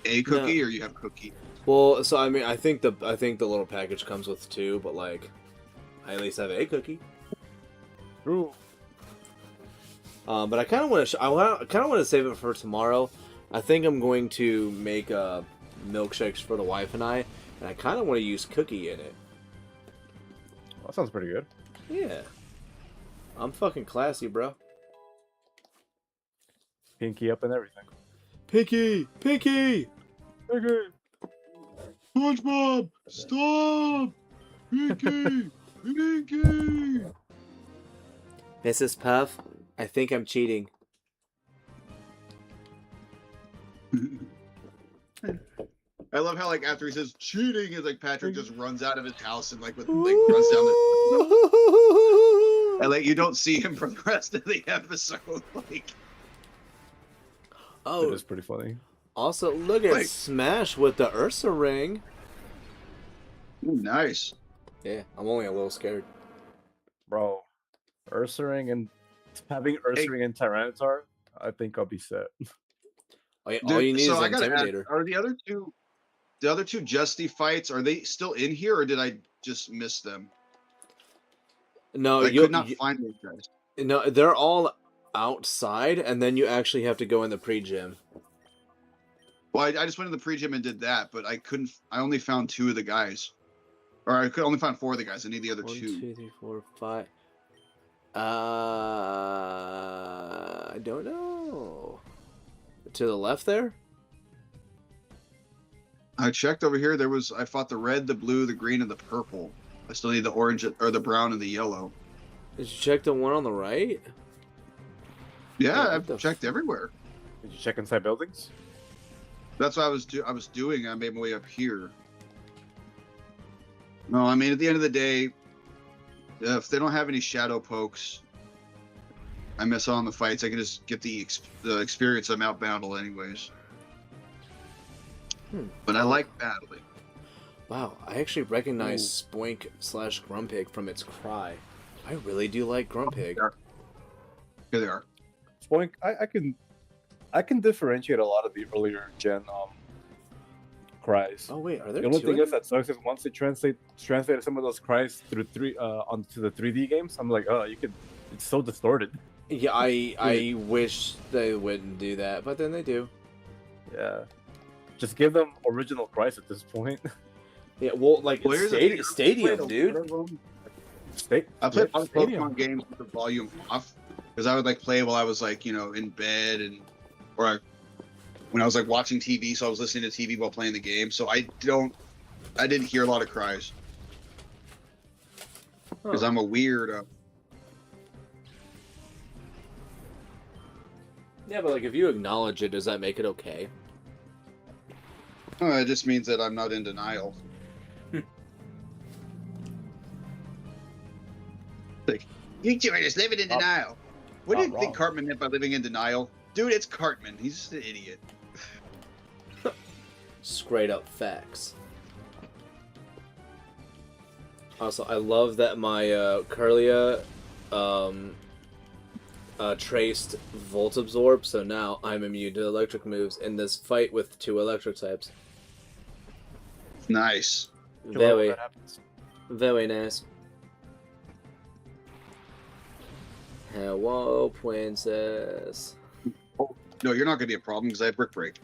A cookie, or you have cookie? Well, so I mean, I think the little package comes with two, but like, I at least have a cookie. True. But I kind of want to save it for tomorrow. I think I'm going to make milkshakes for the wife and I kind of want to use cookie in it. Well, that sounds pretty good. Yeah, I'm fucking classy, bro. Pinky up and everything. Pinky. Okay. SpongeBob, stop! Pinky, Pinky. Mrs. Puff, I think I'm cheating. I love how like after he says cheating, is like Patrick just runs out of his house and like runs down the and like you don't see him for the rest of the episode. Like Oh, It is pretty funny. also look at Like- Smash with the Ursa ring. ooh, nice. Yeah, I'm only a little scared. Bro, Ursaring and having Ursaring and Tyranitar, I think I'll be set. All you Dude, need so is I gotta ask, Intimidator. are the other two Justy fights, are they still in here or did I just miss them? No, I could not find those guys. no, they're all outside, and then you actually have to go in the pre-gym. Well, I just went to the pre-gym and did that, but I couldn't. I only found 2 of the guys, or I could only find 4 of the guys. I need the other 1, 2. 2, 3, 4, 5. I don't know. To the left there? I checked over here. I fought the red, the blue, the green, and the purple. I still need the orange or the brown and the yellow. Did you check the one on the right? Yeah, what the I've checked everywhere. Did you check inside buildings? That's what I was doing. I made my way up here. No, I mean, at the end of the day, if they don't have any shadow pokes, I miss out on the fights. I can just get the experience of Mount Battle anyways. But I like battling. Wow, I actually recognize Spoink / Grumpig from its cry. I really do like Grumpig. Here they are. Spoink, I can differentiate a lot of the earlier gen cries. Oh wait, are there The only two thing of is them? that sucks is once they translated some of those cries through onto the 3D games, I'm like, oh, it's so distorted. Yeah, I wish they wouldn't do that, but then they do. Yeah, just give them original cries at this point. Yeah, well, like Well, here's the thing. Stadium, dude. I played a lot of Stadium. Pokemon games with the volume off because I would like play while I was like in bed when I was like watching TV, so I was listening to TV while playing the game. So I didn't hear a lot of cries because I'm a weird. Yeah, but like if you acknowledge it, does that make it okay? It just means that I'm not in denial. Like, you two are just living in denial. What do you think Cartman meant by living in denial? Dude, it's Cartman. He's just an idiot. Straight up facts. Also, I love that my Curlia traced Volt Absorb, so now I'm immune to electric moves in this fight with 2 electric types. Nice. Very, very nice. Hello, princess. No, you're not gonna be a problem because I have Brick Break.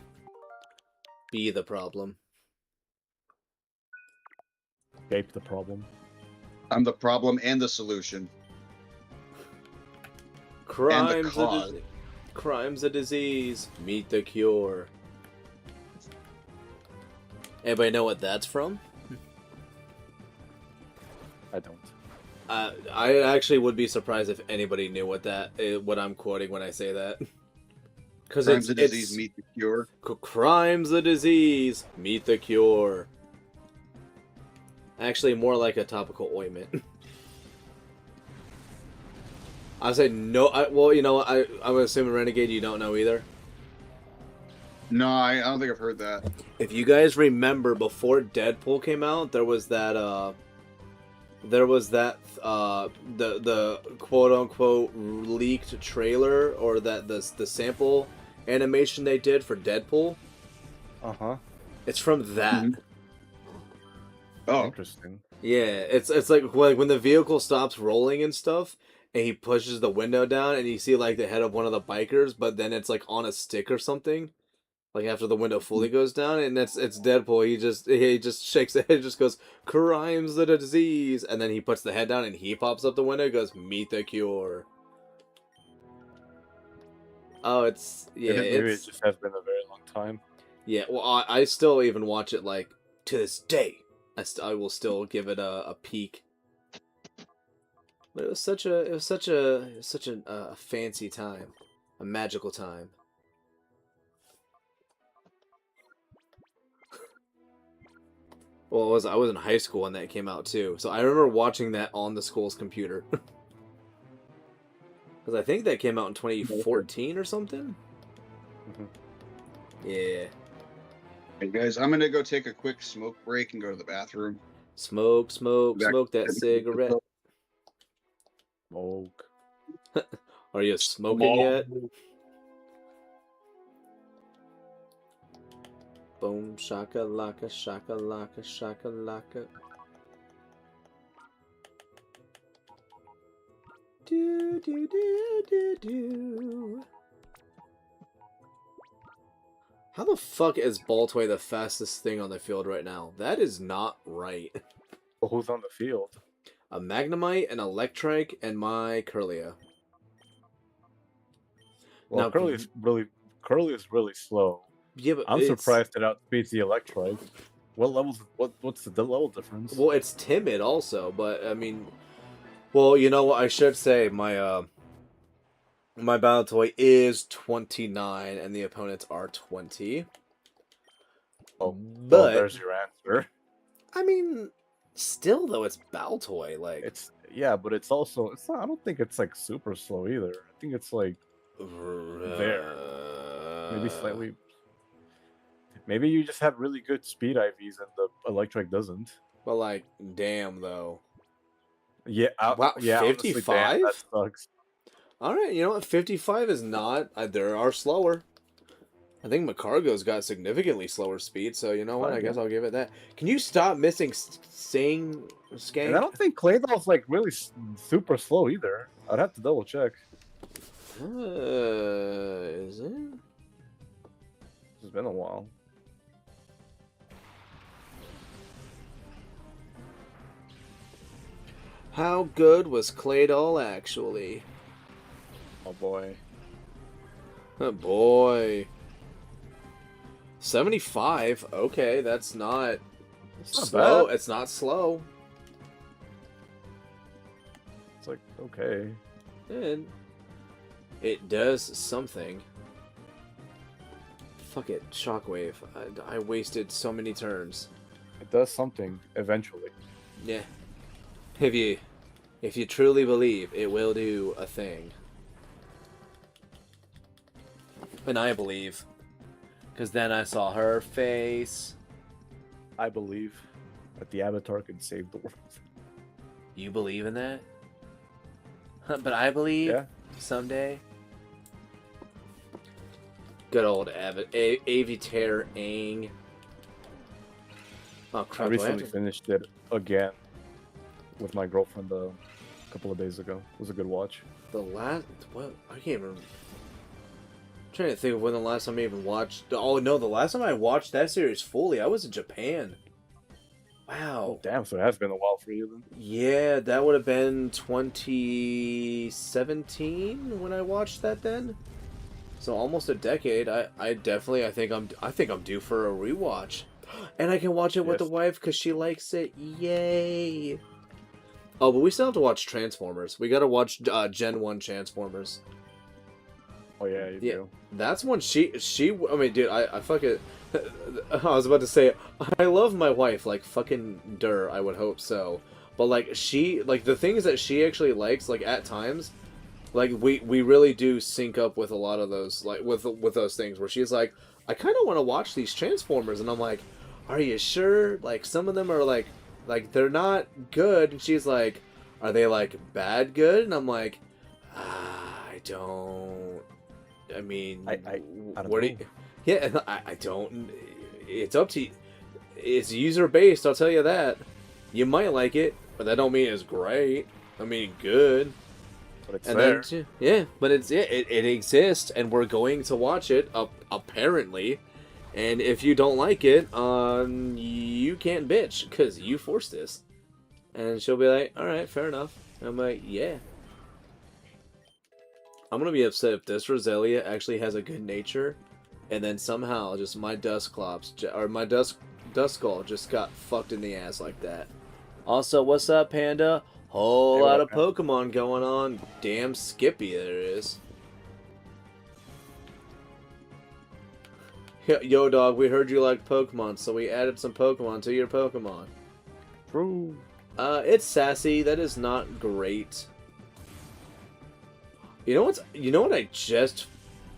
Be the problem. Escape the problem. I'm the problem and the solution. Crime's a disease. Meet the cure. Anybody know what that's from? I don't. I actually would be surprised if anybody knew what I'm quoting when I say that. Because Crime's a disease, meet the cure. Crime's a disease. Meet the cure. Actually, more like a topical ointment. I say no. Well, you know, I'm assuming Renegade, you don't know either. No, I don't think I've heard that. If you guys remember, before Deadpool came out, there was that the quote unquote leaked trailer, or that the sample animation they did for Deadpool. It's from that. Mm-hmm. Oh, Interesting. Yeah, it's like when the vehicle stops rolling and stuff, and he pushes the window down, and you see like the head of one of the bikers, but then it's like on a stick or something. Like after the window fully goes down, and it's Deadpool. He just shakes the head, just goes, "Crime's the disease," and then he puts the head down, and he pops up the window, and goes, "Meet the cure." Oh, maybe it just has been a very long time. Yeah, well, I still even watch it like to this day. I will still give it a peek. But it was such a fancy time, a magical time. Well, I was in high school when that came out too, so I remember watching that on the school's computer. Because I think that came out in 2014 or something. Yeah. Hey guys, I'm gonna go take a quick smoke break and go to the bathroom. Smoke that cigarette. Smoke. Are you smoking yet? Boom, shakalaka, shakalaka, shakalaka. do, do, do, do, do. How the fuck is Baltoy the fastest thing on the field right now? That is not right. Well, who's on the field? A Magnemite, an Electrike, and my Curlia. Well, Now, Curly is really slow. Yeah, but I'm surprised it outspeeds the Electrike. What levels? What's the level difference? Well, it's timid also, but I mean, well, you know what? I should say my my Baltoy is 29, and the opponents are 20. Oh, But well, there's your answer. I mean, still though, it's Baltoy. Like It's but it's also it's not. I don't think it's like super slow either. I think it's like there, maybe slightly. Maybe you just have really good speed IVs and the Electric doesn't. But like, damn though. Yeah, Wow, yeah, 55? That sucks. All right, you know what? 55 is not. There are slower. I think Macargo's got significantly slower speed, so you know what? I guess I'll give it that. Can you stop missing Skank? And I don't think Claydol's like really super slow either. I'd have to double check. Is it? It's been a while. How good was Claydol actually? Oh boy. Oh boy. 75. Okay, that's not slow. Bad. It's not slow. It's like okay. And it does something. Fuck it, Shockwave. I wasted so many turns. It does something eventually. Yeah. If you truly believe, it will do a thing. And I believe. Because then I saw her face. I believe that the Avatar can save the world. You believe in that? But I believe someday. Good old Aviator Aang. Oh crap! I recently finished it again with my girlfriend a couple of days ago. It was a good watch. The last what? I can't remember. I'm trying to think of when the last time I even watched. Oh no, the last time I watched that series fully, I was in Japan. Wow. Oh, damn, so it has been a while for you then. Yeah, that would have been 2017 when I watched that then. So almost a decade. I think I'm due for a rewatch. And I can watch it with the wife because she likes it. Yay! Oh, but we still have to watch Transformers. We gotta watch Gen 1 Transformers. Oh yeah, you do. That's one she I mean, dude, I fucking I was about to say I love my wife like fucking I would hope so. But like she like the things that she actually likes like at times like we really do sync up with a lot of those like with those things where she's like I kind of want to watch these Transformers and I'm like are you sure? Like some of them are like they're not good and she's like are they like bad good? And I'm like I don't I mean, I don't what know. do you, yeah, I don't. It's up to you. It's user based. I'll tell you that. You might like it, but that don't mean it's great. I mean, good. But it's and there. Then, yeah, but it exists, and we're going to watch it apparently. And if you don't like it, you can't bitch because you forced this. And she'll be like, "All right, fair enough." And I'm like, "Yeah." I'm gonna be upset if this Roselia actually has a good nature, and then somehow just my Dusclops or my Duskull just got fucked in the ass like that. Also, what's up, Panda? Whole lot of Pokemon going on. Damn Skippy there is. Yo, dog, we heard you liked Pokemon, so we added some Pokemon to your Pokemon. True. It's sassy. That is not great. You know what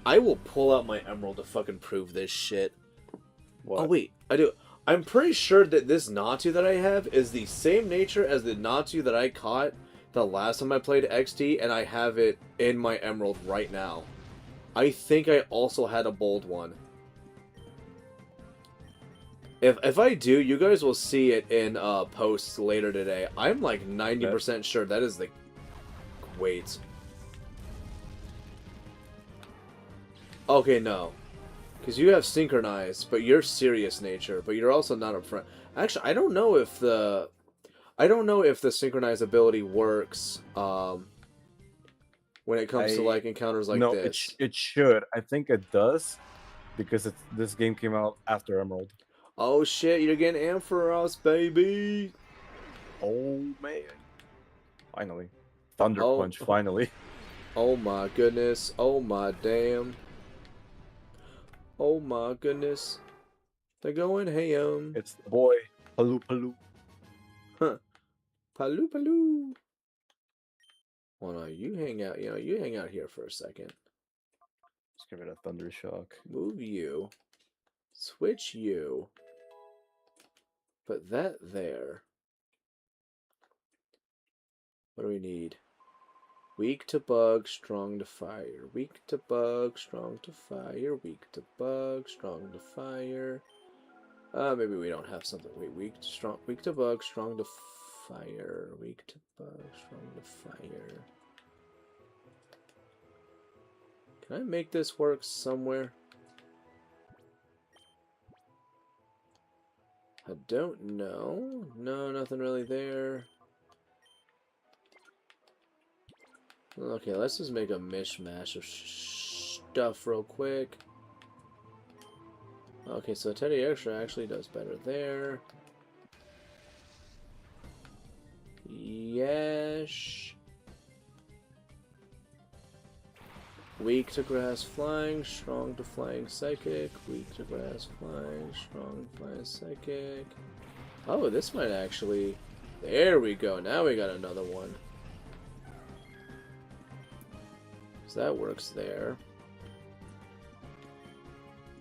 I will pull out my emerald to fucking prove this shit. What? Oh wait, I do. I'm pretty sure that this Natu that I have is the same nature as the Natu that I caught the last time I played XD, and I have it in my emerald right now. I think I also had a bold one. If I do, you guys will see it in posts later today. I'm like 90% sure that is the Wait. Okay, no. Because you have synchronized, but you're serious nature, but you're also not upfront. Actually, I don't know if the synchronized ability works when it comes to like encounters like no, this. it should. I think it does because this game came out after Emerald. Oh shit, you're getting Ampharos, baby! Oh man. Finally. Thunder Oh. Punch, finally. Oh my goodness. Oh my damn. Oh my goodness. They're going ham. It's the boy. Paloo Paloo. Huh. Paloo paloo. Hold on, you hang out, you hang out here for a second. Let's give it a Thunder Shock. Move you. Switch you. Put that there. What do we need? Weak to bug, strong to fire. Weak to bug, strong to fire. Weak to bug, strong to fire. Maybe we don't have something. Wait, weak to bug, strong to fire. Weak to bug, strong to fire. Can I make this work somewhere? I don't know. No, nothing really there. Okay, let's just make a mishmash of stuff real quick. Okay, so Teddy Extra actually does better there. Yes. Weak to grass flying, strong to flying psychic. Weak to grass flying, strong to flying psychic. Oh, this might actually... There we go, now we got another one. So that works there.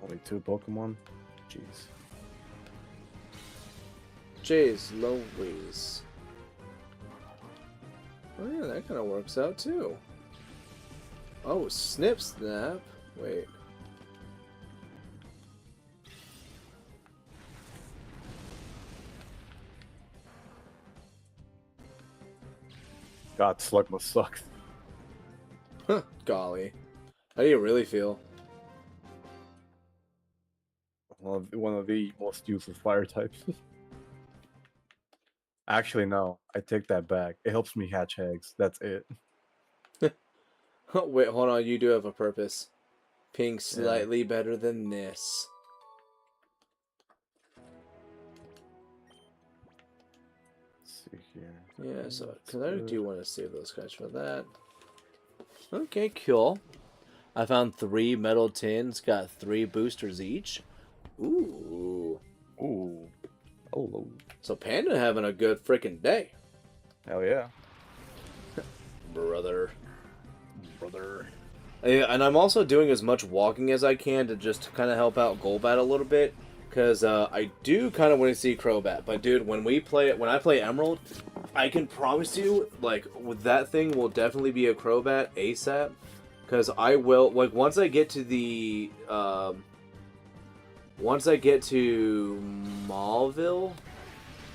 Only 2 Pokemon? Jeez. Jeez Louise. Oh yeah, that kind of works out too. Oh, Snip Snap. Wait. God, Slugma sucks. Huh, golly. How do you really feel? One of the most useless fire types. Actually, no. I take that back. It helps me hatch eggs. That's it. Wait, hold on. You do have a purpose. Pink slightly better than this. Let's see here. Yeah, so, because I do want to save those guys for that. Okay, cool. I found 3 metal tins, got 3 boosters each. Ooh. Ooh. Oh. So Panda having a good freaking day. Hell yeah. Brother. Yeah, and I'm also doing as much walking as I can to just kind of help out Golbat a little bit. Because I do kind of want to see Crobat. But dude, when I play Emerald, I can promise you, like, with that thing will definitely be a Crobat ASAP. Because I will, like, once I get to the, once I get to Maulville,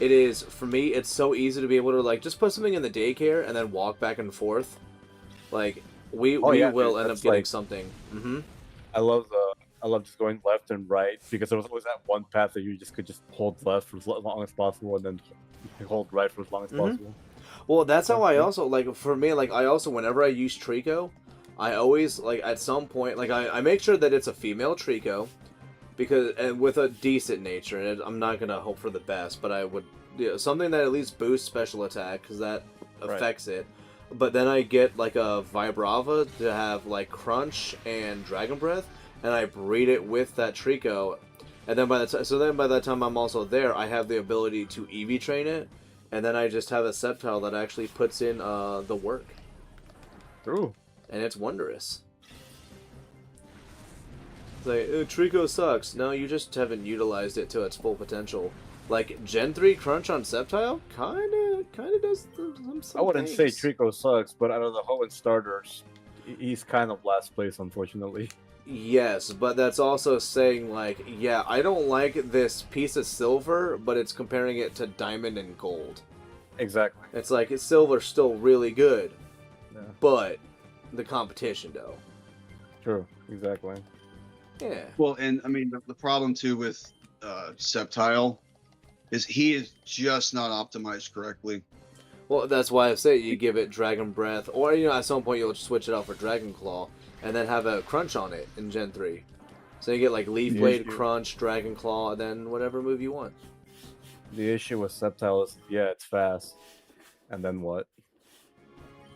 it is, for me, it's so easy to be able to, like, just put something in the daycare and then walk back and forth. Like, we will end up getting like, something. Mm-hmm. I love just going left and right, because there was always that one path that you could just hold left for as long as possible and then hold right for as long as possible. Well, that's how I also, like, for me, like, I also, whenever I use Trico, I always, like, at some point, like, I make sure that it's a female Trico, because, and with a decent nature, and I'm not going to hope for the best, but I would, something that at least boosts special attack, because that affects it. But then I get, like, a Vibrava to have, like, Crunch and Dragon Breath, and I breed it with that Trico, and then by the time I'm also there, I have the ability to EV train it, and then I just have a Sceptile that actually puts in the work. True. And it's wondrous. It's like, Trico sucks. No, you just haven't utilized it to its full potential. Like, Gen 3 Crunch on Sceptile kinda does some I wouldn't say Trico sucks, but out of the Hoenn starters, he's kind of last place, unfortunately. Yes, but that's also saying, like, yeah, I don't like this piece of silver, but it's comparing it to diamond and gold. Exactly. It's like, silver's still really good, Yeah. but the competition though. True. Exactly. Yeah. Well, and I mean the problem too with Sceptile is he is just not optimized correctly. Well, that's why I say you give it Dragon Breath, or at some point you'll switch it out for Dragon Claw, and then have a crunch on it in Gen 3. So you get like Leaf The Blade, issue- Crunch, Dragon Claw, and then whatever move you want. The issue with Sceptile is, yeah, it's fast, and then what?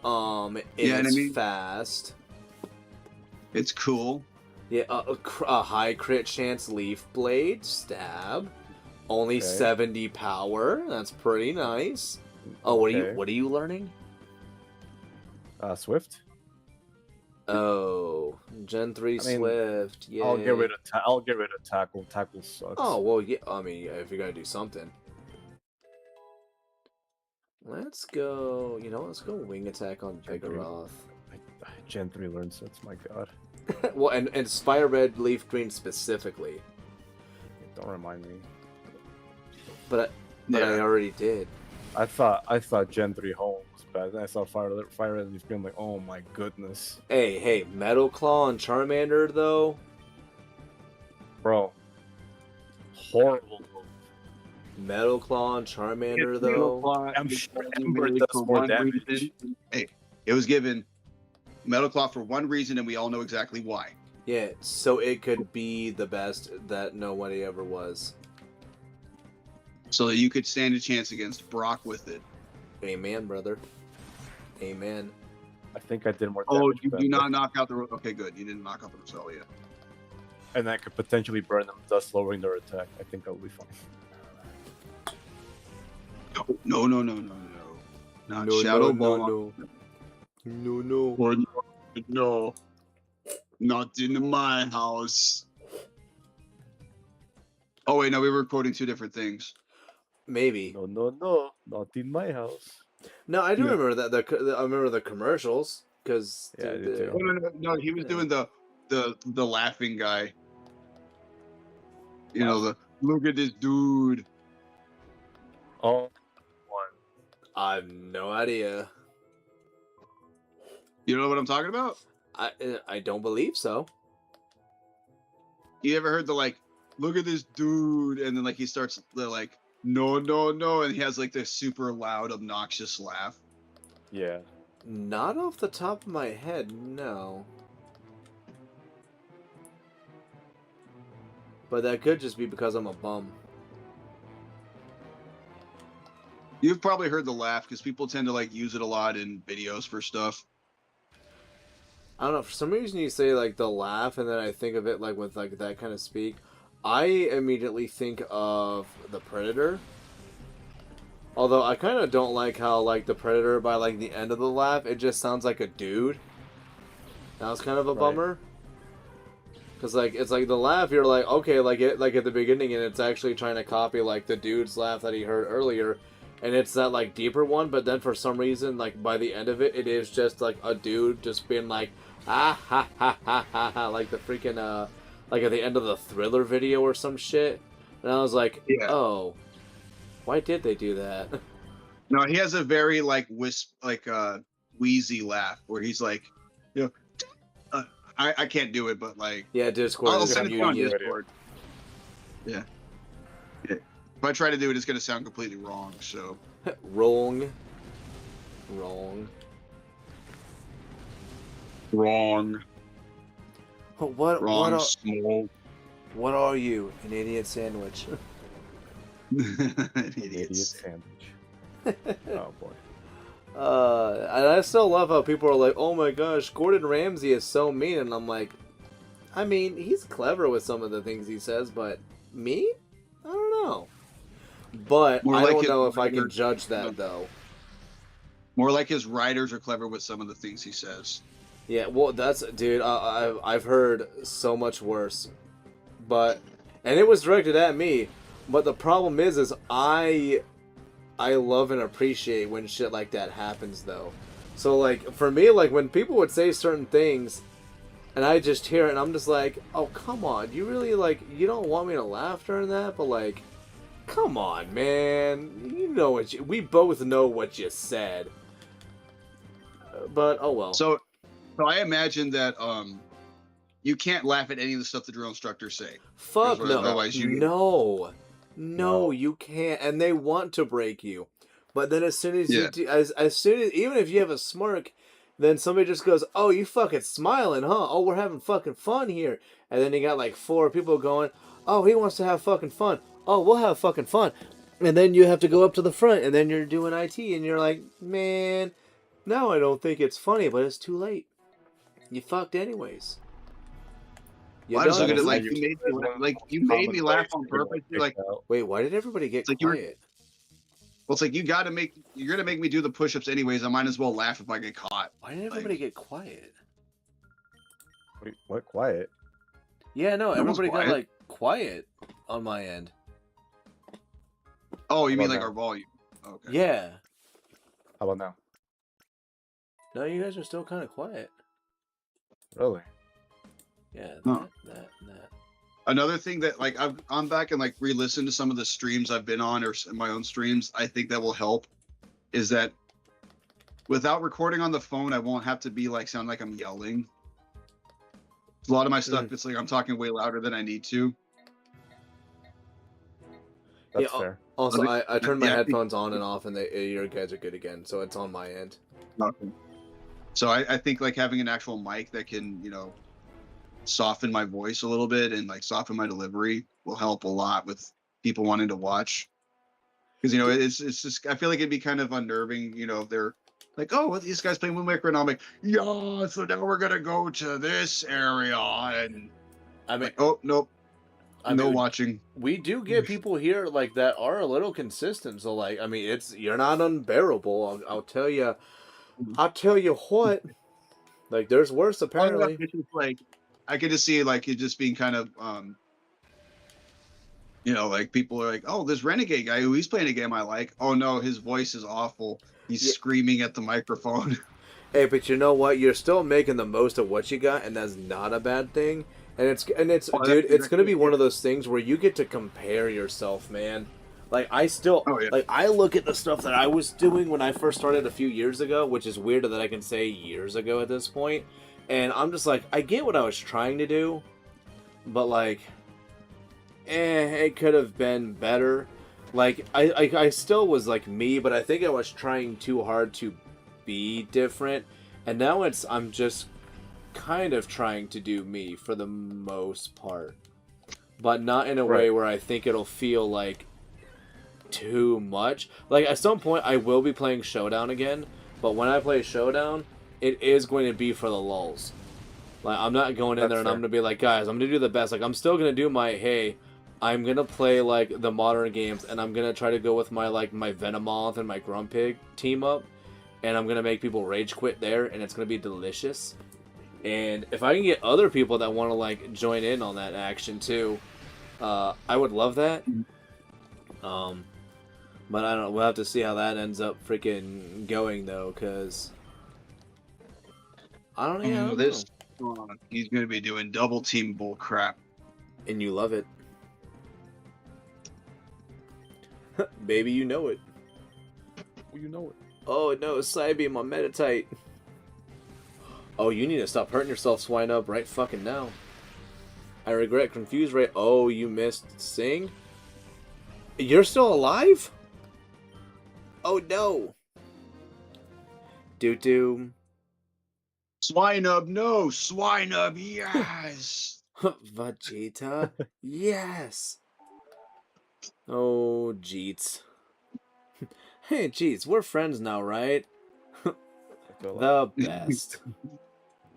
It's and I mean- fast. It's cool. Yeah, a high crit chance Leaf Blade, stab. Only Okay. 70 power. That's pretty nice. Oh, what Okay. are you learning? Swift. Oh, Gen 3 I mean, Swift. Yeah. I'll get rid of tackle. Tackle sucks. Oh, well, yeah. I mean, if you're gonna do something. Let's go. Let's go Wing Attack on Vigoroth. Gen 3 learn sets. My God, Well, and Spire Red, Leaf Green specifically. don't remind me. But I already did. I thought Gen 3 home was bad. Then I saw Fire Red Leaf Green. I'm like, oh my goodness, Hey, Metal Claw and Charmander though. bro, horrible. Metal Claw and Charmander though. I'm sure Ember does more damage. Hey, it was given Metal Claw for one reason, and we all know exactly why. Yeah, so it could be the best that nobody ever was. So that you could stand a chance against Brock with it. Amen, brother. Amen. I think I did more Oh, damage. you than do them. not knock out the... Okay, good. You didn't knock out the Roselle yet. And I could potentially burn them, thus lowering their attack. I think I'll be fine. No. Not Shadow Ball. No. Or no. Not in my house. Oh, wait, no, we were quoting two different things. Maybe. No, not in my house. No, I do Yeah. remember that. I remember the commercials because Yeah, I do too. No, he was doing the laughing guy. You know, the look at this dude. Oh, one. I have no idea. You know what I'm talking about? I don't believe so. You ever heard the like, look at this dude, and then like he starts the like, no, and he has like this super loud, obnoxious laugh. Yeah. Not off the top of my head, no. But that could just be because I'm a bum. You've probably heard the laugh because people tend to like use it a lot in videos for stuff. I don't know, for some reason you say like the laugh and then I think of it like with like that kind of speak. I immediately think of the Predator. Although I kind of don't like how like the Predator by like the end of the laugh it just sounds like a dude. That was kind of a Right. bummer. Cause like it's like the laugh you're like okay like it like at the beginning and it's actually trying to copy like the dude's laugh that he heard earlier. And it's that like deeper one, but then for some reason, like by the end of it, it is just like a dude just being like, ah ha ha ha ha ha, like the freaking like at the end of the Thriller video or some shit. And I was like, Yeah. oh, why did they do that? No, he has a very like wheezy laugh where he's like, you know, I can't do it, but like, Yeah, Discord. I'll is send it to you on community. Discord. Yeah. If I try to do it, it's gonna sound completely wrong. So Wrong. wrong, What small. what are you? An idiot sandwich. Idiot Idiots. sandwich. Oh boy. And I still love how people are like, oh my gosh, Gordon Ramsay is so mean. And I'm like, I mean, he's clever with some of the things he says, but me? I don't know. But More I like don't his know if I can writer- judge that, though. More like his writers are clever with some of the things he says. Yeah, well, that's... Dude, I've heard so much worse. But... And it was directed at me. But the problem is I love and appreciate when shit like that happens, though. So, like, for me, like, when people would say certain things, and I just hear it, and I'm just like, oh, come on. You really, like, you don't want me to laugh during that? But, like, come on, man. You know what we both know what you said. but oh well. So I imagine that you can't laugh at any of the stuff the drill instructors say. Fuck Because no. otherwise you- No, you can't. And they want to break you. But then as soon as Yeah. you do, as soon as, even if you have a smirk, then somebody just goes, "Oh, you fucking smiling, huh? Oh, we're having fucking fun here." And then you got like 4 people going, "Oh, he wants to have fucking fun. Oh, we'll have fucking fun." And then you have to go up to the front, and then you're doing IT, and you're like, "Man, now I don't think it's funny, but it's too late. You fucked anyways." I just look at it like Honestly, you made me laugh on purpose. You're like, Wait, why did everybody get like you're- quiet? well, it's like you're gonna make me do the push-ups anyways. I might as well laugh if I get caught. Why did everybody get quiet? Wait, what? Quiet? Yeah, no, No one's everybody got quiet. like quiet on my end. Oh, you How mean about like now? our volume? Okay. Yeah. How about now? No, you guys are still kind of quiet. Really? Yeah, Huh. that. Another thing that like I'm back and like re-listen to some of the streams I've been on or my own streams. I think that will help. Is that without recording on the phone, I won't have to be like sound like I'm yelling. A lot of my stuff, it's like I'm talking way louder than I need to. That's Yeah, fair. Also, I turned my Yeah, I think- headphones on and off, and your guys are good again, so it's on my end. So I think like having an actual mic that can, soften my voice a little bit and like soften my delivery will help a lot with people wanting to watch. Because it's just I feel like it'd be kind of unnerving, if they're like, oh, well, these guys playing Wind Waker, and I'm like, yeah, so now we're gonna go to this area, and I mean, like, oh nope, I no mean, watching. we do get people here like that are a little consistent. So like, I mean, you're not unbearable. I'll tell you. I'll tell you what. Like, there's worse apparently. It's just like I could just see like it just being kind of like people are like, oh, this renegade guy who he's playing a game I like. Oh no, his voice is awful. He's screaming at the microphone. Hey, but you know what? You're still making the most of what you got, and that's not a bad thing. And it's dude, it's gonna be one of those things where you get to compare yourself, man. Like I still, like I look at the stuff that I was doing when I first started a few years ago, which is weird that I can say years ago at this point. And I'm just like, I get what I was trying to do, but like, it could have been better. Like I still was like me, but I think I was trying too hard to be different. And now I'm just kind of trying to do me for the most part, but not in a way where I think it'll feel like too much. Like at some point I will be playing Showdown again, but when I play Showdown, it is going to be for the lulz. Like I'm not going in there and I'm gonna be like, guys, I'm gonna do the best. Like I'm still gonna do my I'm gonna play like the modern games, and I'm gonna try to go with my Venomoth and my Grumpig team up, and I'm gonna make people rage quit there, and it's gonna be delicious. And if I can get other people that want to like join in on that action too, I would love that. But I don't know. We'll have to see how that ends up freaking going though, because I don't know. This he's gonna be doing double team bull crap, and you love it. Baby, you know it. Well, you know it. Oh no, Psybeam on Meditate. Oh, you need to stop hurting yourself, Swine Up, right fucking now. I regret Confused Ray. Oh, you missed Sing? You're still alive? Oh no. Doo-doo. Swinub, no, Swinub, yes. Vegeta, yes. Oh, Jeets. Hey, Jeets, we're friends now, right? The best.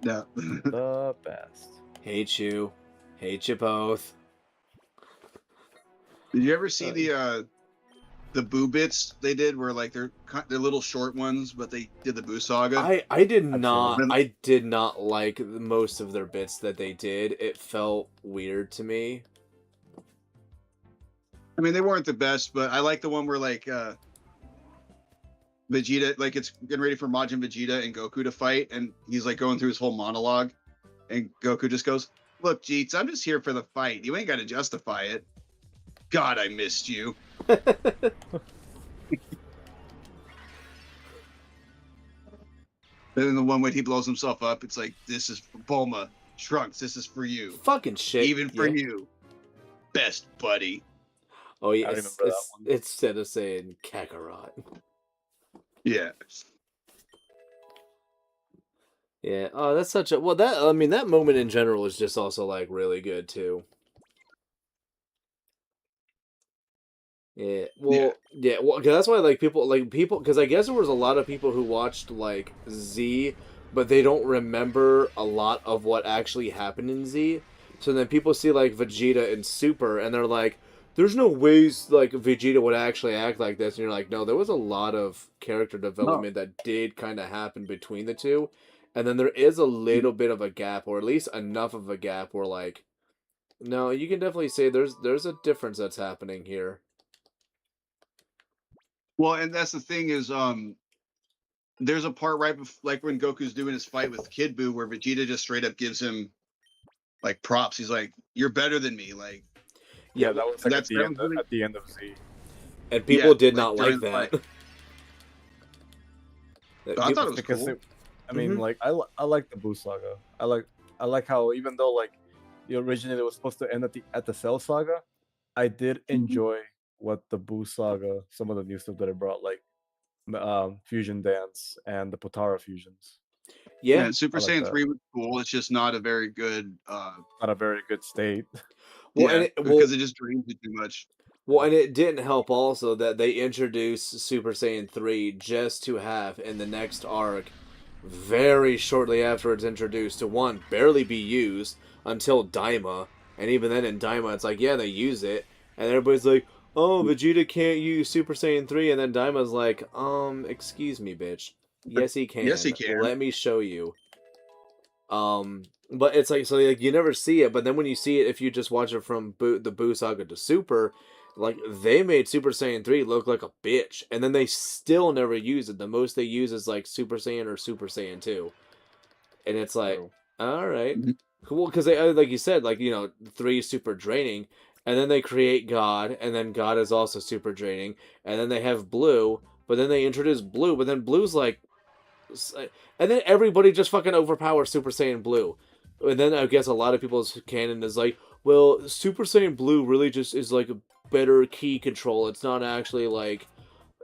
Yeah. The best. Hate you both. Did you ever see the Boo bits they did, where like they're little short ones, but they did the Boo saga? I did not like most of their bits that they did. It felt weird to me. I mean, they weren't the best, but I like the one where like Vegeta, like it's getting ready for Majin Vegeta and Goku to fight, and he's like going through his whole monologue, and Goku just goes, "Look, Jeets, I'm just here for the fight. You ain't got to justify it. God, I missed you." Then the one when he blows himself up, it's like, this is for Bulma. Trunks, this is for you. Fucking shit. Even for yeah. you. Best buddy. Oh yeah, I remember that one. instead of saying Kakarot. Yeah. Yeah. Oh, that's such a that moment in general is just also like really good too. Yeah. Well, yeah. Well, 'cause that's why people because I guess there was a lot of people who watched like Z, but they don't remember a lot of what actually happened in Z. So then people see like Vegeta and Super, and they're like, "There's no ways like Vegeta would actually act like this." And you're like, "No, there was a lot of character development that did kind of happen between the two." And then there is a little bit of a gap, or at least enough of a gap where like, no, you can definitely say there's a difference that's happening here. Well, and that's the thing is, there's a part right before, like when Goku's doing his fight with Kid Buu, where Vegeta just straight up gives him like props. He's like, "You're better than me." Like, Yeah, that was like that's at the end of Z. And people did not during like the that. I thought it was Because cool. I mean, like I like the Boo saga. I like how even though like originally it was supposed to end at the Cell saga, I did enjoy what the Boo saga, some of the new stuff that it brought, like Fusion Dance and the Potara fusions. Yeah. Yeah, Super I like Saiyan that. 3 was cool. It's just not a very good Not a very good state. Well, yeah, and because it just drains you too much. it didn't help also that they introduced Super Saiyan 3 just to have in the next arc, very shortly after it's introduced, to one, barely be used until Daima. And even then in Daima, it's like, yeah, they use it. And everybody's like, oh, Vegeta can't use Super Saiyan 3. And then Daima's like, excuse me, bitch. Yes, he can. Yes, he can. Let me show you. But it's like, so like you never see it, but then when you see it, if you just watch it from the Boo Saga to Super, like they made Super Saiyan 3 look like a bitch, and then they still never use it. The most they use is like Super Saiyan or Super Saiyan 2. And it's like, True. all right, Mhm. cool, because they, like you said, like, 3 is super draining, and then they create God, and then God is also super draining, and then they have Blue, but then they introduce Blue, but then Blue's like, and then everybody just fucking overpowers Super Saiyan Blue. And then I guess a lot of people's canon is like, well, Super Saiyan Blue really just is like a better key control. It's not actually like,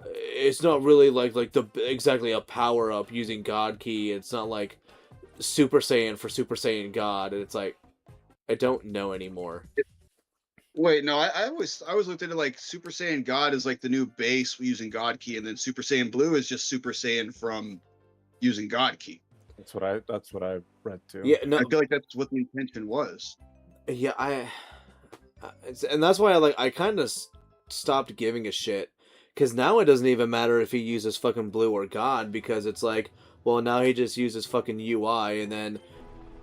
it's not really like the exactly a power up using God Key. It's not like Super Saiyan for Super Saiyan God. And it's like, I don't know anymore. Wait, no, I always looked at it like Super Saiyan God is like the new base using God Key, and then Super Saiyan Blue is just Super Saiyan from using God Key. That's what I read too. Yeah, no, I feel like that's what the intention was. yeah, and that's why I kind of stopped giving a shit, because now it doesn't even matter if he uses fucking Blue or God, because it's like, well, now he just uses fucking UI, and then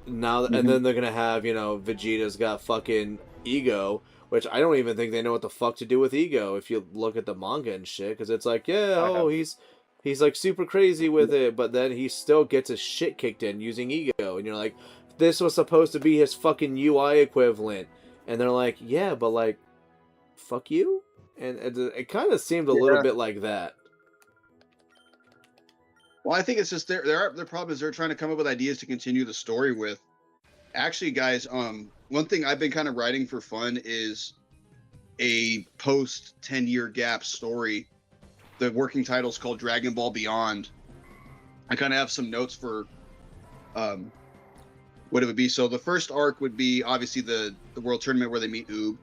and then they're gonna have, Vegeta's got fucking Ego, which I don't even think they know what the fuck to do with Ego if you look at the manga and shit, because it's like, yeah, oh, he's like super crazy with it, but then he still gets his shit kicked in using Ego, and you're like, this was supposed to be his fucking UI equivalent, and they're like, yeah, but like, fuck you, and it kind of seemed a little bit like that. Well, I think it's just their problem is they're trying to come up with ideas to continue the story with. Actually, guys, one thing I've been kind of writing for fun is a post 10-year gap story. The working title is called Dragon Ball Beyond. I kind of have some notes for what it would be. So the first arc would be obviously the World Tournament where they meet Oob,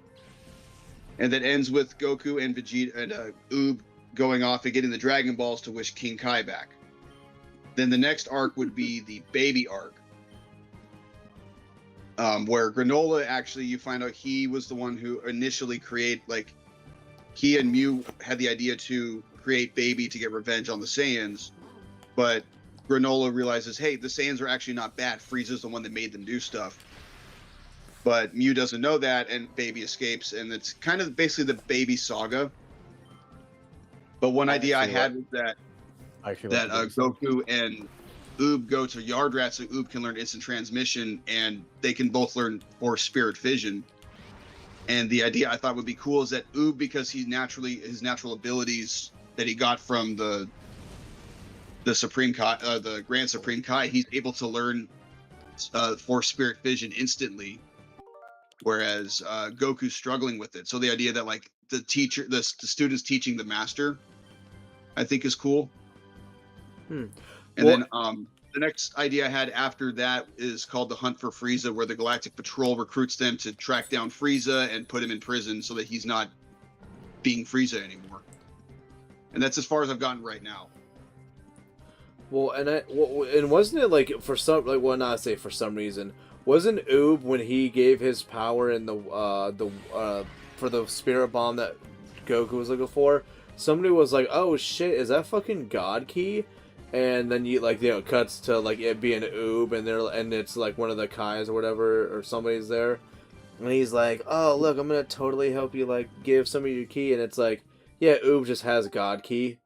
and that ends with Goku and Vegeta and Oob going off and getting the Dragon Balls to wish King Kai back. Then the next arc would be the baby arc, where Granola, actually, you find out he was the one who initially he and Mew had the idea to create Baby to get revenge on the Saiyans, but Granola realizes, hey, the Saiyans are actually not bad. Frieza's the one that made them do stuff. But Mew doesn't know that, and Baby escapes, and it's kind of basically the Baby saga. But one idea I had was that Goku and Oob go to Yardrat so Oob can learn instant transmission, and they can both learn Force Spirit Vision. And the idea I thought would be cool is that Oob, because his natural abilities that he got from the the Supreme Kai, the Grand Supreme Kai, he's able to learn Force Spirit Fission instantly, whereas Goku's struggling with it. So the idea that like the teacher, the students teaching the master, I think is cool. Hmm. And Well- then the next idea I had after that is called the Hunt for Frieza, where the Galactic Patrol recruits them to track down Frieza and put him in prison so that he's not being Frieza anymore. And that's as far as I've gotten right now. Well, and wasn't it like for some like well not say for some reason wasn't Oob when he gave his power in the for the spirit bomb that Goku was looking for? Somebody was like, "Oh shit, is that fucking God Key?" And then it cuts to like it being Oob and it's like one of the Kais or whatever or somebody's there, and he's like, "Oh look, I'm gonna totally help you like give some of your key," and it's like, yeah, Oob just has God Key.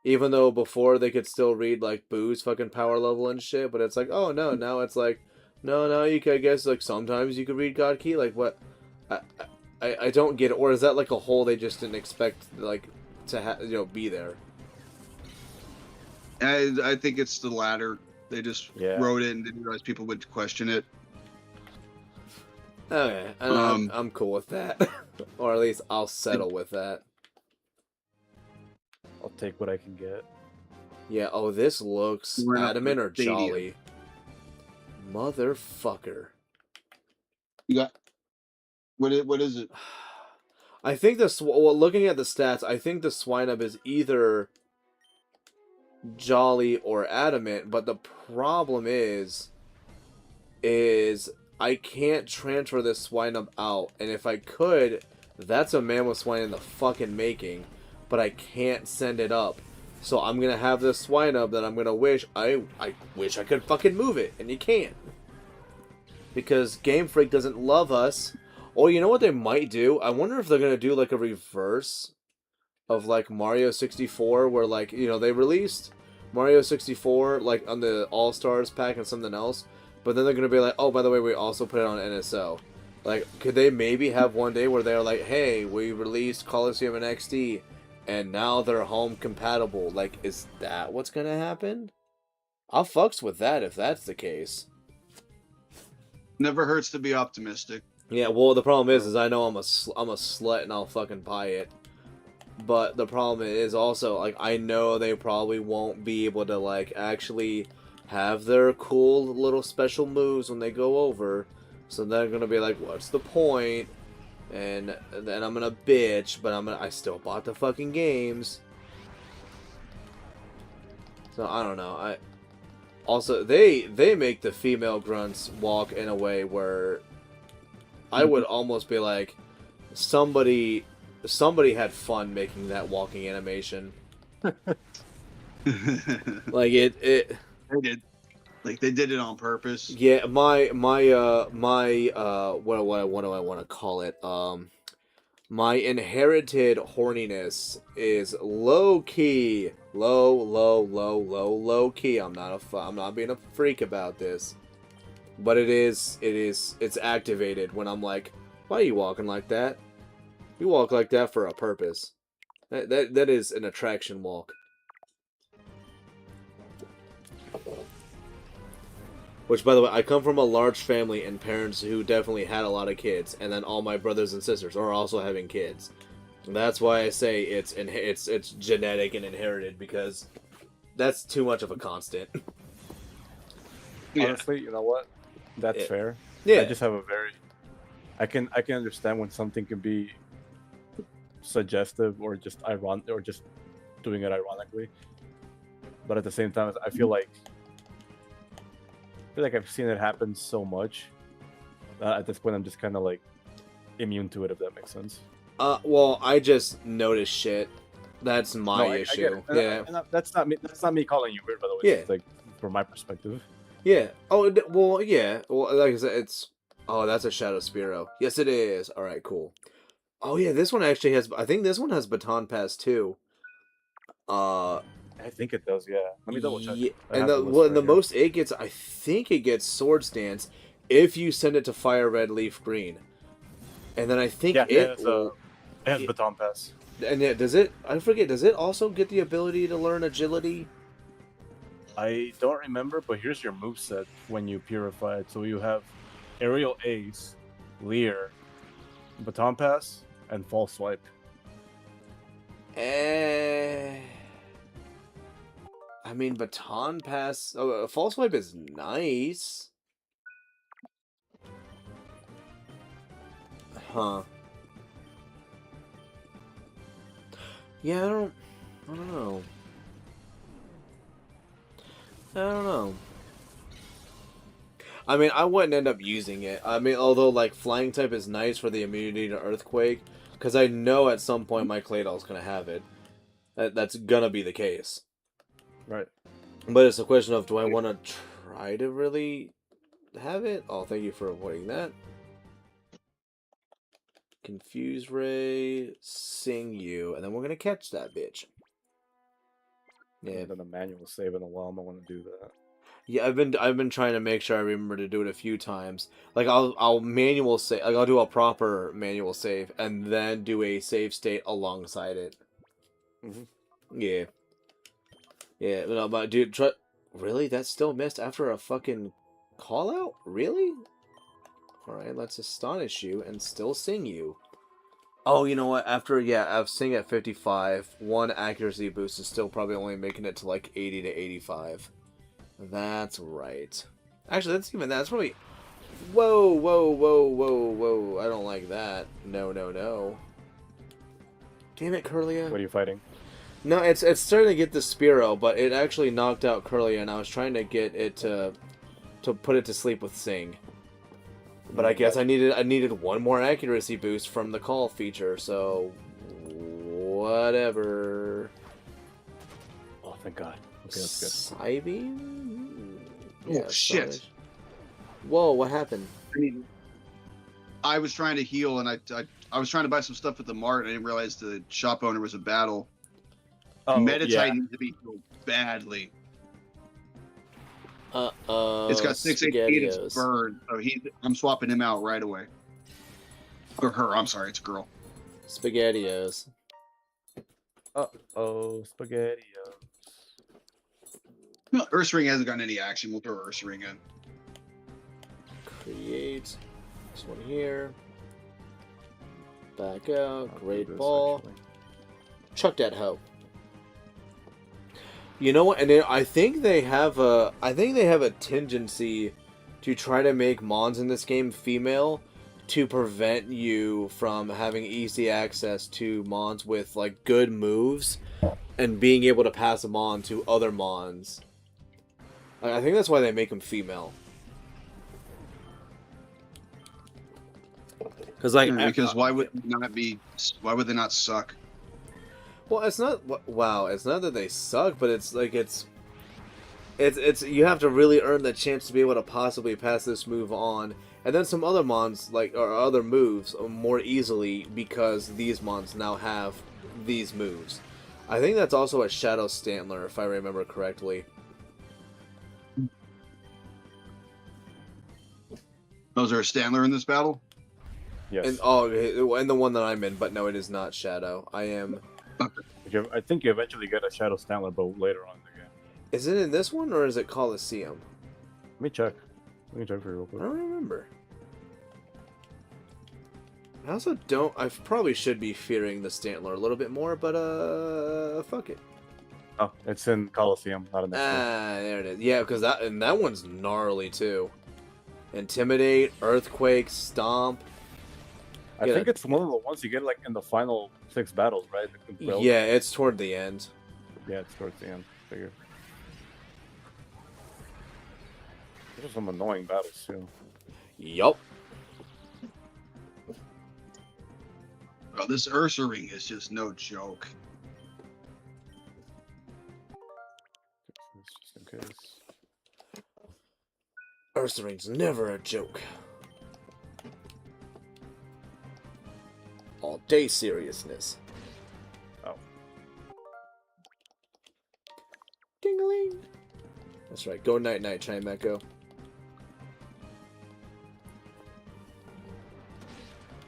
Even though before they could still read like Boo's fucking power level and shit, but it's like, oh no, now it's like, no, you can, I guess like sometimes you could read God Key, like what? I don't get it, or is that like a hole they just didn't expect like to be there? I think it's the latter. They just wrote it and didn't realize people would question it. Okay, I'm cool with that, or at least I'll settle with that. I'll take what I can get. Yeah, oh, this looks adamant or jolly. Motherfucker. You got... What is it? I think this... Well, looking at the stats, I think the Swinub is either jolly or adamant, but the problem is I can't transfer this Swinub out, and if I could, that's a Mammoth Swine in the fucking making. But I can't send it up. So I'm gonna have this Swinub that I'm gonna wish I wish I could fucking move it, and you can't. Because Game Freak doesn't love us. Oh, you know what they might do? I wonder if they're gonna do like a reverse of like Mario 64, where like, they released Mario 64 like on the All-Stars pack and something else, but then they're gonna be like, oh, by the way, we also put it on NSO. Like, could they maybe have one day where they're like, hey, we released Coliseum and XD, and now they're home compatible? Like, is that what's gonna happen? I'll fucks with that if that's the case. Never hurts to be optimistic. Yeah, well, the problem is I know I'm a slut and I'll fucking buy it. But the problem is also, like, I know they probably won't be able to, like, actually have their cool little special moves when they go over. So they're gonna be like, what's the point? And then I'm gonna bitch, but I still bought the fucking games. So I don't know. Also they make the female grunts walk in a way where I would almost be like, somebody had fun making that walking animation. Like it They did. Like they did it on purpose. Yeah, my what do I want to call it? My inherited horniness is low key, low key. I'm not being a freak about this, but it's activated when I'm like, why are you walking like that? You walk like that for a purpose. That is an attraction walk. Which, by the way, I come from a large family and parents who definitely had a lot of kids, and then all my brothers and sisters are also having kids. And that's why I say it's genetic and inherited, because that's too much of a constant. Honestly, you know what? That's fair. Yeah. I just have a very... I can understand when something can be suggestive or just ironic, or just doing it ironically. But at the same time, I feel like I've seen it happen so much that at this point I'm just kind of like immune to it, if that makes sense. Well, I just notice shit. That's my issue. And that's not me. That's not me calling you weird, by the way. Yeah. It's like from my perspective. Yeah. Oh, well, yeah. Well, like I said, it's... Oh, that's a Shadow Spearow. Yes, it is. All right, cool. Oh, yeah, this one actually has... I think this one has Baton Pass, too. I think it does, yeah. Let me double check. Yeah. And the most it gets, I think it gets Swords Dance if you send it to Fire Red, Leaf Green. And then I think it has Baton Pass. And yeah, does it? I forget. Does it also get the ability to learn Agility? I don't remember, but here's your moveset when you purify it. So you have Aerial Ace, Leer, Baton Pass, and False Swipe. I mean, Baton Pass... Oh, False Swipe is nice. Huh. Yeah, I don't know. I don't know. I mean, I wouldn't end up using it. I mean, although, like, Flying type is nice for the immunity to Earthquake, because I know at some point my Claydol's going to have it. That's going to be the case. Right. But it's a question of, do I want to try to really have it? Oh, thank you for avoiding that. Confuse Ray, Sing You, and then we're going to catch that bitch. Yeah. I haven't done a manual save in a while. I want to do that. Yeah, I've been trying to make sure I remember to do it a few times. Like I'll manual save, like I'll do a proper manual save and then do a save state alongside it. Yeah. Yeah, no, but dude, really? That still missed after a fucking call out? Really? Alright, let's astonish you and still sing you. Oh, you know what? After, I've sing at 55, one accuracy boost is still probably only making it to like 80 to 85. That's right. Actually, that's probably... Whoa, whoa, whoa, whoa, whoa. I don't like that. No, no, no. Damn it, Curlia. What are you fighting? No, it's starting to get the Spearow, but it actually knocked out Curlia, and I was trying to get it to put it to sleep with Sing. But I guess I needed one more accuracy boost from the call feature, so whatever. Oh, thank God. Okay, that's good. Psybeam? Oh, shit. Whoa, what happened? I mean, I was trying to heal, and I was trying to buy some stuff at the mart, and I didn't realize the shop owner was a battle. Oh, Meditite needs to be healed badly. It's got 6 HP and it's burned, so I'm swapping him out right away. Or her, I'm sorry, it's a girl. SpaghettiOs. Uh-oh, SpaghettiOs. No, Ursaring hasn't gotten any action. We'll throw Ursaring in. Create this one here. Back out. Great ball. Actually. Chuck that hoe. You know what? And I think they have a tendency to try to make Mons in this game female to prevent you from having easy access to Mons with like good moves and being able to pass them on to other Mons. I think that's why they make them female. Because why would they not suck? Well, it's not. Wow, it's not that they suck, but it's like it's. You have to really earn the chance to be able to possibly pass this move on, and then some other mons or other moves more easily because these mons now have these moves. I think that's also a Shadow Stantler, if I remember correctly. Those are a Stantler in this battle? Yes. And the one that I'm in, but no, it is not Shadow. I am. I think you eventually get a Shadow Stantler, but later on in the game. Is it in this one or is it Coliseum? Let me check. Let me check for you real quick. I don't remember. I also don't. I probably should be fearing the Stantler a little bit more, but fuck it. Oh, it's in Coliseum, not in this one. There it is. Yeah, because that one's gnarly too. Intimidate, Earthquake, Stomp. I think it's one of the ones you get like in the final 6 battles, right? Yeah, it's toward the end. Yeah, it's towards the end. Figure. There's some annoying battles too. Yup. Oh, this Ursaring is just no joke. Just in case. Ursaring's never a joke. All day seriousness. Oh. Ding-a-ling. That's right. Go night-night, Chimecho.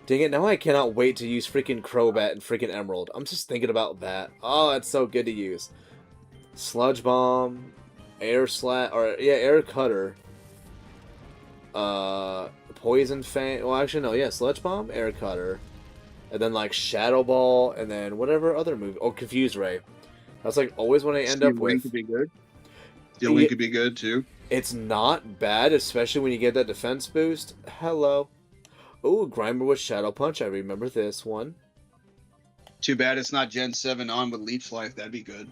Dang it, now I cannot wait to use freaking Crobat and freaking Emerald. I'm just thinking about that. Oh, it's so good to use. Sludge Bomb. air cutter. Poison Fang. Well, actually, no. Yeah, Sludge Bomb, Air Cutter, and then like Shadow Ball, and then whatever other move. Oh, Confuse Ray. That's like always what I end up Steel Wing with. could be good. Steel Wing could be good too. It's not bad, especially when you get that defense boost. Hello. Oh, Grimer with Shadow Punch. I remember this one. Too bad it's not Gen 7 on with Leech Life. That'd be good.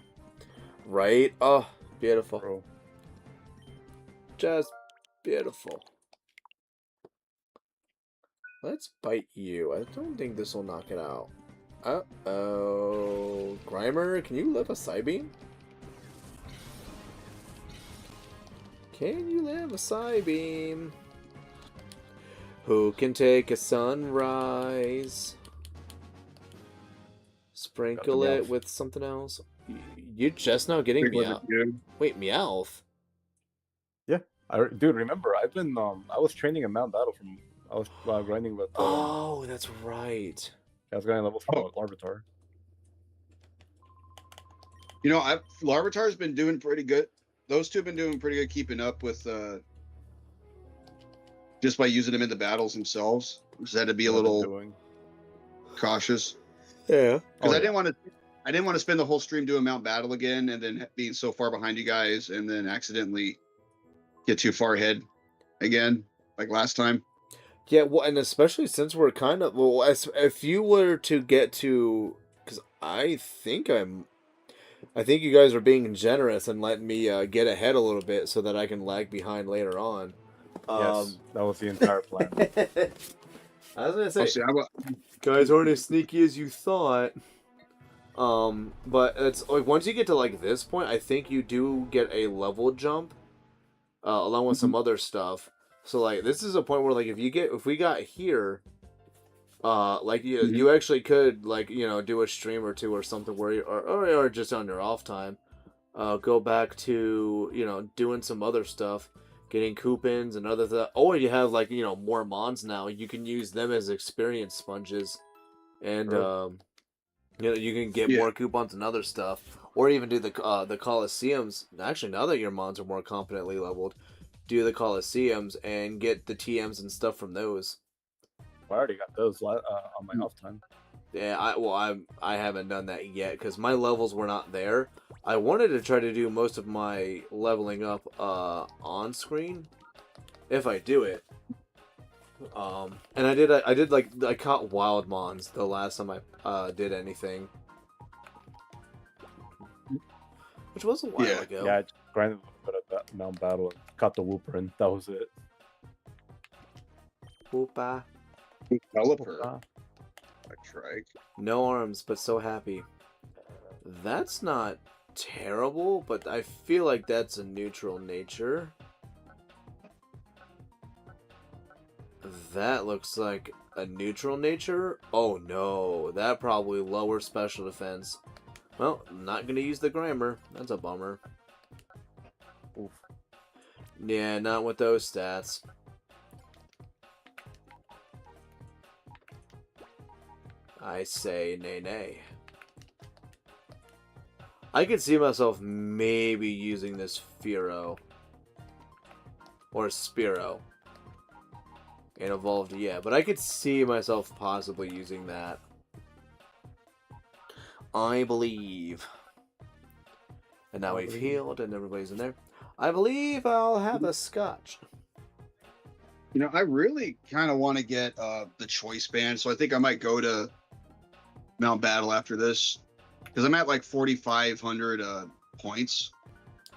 Right? Oh, beautiful. Bro. Just beautiful. Let's bite you. I don't think this will knock it out. Uh-oh. Grimer, can you live a Psybeam? Can you live a Psybeam? Who can take a sunrise? Sprinkle it with something else. You're just now getting Meowth. Wait, Meowth? Yeah, dude. Remember, I've been I was training in Mount Battle from. I was grinding with. Oh, that's right. I was grinding level 4 with Larvitar. You know, Larvitar's been doing pretty good. Those two have been doing pretty good keeping up with just by using them in the battles themselves. Just had to be a little cautious. Yeah. Because I didn't want to spend the whole stream doing Mount Battle again and then being so far behind you guys and then accidentally get too far ahead again, like last time. Yeah, well, and especially since we're kind of if you were to get to, because I think you guys are being generous and letting me get ahead a little bit so that I can lag behind later on. Yes, that was the entire plan. I was gonna say, guys aren't as sneaky as you thought. But it's like once you get to like this point, I think you do get a level jump, along with some other stuff. So like this is a point where like if we got here, like you actually could like do a stream or two or something where or just on your off time, go back to doing some other stuff, getting coupons and other stuff. Or you have like more mons now. You can use them as experience sponges, and you can get more coupons and other stuff, or even do the Colosseums. Actually, now that your mons are more competently leveled, do the Colosseums and get the TMs and stuff from those. I already got those on my off time. Yeah, I haven't done that yet because my levels were not there. I wanted to try to do most of my leveling up on screen, if I do it. And I did like I caught wild mons the last time I did anything, which was a while ago. Yeah, I just grinded a little bit of Mount Battle and caught the Wooper, and that was it. Woopa. Developer. Trike. No arms, but so happy. That's not terrible, but I feel like that's a neutral nature. That looks like a neutral nature. Oh no, that probably lowers special defense. Well, I'm not gonna use the Grimer. That's a bummer. Oof. Yeah, not with those stats. I say nay nay. I could see myself maybe using this Fearow. Or Spearow. And evolved, yeah. But I could see myself possibly using that. I believe. And now we've healed and everybody's in there. I believe I'll have a scotch. You know, I really kind of want to get the choice band, so I think I might go to Mount Battle after this. Because I'm at like 4,500 points.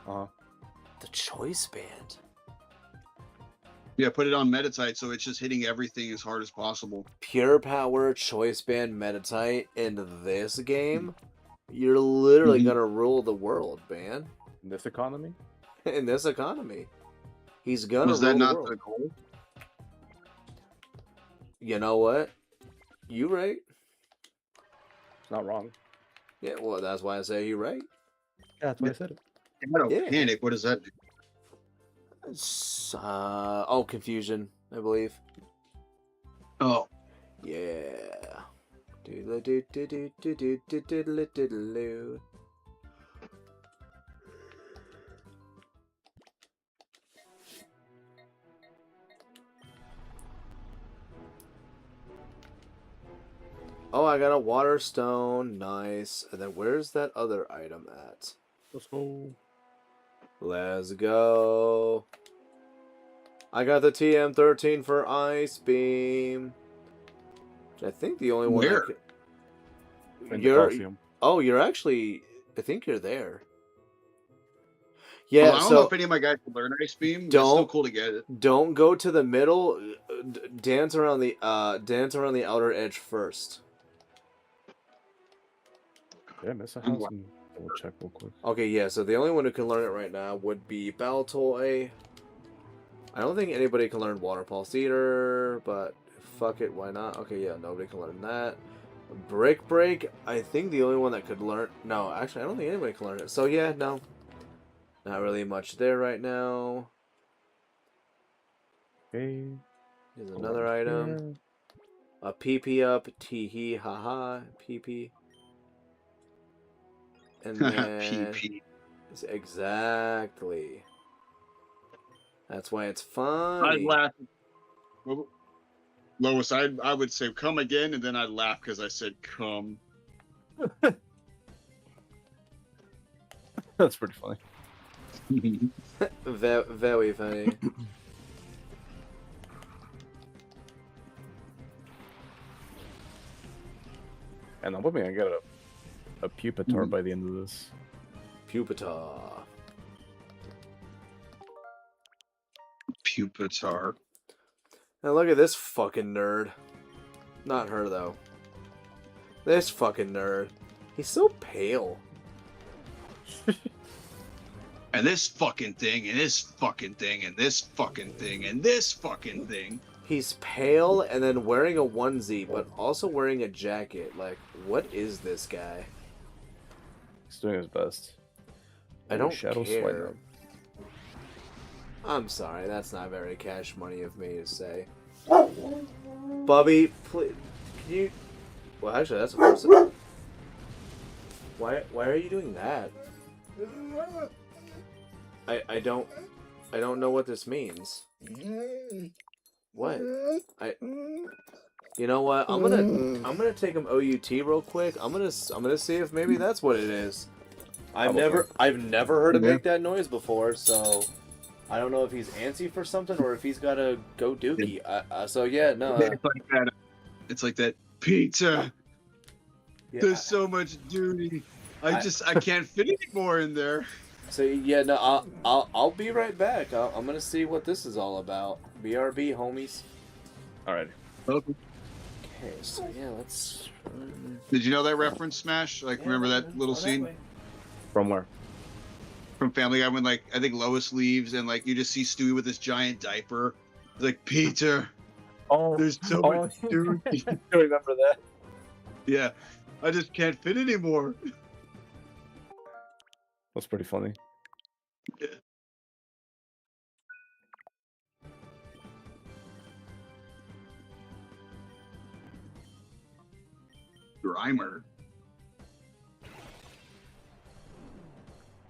The choice band? Yeah, put it on Metatite, so it's just hitting everything as hard as possible. Pure power choice band Metatite in this game? You're literally gonna rule the world, man. In this economy? In this economy. He's gonna Was that rule not the world. the goal? You know what? You right. It's not wrong. Yeah, well, that's why I say you right. Yeah, that's why I said it. Panic, what does that do? Oh, confusion, I believe. Oh. Yeah. Oh, I got a water stone. Nice. And then where's that other item at? Let's go. Let's go. I got the TM13 for Ice Beam. Which I think the only one I Where? could... In the Colosseum. Oh, you're actually... I think you're there. Well, Yeah, I don't know so if any of my guys can learn Ice Beam. But it's still cool to get it. don't go to the middle. Dance around the outer edge first. Did I miss a house? We'll check real quick. Okay, yeah, so the only one who can learn it right now would be Baltoy. I don't think anybody can learn Water Pulse either, but fuck it, why not? Okay, yeah, nobody can learn that. Brick Break, I think the only one that could learn... No, actually, I don't think anybody can learn it. So, yeah, no. Not really much there right now. Okay. Here's another item. A PP up, tee-hee, haha, PP. And then... PP. Exactly. That's why it's I'd funny. laugh. Lois, I would say come again, and then I'd laugh because I said come. That's pretty funny. Very funny. And I'm hoping I get a Pupitar by the end of this. Pupitar. Pupitar. Now look at this fucking nerd. Not her, though. This fucking nerd. He's so pale. And this fucking thing, and this fucking thing, and this fucking thing, and this fucking thing. He's pale and then wearing a onesie, but also wearing a jacket. Like, what is this guy? He's doing his best. I don't Shadow care. Swiper. I'm sorry, that's not very cash money of me to say. Bubby, please, can you... Well, actually, that's a person. Why are you doing that? I don't know what this means. What? You know what? I'm gonna take him OUT real quick. I'm gonna see if maybe that's what it is. I've never heard him make that noise before, so I don't know if he's antsy for something or if he's got to go dookie. So yeah, no. It's like that. It's like that pizza. Yeah, There's so much duty. I can't fit anymore in there. So yeah, no, I'll be right back. I'm gonna see what this is all about. BRB, homies. Alright. Okay. Okay, so yeah, let's. Did you know that reference, Smash? Like, remember that little scene From where? from Family Guy when, like, I think Lois leaves and, like, you just see Stewie with this giant diaper. Like, Peter, Oh, there's so much duty. I remember that. Yeah, I just can't fit anymore. That's pretty funny. Yeah. Grimer.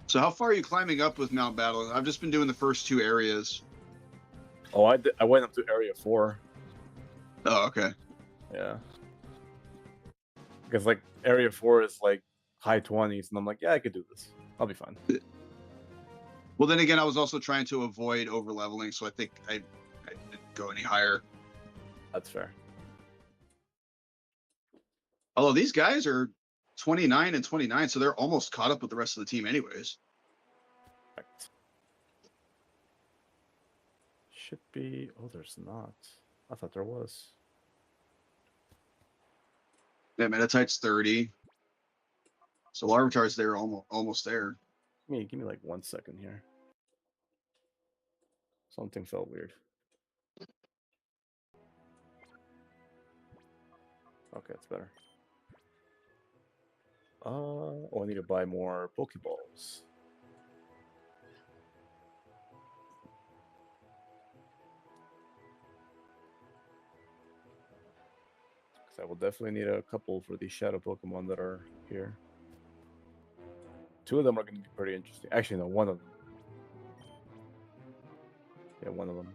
So how far are you climbing up with Mount Battle? I've just been doing the first two areas. Oh, I went up to Area 4. Oh, okay. Yeah. Because, like, Area 4 is, like, high 20s, and I'm like, yeah, I could do this. I'll be fine. Well, then again, I was also trying to avoid over-leveling, so I think I didn't go any higher. That's fair. Although these guys are 29 and 29, so they're almost caught up with the rest of the team anyways. Correct. Should be... Oh, there's not. I thought there was. Yeah, Metatite's 30. So Larvitar's there, almost there. Give me like 1 second here. Something felt weird. Okay, it's better. Oh, I need to buy more Pokeballs. Because I will definitely need a couple for these Shadow Pokemon that are here. 2 of them are going to be pretty interesting. Actually, no, 1 of them. Yeah, 1 of them. .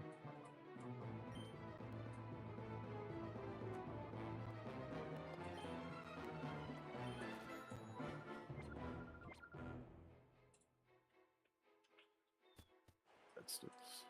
bastards.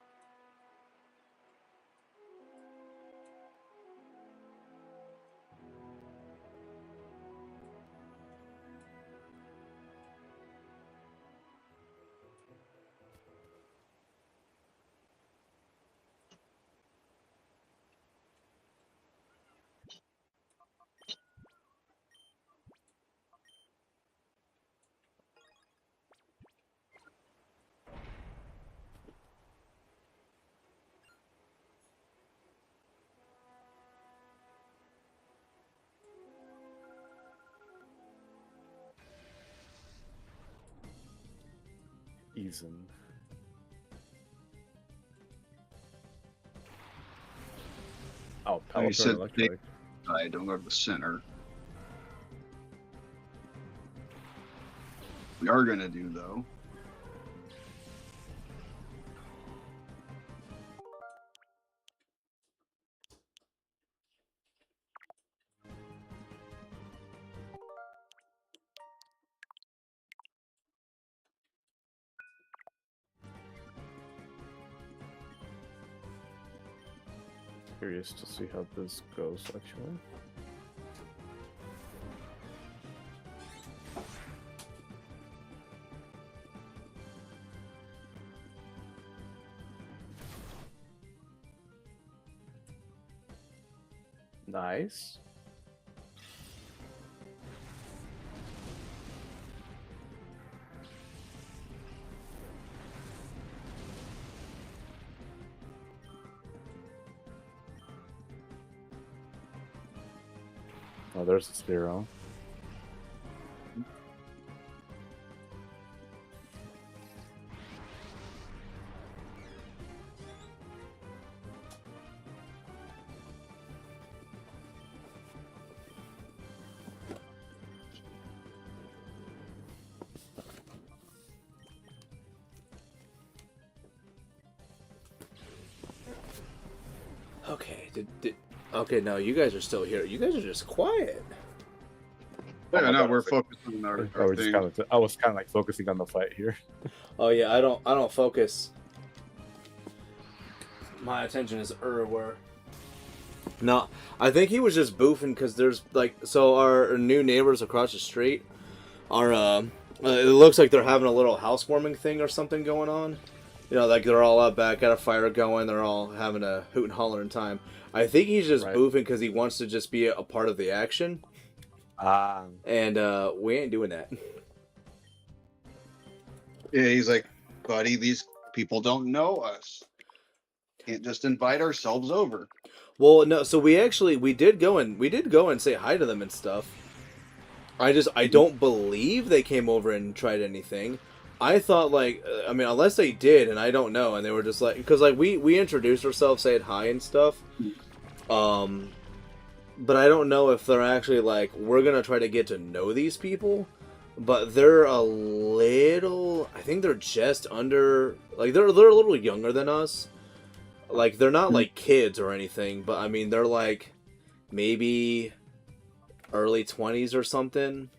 Eason. Oh, You said Electric. I don't go to the center. We are gonna do though. Curious to see how this goes, actually. Nice. Oh, there's a Spiro. Okay, okay, no, you guys are still here. You guys are just quiet. Yeah, my no, God, we're it's like- focused on our Just thing. I was kind of like focusing on the fight here. Oh yeah, I don't focus. My attention is everywhere. No, I think he was just boofing because there's like, so our new neighbors across the street are it looks like they're having a little housewarming thing or something going on. You know, like they're all out back, got a fire going, they're all having a hoot and hollering time. I think he's just Right. boofing because he wants to just be a part of the action, and we ain't doing that. Yeah, he's like, buddy, these people don't know us. Can't just invite ourselves over. Well, no, so we did go and say hi to them and stuff. I don't believe they came over and tried anything. I thought like, I mean, unless they did, and I don't know, and they were just like, because like we introduced ourselves, said hi and stuff. But I don't know if they're actually like, we're gonna try to get to know these people. But they're a little, I think they're just under, like they're a little younger than us. Like they're not like kids or anything, but I mean they're like maybe early 20s or something.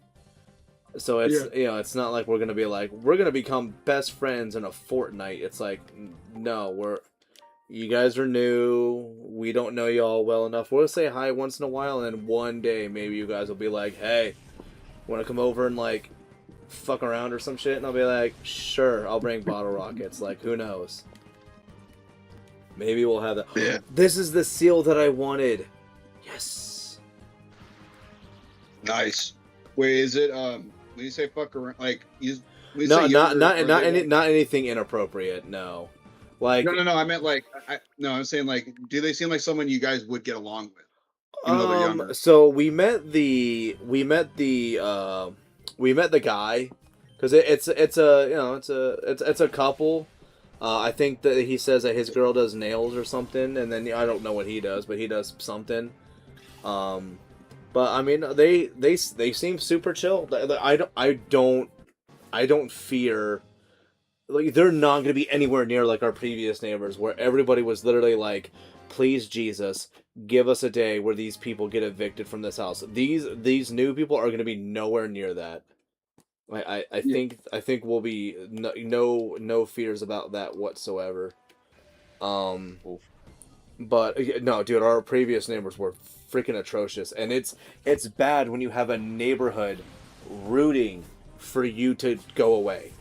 So it's it's not like we're gonna be like, we're gonna become best friends in a fortnight. It's like, no, you guys are new. We don't know y'all well enough. We'll say hi once in a while, and then one day maybe you guys will be like, hey, want to come over and like fuck around or some shit? And I'll be like, sure, I'll bring bottle rockets. Like, who knows? Maybe we'll have that. Yeah. This is the seal that I wanted. Yes. Nice. Wait, is it when you say fuck around, like No, not anything inappropriate. No. Like no. I meant like I'm saying like, do they seem like someone you guys would get along with? Even though they're younger. So we met the guy because it's a couple. I think that he says that his girl does nails or something, and then I don't know what he does, but he does something. But I mean, they seem super chill. I don't fear. Like, they're not going to be anywhere near like our previous neighbors, where everybody was literally like, "Please, Jesus, give us a day where these people get evicted from this house." These new people are going to be nowhere near that. Yeah. I think we'll be no fears about that whatsoever. Um, Oof. but no, dude, our previous neighbors were freaking atrocious, and it's bad when you have a neighborhood rooting for you to go away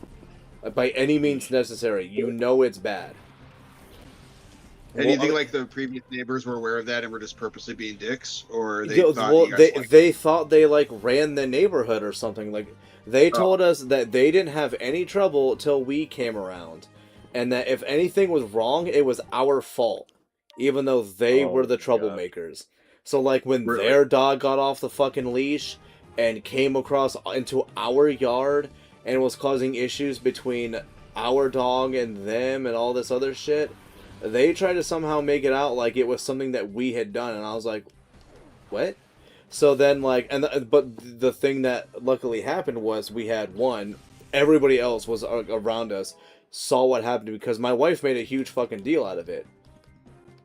by any means necessary. You know it's bad. And do you Well, think like the previous neighbors were aware of that and were just purposely being dicks, or they yo, thought well, you guys liked they thought they like ran the neighborhood or something. Like they it? Oh, told us that they didn't have any trouble till we came around, and that if anything was wrong, it was our fault, even though they were Oh the my god. troublemakers. So like when really? their dog got off the fucking leash and came across into our yard and was causing issues between our dog and them and all this other shit, they tried to somehow make it out like it was something that we had done, and I was like, what? So then, like, but the thing that luckily happened was we had one. Everybody else was around us, saw what happened because my wife made a huge fucking deal out of it,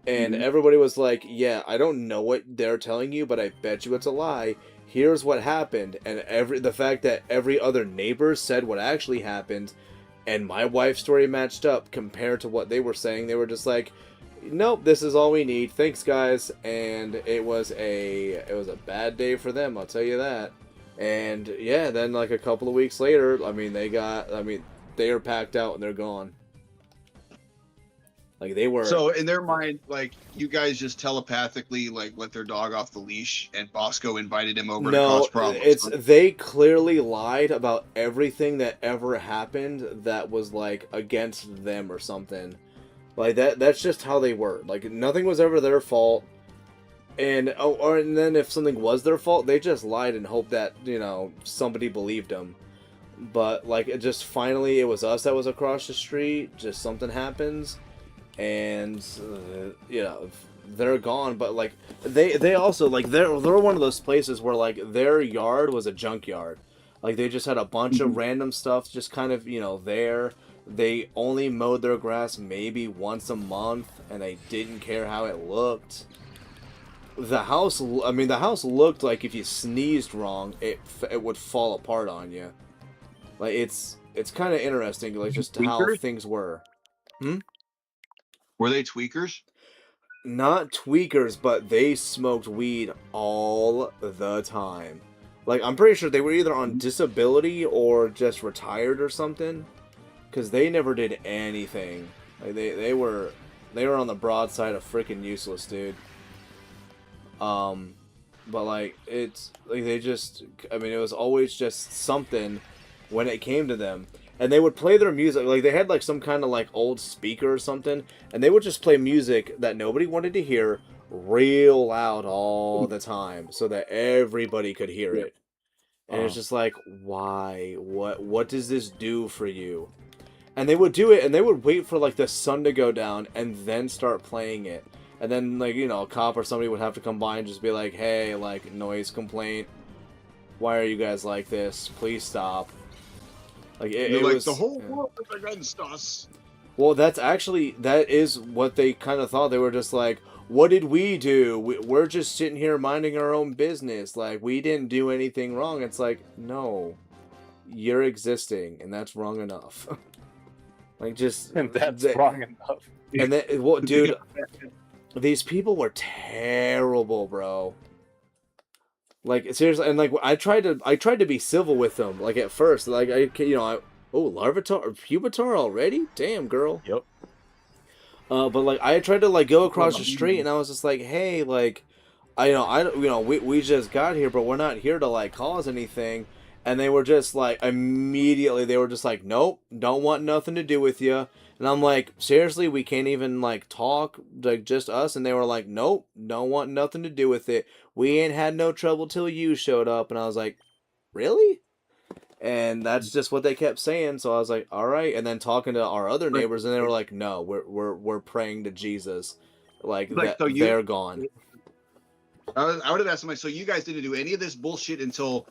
and Mhm. everybody was like, "Yeah, I don't know what they're telling you, but I bet you it's a lie. Here's what happened." And the fact that every other neighbor said what actually happened, and my wife's story matched up compared to what they were saying, they were just like, nope, this is all we need. Thanks, guys. And it was a bad day for them, I'll tell you that. And yeah, then like a couple of weeks later, I mean, they are packed out and they're gone. Like they were. So in their mind, like you guys just telepathically like let their dog off the leash, and Bosco invited him over to cause No, problems. it's they clearly lied about everything that ever happened that was like against them or something. Like that's just how they were. Like nothing was ever their fault. And then if something was their fault, they just lied and hoped that, somebody believed them. But like it just finally it was us that was across the street, just something happens and they're gone, but like they also like they're one of those places where like their yard was a junkyard. Like they just had a bunch of Mhm. random stuff just kind of, there. They only mowed their grass maybe once a month and they didn't care how it looked. The house looked like if you sneezed wrong, it would fall apart on you. Like it's kind of interesting, like just how Tweakers? things were. Hmm? Were they tweakers? Not tweakers, but they smoked weed all the time. Like I'm pretty sure they were either on Mhm. disability or just retired or something, because they never did anything. Like they were on the broad side of freaking useless, dude. Um, but like it's like they just, I mean, it was always just something when it came to them. And they would play their music, like they had like some kind of like old speaker or something, and they would just play music that nobody wanted to hear real loud all the time so that everybody could hear Yeah. it. And it's just like, why? What does this do for you? And they would do it, and they would wait for like the sun to go down and then start playing it. And then like, a cop or somebody would have to come by and just be like, hey, like noise complaint, why are you guys like this? Please stop. Like And they're it like the was, whole yeah. world is against us. Well, that is what they kind of thought. They were just like, what did we do? We're just sitting here minding our own business. Like we didn't do anything wrong. It's like, no, you're existing, and that's wrong enough. Like just, And that's wrong enough. and then, well, dude, these people were terrible, bro. Like seriously, and like I tried to be civil with them. Like at first, like oh, Larvitar or Pupitar already? Damn, girl. Yep. But like I tried to like go across the street, and I was just like, hey, like, we just got here, but we're not here to like cause anything. And they were just like immediately they were just like, nope, don't want nothing to do with you. And I'm like, seriously, we can't even like talk, like just us. And they were like, nope, don't want nothing to do with it. We ain't had no trouble till you showed up. And I was like, really? And that's just what they kept saying. So I was like, all right. And then talking to our other Like, neighbors, and they were like, no, we're praying to Jesus, like like that so you. they're gone. I would have asked somebody. So you guys didn't do any of this bullshit until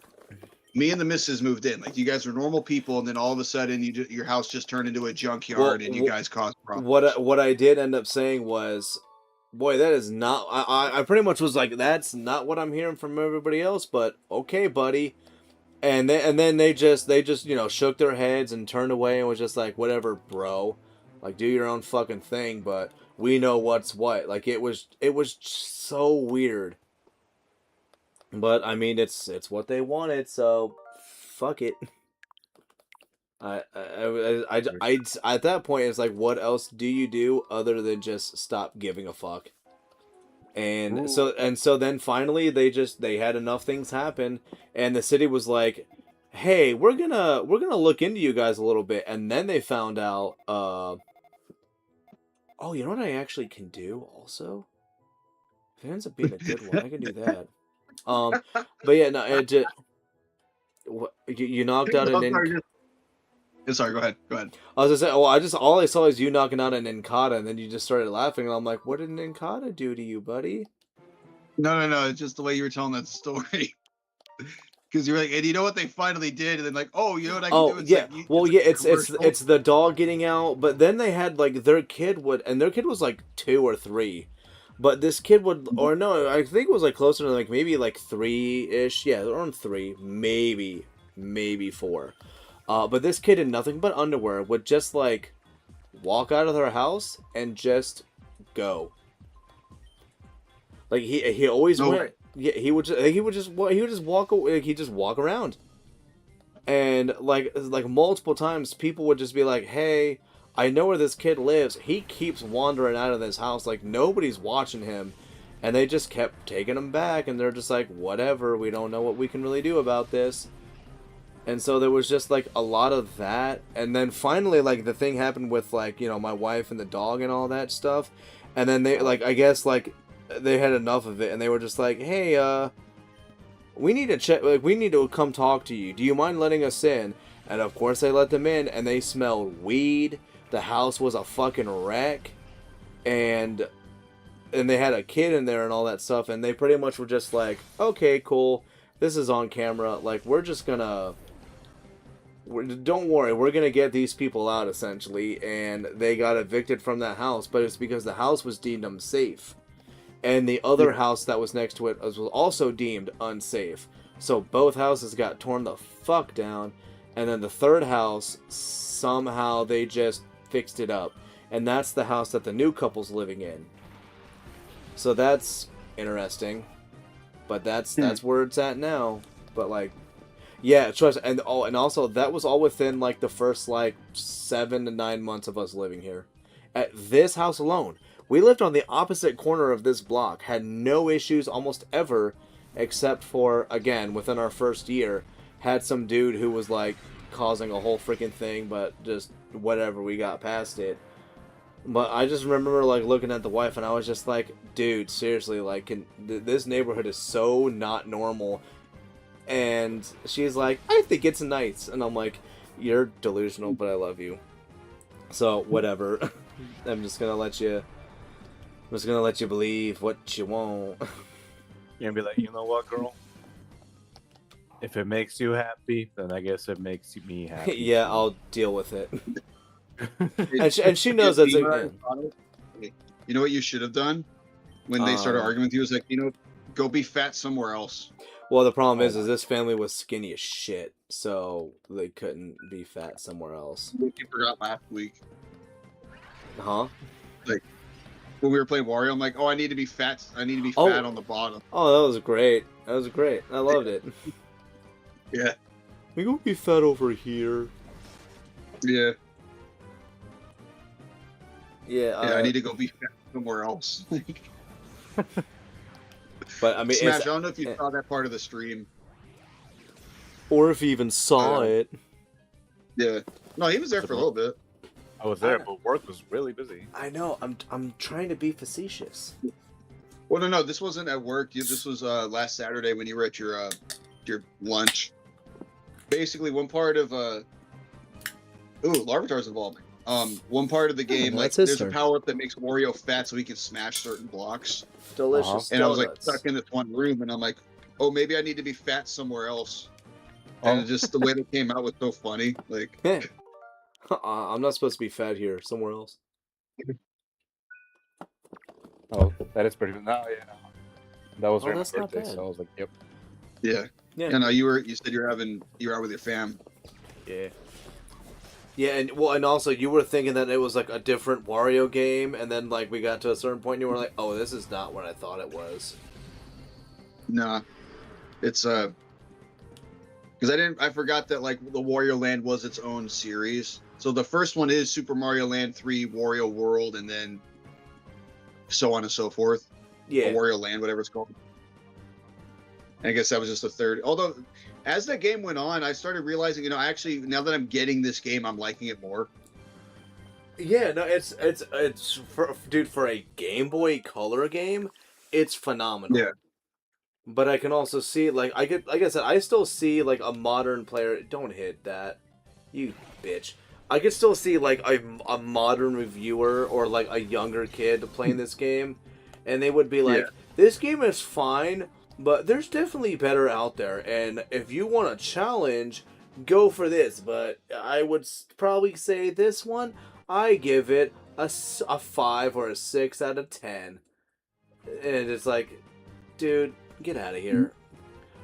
me and the missus moved in. Like you guys were normal people, and then all of a sudden, your house just turned into a junkyard, and you guys caused problems. What I did end up saying was, boy, that is not. I pretty much was like, that's not what I'm hearing from everybody else. But okay, buddy. And then they just you know shook their heads and turned away and was just like, whatever, bro, like do your own fucking thing, but we know what's what. Like it was so weird. But I mean, it's what they wanted, so fuck it. At that point, it's like, what else do you do other than just stop giving a fuck? And so then finally they had enough things happen, and the city was like, hey, we're gonna look into you guys a little bit, and then they found out. Oh, you know what I actually can do also? If it ends up being a good one, I can do that. But yeah, no, it just, you knocked out an. Sorry, go ahead. Go ahead. I was gonna say, well, all I saw is you knocking out an Incada, and then you just started laughing, and I'm like, what did an Incada do to you, buddy? No. It's just the way you were telling that story. Because you were like, and you know what they finally did, and then like, oh, you know what I can do? It's yeah, like, well, yeah, it's the dog getting out, but then they had like their kid was like 2 or 3, but this kid would, or no, I think it was like closer to like maybe like 3-ish, yeah, around 3, maybe 4. But this kid in nothing but underwear would just like walk out of their house and just go. Like he always went. Way. Yeah, he would just walk away. He'd just walk around, and like multiple times, people would just be like, "Hey, I know where this kid lives. He keeps wandering out of this house. Like nobody's watching him," and they just kept taking him back. And they're just like, "Whatever. We don't know what we can really do about this." And so there was just like a lot of that, and then finally like the thing happened with like, you know, my wife and the dog and all that stuff, and then they like, I guess like they had enough of it, and they were just like, hey, we need to check, like we need to come talk to you, do you mind letting us in? And of course they let them in, and they smelled weed, the house was a fucking wreck, and they had a kid in there and all that stuff, and they pretty much were just like, okay, cool, this is on camera, like we're just gonna, don't worry, we're gonna get these people out essentially. And they got evicted from that house, but it's because the house was deemed unsafe, and the other house that was next to it was also deemed unsafe. So both houses got torn the fuck down, and then the third house, somehow they just fixed it up, and that's the house that the new couple's living in. So that's interesting, but that's where it's at now. But like, yeah, trust, and also that was all within like the first like 7 to 9 months of us living here. At this house alone, we lived on the opposite corner of this block, had no issues almost ever, except for, again, within our first year, had some dude who was like causing a whole freaking thing, but just whatever, we got past it. But I just remember like looking at the wife, and I was just like, dude, seriously, like this neighborhood is so not normal. And she's like, I think it's nice. And I'm like, you're delusional, but I love you. So, whatever. I'm just gonna let you believe what you want. You're gonna be like, you know what, girl? If it makes you happy, then I guess it makes me happy. Yeah, I'll deal with it. and she knows that's it. You know what you should have done when they started arguing with you? Was like, you know, go be fat somewhere else. Well, the problem is this family was skinny as shit, so they couldn't be fat somewhere else. You forgot last week. Huh? Like when we were playing Wario, I'm like, oh, I need to be fat. I need to be fat on the bottom. Oh, that was great. That was great. I loved it. Yeah. We gonna be fat over here. Yeah. Yeah. I need to go be fat somewhere else. But I mean, Smash, I don't know if you saw that part of the stream, or if you even saw it. Yeah. No, he was there for a little bit. I was there, but work was really busy. I know. I'm trying to be facetious. Well, no, this wasn't at work. This was last Saturday when you were at your lunch. Basically, one part of Larvitar's involved. One part of the game, like there's a power up that makes Wario fat so he can smash certain blocks. Delicious. And I was like stuck in this one room, and I'm like, oh, maybe I need to be fat somewhere else. And just the way they came out was so funny. Like, I'm not supposed to be fat here. Somewhere else. Oh, that is pretty good. No, yeah. That was that's not bad. So I was like, yep. Yeah. Yeah. You know, you said you're out with your fam. Yeah. Yeah, and well, and also you were thinking that it was like a different Wario game, and then like we got to a certain point, and you were like, "Oh, this is not what I thought it was." Nah, it's because I forgot that like the Wario Land was its own series. So the first one is Super Mario Land 3, Wario World, and then so on and so forth. Yeah. Or Wario Land, whatever it's called. And I guess that was just the third. Although, as that game went on, I started realizing, you know, actually now that I'm getting this game, I'm liking it more. Yeah, no, it's for dude, for a Game Boy Color game, it's phenomenal. Yeah. But I can also see like like I said, I still see like a modern player. Don't hit that, you bitch. I could still see like a modern reviewer or like a younger kid playing this game, and they would be like, Yeah. "This game is fine, but there's definitely better out there. And if you want a challenge, go for this." But I would probably say this one, I give it a 5 or a 6 out of 10. And it's like, dude, get out of here.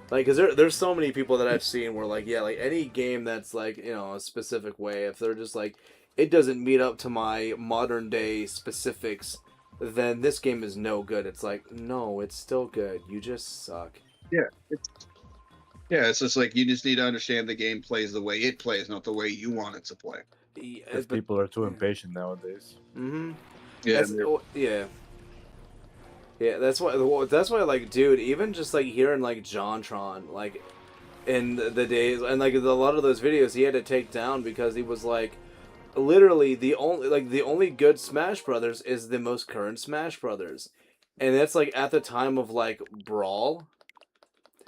Like, because there's so many people that I've seen where, like, yeah, like, any game that's, like, you know, a specific way, if they're just, like, it doesn't meet up to my modern day specifics, then this game is no good. It's like, no, it's still good. You just suck. Yeah. It's just like you just need to understand the game plays the way it plays, not the way you want it to play. Yeah, Because people are too impatient nowadays. Mm-hmm. Yeah. Yeah. Yeah, that's why, like, dude, even just, like, hearing, like, JonTron, like, in the days, and, like, a lot of those videos he had to take down because he was, like, literally the only good Smash Brothers is the most current Smash Brothers. And that's, like, at the time of, like, Brawl.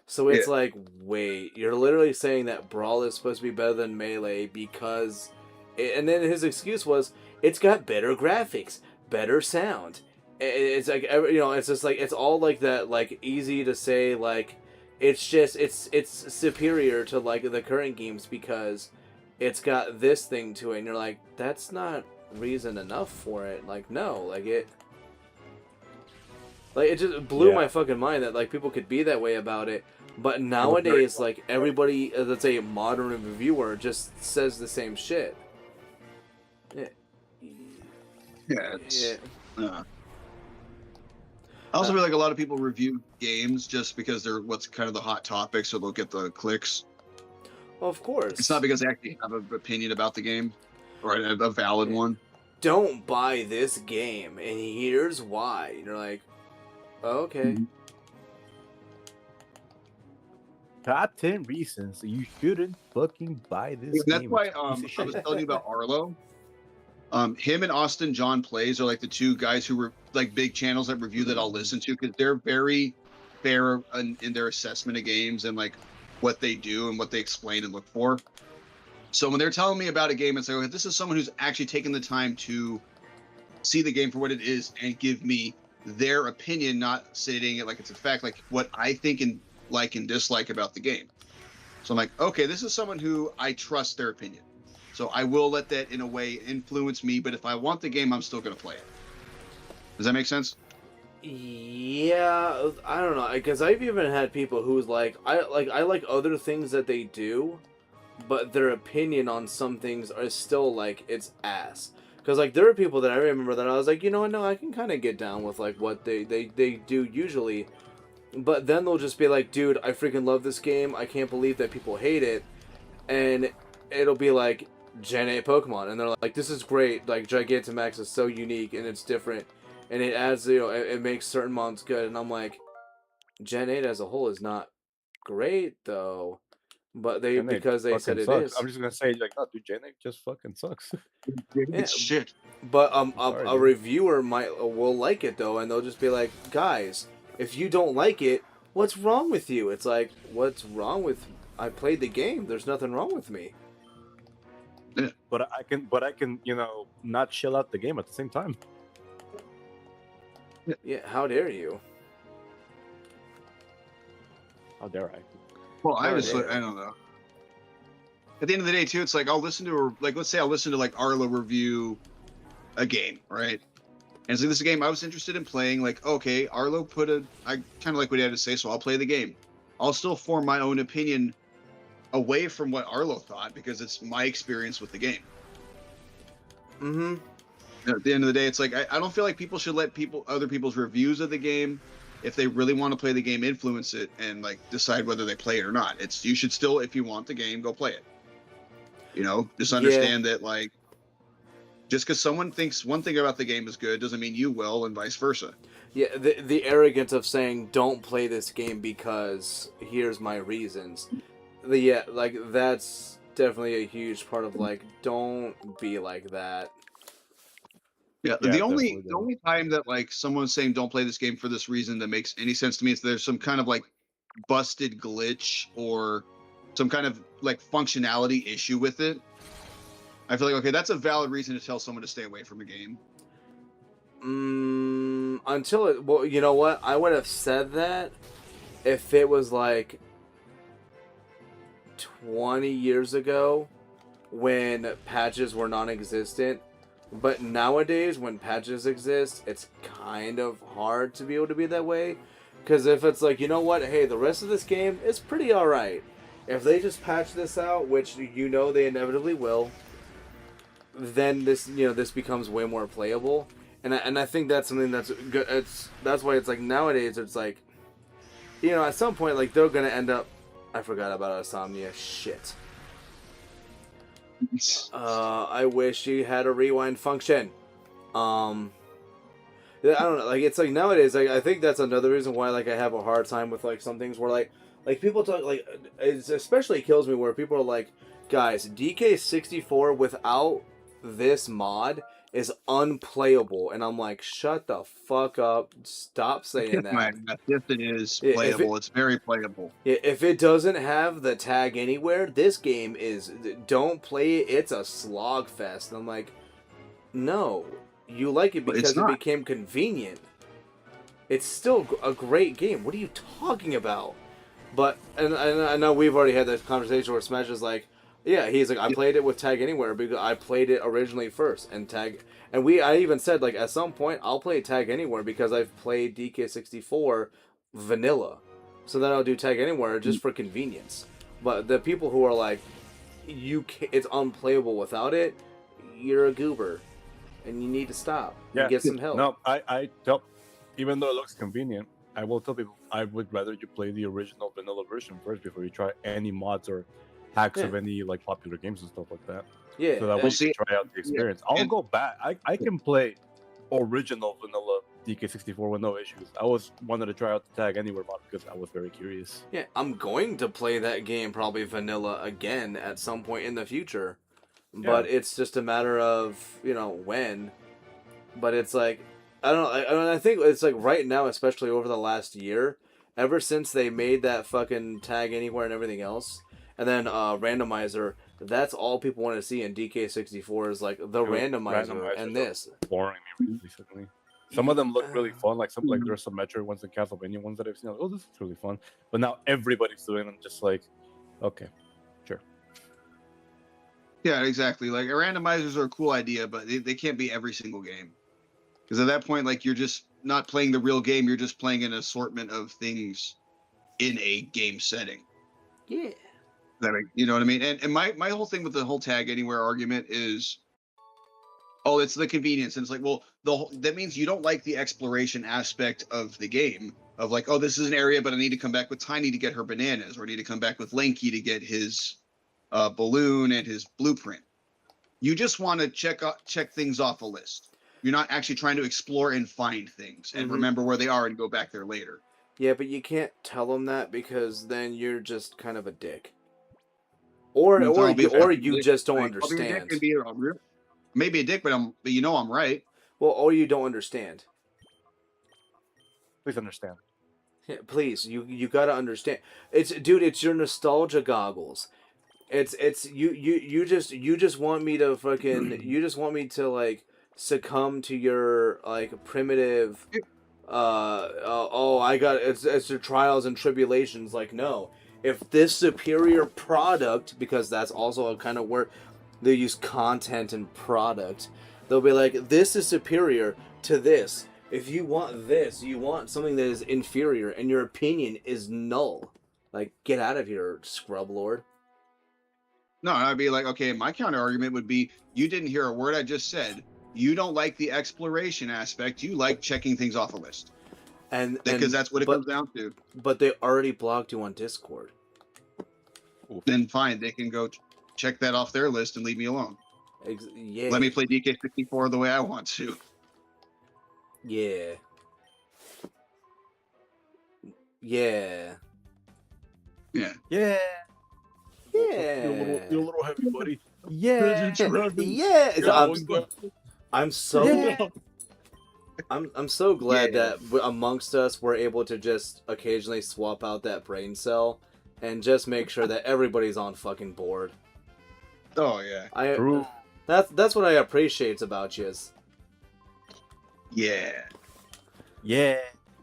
So it's like, wait, you're literally saying that Brawl is supposed to be better than Melee because... And then his excuse was, it's got better graphics, better sound. It's like, you know, it's just like, it's all like that, like, easy to say, like, it's just, it's superior to, like, the current games because it's got this thing to it. And you're like, that's not reason enough for it. Like, no, like, it just blew my fucking mind that, like, people could be that way about it. But nowadays, like, everybody that's a modern reviewer just says the same shit. Yeah. I also feel like a lot of people review games just because they're what's kind of the hot topic, so they'll get the clicks. Of course. It's not because they actually have an opinion about the game or a valid one. Don't buy this game, and here's why. And you're like, okay. Mm-hmm. Top 10 reasons you shouldn't fucking buy this game. That's why I was telling you about Arlo. Him and Austin John Plays are like the two guys who were like big channels that review that I'll listen to because they're very fair in their assessment of games and like what they do and what they explain and look for. So when they're telling me about a game, it's like, okay, this is someone who's actually taken the time to see the game for what it is and give me their opinion, not stating it like it's a fact, like what I think and like and dislike about the game. So I'm like, okay, this is someone who I trust their opinion. So I will let that, in a way, influence me. But if I want the game, I'm still going to play it. Does that make sense? Yeah, I don't know, because I've even had people who's like I like other things that they do, but their opinion on some things are still like it's ass. Because like there are people that I remember that I was like, you know what, no, I can kind of get down with like what they do usually, but then they'll just be like, dude, I freaking love this game. I can't believe that people hate it, and it'll be like Gen 8 Pokemon, and they're like, this is great, like Gigantamax is so unique and it's different and it adds, you know, it makes certain mons good, and I'm like, Gen 8 as a whole is not great though, but they, because they said it sucks. is. I'm just gonna say like, oh dude, Gen 8 just fucking sucks. It's shit. But a reviewer will like it though, and they'll just be like, guys, if you don't like it, what's wrong with you? It's like, what's wrong with, I played the game, there's nothing wrong with me. But I can, you know, not chill out the game at the same time. Yeah, how dare you? How dare I? Well, I don't know. At the end of the day, too, it's like I'll listen to, like, let's say I'll listen to like Arlo review a game, right? And it's like, this is a game I was interested in playing. Like, okay, Arlo I kind of like what he had to say, so I'll play the game. I'll still form my own opinion away from what Arlo thought because it's my experience with the game. Mm-hmm. At the end of the day, it's like I don't feel like people should let other people's reviews of the game, if they really want to play the game, influence it and like decide whether they play it or not. It's you should still, if you want the game, go play it. You know, just understand that like just because someone thinks one thing about the game is good doesn't mean you will, and vice versa. Yeah, the arrogance of saying don't play this game because here's my reasons. Like that's definitely a huge part of like don't be like that. Yeah, the only time that like someone's saying don't play this game for this reason that makes any sense to me is there's some kind of like busted glitch or some kind of like functionality issue with it. I feel like okay, that's a valid reason to tell someone to stay away from a game. Until it, well, you know what? I would have said that if it was like 20 years ago when patches were non-existent. But nowadays, when patches exist, it's kind of hard to be able to be that way. Because if it's like, you know what, hey, the rest of this game is pretty alright. If they just patch this out, which you know they inevitably will, then this becomes way more playable. And I think that's something that's good. That's why it's like nowadays it's like, you know, at some point like they're gonna end up. I forgot about Insomnia. Shit. I wish you had a rewind function. I don't know. Like it's like nowadays. Like I think that's another reason why like I have a hard time with like some things where like people talk like it especially kills me where people are like, guys, DK64 without this mod is unplayable, and I'm like, shut the fuck up, stop saying that. Yes, it is playable. It's very playable. If it doesn't have the tag anywhere, this game is don't play it. It's a slog fest. And I'm like, no, you like it because it became convenient. It's still a great game. What are you talking about? But and I know we've already had this conversation where Smash is like, yeah, he's like, I played it with Tag Anywhere because I played it originally first, and I even said like at some point I'll play Tag Anywhere because I've played DK64 vanilla, so then I'll do Tag Anywhere just for convenience. But the people who are like, it's unplayable without it, you're a goober, and you need to stop and get some help. No, I tell, even though it looks convenient, I will tell people I would rather you play the original vanilla version first before you try any mods or hacks of any like popular games and stuff like that. Yeah, so that way you can try out the experience. I'll go back. I can play original vanilla DK64 with no issues. I was wanted to try out the Tag Anywhere mod because I was very curious. Yeah, I'm going to play that game probably vanilla again at some point in the future, but it's just a matter of when. But it's like I don't know. I think it's like right now, especially over the last year, ever since they made that fucking Tag Anywhere and everything else. And then randomizer, that's all people want to see in DK64 is like the randomizer and this. Boring me recently. Some of them look really fun, like there's some Metroid ones and Castlevania ones that I've seen. Like, oh, this is really fun. But now everybody's doing them, just like, okay, sure. Yeah, exactly. Like randomizers are a cool idea, but they can't be every single game. Because at that point, like you're just not playing the real game. You're just playing an assortment of things in a game setting. Yeah. You know what I mean? And my whole thing with the whole Tag Anywhere argument is, oh, it's the convenience. And it's like, well, that means you don't like the exploration aspect of the game. Of like, oh, this is an area, but I need to come back with Tiny to get her bananas. Or I need to come back with Lanky to get his balloon and his blueprint. You just want to check things off a list. You're not actually trying to explore and find things and remember where they are and go back there later. Yeah, but you can't tell them that because then you're just kind of a dick. Or you just don't understand. Maybe a dick, but I'm right. Well, or you don't understand. Please understand. Yeah, please, you gotta understand. It's your nostalgia goggles. You just want me to fucking you just want me to like succumb to your like primitive. It's your trials and tribulations. Like no. If this superior product, because that's also a kind of word, they use content and product, they'll be like, this is superior to this. If you want this, you want something that is inferior, and your opinion is null. Like, get out of here, scrub lord. No, I'd be like, okay, my counter argument would be, you didn't hear a word I just said. You don't like the exploration aspect. You like checking things off a list. Because that's what it comes down to. But they already blocked you on Discord. Then fine, they can go check that off their list and leave me alone. Yeah. Let me play DK64 the way I want to. Yeah. Yeah. Yeah. Yeah. Yeah. You're a little heavy, buddy. Yeah. Yeah. I'm so I'm so glad that amongst us we're able to just occasionally swap out that brain cell and just make sure that everybody's on fucking board. Oh yeah. True. That's what I appreciate about you. Yeah. Yeah.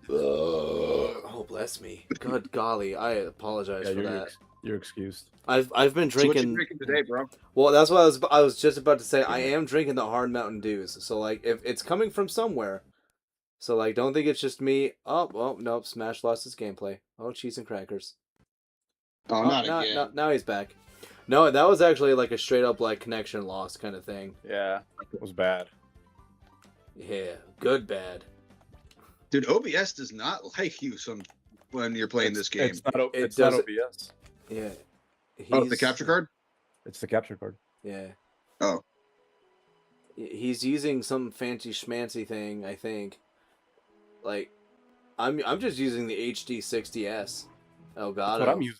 Oh, bless me. Good golly, I apologize for that. You're excused. I've been So what drinking. you drinking today, bro? Well, that's what I was just about to say. I am drinking the hard Mountain Dews. So like, if it's coming from somewhere, so like, don't think it's just me. Oh, well, nope. Smash lost his gameplay. Oh, cheese and crackers. Oh, not again. No, now he's back. No, that was actually like a straight up like connection loss kind of thing. Yeah, it was bad. Yeah, good bad. Dude, OBS does not like you when you're playing this game. It's not OBS. Yeah. Oh, the capture card? It's the capture card. Yeah. Oh. He's using some fancy schmancy thing, I think. Like, I'm just using the HD 60s. Oh god. That's what I'm using.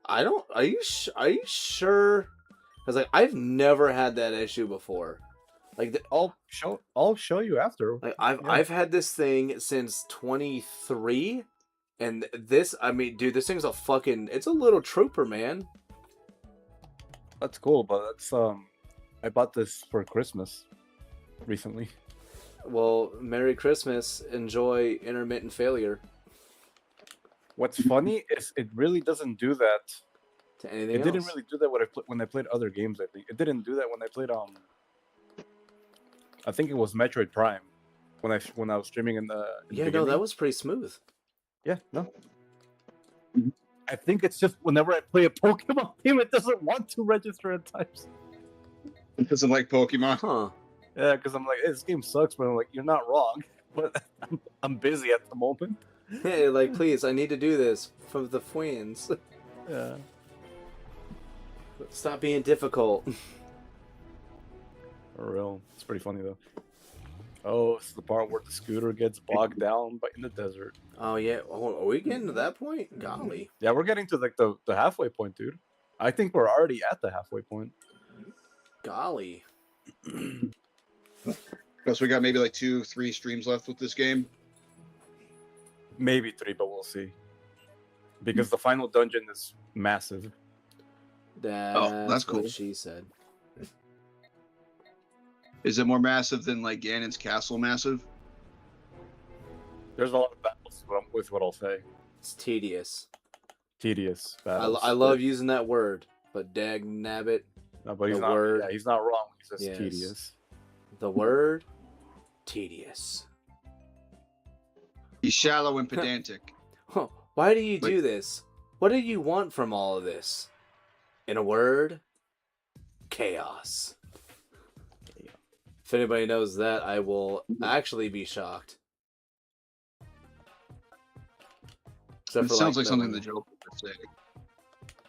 I don't. Are you sure? Because like I've never had that issue before. Like I'll show you after. Like I've had this thing since 23, and this, I mean, dude, this thing's it's a little trooper, man. That's cool, but that's I bought this for Christmas recently. Well, Merry Christmas. Enjoy intermittent failure. What's funny is it really doesn't do that to anything. It didn't really do that when I played other games. I think it didn't do that when I played I think it was Metroid Prime when I was streaming in the no, that was pretty smooth. Yeah, no. I think it's just whenever I play a Pokemon game, it doesn't want to register at times. It doesn't like Pokemon. Huh. Yeah, because I'm like, hey, this game sucks, but I'm like, you're not wrong. But I'm busy at the moment. Hey, like, please, I need to do this for the twins. Yeah. Stop being difficult. For real. It's pretty funny, though. Oh, it's the part where the scooter gets bogged down in the desert. Oh, yeah. Oh, are we getting to that point? Golly. Yeah, we're getting to like the halfway point, dude. I think we're already at the halfway point. Golly. So we got maybe like 2-3 streams left with this game. Maybe 3, but we'll see. Because the final dungeon is massive. That's cool. What she said. Is it more massive than like Ganon's castle massive? There's a lot of battles with what I'll say. It's tedious. Tedious battles. I love using that word, but dag nabbit. No, but he's not. Yeah, he's not wrong. He's just tedious. The word, tedious. He's shallow and pedantic. Huh. Why do you do this? What do you want from all of this? In a word, chaos. If anybody knows that, I will actually be shocked. It sounds like something the Joker would say.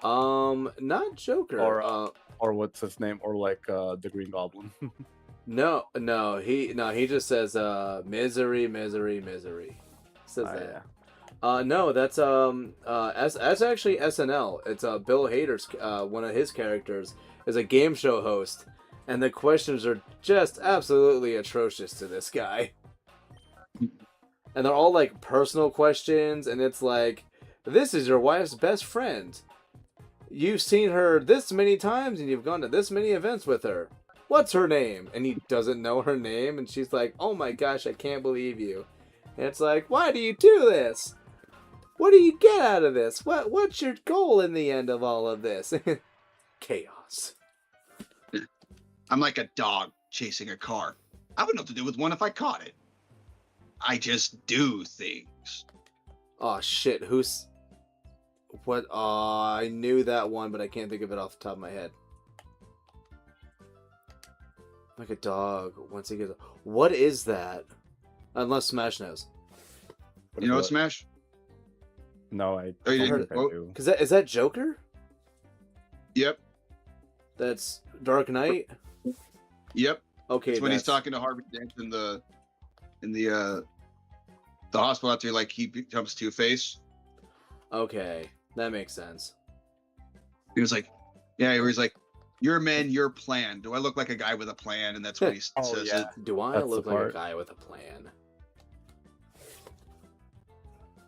Not Joker. Or what's his name? Or like the Green Goblin. No, he just says misery, misery, misery. Says that. Yeah. No, that's actually SNL. It's Bill Hader's one of his characters is a game show host, and the questions are just absolutely atrocious to this guy. And they're all like personal questions, and it's like, this is your wife's best friend. You've seen her this many times, and you've gone to this many events with her. What's her name? And he doesn't know her name, and she's like, oh my gosh, I can't believe you. And it's like, why do you do this? What do you get out of this? What's your goal in the end of all of this? Chaos. I'm like a dog chasing a car. I wouldn't know what to do with one if I caught it. I just do things. Oh shit, who's... What? I knew that one, but I can't think of it off the top of my head. Like a dog. Once he gets. What is that? Unless Smash knows. You know what, Smash? No, I Oh, you don't didn't? think I Oh. do. Cause is that Joker? Yep. That's Dark Knight. Yep. Okay, It's when he's talking to Harvey Dent in the hospital after like he becomes Two-Face. Okay, that makes sense. He was like, yeah, he was like, "Your men, your plan. Do I look like a guy with a plan?" And that's what he Oh, says. yeah. Do I That's look the like a part. guy with a plan?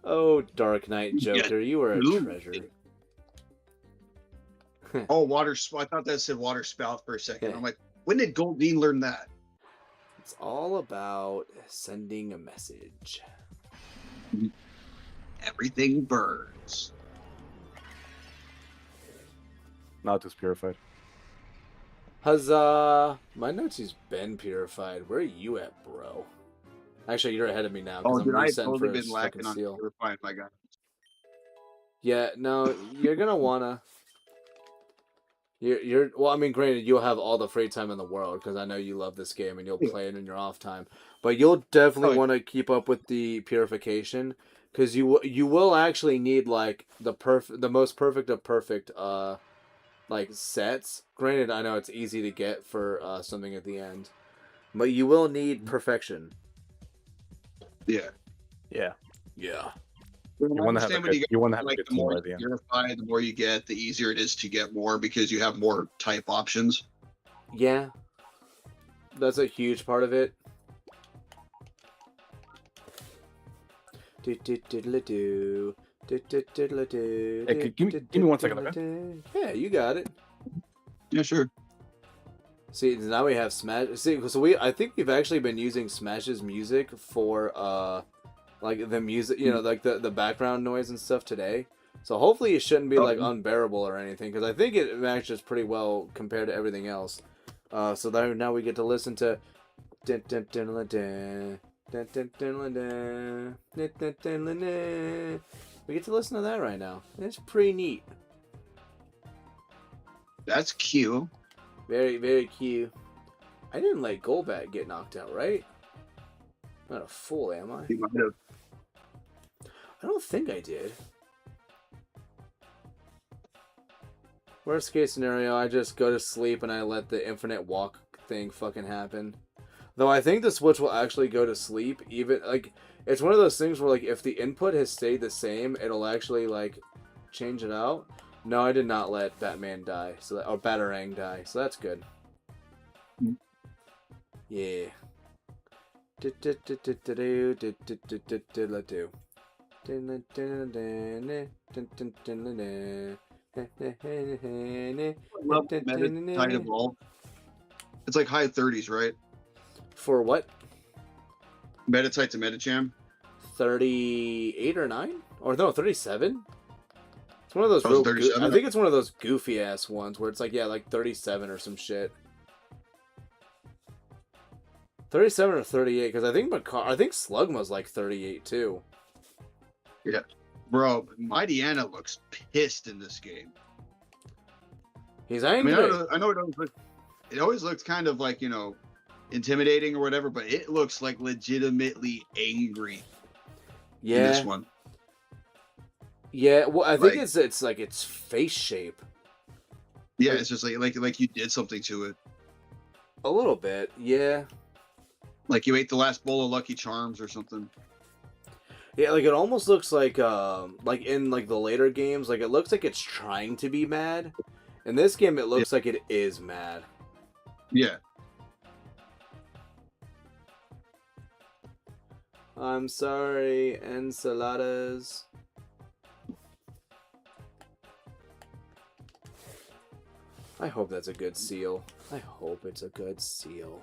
Oh, Dark Knight Joker, you are a Ooh. treasure. Oh, water. I thought that said water spout for a second. Yeah. I'm like, when did Goldine learn that? It's all about sending a message. Everything burns. Not just purified. Huzzah! My Nazi's been purified. Where are you at, bro? Actually, you're ahead of me now. Oh, I'm dude, I've resetting totally for been his lacking fucking on seal. purifying my guy. Yeah, no, you're gonna wanna. You're well. I mean, granted, you'll have all the free time in the world because I know you love this game and you'll play it in your off time. But you'll definitely want to keep up with the purification because you will actually need like the most perfect of perfect like sets. Granted, I know it's easy to get for something at the end, but you will need perfection. Yeah. Yeah. Yeah. I You want to have a understand when good, you get you want to have like a good the more team you at the end. purify, the more you get, the easier it is to get more because you have more type options. Yeah. That's a huge part of it. Hey, give me 1 second, okay? Yeah, you got it. Yeah, sure. See, now we have Smash. See, so I think we've actually been using Smash's music for like the music, you know, like the background noise and stuff today. So hopefully it shouldn't be like unbearable or anything, because I think it matches pretty well compared to everything else. So now we get to listen to. We get to listen to that right now. It's pretty neat. That's cute. Very, very cute. I didn't let Golbat get knocked out, right? Not a fool, am I? You might have. I don't think I did. Worst case scenario, I just go to sleep and I let the infinite walk thing fucking happen. Though I think the Switch will actually go to sleep, even, like, it's one of those things where, like, if the input has stayed the same, it'll actually, like, change it out. No, I did not let Batman die, or Batarang die, so that's good. Yeah. Tide Evolve. It's like high 30s, right? For what? Metatite to Metacham. 38 or 9? Or no, 37? It's one of those Oh, real 37? I think it's one of those goofy ass ones where it's like, yeah, like 37 or some shit. 37 or 38, because I think Slugma's like 38 too. Yeah. Bro, Mighty Anna looks pissed in this game. He's I angry. mean, I know it always looks kind of like, you know, intimidating or whatever, but it looks like legitimately angry in this one. Yeah, well, I think it's like its face shape. Yeah, it's just like you did something to it. A little bit, yeah. Like you ate the last bowl of Lucky Charms or something. Yeah, like it almost looks like in like the later games, like it looks like it's trying to be mad. In this game, it looks like it is mad. Yeah. I'm sorry, enchiladas. I hope that's a good seal. I hope it's a good seal.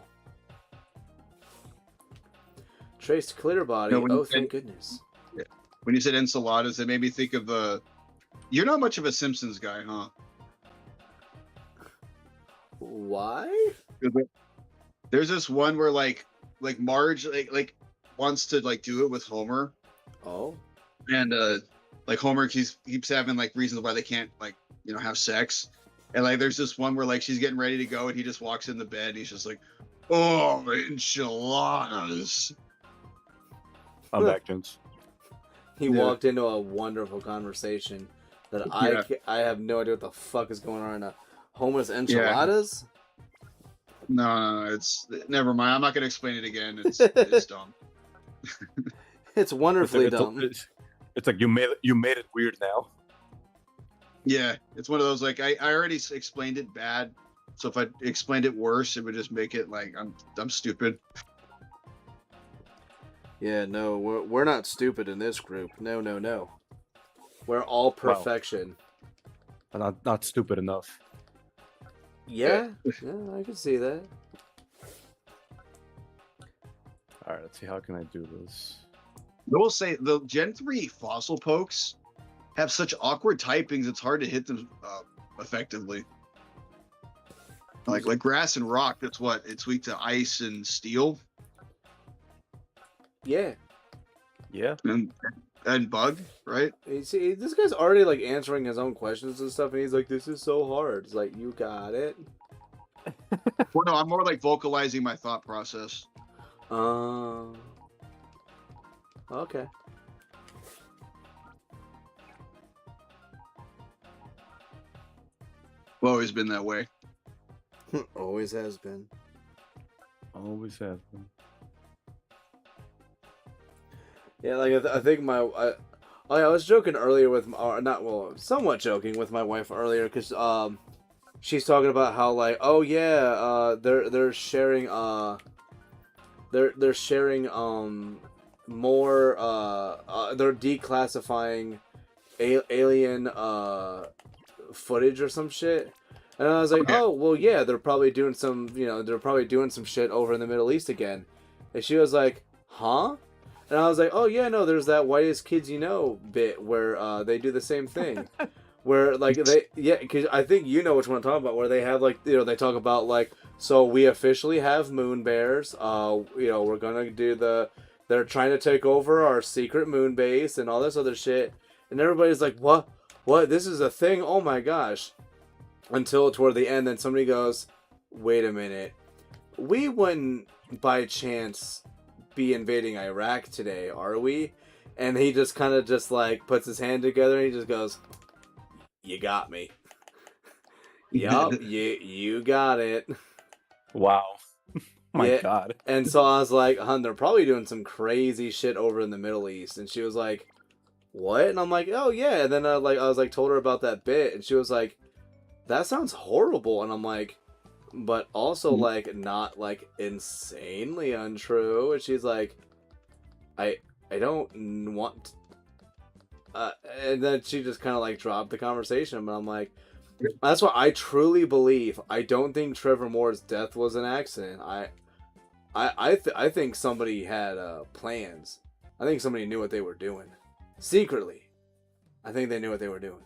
Traced clear body. No, thank goodness. Yeah. When you said enchiladas, it made me think of you're not much of a Simpsons guy, huh? Why? There's this one where like Marge like wants to like do it with Homer. Oh. And like Homer keeps having like reasons why they can't like have sex, and like there's this one where like she's getting ready to go and he just walks in the bed and he's just like, oh, enchiladas. I'm back, Jones. He walked into a wonderful conversation that I have no idea what the fuck is going on right now. Homer's enchiladas? No, it's never mind. I'm not gonna explain it again. It's dumb. It's wonderfully dumb. It's like you made it weird now. Yeah, it's one of those like I already explained it bad, so if I explained it worse, it would just make it like I'm stupid. Yeah, no, we're not stupid in this group. No. We're all perfection. But not stupid enough. Yeah, I can see that. All right, let's see. How can I do this? I will say the Gen 3 fossil pokes have such awkward typings, it's hard to hit them effectively. Like grass and rock, it's weak to ice and steel. Yeah. Yeah. And bug, right? You see, this guy's already like answering his own questions and stuff, and he's like, "This is so hard." It's like, you got it. Well, no, I'm more like vocalizing my thought process. Okay. Well, always been that way. Always has been. Always has been. Yeah, like I think I was joking earlier with somewhat joking with my wife earlier because she's talking about how like they're sharing they're sharing more they're declassifying alien footage or some shit. And I was like, oh, well, yeah, they're probably doing some shit over in the Middle East again. And she was like, huh? And I was like, oh, yeah, no, there's that whitest kids you know bit where they do the same thing. Where, like, because I think you know which one I'm talking about, where they have, like, they talk about, like, so we officially have moon bears. We're going to do they're trying to take over our secret moon base and all this other shit. And everybody's like, what? What? This is a thing? Oh, my gosh. Until toward the end, then somebody goes, wait a minute. We wouldn't, by chance, be invading Iraq today, are we? And he just kind of just, like, puts his hand together and he just goes, you got me. Yup, you got it. Wow. My God. And so I was like, hun, they're probably doing some crazy shit over in the Middle East. And she was like, what? And I'm like, oh, yeah. And then I was like, told her about that bit. And she was like, that sounds horrible. And I'm like, but also like not like insanely untrue. And she's like, I don't want and then she just kind of like dropped the conversation. But I'm like, that's why I truly believe I don't think Trevor Moore's death was an accident. I think somebody had plans. I think somebody knew what they were doing secretly. I think they knew what they were doing.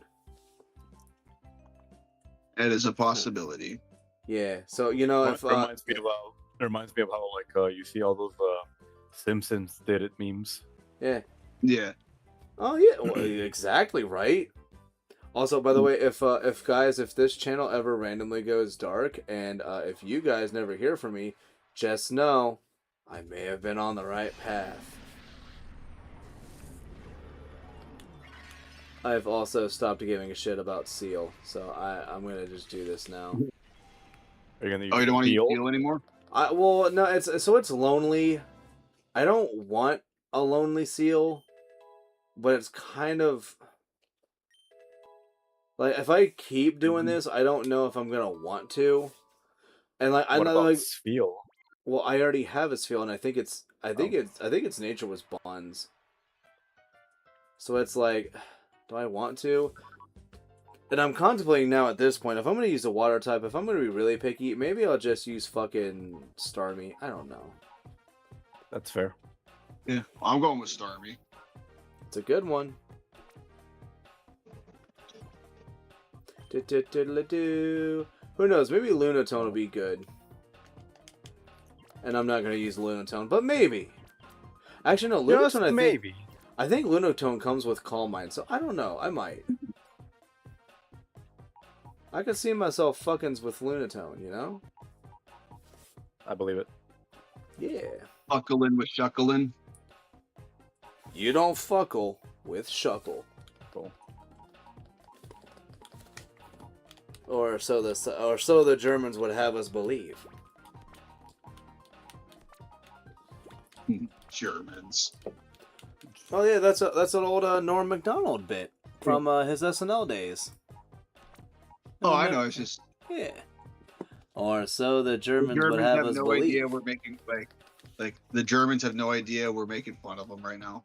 It is a possibility. Yeah. So if it reminds me of how like you see all those Simpsons did it memes. Yeah. Yeah. Oh yeah. Well, exactly right. Also, by the way, if this channel ever randomly goes dark, and if you guys never hear from me, just know I may have been on the right path. I've also stopped giving a shit about Seal, so I'm gonna just do this now. Are you gonna use you don't want to use Gale Seal anymore? Well, no, it's lonely. I don't want a lonely Seal, but it's kind of like if I keep doing this, I don't know if I'm gonna want to. And like what about Seal? Well, I already have a Seal, and I think its nature was bonds. So it's like, do I want to? And I'm contemplating now at this point, if I'm going to use a water type, if I'm going to be really picky, maybe I'll just use fucking Starmie. I don't know. That's fair. Yeah, I'm going with Starmie. It's a good one. Who knows? Maybe Lunatone will be good. And I'm not going to use Lunatone, but maybe. Actually, no, Lunatone, maybe. I think Lunatone comes with Calm Mind, so I don't know. I might. I could see myself fuckings with Lunatone, you know? I believe it. Yeah. Fuckling with shuckling. You don't fuckle with Shuckle. Cool. Or so the Germans would have us believe. Germans. Oh yeah, that's an old Norm Macdonald bit from his SNL days. Oh, I know. It's just Yeah. Or so the the Germans would Germans have have us no believe. idea we're making like the Germans have no idea we're making fun of them right now.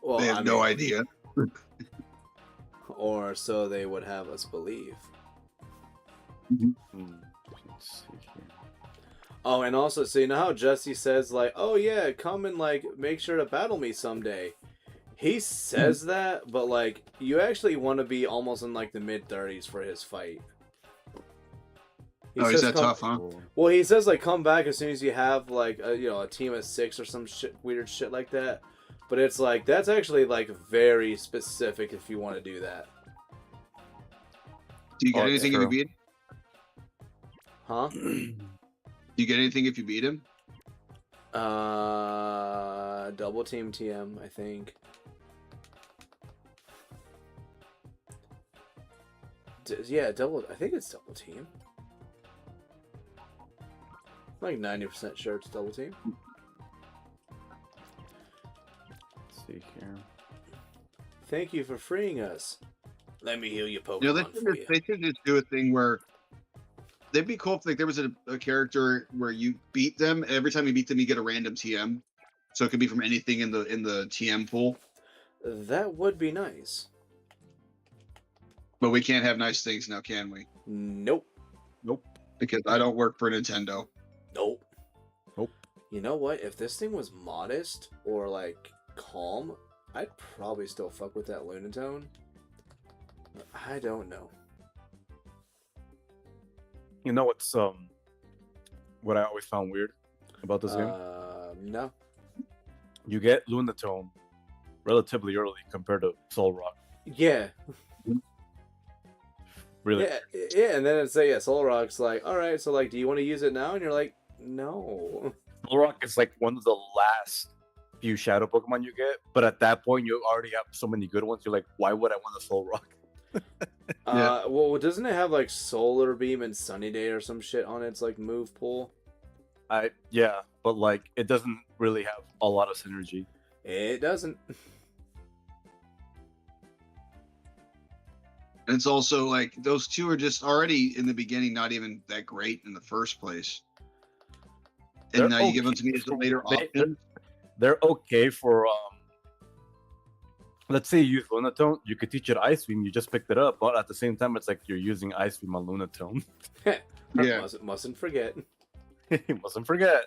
Well, They have no idea. Or so they would have us believe. Let's see here. Oh, and also, so you know how Jesse says, like, oh yeah, come and, like, make sure to battle me someday. He says that, but, like, you actually want to be almost in, like, the mid-30s for his fight. Oh, is that tough, huh? Well, he says, like, come back as soon as you have, like, a team of 6 or some weird shit like that. But it's, like, that's actually, like, very specific if you want to do that. Do you get anything if you beat him? Huh? Do you get anything if you beat him? Double team TM, I think. Yeah, I think it's double team. I'm like 90% sure it's double team. Let's see here. Thank you for freeing us. Let me heal your Pokemon You know, for you. they should just do a thing where they'd be cool if like there was a character where you beat them. Every time you beat them, you get a random TM. So it could be from anything in the TM pool. That would be nice. But we can't have nice things now, can we? Nope. Nope. Because I don't work for Nintendo. Nope. Nope. You know what? If this thing was modest or like calm, I'd probably still fuck with that Lunatone. I don't know. You know what's what I always found weird about this game? No. You get Lunatone relatively early compared to Soul Rock. Yeah. Really? Yeah, and then it's like, yeah, Soul Rock's like, all right, so like, do you want to use it now? And you're like, no. Soul Rock is like one of the last few Shadow Pokemon you get, but at that point you already have so many good ones. You're like, why would I want a Soul Rock? Yeah. Well, doesn't it have like Solar Beam and Sunny Day or some shit on its like move pool? Yeah, but like it doesn't really have a lot of synergy. It doesn't. It's also like those two are just already in the beginning not even that great in the first place. And They're now you give them to me as a later option. They're okay for let's say you use Lunatone, you could teach it Ice Beam, you just picked it up, but at the same time it's like you're using Ice Beam on Lunatone. Yeah. Mustn't forget. You mustn't forget.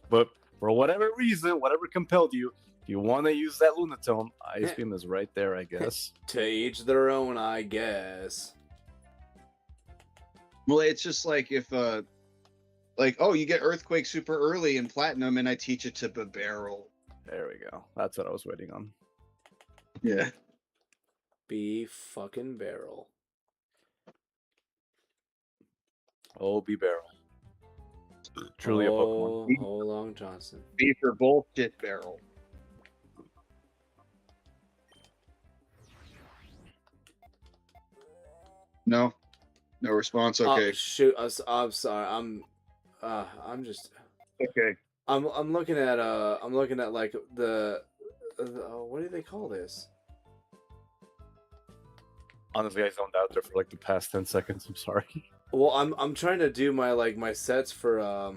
But for whatever reason, whatever compelled you, if you want to use that Lunatone, Ice Beam is right there, I guess. To each their own, I guess. Well, it's just like if like, oh, you get Earthquake super early in Platinum and I teach it to Barrel. There we go. That's what I was waiting on. Yeah. Be fucking Barrel. Oh, be Barrel. Truly a Pokemon. Oh, Long Johnson. B for bullshit Barrel. No response. Okay. Shoot, I'm sorry. I'm just. Okay. I'm looking at like the what do they call this? Honestly, I zoned out there for like the past 10 seconds. I'm sorry. Well, I'm trying to do my sets for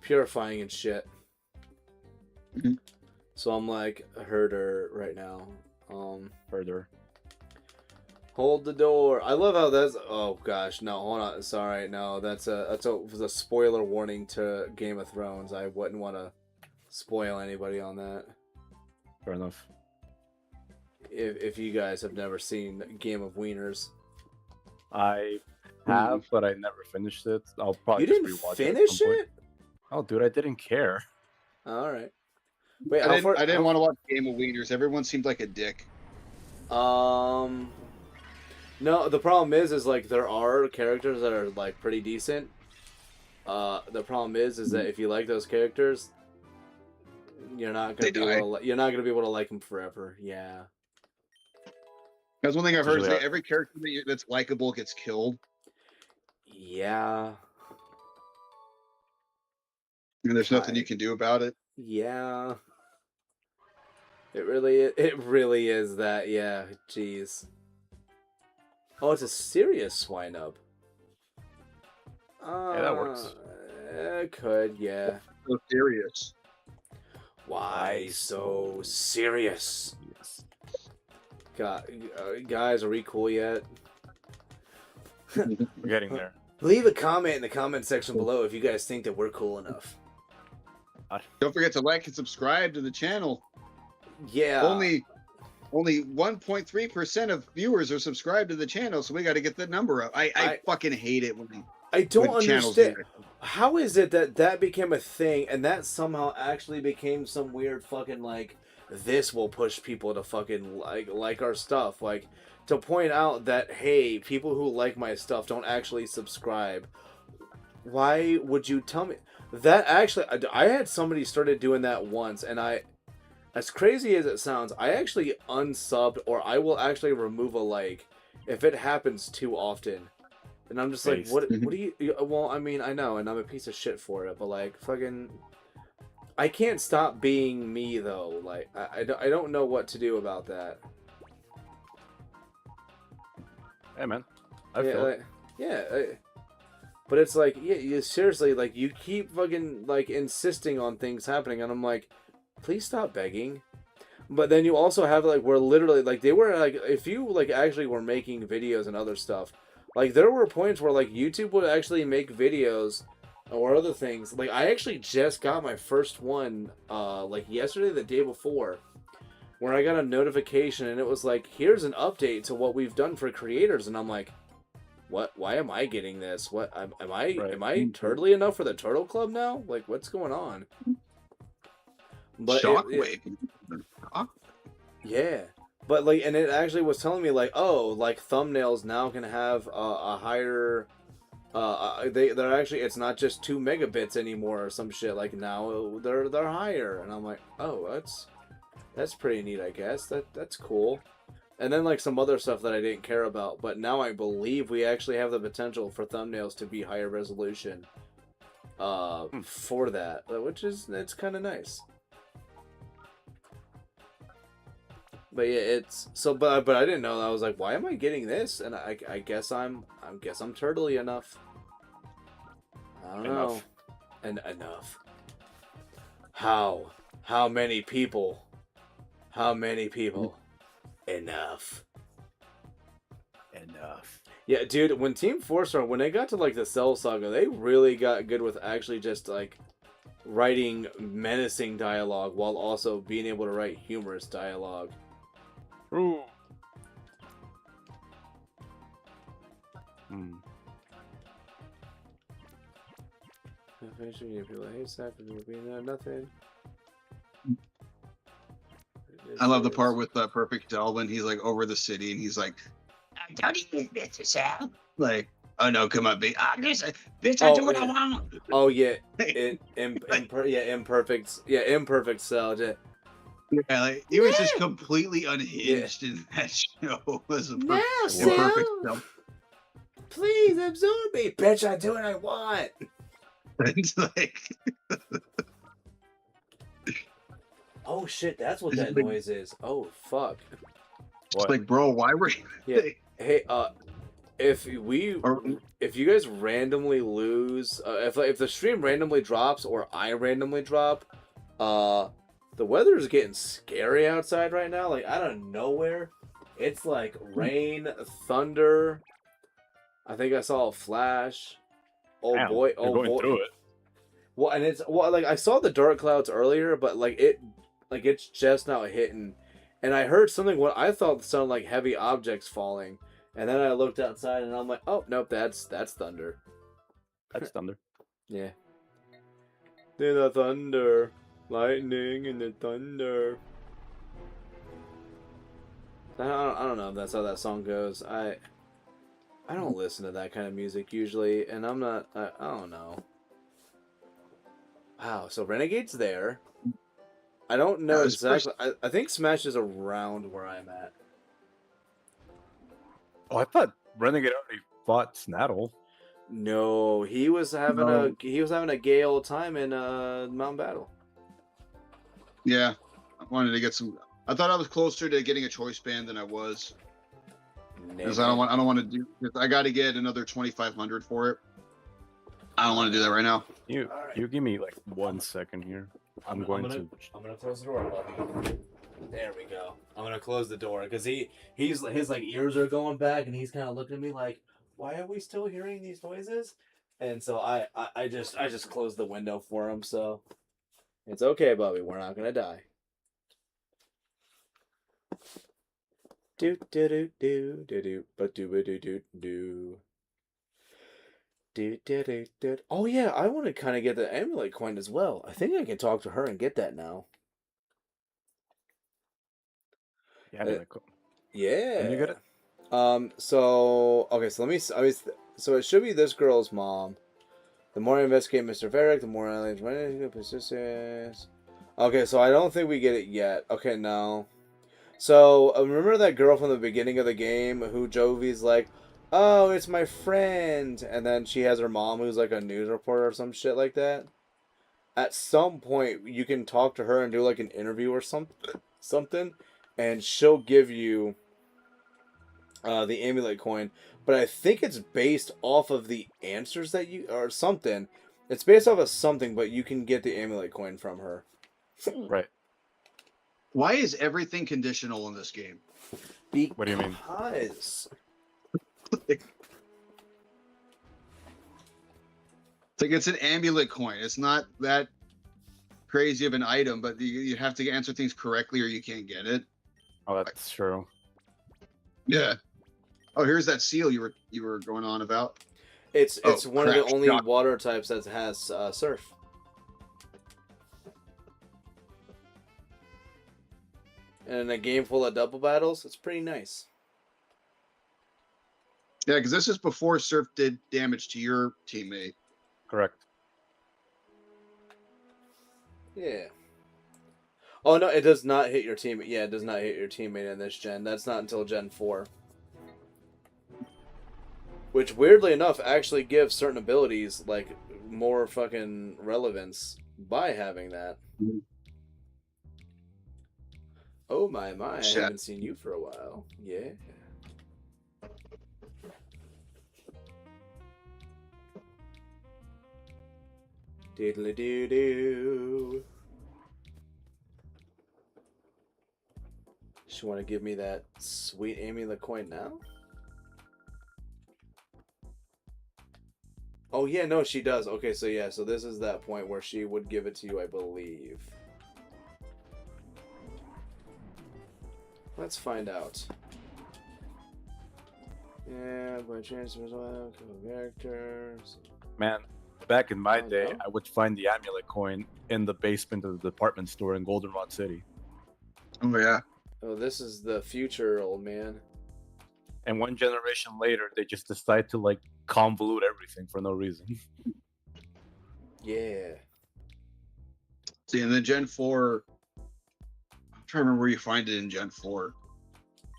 purifying and shit. Mhm. So I'm like a herder right now. Further. Hold the door. I love how that's. Oh gosh, no, hold on. Sorry, no, that's a spoiler warning to Game of Thrones. I wouldn't want to spoil anybody on that. Fair enough. If you guys have never seen Game of Wieners, I have, but I never finished it. I'll probably you just didn't rewatch finish it. At some point. it? Oh, dude, I didn't care. All right. Wait, I didn't want to watch Game of Wieners. Everyone seemed like a dick. No, the problem is like there are characters that are like pretty decent. The problem is that if you like those characters, you're not gonna you're not gonna be able to like them forever. Yeah. That's one thing I've heard is Usually that every character that's likable gets killed, Yeah. and there's nothing you can do about it. Yeah. It really is that. Yeah. Jeez. Oh, it's a serious swine up. Yeah, that works. It could, yeah. So serious. Why so serious? Yes. God, guys, are we cool yet? We're getting there. Leave a comment in the comment section below if you guys think that we're cool enough. Don't forget to like and subscribe to the channel. Yeah. Only 1.3% of viewers are subscribed to the channel, so we got to get that number up. I fucking hate it when I don't channels understand. do How is it that became a thing and that somehow actually became some weird fucking like this will push people to fucking like our stuff, like to point out that hey, people who like my stuff don't actually subscribe. Why would you tell me that? Actually, I had somebody started doing that once, and as crazy as it sounds, I actually unsubbed or I will actually remove a like if it happens too often. And I'm just like, what do you... Well, I mean, I know, and I'm a piece of shit for it, but, like, fucking... I can't stop being me, though. Like, I don't know what to do about that. Hey, man. I feel it. Yeah, but it's like, yeah, you seriously, like, you keep fucking, like, insisting on things happening, and I'm like, please stop begging. But then you also have, like, where literally, like, they were, like, if you, like, actually were making videos and other stuff... Like, there were points where, like, YouTube would actually make videos or other things. Like, I actually just got my first one, like, yesterday, the day before, where I got a notification, and it was like, here's an update to what we've done for creators. And I'm like, what? Why am I getting this? What? Am I turtly enough for the Turtle Club now? Like, what's going on? But Shockwave. Yeah. But, like, and it actually was telling me, like, oh, like, thumbnails now can have a higher, they're actually, it's not just 2 megabits anymore or some shit, like, now they're higher, and I'm like, oh, that's pretty neat, I guess, that's cool. And then, like, some other stuff that I didn't care about, but now I believe we actually have the potential for thumbnails to be higher resolution, for that, which is, it's kind of nice. But yeah, it's so. But I didn't know. I was like, why am I getting this? And I guess I'm turtly enough. I don't know. And enough. How many people? How many people? Enough. Yeah, dude. When Team 4-Star, when they got to like the Cell Saga, they really got good with actually just like writing menacing dialogue while also being able to write humorous dialogue. Ooh. Nothing. I love the part with Perfect Cell when he's like over the city and he's like, "Don't even bitch yourself." Like, oh no, come on, bitch! Bitch, I do what I want. Oh yeah, imperfect Cell. Yeah, like he was just completely unhinged in that show. As a Now, Perfect Cell. Please absorb me, bitch! I do what I want. It's like, oh shit, that's what that noise is. Oh fuck. It's like, bro, why were you? Yeah. Hey, if you guys randomly lose, if the stream randomly drops or I randomly drop, the weather is getting scary outside right now. Like out of nowhere, it's like rain, thunder. I think I saw a flash. Oh Damn, boy! you're going through it. Well, and it's like I saw the dark clouds earlier, but it's just now hitting, and I heard something what I thought sounded like heavy objects falling, and then I looked outside and I'm like, oh nope, that's thunder. That's thunder. Yeah. They're the thunder. Lightning and the thunder. I don't know if that's how that song goes. I don't listen to that kind of music usually, and I'm not. I don't know. Wow, so Renegade's there. I don't know exactly. I think Smash is around where I'm at. Oh, I thought Renegade already fought Snaddle. No, he was having a Gale time in Mountain Battle. Yeah, I wanted to get some. I thought I was closer to getting a choice band than I was. Because I don't want to do. I got to get another 2,500 for it. I don't want to do that right now. You give me like 1 second here. I'm gonna close the door, Bobby. There we go. I'm gonna close the door because his like ears are going back and he's kind of looking at me like, why are we still hearing these noises? And so I just closed the window for him. So it's okay, Bobby. We're not gonna die. Do do do do do do but do do do do. Oh yeah, I want to kind of get the amulet coin as well. I think I can talk to her and get that now. Yeah, yeah. Can you get it? So okay, so so it should be this girl's mom. The more I investigate Mr. Varric, the more I like. Okay, so I don't think we get it yet. Okay, no. So remember that girl from the beginning of the game who Jovi's like, oh, it's my friend, and then she has her mom who's like a news reporter or some shit like that. At some point, you can talk to her and do like an interview or something, and she'll give you the amulet coin. But I think it's based off of the answers that you or something. It's based off of something, but you can get the amulet coin from her. Right. Why is everything conditional in this game? What do you mean? Because It's like it's an amulet coin. It's not that crazy of an item, but you have to answer things correctly or you can't get it. Oh, that's true. Yeah. Oh, here's that seal you were going on about. It's one of the only water types that has surf. And in a game full of double battles, it's pretty nice. Yeah, because this is before Surf did damage to your teammate. Correct. Yeah. Oh, no, it does not hit your teammate. Yeah, it does not hit your teammate in this gen. That's not until Gen 4. Which, weirdly enough, actually gives certain abilities, like, more fucking relevance by having that. Mm-hmm. Oh, my. I haven't seen you for a while. Yeah. Diddly-doo-doo. She want to give me that sweet amulet coin now? Oh, yeah, no, she does. Okay, so yeah, so this is that point where she would give it to you, I believe. Let's find out. Yeah, by chance, characters. Man, back in my day, I would find the amulet coin in the basement of the department store in Goldenrod City. Oh, yeah. Oh, this is the future, old man. And one generation later, they just decide to, like, convolute everything for no reason. Yeah. See, and then Gen 4... I'm trying to remember where you find it in Gen 4.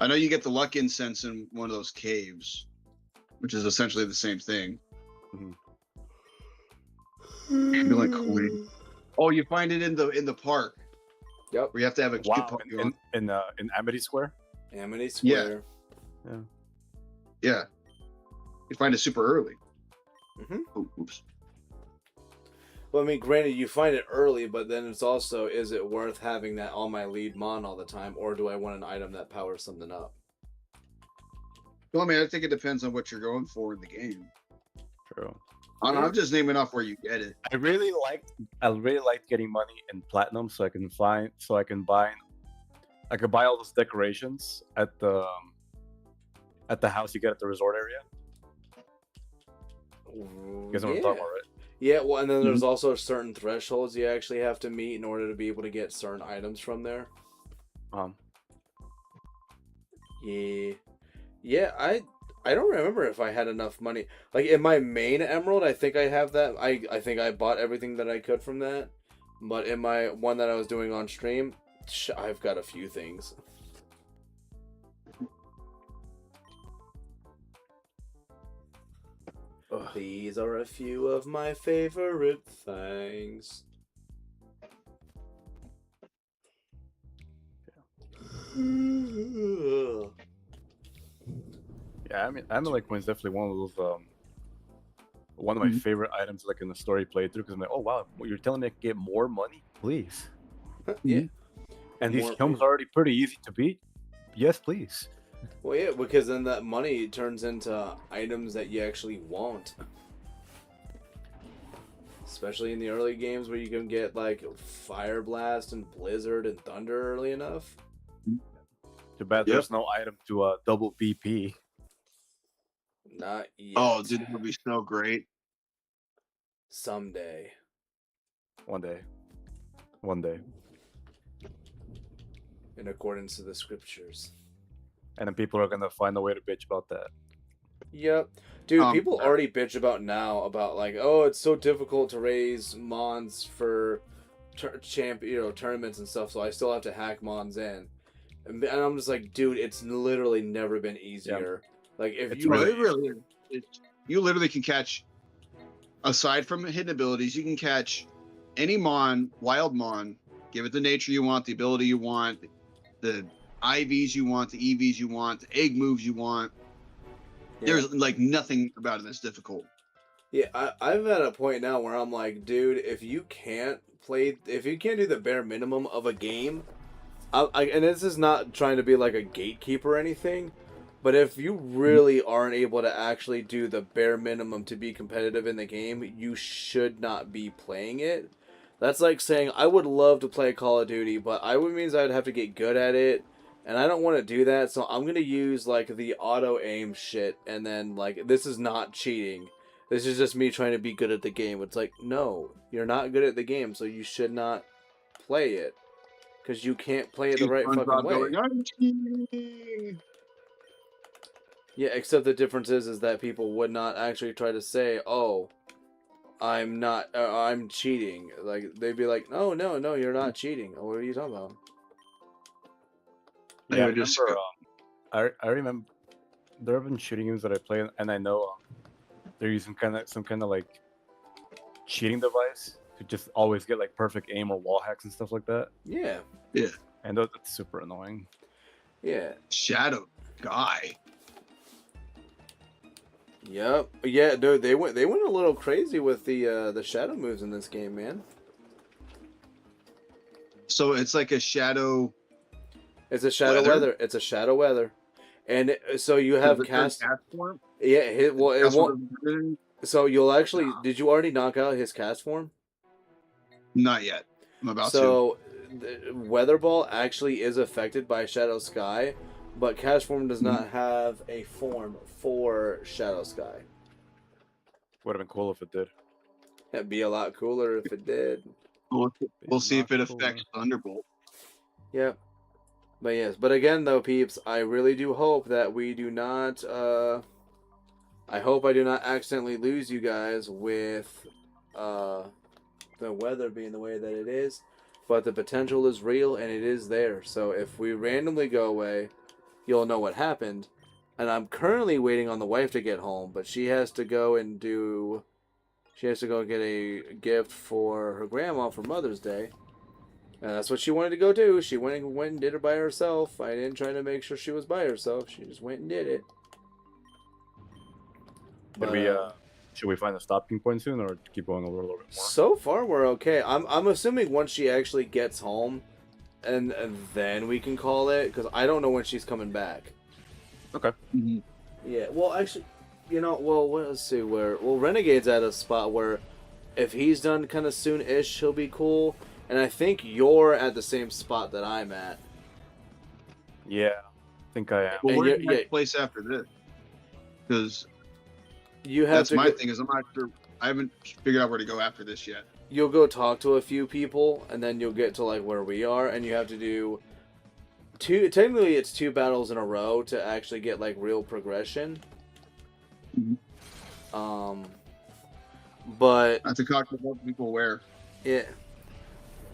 I know you get the luck incense in one of those caves, which is essentially the same thing. Amulet coin. Oh, you find it in the park. Yep. Where you have to have a in Amity Square. Amity Square. Yeah. Yeah. You find it super early. Oh, oops. Well, I mean, granted, you find it early, but then it's also, is it worth having that on my lead mon all the time, or do I want an item that powers something up? Well, I mean, I think it depends on what you're going for in the game. True. I'm just naming off where you get it. I really liked getting money in platinum so I can buy all those decorations at the house you get at the resort area. You guys know what I'm talking about, right? Yeah, well, and then there's also certain thresholds you actually have to meet in order to be able to get certain items from there. Yeah. Yeah, I don't remember if I had enough money. Like in my main emerald, I think I have that. I think I bought everything that I could from that. But in my one that I was doing on stream, I've got a few things. These are a few of my favorite things. Yeah, I mean, Amulet Coin is definitely one of those, one of my favorite items, like in the story playthrough, because I'm like, oh wow, you're telling me I can get more money, please. Yeah. And these chums are already pretty easy to beat. Yes, please. Well, yeah, because then that money turns into items that you actually want. Especially in the early games where you can get like Fire Blast and Blizzard and Thunder early enough. Too bad there's no item to double BP. Not yet. Oh, dude, that would be so great. Someday. One day. One day. In accordance to the scriptures. And then people are gonna find a way to bitch about that. Yep. Dude, people already bitch about now about like, oh, it's so difficult to raise mons for tournaments and stuff, so I still have to hack mons in. And I'm just like, dude, it's literally never been easier. Yeah. Like if you you literally can catch, aside from hidden abilities, you can catch any mon, wild mon, give it the nature you want, the ability you want, the IVs you want, the EVs you want, the egg moves you want. Yeah. There's like nothing about it that's difficult. Yeah, I'm at a point now where I'm like, dude, if you can't do the bare minimum of a game, and this is not trying to be like a gatekeeper or anything, but if you really aren't able to actually do the bare minimum to be competitive in the game, you should not be playing it. That's like saying, I would love to play Call of Duty, but means I'd have to get good at it, and I don't want to do that, so I'm going to use like the auto-aim shit, and then like, this is not cheating. This is just me trying to be good at the game. It's like, no, you're not good at the game, so you should not play it. Because you can't play it the right fucking way. Yeah, except the difference is that people would not actually try to say, oh, I'm cheating. Like, they'd be like, no, you're not cheating. What are you talking about? Yeah, I remember there have been shooting games that I play, and I know they're using some kind of like cheating device to just always get like perfect aim or wall hacks and stuff like that. Yeah. Yeah. And that's super annoying. Yeah. Shadow guy. Yep. Yeah, dude, they went a little crazy with the shadow moves in this game, man. So it's like a shadow. It's a shadow weather. It's a shadow weather, and so you have cast form. Yeah. It won't. So you'll actually. Did you already knock out his cast form? Not yet. I'm about to. So, Weather Ball actually is affected by Shadow Sky, but cast form does not have a form for Shadow Sky. Would have been cool if it did. That'd be a lot cooler if it did. We'll see if it affects Thunderbolt. Yep. But yes, but again though, peeps, I really do hope that we do not, I hope I do not accidentally lose you guys with, the weather being the way that it is. But the potential is real and it is there. So if we randomly go away, you'll know what happened. And I'm currently waiting on the wife to get home, but she has to go get a gift for her grandma for Mother's Day. And that's what she wanted to go do. She went and did it by herself. I didn't try to make sure she was by herself. She just went and did it. Should we find a stopping point soon, or keep going a little bit more? So far, we're okay. I'm assuming once she actually gets home, and then we can call it, because I don't know when she's coming back. Okay. Mm-hmm. Yeah. Well, actually, let's see where. Well, Renegade's at a spot where, if he's done kind of soon-ish, he'll be cool. And I think you're at the same spot that I'm at. Yeah, I think I am. Well, where's the next place after this? Because you have that's my thing. Is I'm not sure. I haven't figured out where to go after this yet. You'll go talk to a few people, and then you'll get to like where we are, and you have to do two. Technically, it's 2 battles in a row to actually get like real progression. But I have to talk to more people where. yeah.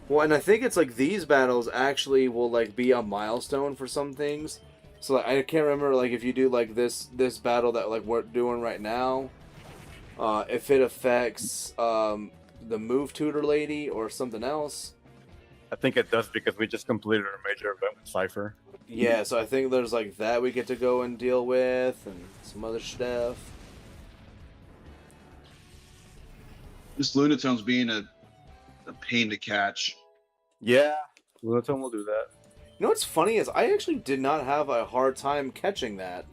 Well, and I think it's like these battles actually will like be a milestone for some things. So like, I can't remember like if you do like this battle that like we're doing right now, if it affects the move tutor lady or something else. I think it does because we just completed our major event with Cipher. Yeah, so I think there's like that we get to go and deal with and some other stuff. This Lunatone's being a pain to catch. Yeah, Lunatone will do that. You know what's funny is I actually did not have a hard time catching that.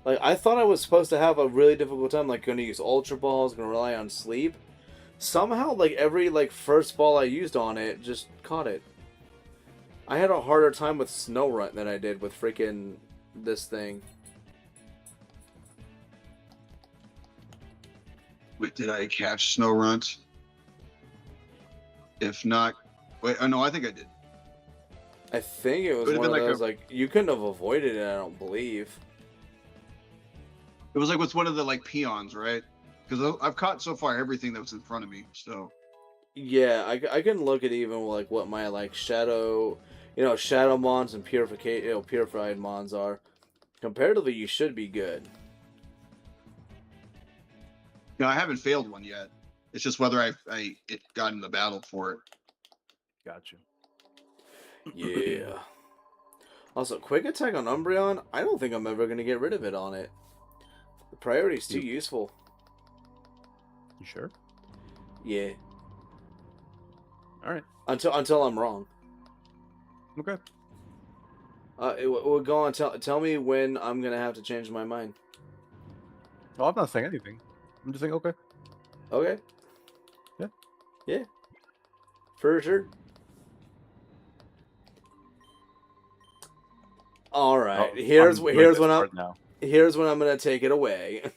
Like, I thought I was supposed to have a really difficult time, like, going to use Ultra Balls, going to rely on sleep. Somehow, like, every, like, first ball I used on it just caught it. I had a harder time with Snow Runt than I did with freaking this thing. Wait, did I catch Snow Runt? If not... Wait, oh no, I think I did. I think it was Would've one of been like those, like, you couldn't have avoided it, I don't believe. It was like with one of the like peons, right? Because I've caught so far everything that was in front of me. So Yeah, I can look at even like what my like shadow, shadow mons and purified mons are. Comparatively, you should be good. no, I haven't failed one yet. It's just whether I got in the battle for it. Gotcha. Yeah. Also, quick attack on Umbreon. I don't think I'm ever gonna get rid of it on it. The priority's too useful. You sure? Yeah. All right. Until I'm wrong. Okay. We'll go on. Tell me when I'm gonna have to change my mind. Well, I'm not saying anything. I'm just saying okay. Okay. Yeah. Yeah. For sure. All right. Here's when I'm gonna take it away.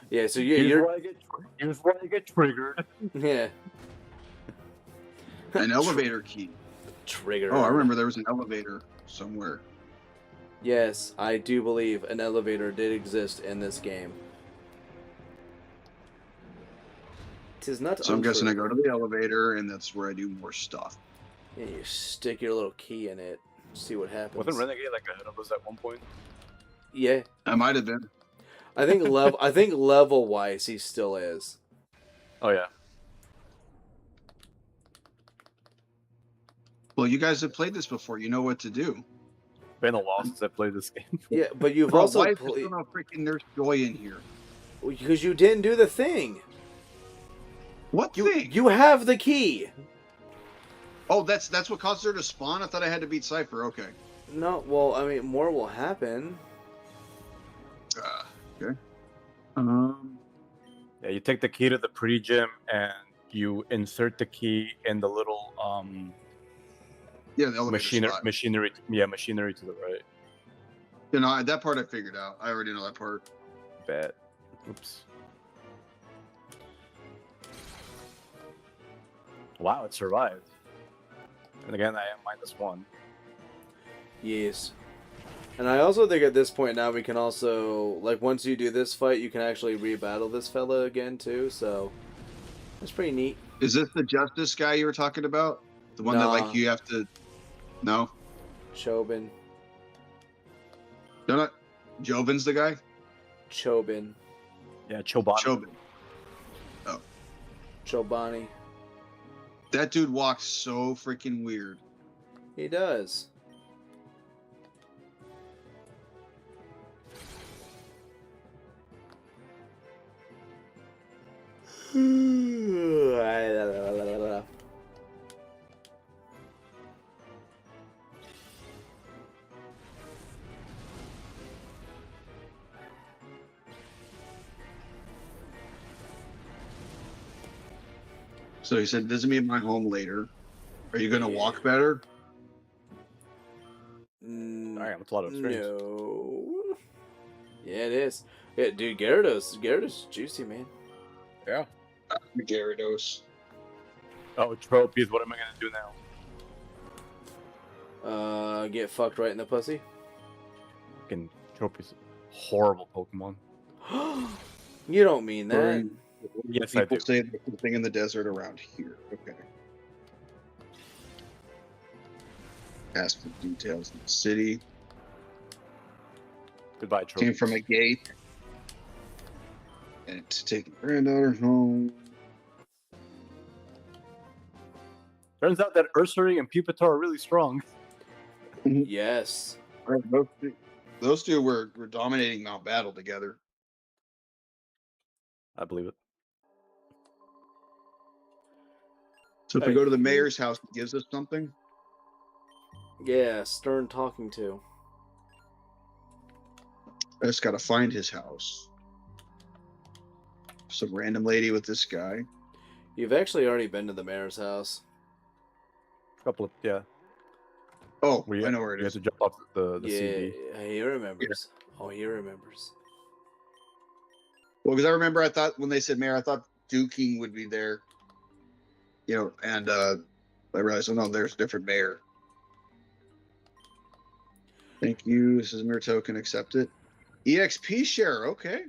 Yeah. So yeah, Here's where I get triggered. Yeah. An elevator key. Trigger. Oh, I remember there was an elevator somewhere. Yes, I do believe an elevator did exist in this game. Tis not. So I'm guessing I go to the elevator, and that's where I do more stuff. Yeah, you stick your little key in it. See what happens. Wasn't Renegade like ahead of us at one point? Yeah. I might have been. I think level wise he still is. Oh yeah. Well, you guys have played this before. You know what to do. Been a while since I played this game. Yeah, but you've Bro, also why is played there no freaking Nurse Joy in here? because you didn't do the thing. What thing? You have the key. Oh, that's what caused her to spawn? I thought I had to beat Cipher. Okay. No, well, I mean, more will happen. Okay. Yeah, you take the key to the pre-gym and you insert the key in the little Yeah, the elevator slot. machinery to the right. You know, that part I figured out. I already know that part. Bad. Oops. Wow, it survived. And again, I am -1. Yes. And I also think at this point now we can also, like, once you do this fight, you can actually rebattle this fella again, too, so that's pretty neat. Is this the Justice guy you were talking about? The one that, like, you have to... No? Chobin. No, not... Jovin's the guy? Chobin. Yeah, Chobani. Chobin. Oh. Chobani. That dude walks so freaking weird. He does. So he said, "This is me at my home later. Are you gonna walk better?" Alright, I'm a lot of strings. No. Yeah, it is. Yeah, dude, Gyarados juicy, man. Yeah. Gyarados. Oh, trophies. What am I gonna do now? Get fucked right in the pussy. Fucking trophies. Horrible Pokemon. You don't mean that. Yes, I People do. say there's something in the desert around here. Okay. Ask for details in the city. Goodbye, trophies. Came from a gate. And to take your granddaughter home. Turns out that Ursaring and Pupitar are really strong. Yes. Those two were dominating Mount Battle together. I believe it. So if we go to the mayor's house, it gives us something. Yeah, stern talking to. I just gotta find his house. Some random lady with this guy. You've actually already been to the mayor's house. Yeah. Oh, We, I know where it we is. had to jump off the Yeah, CD. he remembers. Oh, he remembers. Well, because I remember I thought when they said mayor, I thought Duking would be there. You know, and I realized, oh no, there's a different mayor. Thank you. This is mayor token. Accept it. EXP share. Okay.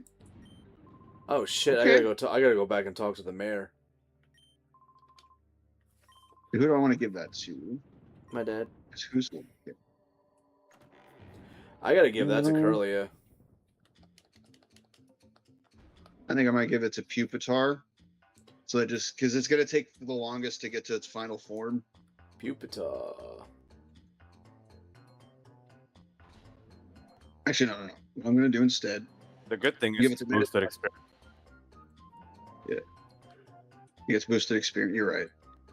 Oh shit! Okay. I gotta go back and talk to the mayor. Who do I want to give that to? My dad. Who's okay. I gotta give that to Curlia. I think I might give it to Pupitar. So that just because it's gonna take the longest to get to its final form. Pupitar. Actually, no. What I'm gonna do instead. The good thing Give is it it's to boosted experience. He gets boosted experience. You're right.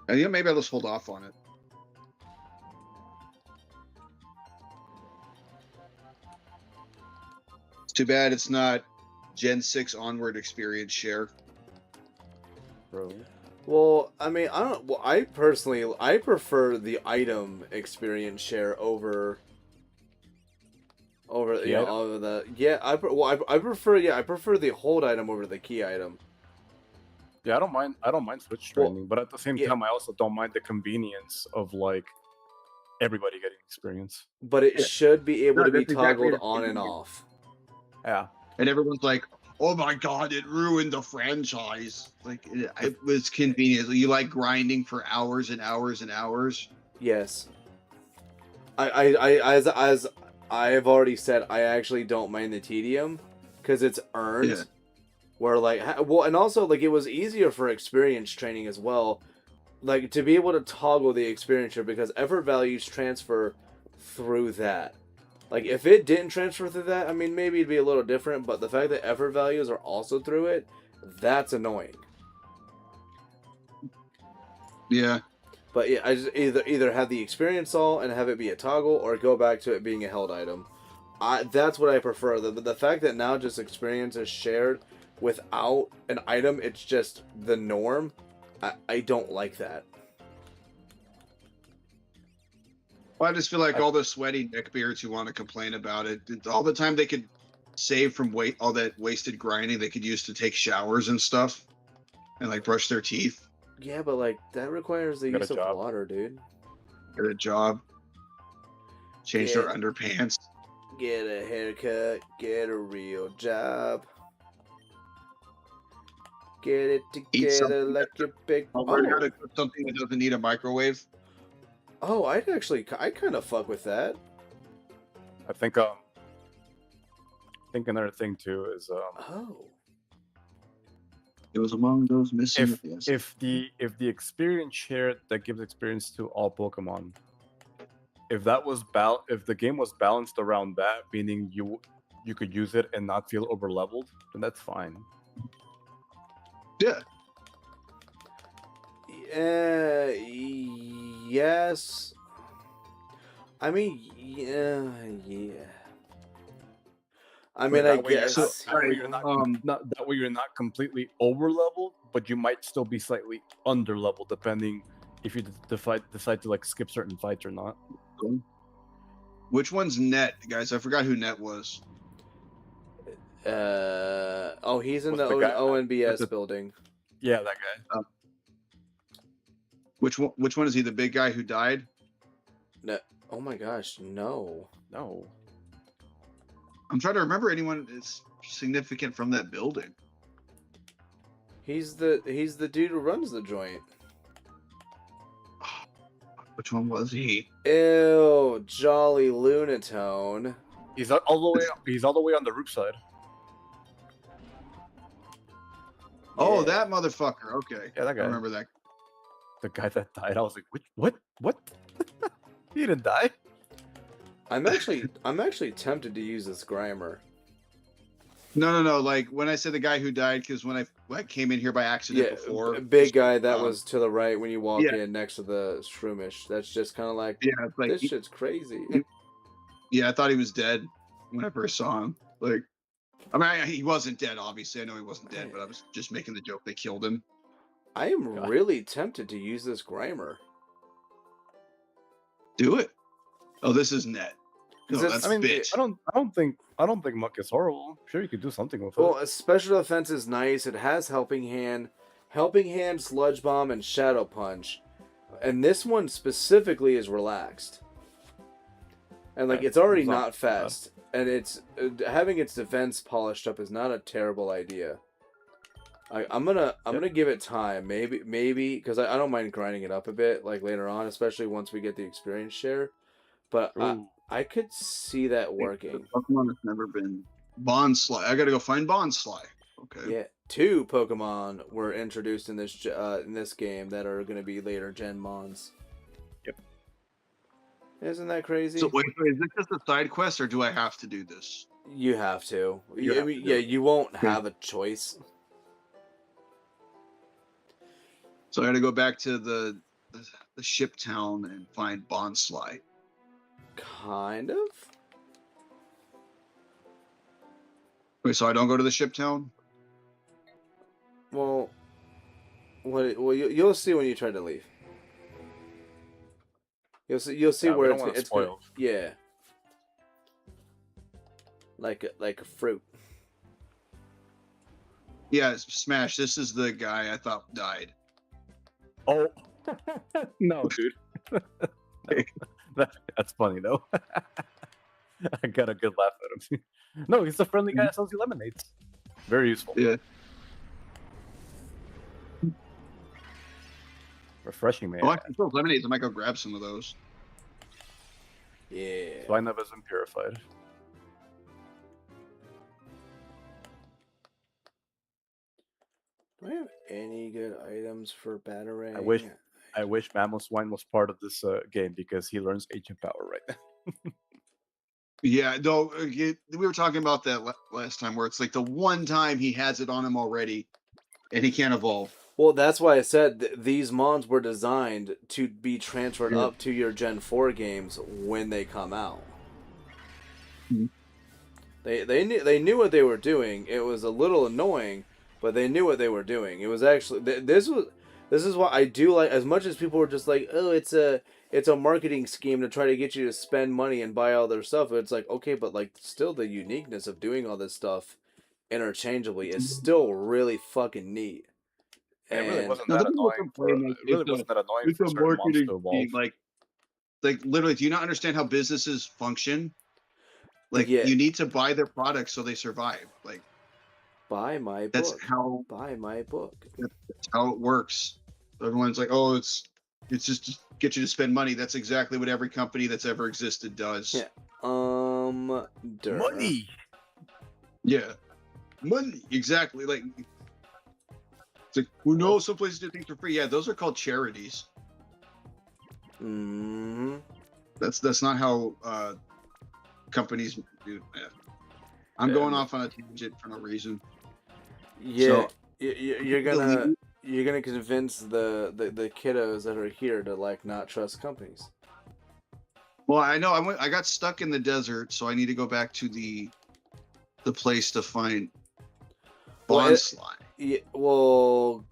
I think maybe I'll just hold off on it. It's too bad it's not Gen 6 onward experience share. Bro. Well, I mean, I don't. Well, I personally, I prefer the item experience share over. The You know, item? over the I prefer I prefer the hold item over the key item. Yeah, I don't mind switch training, but at the same yeah. time, I also don't mind the convenience of like everybody getting experience. But it should be able No, to be that's exactly toggled the on and thing. off. Yeah. And everyone's like, oh my god, it ruined the franchise. Like, it was convenient. You like grinding for hours and hours and hours. Yes. As I have already said, I actually don't mind the tedium because it's earned. Yeah. Where and also like it was easier for experience training as well, like to be able to toggle the experience because effort values transfer through that. Like if it didn't transfer through that, I mean maybe it'd be a little different, but the fact that effort values are also through it, that's annoying. Yeah. But yeah, I just either have the experience all and have it be a toggle, or go back to it being a held item. That's what I prefer. The fact that now just experience is shared without an item, it's just the norm. I don't like that. Well, I just feel like all the sweaty neckbeards who want to complain about it, all the time they could save from all that wasted grinding they could use to take showers and stuff, and like brush their teeth. Yeah, but like that requires the Got a use of job. water, dude. Get a job. Change their underpants. Get a haircut. Get a real job. Get it together something like you're big. I'll learn how to cook something that doesn't need a microwave. Oh, I kind of fuck with that. I think another thing too is Oh. It was among those missing. if the experience share that gives experience to all Pokemon, if the game was balanced around that, meaning you could use it and not feel over leveled, then that's fine. Yeah. Yes. I mean, yeah. I mean, I guess. That way you're not completely over leveled, but you might still be slightly under leveled, depending if you decide to like skip certain fights or not. Which one's Net, guys? I forgot who Net was. Oh, he's in the, What's the guy? ONBS building. Yeah, that guy. Which one is he? The big guy who died? No. Oh my gosh, no. No. I'm trying to remember anyone that's significant from that building. He's the dude who runs the joint. Which one was he? Ew, Jolly Lunatone. He's all the way. He's all the way on the roof side. Oh, Yeah. that motherfucker. Okay. Yeah, that guy. I remember that. The guy that died. I was like, what? He didn't die. I'm actually tempted to use this Grimer. No. Like when I said the guy who died, because when I came in here by accident before. Big guy that was to the right when you walk yeah. in next to the Shroomish. That's just kind of like, Yeah, it's like this shit's crazy. Yeah, I thought he was dead when I first saw him. Like, I mean, he wasn't dead. Obviously, I know he wasn't dead, but I was just making the joke they killed him. I am really tempted to use this Grimer. Do it. Oh, this is net. No, Because that's I mean, bitch. I don't think Muck is horrible. Sure, you could do something with it. Well, a special defense is nice. It has Helping Hand, Sludge Bomb, and Shadow Punch. And this one specifically is relaxed. And like it's already not fast. And it's having its defense polished up is not a terrible idea. I'm gonna give it time. Maybe because I don't mind grinding it up a bit like later on, especially once we get the experience share. But I could see that working. Pokemon has never been Bonsly. I gotta go find Bonsly. Okay. Yeah, 2 Pokemon were introduced in this game that are going to be later Gen Mons. Yep. Isn't that crazy? So wait, is this just a side quest, or do I have to do this? You have to. You have to. You won't have a choice. So I gotta go back to the ship town and find Bonsly. Kind of. Wait, so I don't go to the ship town? Well, you'll see when you try to leave. You'll see Yeah, where we don't want it it's gonna, spoiled. yeah. Like a fruit. Yeah, Smash. This is the guy I thought died. Oh, no, dude. That's funny though. I got a good laugh at him. No, he's the friendly guy that sells you lemonades. Very useful. Yeah. Refreshing, man. Oh, I can sell lemonades. I might go grab some of those. Yeah. Line up isn't purified. Do I have any good items for Batarang? I wish Mammoth Wine was part of this game because he learns Agent Power right now. Yeah, no, we were talking about that last time, where it's like the one time he has it on him already, and he can't evolve. Well, that's why I said these mons were designed to be transferred up to your Gen 4 games when they come out. Mm-hmm. They knew what they were doing. It was a little annoying, but they knew what they were doing. It was actually this is what I do like. As much as people were just like, oh, it's a marketing scheme to try to get you to spend money and buy all their stuff. It's like, okay, but like still the uniqueness of doing all this stuff interchangeably is still really fucking neat. And it really And wasn't No, that the people annoying. complain, like, It really it's a- wasn't that annoying It's for a certain mons marketing to scheme. evolve. Like literally, do you not understand how businesses function? Like, Yeah. you need to buy their products so they survive. Like, buy my that's book. how Buy my book. it works. Everyone's like, oh, it's just to get you to spend money. That's exactly what every company that's ever existed does. Yeah. Durr. Money. Yeah. Money. Exactly. Like, it's like, who knows? Some places do things for free. Yeah, those are called charities. Mm-hmm. That's not how companies do. Yeah. I'm going off on a tangent for no reason. Yeah. So- You're gonna convince the kiddos that are here to like not trust companies. Well, I know I got stuck in the desert, so I need to go back to the place to find Well, Bonsly. Yeah, well,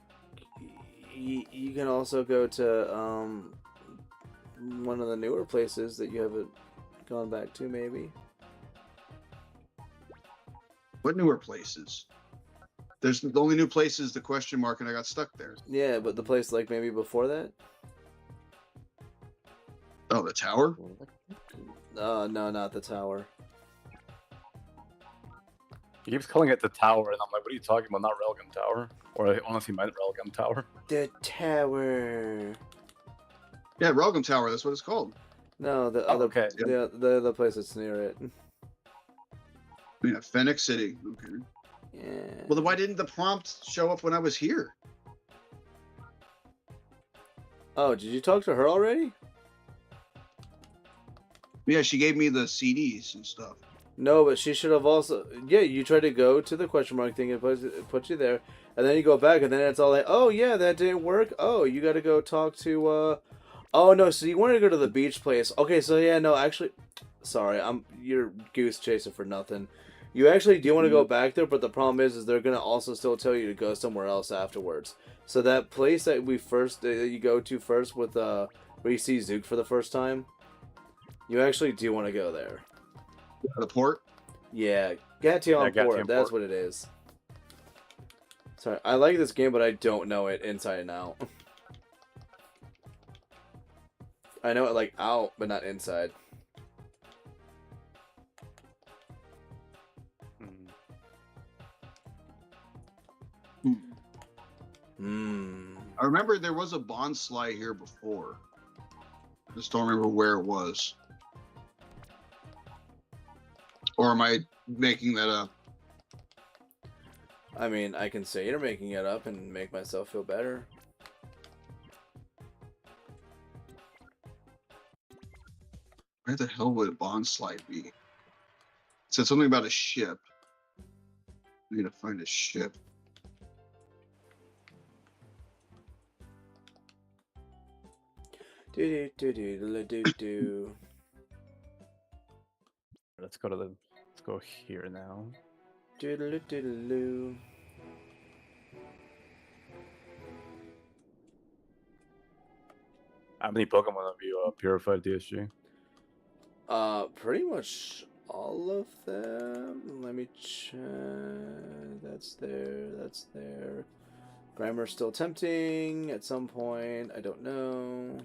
you can also go to one of the newer places that you haven't gone back to, maybe. What newer places? There's the only new place is the question mark, and I got stuck there. Yeah, but the place like maybe before that. Oh, the tower. No, not the tower. He keeps calling it the tower, and I'm like, what are you talking about? Not Railgun Tower? Or I honestly meant Railgun Tower. The tower. Yeah, Railgun Tower. That's what it's called. No, the Oh, other okay. the other place that's near it. Yeah, Phoenix City. Okay. Yeah. Well, then why didn't the prompt show up when I was here? Oh, did you talk to her already? Yeah, she gave me the CDs and stuff. No, but she should have also. Yeah, you tried to go to the question mark thing and put you there, and then you go back, and then it's all like, oh yeah, that didn't work. Oh, you got to go talk to. Oh no, so you wanted to go to the beach place? Okay, so yeah, no, actually, sorry, you're goose chasing for nothing. You actually do want to go back there, but the problem is they're gonna also still tell you to go somewhere else afterwards. So that place that you go to first with where you see Zook for the first time, you actually do want to go there. The port. Yeah, Gation Port. That's what it is. Sorry, I like this game, but I don't know it inside and out. I know it like out, but not inside. I remember there was a bond slide here before. I just don't remember where it was. Or am I making that up? I mean, I can say you're making it up and make myself feel better. Where the hell would a bond slide be? It said something about a ship. I need to find a ship. Do. Let's go here now. Doodle-doodle-doo. How many Pokemon have you purified, DSG? Pretty much all of them. Let me check. That's there. Grimer's still tempting at some point. I don't know.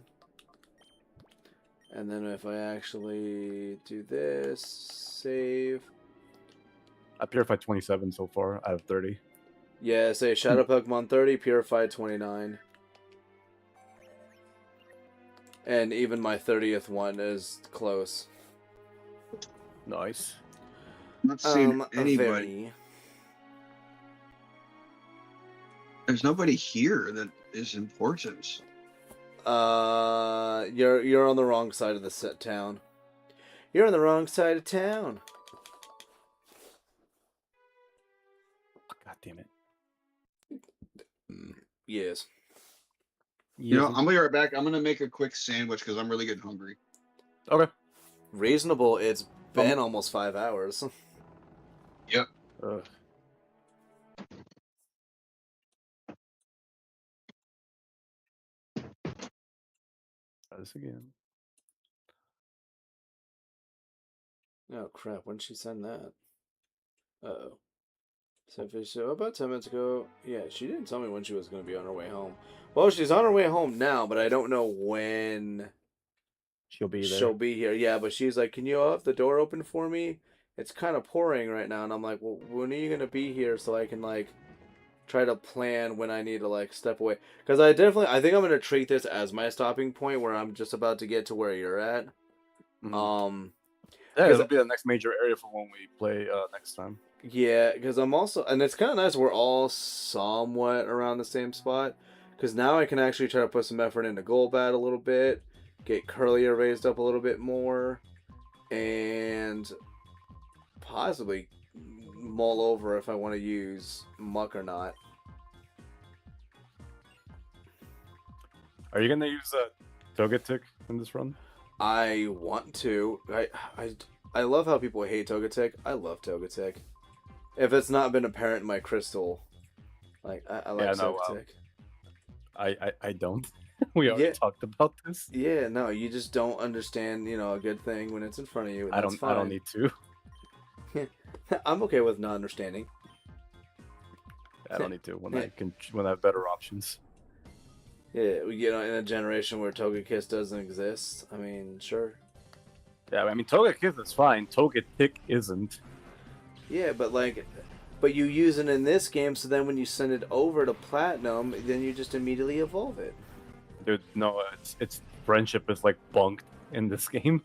And then if I actually do this, save. I purified 27 so far out of 30. Yeah, say Shadow Pokemon 30, Purified 29. And even my 30th one is close. Nice. I'm not seeing anybody. Very. There's nobody here that is important. You're on the wrong side of the town. You're on the wrong side of town. God damn it. Yes. You know, I'm gonna be right back. I'm gonna make a quick sandwich because I'm really getting hungry. Okay. Reasonable. It's been almost 5 hours. Yep. Ugh. Try this again. Oh crap! When did she send that? Uh-oh. So about 10 minutes ago. Yeah, she didn't tell me when she was going to be on her way home. Well, she's on her way home now, but I don't know when She'll be there. she'll be here. Yeah, but she's like, "Can you have the door open for me? It's kind of pouring right now." And I'm like, "Well, when are you going to be here so I can like try to plan when I need to like step away?" Because I think I'm going to treat this as my stopping point where I'm just about to get to where you're at. Mm-hmm. Yeah, it'll be the next major area for when we play next time. Yeah, because I'm also, and it's kind of nice we're all somewhat around the same spot, because now I can actually try to put some effort into Golbat a little bit, get Curlier raised up a little bit more, and possibly mull over if I want to use Muck or not. Are you going to use Togetic in this run? I want to. I love how people hate Togetic. I love Togetic. If it's not been apparent in my crystal, like I like Togetic. I don't. We already talked about this. Yeah, no, you just don't understand, a good thing when it's in front of you. I don't need to. I'm okay with not understanding. I don't need to when I have better options. Yeah, we get in a generation where Togekiss doesn't exist. I mean, sure. Yeah, I mean Togekiss is fine. Togetic isn't. Yeah, but you use it in this game, so then when you send it over to Platinum, then you just immediately evolve it. Dude, no, it's friendship is like bunked in this game.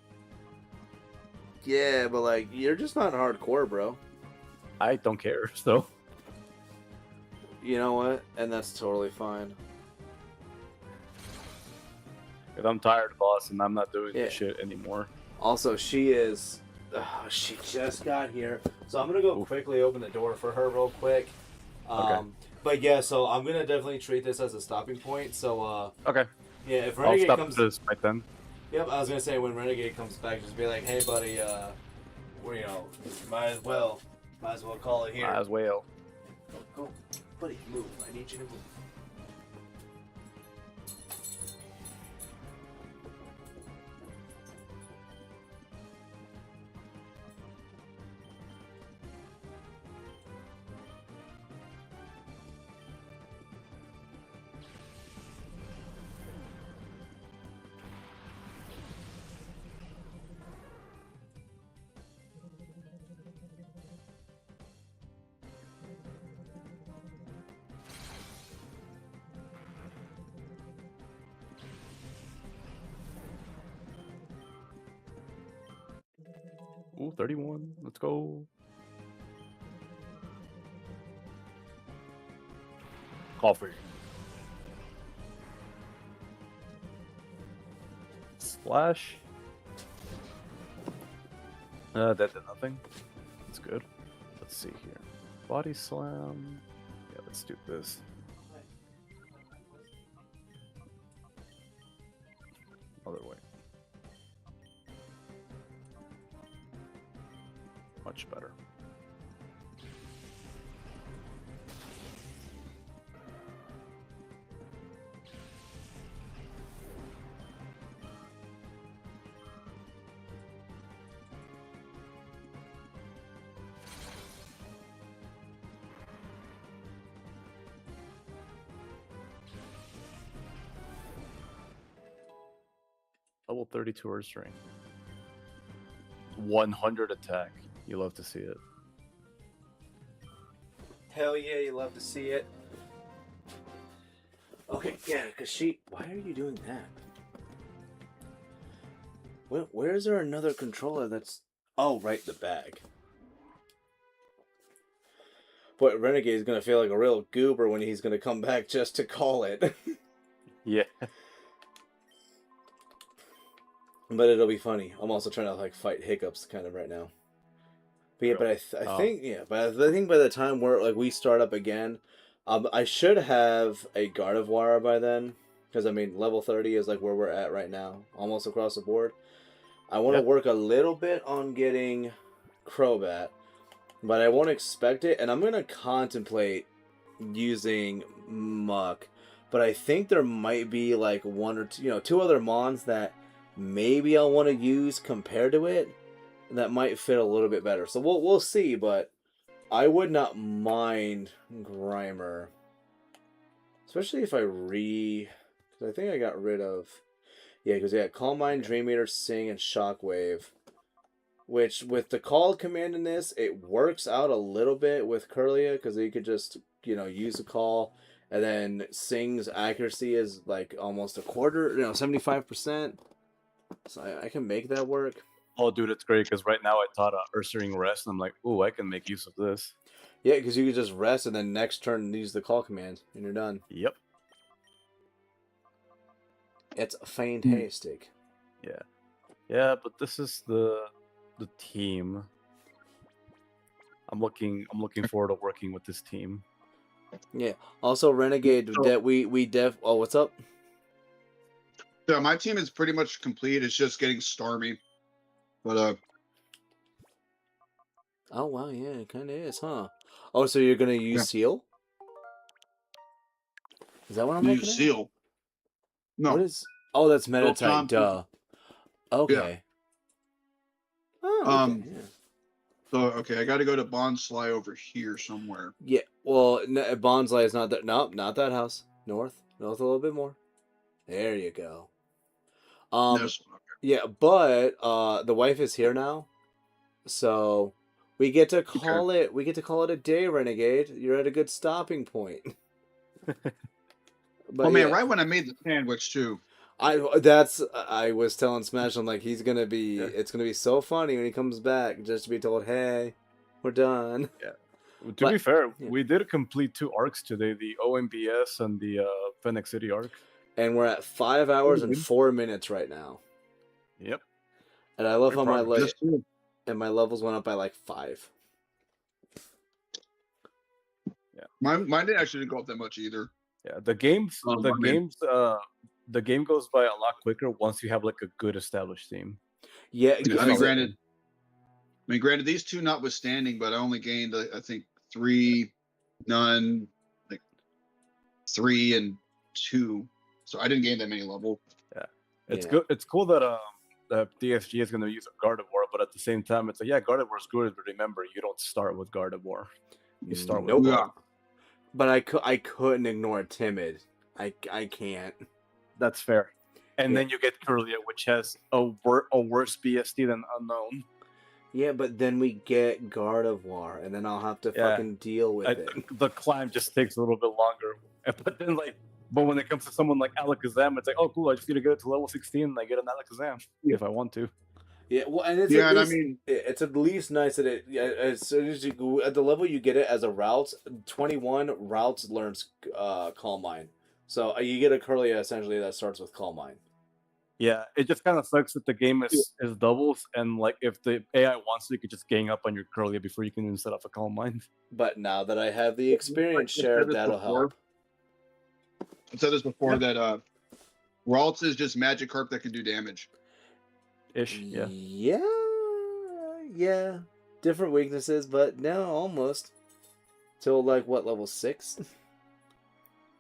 Yeah, but like you're just not hardcore, bro. I don't care, so. You know what? And that's totally fine. If I'm tired, boss, and I'm not doing this shit anymore. Also, she just got here, so I'm gonna go quickly open the door for her real quick. Okay. But yeah, so I'm gonna definitely treat this as a stopping point. So okay. Yeah, if I'll Renegade stop comes, this right then. Yep, I was gonna say when Renegade comes back, just be like, hey buddy, might as well call it here. Might as well. Go, buddy, move. I need you to move. Ooh, 31. Let's go. Coffee. Splash. That did nothing. That's good. Let's see here. Body slam. Yeah, let's do this. Other way. Much better. Level 32 Earth String. 100 attack. You love to see it. Hell yeah, you love to see it. Okay, yeah, because why are you doing that? Where is there another controller that's... Oh, right, the bag. But Renegade's going to feel like a real goober when he's going to come back just to call it. Yeah. But it'll be funny. I'm also trying to like fight hiccups kind of right now. But yeah, Really? but I think by the time we start up again, I should have a Gardevoir by then, because I mean level 30 is like where we're at right now, almost across the board. I want to work a little bit on getting Crobat, but I won't expect it, and I'm gonna contemplate using Muck, but I think there might be like one or two other mons that maybe I'll want to use compared to it that might fit a little bit better. So we'll see, but I would not mind Grimer. Especially if I because I think I got rid of... Yeah, because Calm Mind, Dream Eater, Sing, and Shockwave. Which, with the call command in this, it works out a little bit with Curlia, because you could just, use the call, and then Sing's accuracy is like almost a quarter, 75%. So I can make that work. Oh, dude, it's great because right now I taught Ursaring Rest, and I'm like, ooh, I can make use of this. Yeah, because you could just rest and then next turn use the call command, and you're done. Yep. It's fantastic. Yeah. Yeah, but this is the team. I'm looking forward to working with this team. Yeah. Also, Renegade that we Oh, what's up? Yeah, my team is pretty much complete. It's just getting Starmie. But Oh wow, yeah, it kind of is, huh? Oh, so you're gonna use Seal? Is that what I'm looking at? Seal. No. What is? Oh, that's meta type. Duh. Okay. Yeah. Oh, okay. So okay, I got to go to Bonsly over here somewhere. Yeah, well, Bonsai is not that. Nope, not that house. North a little bit more. There you go. This one. Yeah, but the wife is here now, so we get to call it. We get to call it a day, Renegade. You're at a good stopping point. But Oh man, yeah, right when I made the sandwich too. I was telling Smash, I'm like, he's gonna be. Yeah. It's gonna be so funny when he comes back, just to be told, hey, we're done. To be fair, yeah. we did complete 2 arcs today: the OMBS and the Phoenix City arc. And we're at 5 hours and 4 minutes right now. Yep. And I love Great how progress. my levels went up by like 5. Yeah, mine didn't go up that much either. Yeah, the game goes by a lot quicker once you have like a good established team. Yeah, I mean, granted, these two notwithstanding, but I only gained I think 3, none, like 3 and 2, so I didn't gain that many levels. Yeah, it's good. It's cool that DSG is going to use a Gardevoir, but at the same time, it's like, yeah, Gardevoir is good, but remember, you don't start with Gardevoir. You start with Yeah. But I couldn't ignore Timid. I can't. That's fair. And then you get Curlia, which has a worse BST than Unknown. Yeah, but then we get Gardevoir, and then I'll have to fucking deal with it. The climb just takes a little bit longer. But when it comes to someone like Alakazam, it's like, oh, cool, I just need to get it to level 16 and I get an Alakazam if I want to. Yeah, well, and it's it's at least nice that it. Yeah, as soon as you go at the level you get it as a route, 21 routes learns Calm Mind. So you get a Curlia essentially that starts with Calm Mind. Yeah, it just kind of sucks that the game is doubles, and like if the AI wants to, you could just gang up on your Curlia before you can even set off a Calm Mind. But now that I have the experience share, that'll help. I said this before that Ralts is just Magikarp that can do damage. Ish, yeah. Yeah. Different weaknesses, but no, almost. Till like what, level 6?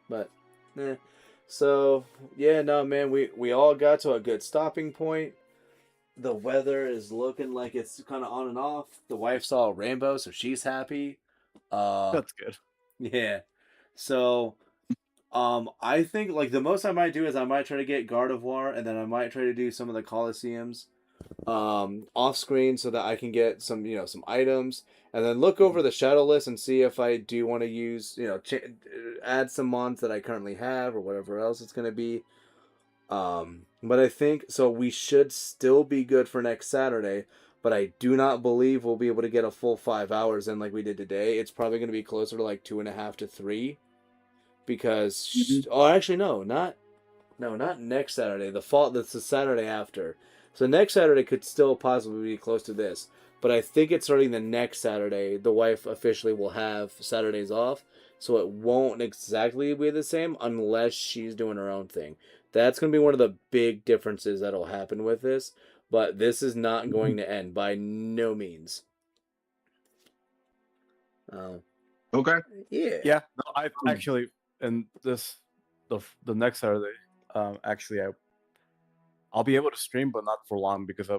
But so yeah, no man, we all got to a good stopping point. The weather is looking like it's kind of on and off. The wife saw a rainbow, so she's happy. That's good. Yeah. So I think like the most I might do is I might try to get Gardevoir, and then I might try to do some of the Colosseums off screen so that I can get some some items, and then look over the shadow list and see if I do want to use add some mons that I currently have or whatever else it's going to be. But I think so we should still be good for next Saturday, but I do not believe we'll be able to get a full 5 hours in like we did today. It's probably going to be closer to like 2.5 to 3. Because actually not next Saturday. That's the Saturday after. So next Saturday could still possibly be close to this, but I think it's starting the next Saturday. The wife officially will have Saturdays off, so it won't exactly be the same unless she's doing her own thing. That's going to be one of the big differences that'll happen with this, but this is not going to end by no means. Okay. Yeah. Yeah. No, I actually. And the next Saturday, actually, I'll be able to stream, but not for long because I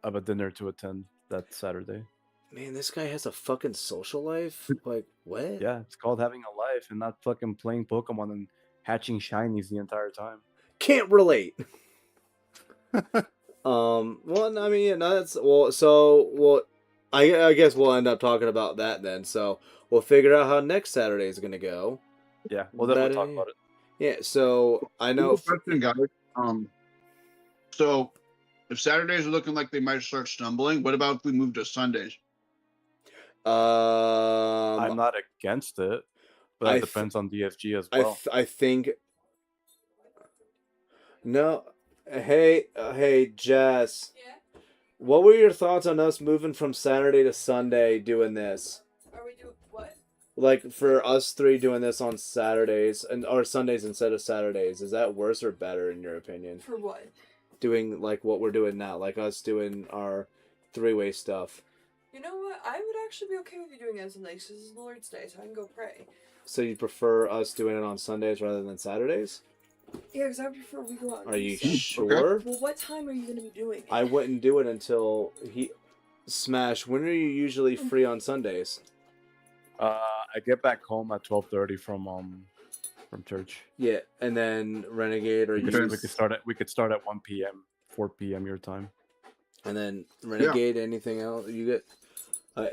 have a dinner to attend that Saturday. Man, this guy has a fucking social life. Like what? Yeah, it's called having a life and not fucking playing Pokemon and hatching shinies the entire time. Can't relate. Well, I mean, no, that's well. I guess we'll end up talking about that then. So we'll figure out how next Saturday is gonna go. Yeah, we'll definitely talk about it. Yeah, so I know. Question, guys. So if Saturdays are looking like they might start stumbling, what about if we move to Sundays? I'm not against it, but it depends on DSG as well. I think. No, hey, Jess. Yeah. What were your thoughts on us moving from Saturday to Sunday doing this? Are we doing what? Like for us 3 doing this on Saturdays or Sundays instead of Saturdays, is that worse or better in your opinion? For what? Doing like what we're doing now, like us doing our 3-way stuff. You know what? I would actually be okay with you doing it on Sundays because it's the Lord's Day, so I can go pray. So you prefer us doing it on Sundays rather than Saturdays? Yeah, because I would prefer we go out. Are you stuff. sure? Well, what time are you going to be doing it? I wouldn't do it until Smash, when are you usually free on Sundays? I get back home at 12:30 from church. Yeah, and then Renegade, or We you could start at 1 p.m., 4 p.m. your time. and then Renegade. Anything else you get?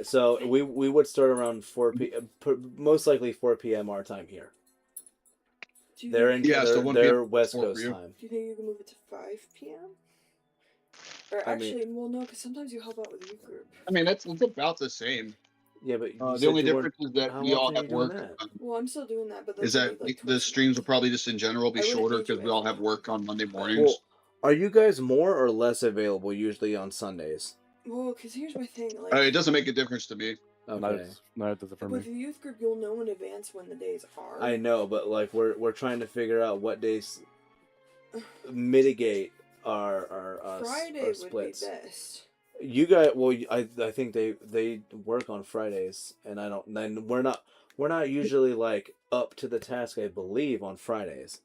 So we would start around 4 p.m. Most likely 4 p.m. our time here. They're in so 1 they're p.m. West 4 for Coast you. time. Do you think you can move it to 5 p.m.? Or actually, well, no, because sometimes you help out with youth group. I mean, it's about the same. Yeah, but The only difference is that how we all often are have you doing work. that? Well, I'm still doing that, but Is that's that only, like, the twice a streams will month. probably just in general be I wouldn't shorter need you because we all every have month. work on Monday mornings. Well, are you guys more or less available usually on Sundays? Well, because here's my thing, like, it doesn't make a difference to me. Okay. No, it doesn't for with me. the youth group, you'll know in advance when the days are. I know, but like we're trying to figure out what days mitigate our Friday our would splits. be best. You guys, well, I think they work on Fridays, and I don't. Then we're not usually like up to the task, I believe, on Fridays,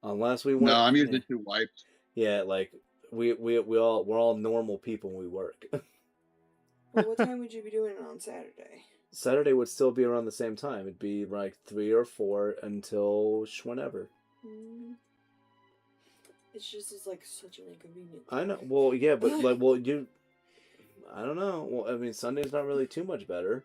unless we want. No, I'm usually too wiped. Yeah, like we're all normal people when we work. Well, what time would you be doing it on Saturday? Saturday would still be around the same time. It'd be like 3 or 4 until whenever. It's just it's like such an inconvenience. I know. Well, yeah, but like, well, I don't know. Well, I mean, Sunday's not really too much better.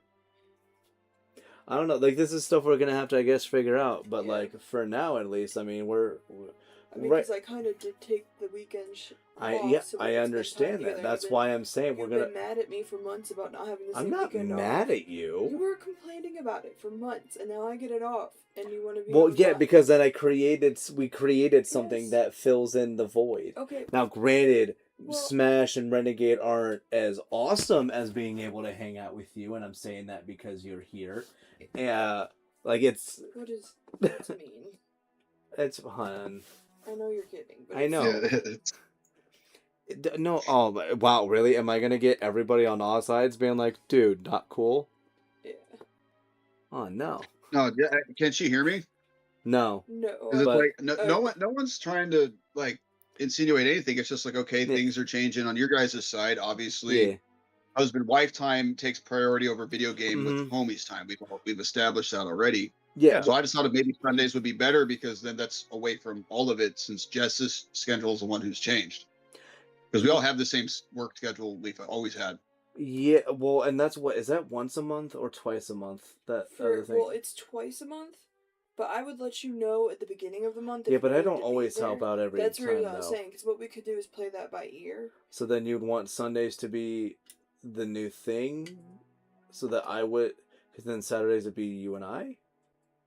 I don't know. Like, this is stuff we're gonna have to, I guess, figure out. But Yeah. like, for now, at least, I mean, I mean, right. because I kind of did take the weekend off. I so we could spend understand time that. together. That's why I'm saying we're You've gonna. been mad at me for months about not having the same I'm not weekend mad off. at you. You were complaining about it for months, and now I get it off, and you want to be. Well, on yeah, top. because then we created something Yes. that fills in the void. Okay. Now, granted, Well, Smash and Renegade aren't as awesome as being able to hang out with you, and I'm saying that because you're here. Like it's. what does that mean? It's fun. I know you're kidding, but I know. Yeah, No, oh wow, really? Am I gonna get everybody on all sides being like, dude, not cool? Yeah. Oh no, no, can she hear me? no. No. 'Cause it's But- like no one's trying to like insinuate anything. It's just like, okay, Yeah. things are changing on your guys' side. Obviously, Yeah, husband-wife time takes priority over video game with Mhm. homies time. We've established that already. yeah. So I just thought that maybe Sundays would be better because then that's away from all of it, since Jess's schedule is the one who's changed. Because we all have the same work schedule we've always had. Yeah, well, and that's what is that once a month or twice a month? That other thing. Well, it's twice a month, but I would let you know at the beginning of the month. Yeah, if but you I don't wanted to be always there. help out every That's time really what I was though. saying. Because what we could do is play that by ear. So then you'd want Sundays to be the new thing, so that I would, because then Saturdays would be you and I.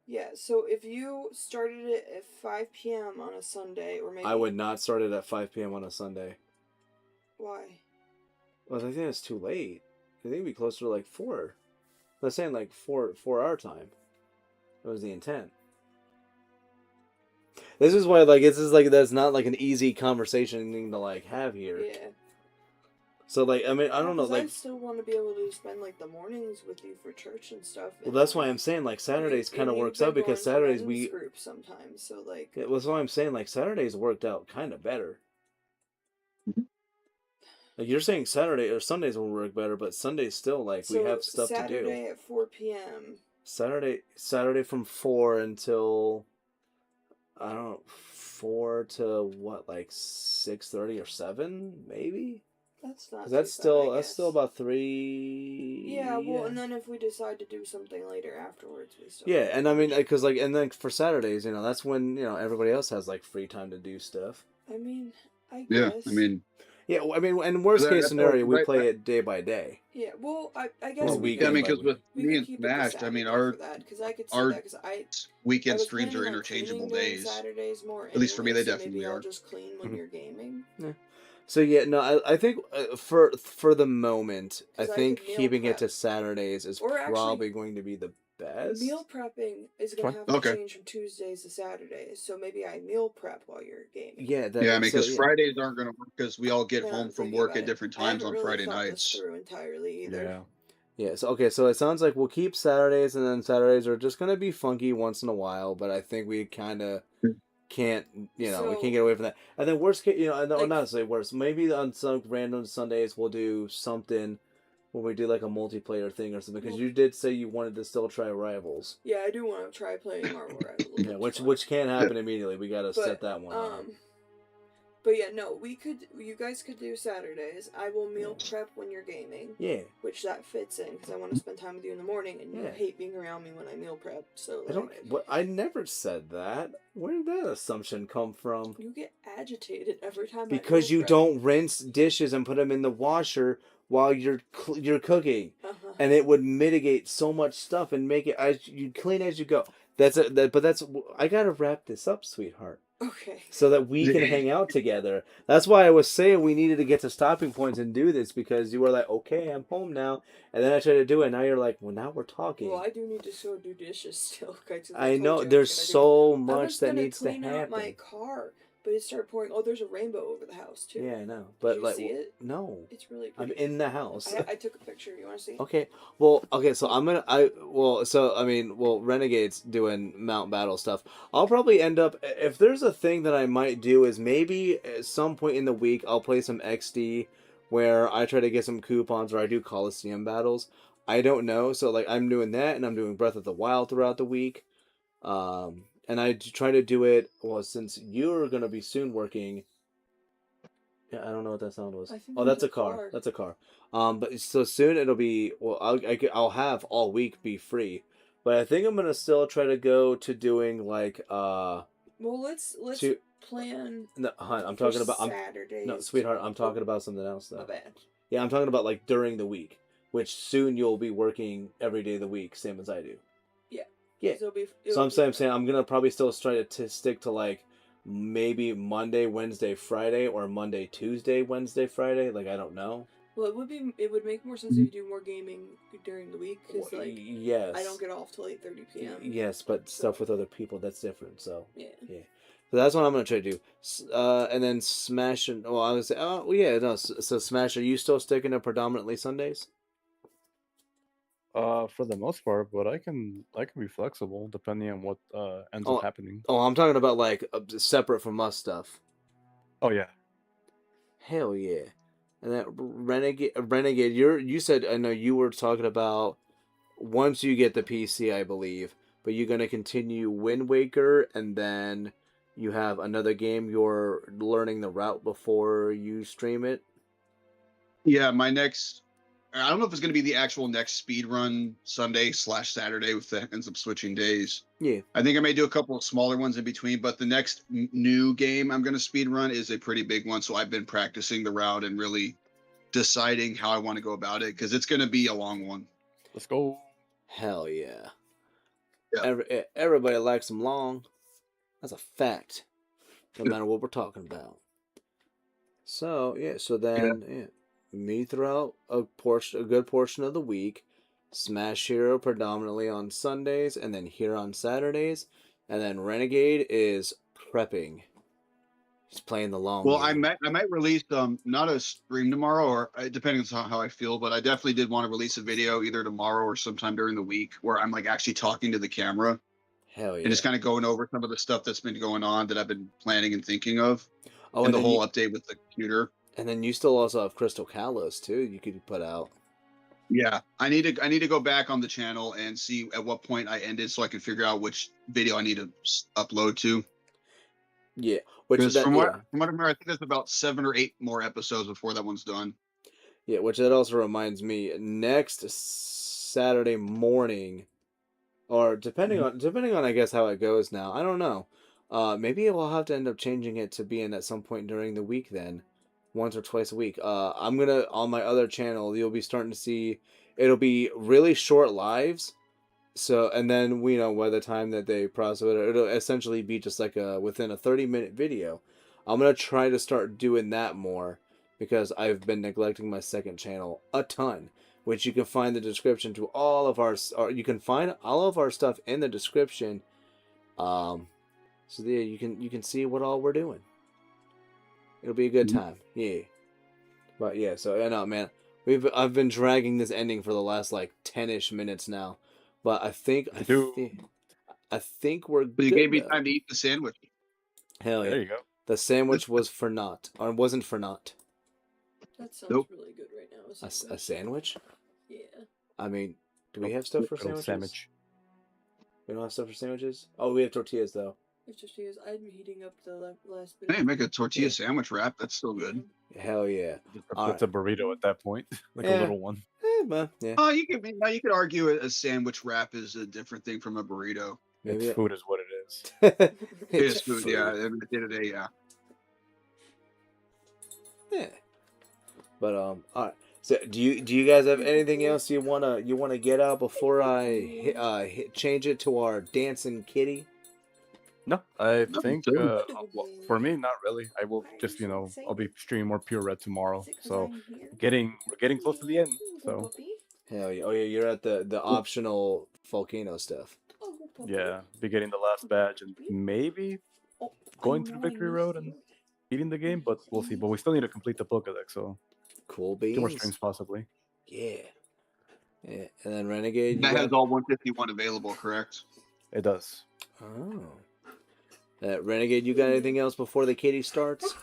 Yeah. So if you started it at 5 p.m. on a Sunday, or maybe I would not start it at 5 p.m. on a Sunday. Why? Well, I think it's too late. I think it'd be closer to like 4. I was saying like 4 our time. That was the intent. This is why that's not like an easy conversation thing to like have here. Yeah. So like I mean I don't know 'Cause like I still want to be able to spend like the mornings with you for church and stuff. well that's why I'm saying like Saturdays kind of works out because Saturdays we group sometimes. So like yeah, well, that's why I'm saying like Saturdays worked out kind of better. Like you're saying Saturday or Sundays will work better, but Sundays still like we have stuff to do. Saturday at 4 p.m. Saturday from 4 until I don't know 4 to what like 6:30 or 7 maybe. That's not. 'Cause too that's bad, still I that's still guess. about 3. Yeah, well, and then if we decide to do something later afterwards, we still. Yeah, and I mean, because like, and then for Saturdays, you know, that's when everybody else has like free time to do stuff. I mean, I Yeah, guess. I mean, Yeah, well, I mean, and worst case That's scenario, we right, play right. it day by day. Yeah, well, I guess Well, we weekend I mean, by because with we me could and keep it to Smashed, I Saturday mean, for that because I could see our that because I weekend was streams are planning on interchangeable cleaning during days. Saturdays more. At least for me, anyway, they so definitely maybe I'll are. just clean when Mhm. you're gaming. So yeah, no, I think for the moment, I 'Cause I think could meal keeping it prep. to Saturdays is Or actually, probably going to be the best. Meal prepping is gonna Fine. have to Okay. change from Tuesdays to Saturdays, so maybe I meal prep while you're gaming. Yeah, that, Yeah, I mean, so, because yeah. Fridays aren't going to work because we all get Now home I'm from thinking work about at it. different I times haven't on really Friday thought this nights. through entirely either. Yeah. Yeah, so okay, so it sounds like we'll keep Saturdays, and then Saturdays are just gonna be funky once in a while, but I think we kind of can't, we So- can't get away from that. And then worst case, or Like- not to say worst, maybe on some random Sundays we'll do something where we do like a multiplayer thing or something. Because you did say you wanted to still try Rivals. Yeah, I do want to try playing Marvel Rivals. Yeah, which can't happen immediately. We gotta set that one up. But yeah, no, you guys could do Saturdays. I will meal prep when you're gaming. Yeah. Which that fits in, because I want to spend time with you in the morning, and you Yeah. hate being around me when I meal prep, so, I don't. What? I never said that. Where did that assumption come from? You get agitated every time Because I meal you don't rinse dishes and put them in the washer while you're cooking, Uh-huh. and it would mitigate so much stuff and make it as you clean as you go. But I gotta wrap this up, sweetheart, Okay. so that we can hang out together. That's why I was saying we needed to get to stopping points and do this, because you were like, okay, I'm home now, and then I tried to do it, and now you're like, well, now we're talking. Well, I do need to still do dishes still. I know there's so much that needs to happen. I was gonna clean out my car, but it started pouring. Oh, there's a rainbow over the house too. Yeah, I know. But Did you like, see it? no, It's really I'm pretty. in the house. I took a picture. You want to see? Okay. So Renegade's doing Mount Battle stuff. I'll probably end up, if there's a thing that I might do, is maybe at some point in the week I'll play some XD where I try to get some coupons, or I do Coliseum battles. I don't know. So like I'm doing that, and I'm doing Breath of the Wild throughout the week. And I try to do it, well, since you're going to be soon working. Yeah, I don't know what that sound was. Oh, that's a car. That's a car. But so soon it'll be, well, I'll have all week be free. But I think I'm going to still try to go to doing like, Well, let's plan. No, hon, I'm talking about, Saturdays. No, sweetheart, I'm talking about something else though. My bad. Yeah, I'm talking about like during the week, which soon you'll be working every day of the week, same as I do. Yeah. So I'm saying I'm gonna probably still try to stick to like maybe Monday, Wednesday, Friday, or Monday, Tuesday, Wednesday, Friday. Like I don't know. Well, it would make more sense if you do more gaming during the week, because like yes, I don't get off till 8:30 p.m. Yes, but stuff with other people, that's different. So yeah. So that's what I'm gonna try to do. And then Smash and I was so Smash. Are you still sticking to predominantly Sundays? For the most part, but I can be flexible depending on what ends up happening. Oh, I'm talking about like separate from us stuff. Oh yeah. Hell yeah. And that Renegade, you said, I know you were talking about once you get the PC, I believe, but you're gonna continue Wind Waker, and then you have another game you're learning the route before you stream it. Yeah, my next. I don't know if it's going to be the actual next speed run Sunday/Saturday if that ends up switching days. Yeah. I think I may do a couple of smaller ones in between, but the next new game I'm going to speed run is a pretty big one. So I've been practicing the route and really deciding how I want to go about it, because it's going to be a long one. Let's go. Hell yeah. Yeah. Everybody likes them long. That's a fact. No matter what we're talking about. So, yeah. So then, yeah. Me throughout a good portion of the week, Smash Hero predominantly on Sundays, and then here on Saturdays, and then Renegade is prepping. He's playing the long game. I might release not a stream tomorrow, or depending on how I feel, but I definitely did want to release a video either tomorrow or sometime during the week where I'm like actually talking to the camera. Hell yeah. And just kind of going over some of the stuff that's been going on that I've been planning and thinking of. Oh, and the whole update with the computer. And then you still also have Crystal Kalos too. You could put out. Yeah, I need to go back on the channel and see at what point I ended, so I can figure out which video I need to upload to. Yeah, from what I remember, I think there's about 7 or 8 more episodes before that one's done. Yeah, which that also reminds me, next Saturday morning, or depending on I guess how it goes now. I don't know. Maybe we'll have to end up changing it to being at some point during the week then. Once or twice a week. I'm gonna, on my other channel, you'll be starting to see, it'll be really short lives. So, and then we know by the time that they process it, it'll essentially be just like within a 30-minute video. I'm gonna try to start doing that more, because I've been neglecting my second channel a ton, which you can find the description to all of our, or you can find all of our stuff in the description. So yeah, you can see what all we're doing. It'll be a good time, yeah. But yeah, so I know, man. I've been dragging this ending for the last like 10-ish minutes now, but I think we're. But you gave me time to eat the sandwich. Hell yeah. There you go. The sandwich was for naught, or wasn't for naught. That sounds Nope. really good right now. A sandwich? Yeah. I mean, do we have stuff for Little sandwiches? sandwich. We don't have stuff for sandwiches? Oh, we have tortillas, though. It's just because I'm heating up the last bit. Hey, make a tortilla Yeah. sandwich wrap. That's still good. Hell yeah. That's a burrito at that point, like Yeah. a little one. But, yeah. Oh, you could argue a sandwich wrap is a different thing from a burrito. Maybe It's food is what it is. It it's is food, yeah. At the end of the day, yeah. Yeah. But all right. So do you guys have anything else you wanna get out before I change it to our dancing kitty? No, I No, think too. well, for me, not really. I will just I'll be streaming more Pure Red tomorrow. So we're getting close to the end. So Hell yeah! Oh yeah, you're at the optional volcano stuff. yeah, be getting the last badge and maybe going through Victory Road and beating the game, but we'll see. But we still need to complete the Pokédex, so Cool 2 more beans. streams possibly. Yeah. Yeah. And then Renegade. You That has got... all 151 available, correct? It does. Oh. Renegade, you got anything else before the kitty starts?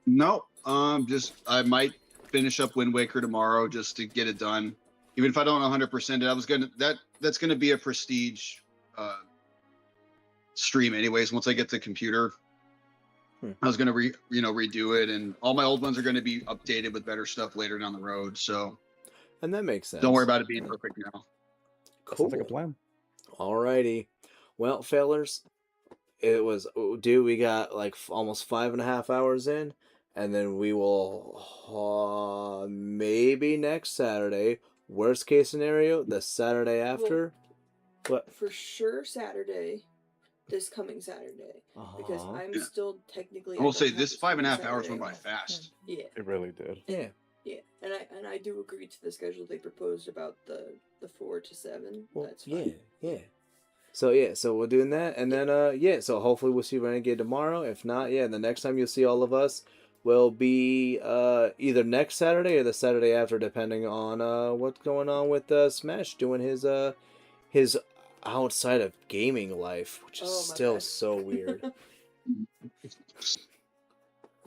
No. Just I might finish up Wind Waker tomorrow just to get it done. Even if I don't 100% it, that's gonna be a prestige stream anyways. Once I get the computer, I was gonna redo it, and all my old ones are gonna be updated with better stuff later down the road. So And that makes sense. don't worry about it being perfect now. That Cool. sounds like a plan. Alrighty. Well, fellers, it was, dude, we got like almost 5.5 hours in, and then we will maybe next Saturday, worst case scenario, the Saturday after. What? For sure Saturday. This coming Saturday. Because I'm still technically. I will say this 5.5 hours went by Saturday. fast. Yeah. It really did. Yeah. Yeah. And I do agree to the schedule they proposed about the 4 to 7. Well, That's fine. yeah. So we're doing that, and then so hopefully we'll see Renegade tomorrow. If not, the next time you'll see all of us will be either next Saturday or the Saturday after, depending on what's going on with Smash doing his outside of gaming life, which is still bad. so weird.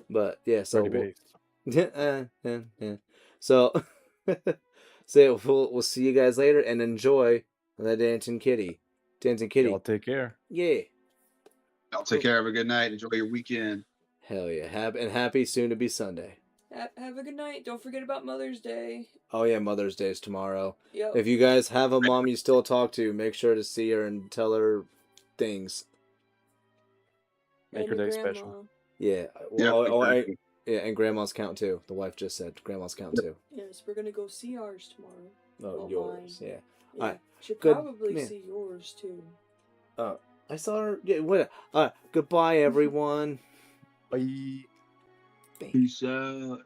But yeah, so Pretty based. So so we'll see you guys later, and enjoy the Dancing Kitty. Dancing Kitty. Y'all take care. Yeah. I'll take care. Have a good night. Enjoy your weekend. Hell yeah. Happy soon to be Sunday. Have a good night. Don't forget about Mother's Day. Oh yeah, Mother's Day is tomorrow. Yep. If you guys have a mom you still talk to, make sure to see her and tell her things. Make her And a day grandma. special. Yeah. Exactly. Yeah, and grandma's count too. The wife just said grandma's count too. Yes, we're gonna go see ours tomorrow. Oh, Well, yours. mine. Yeah. Yeah. Alright, Should good probably man. see yours too. I saw her. Yeah. What? Goodbye, everyone. Bye. Peace out.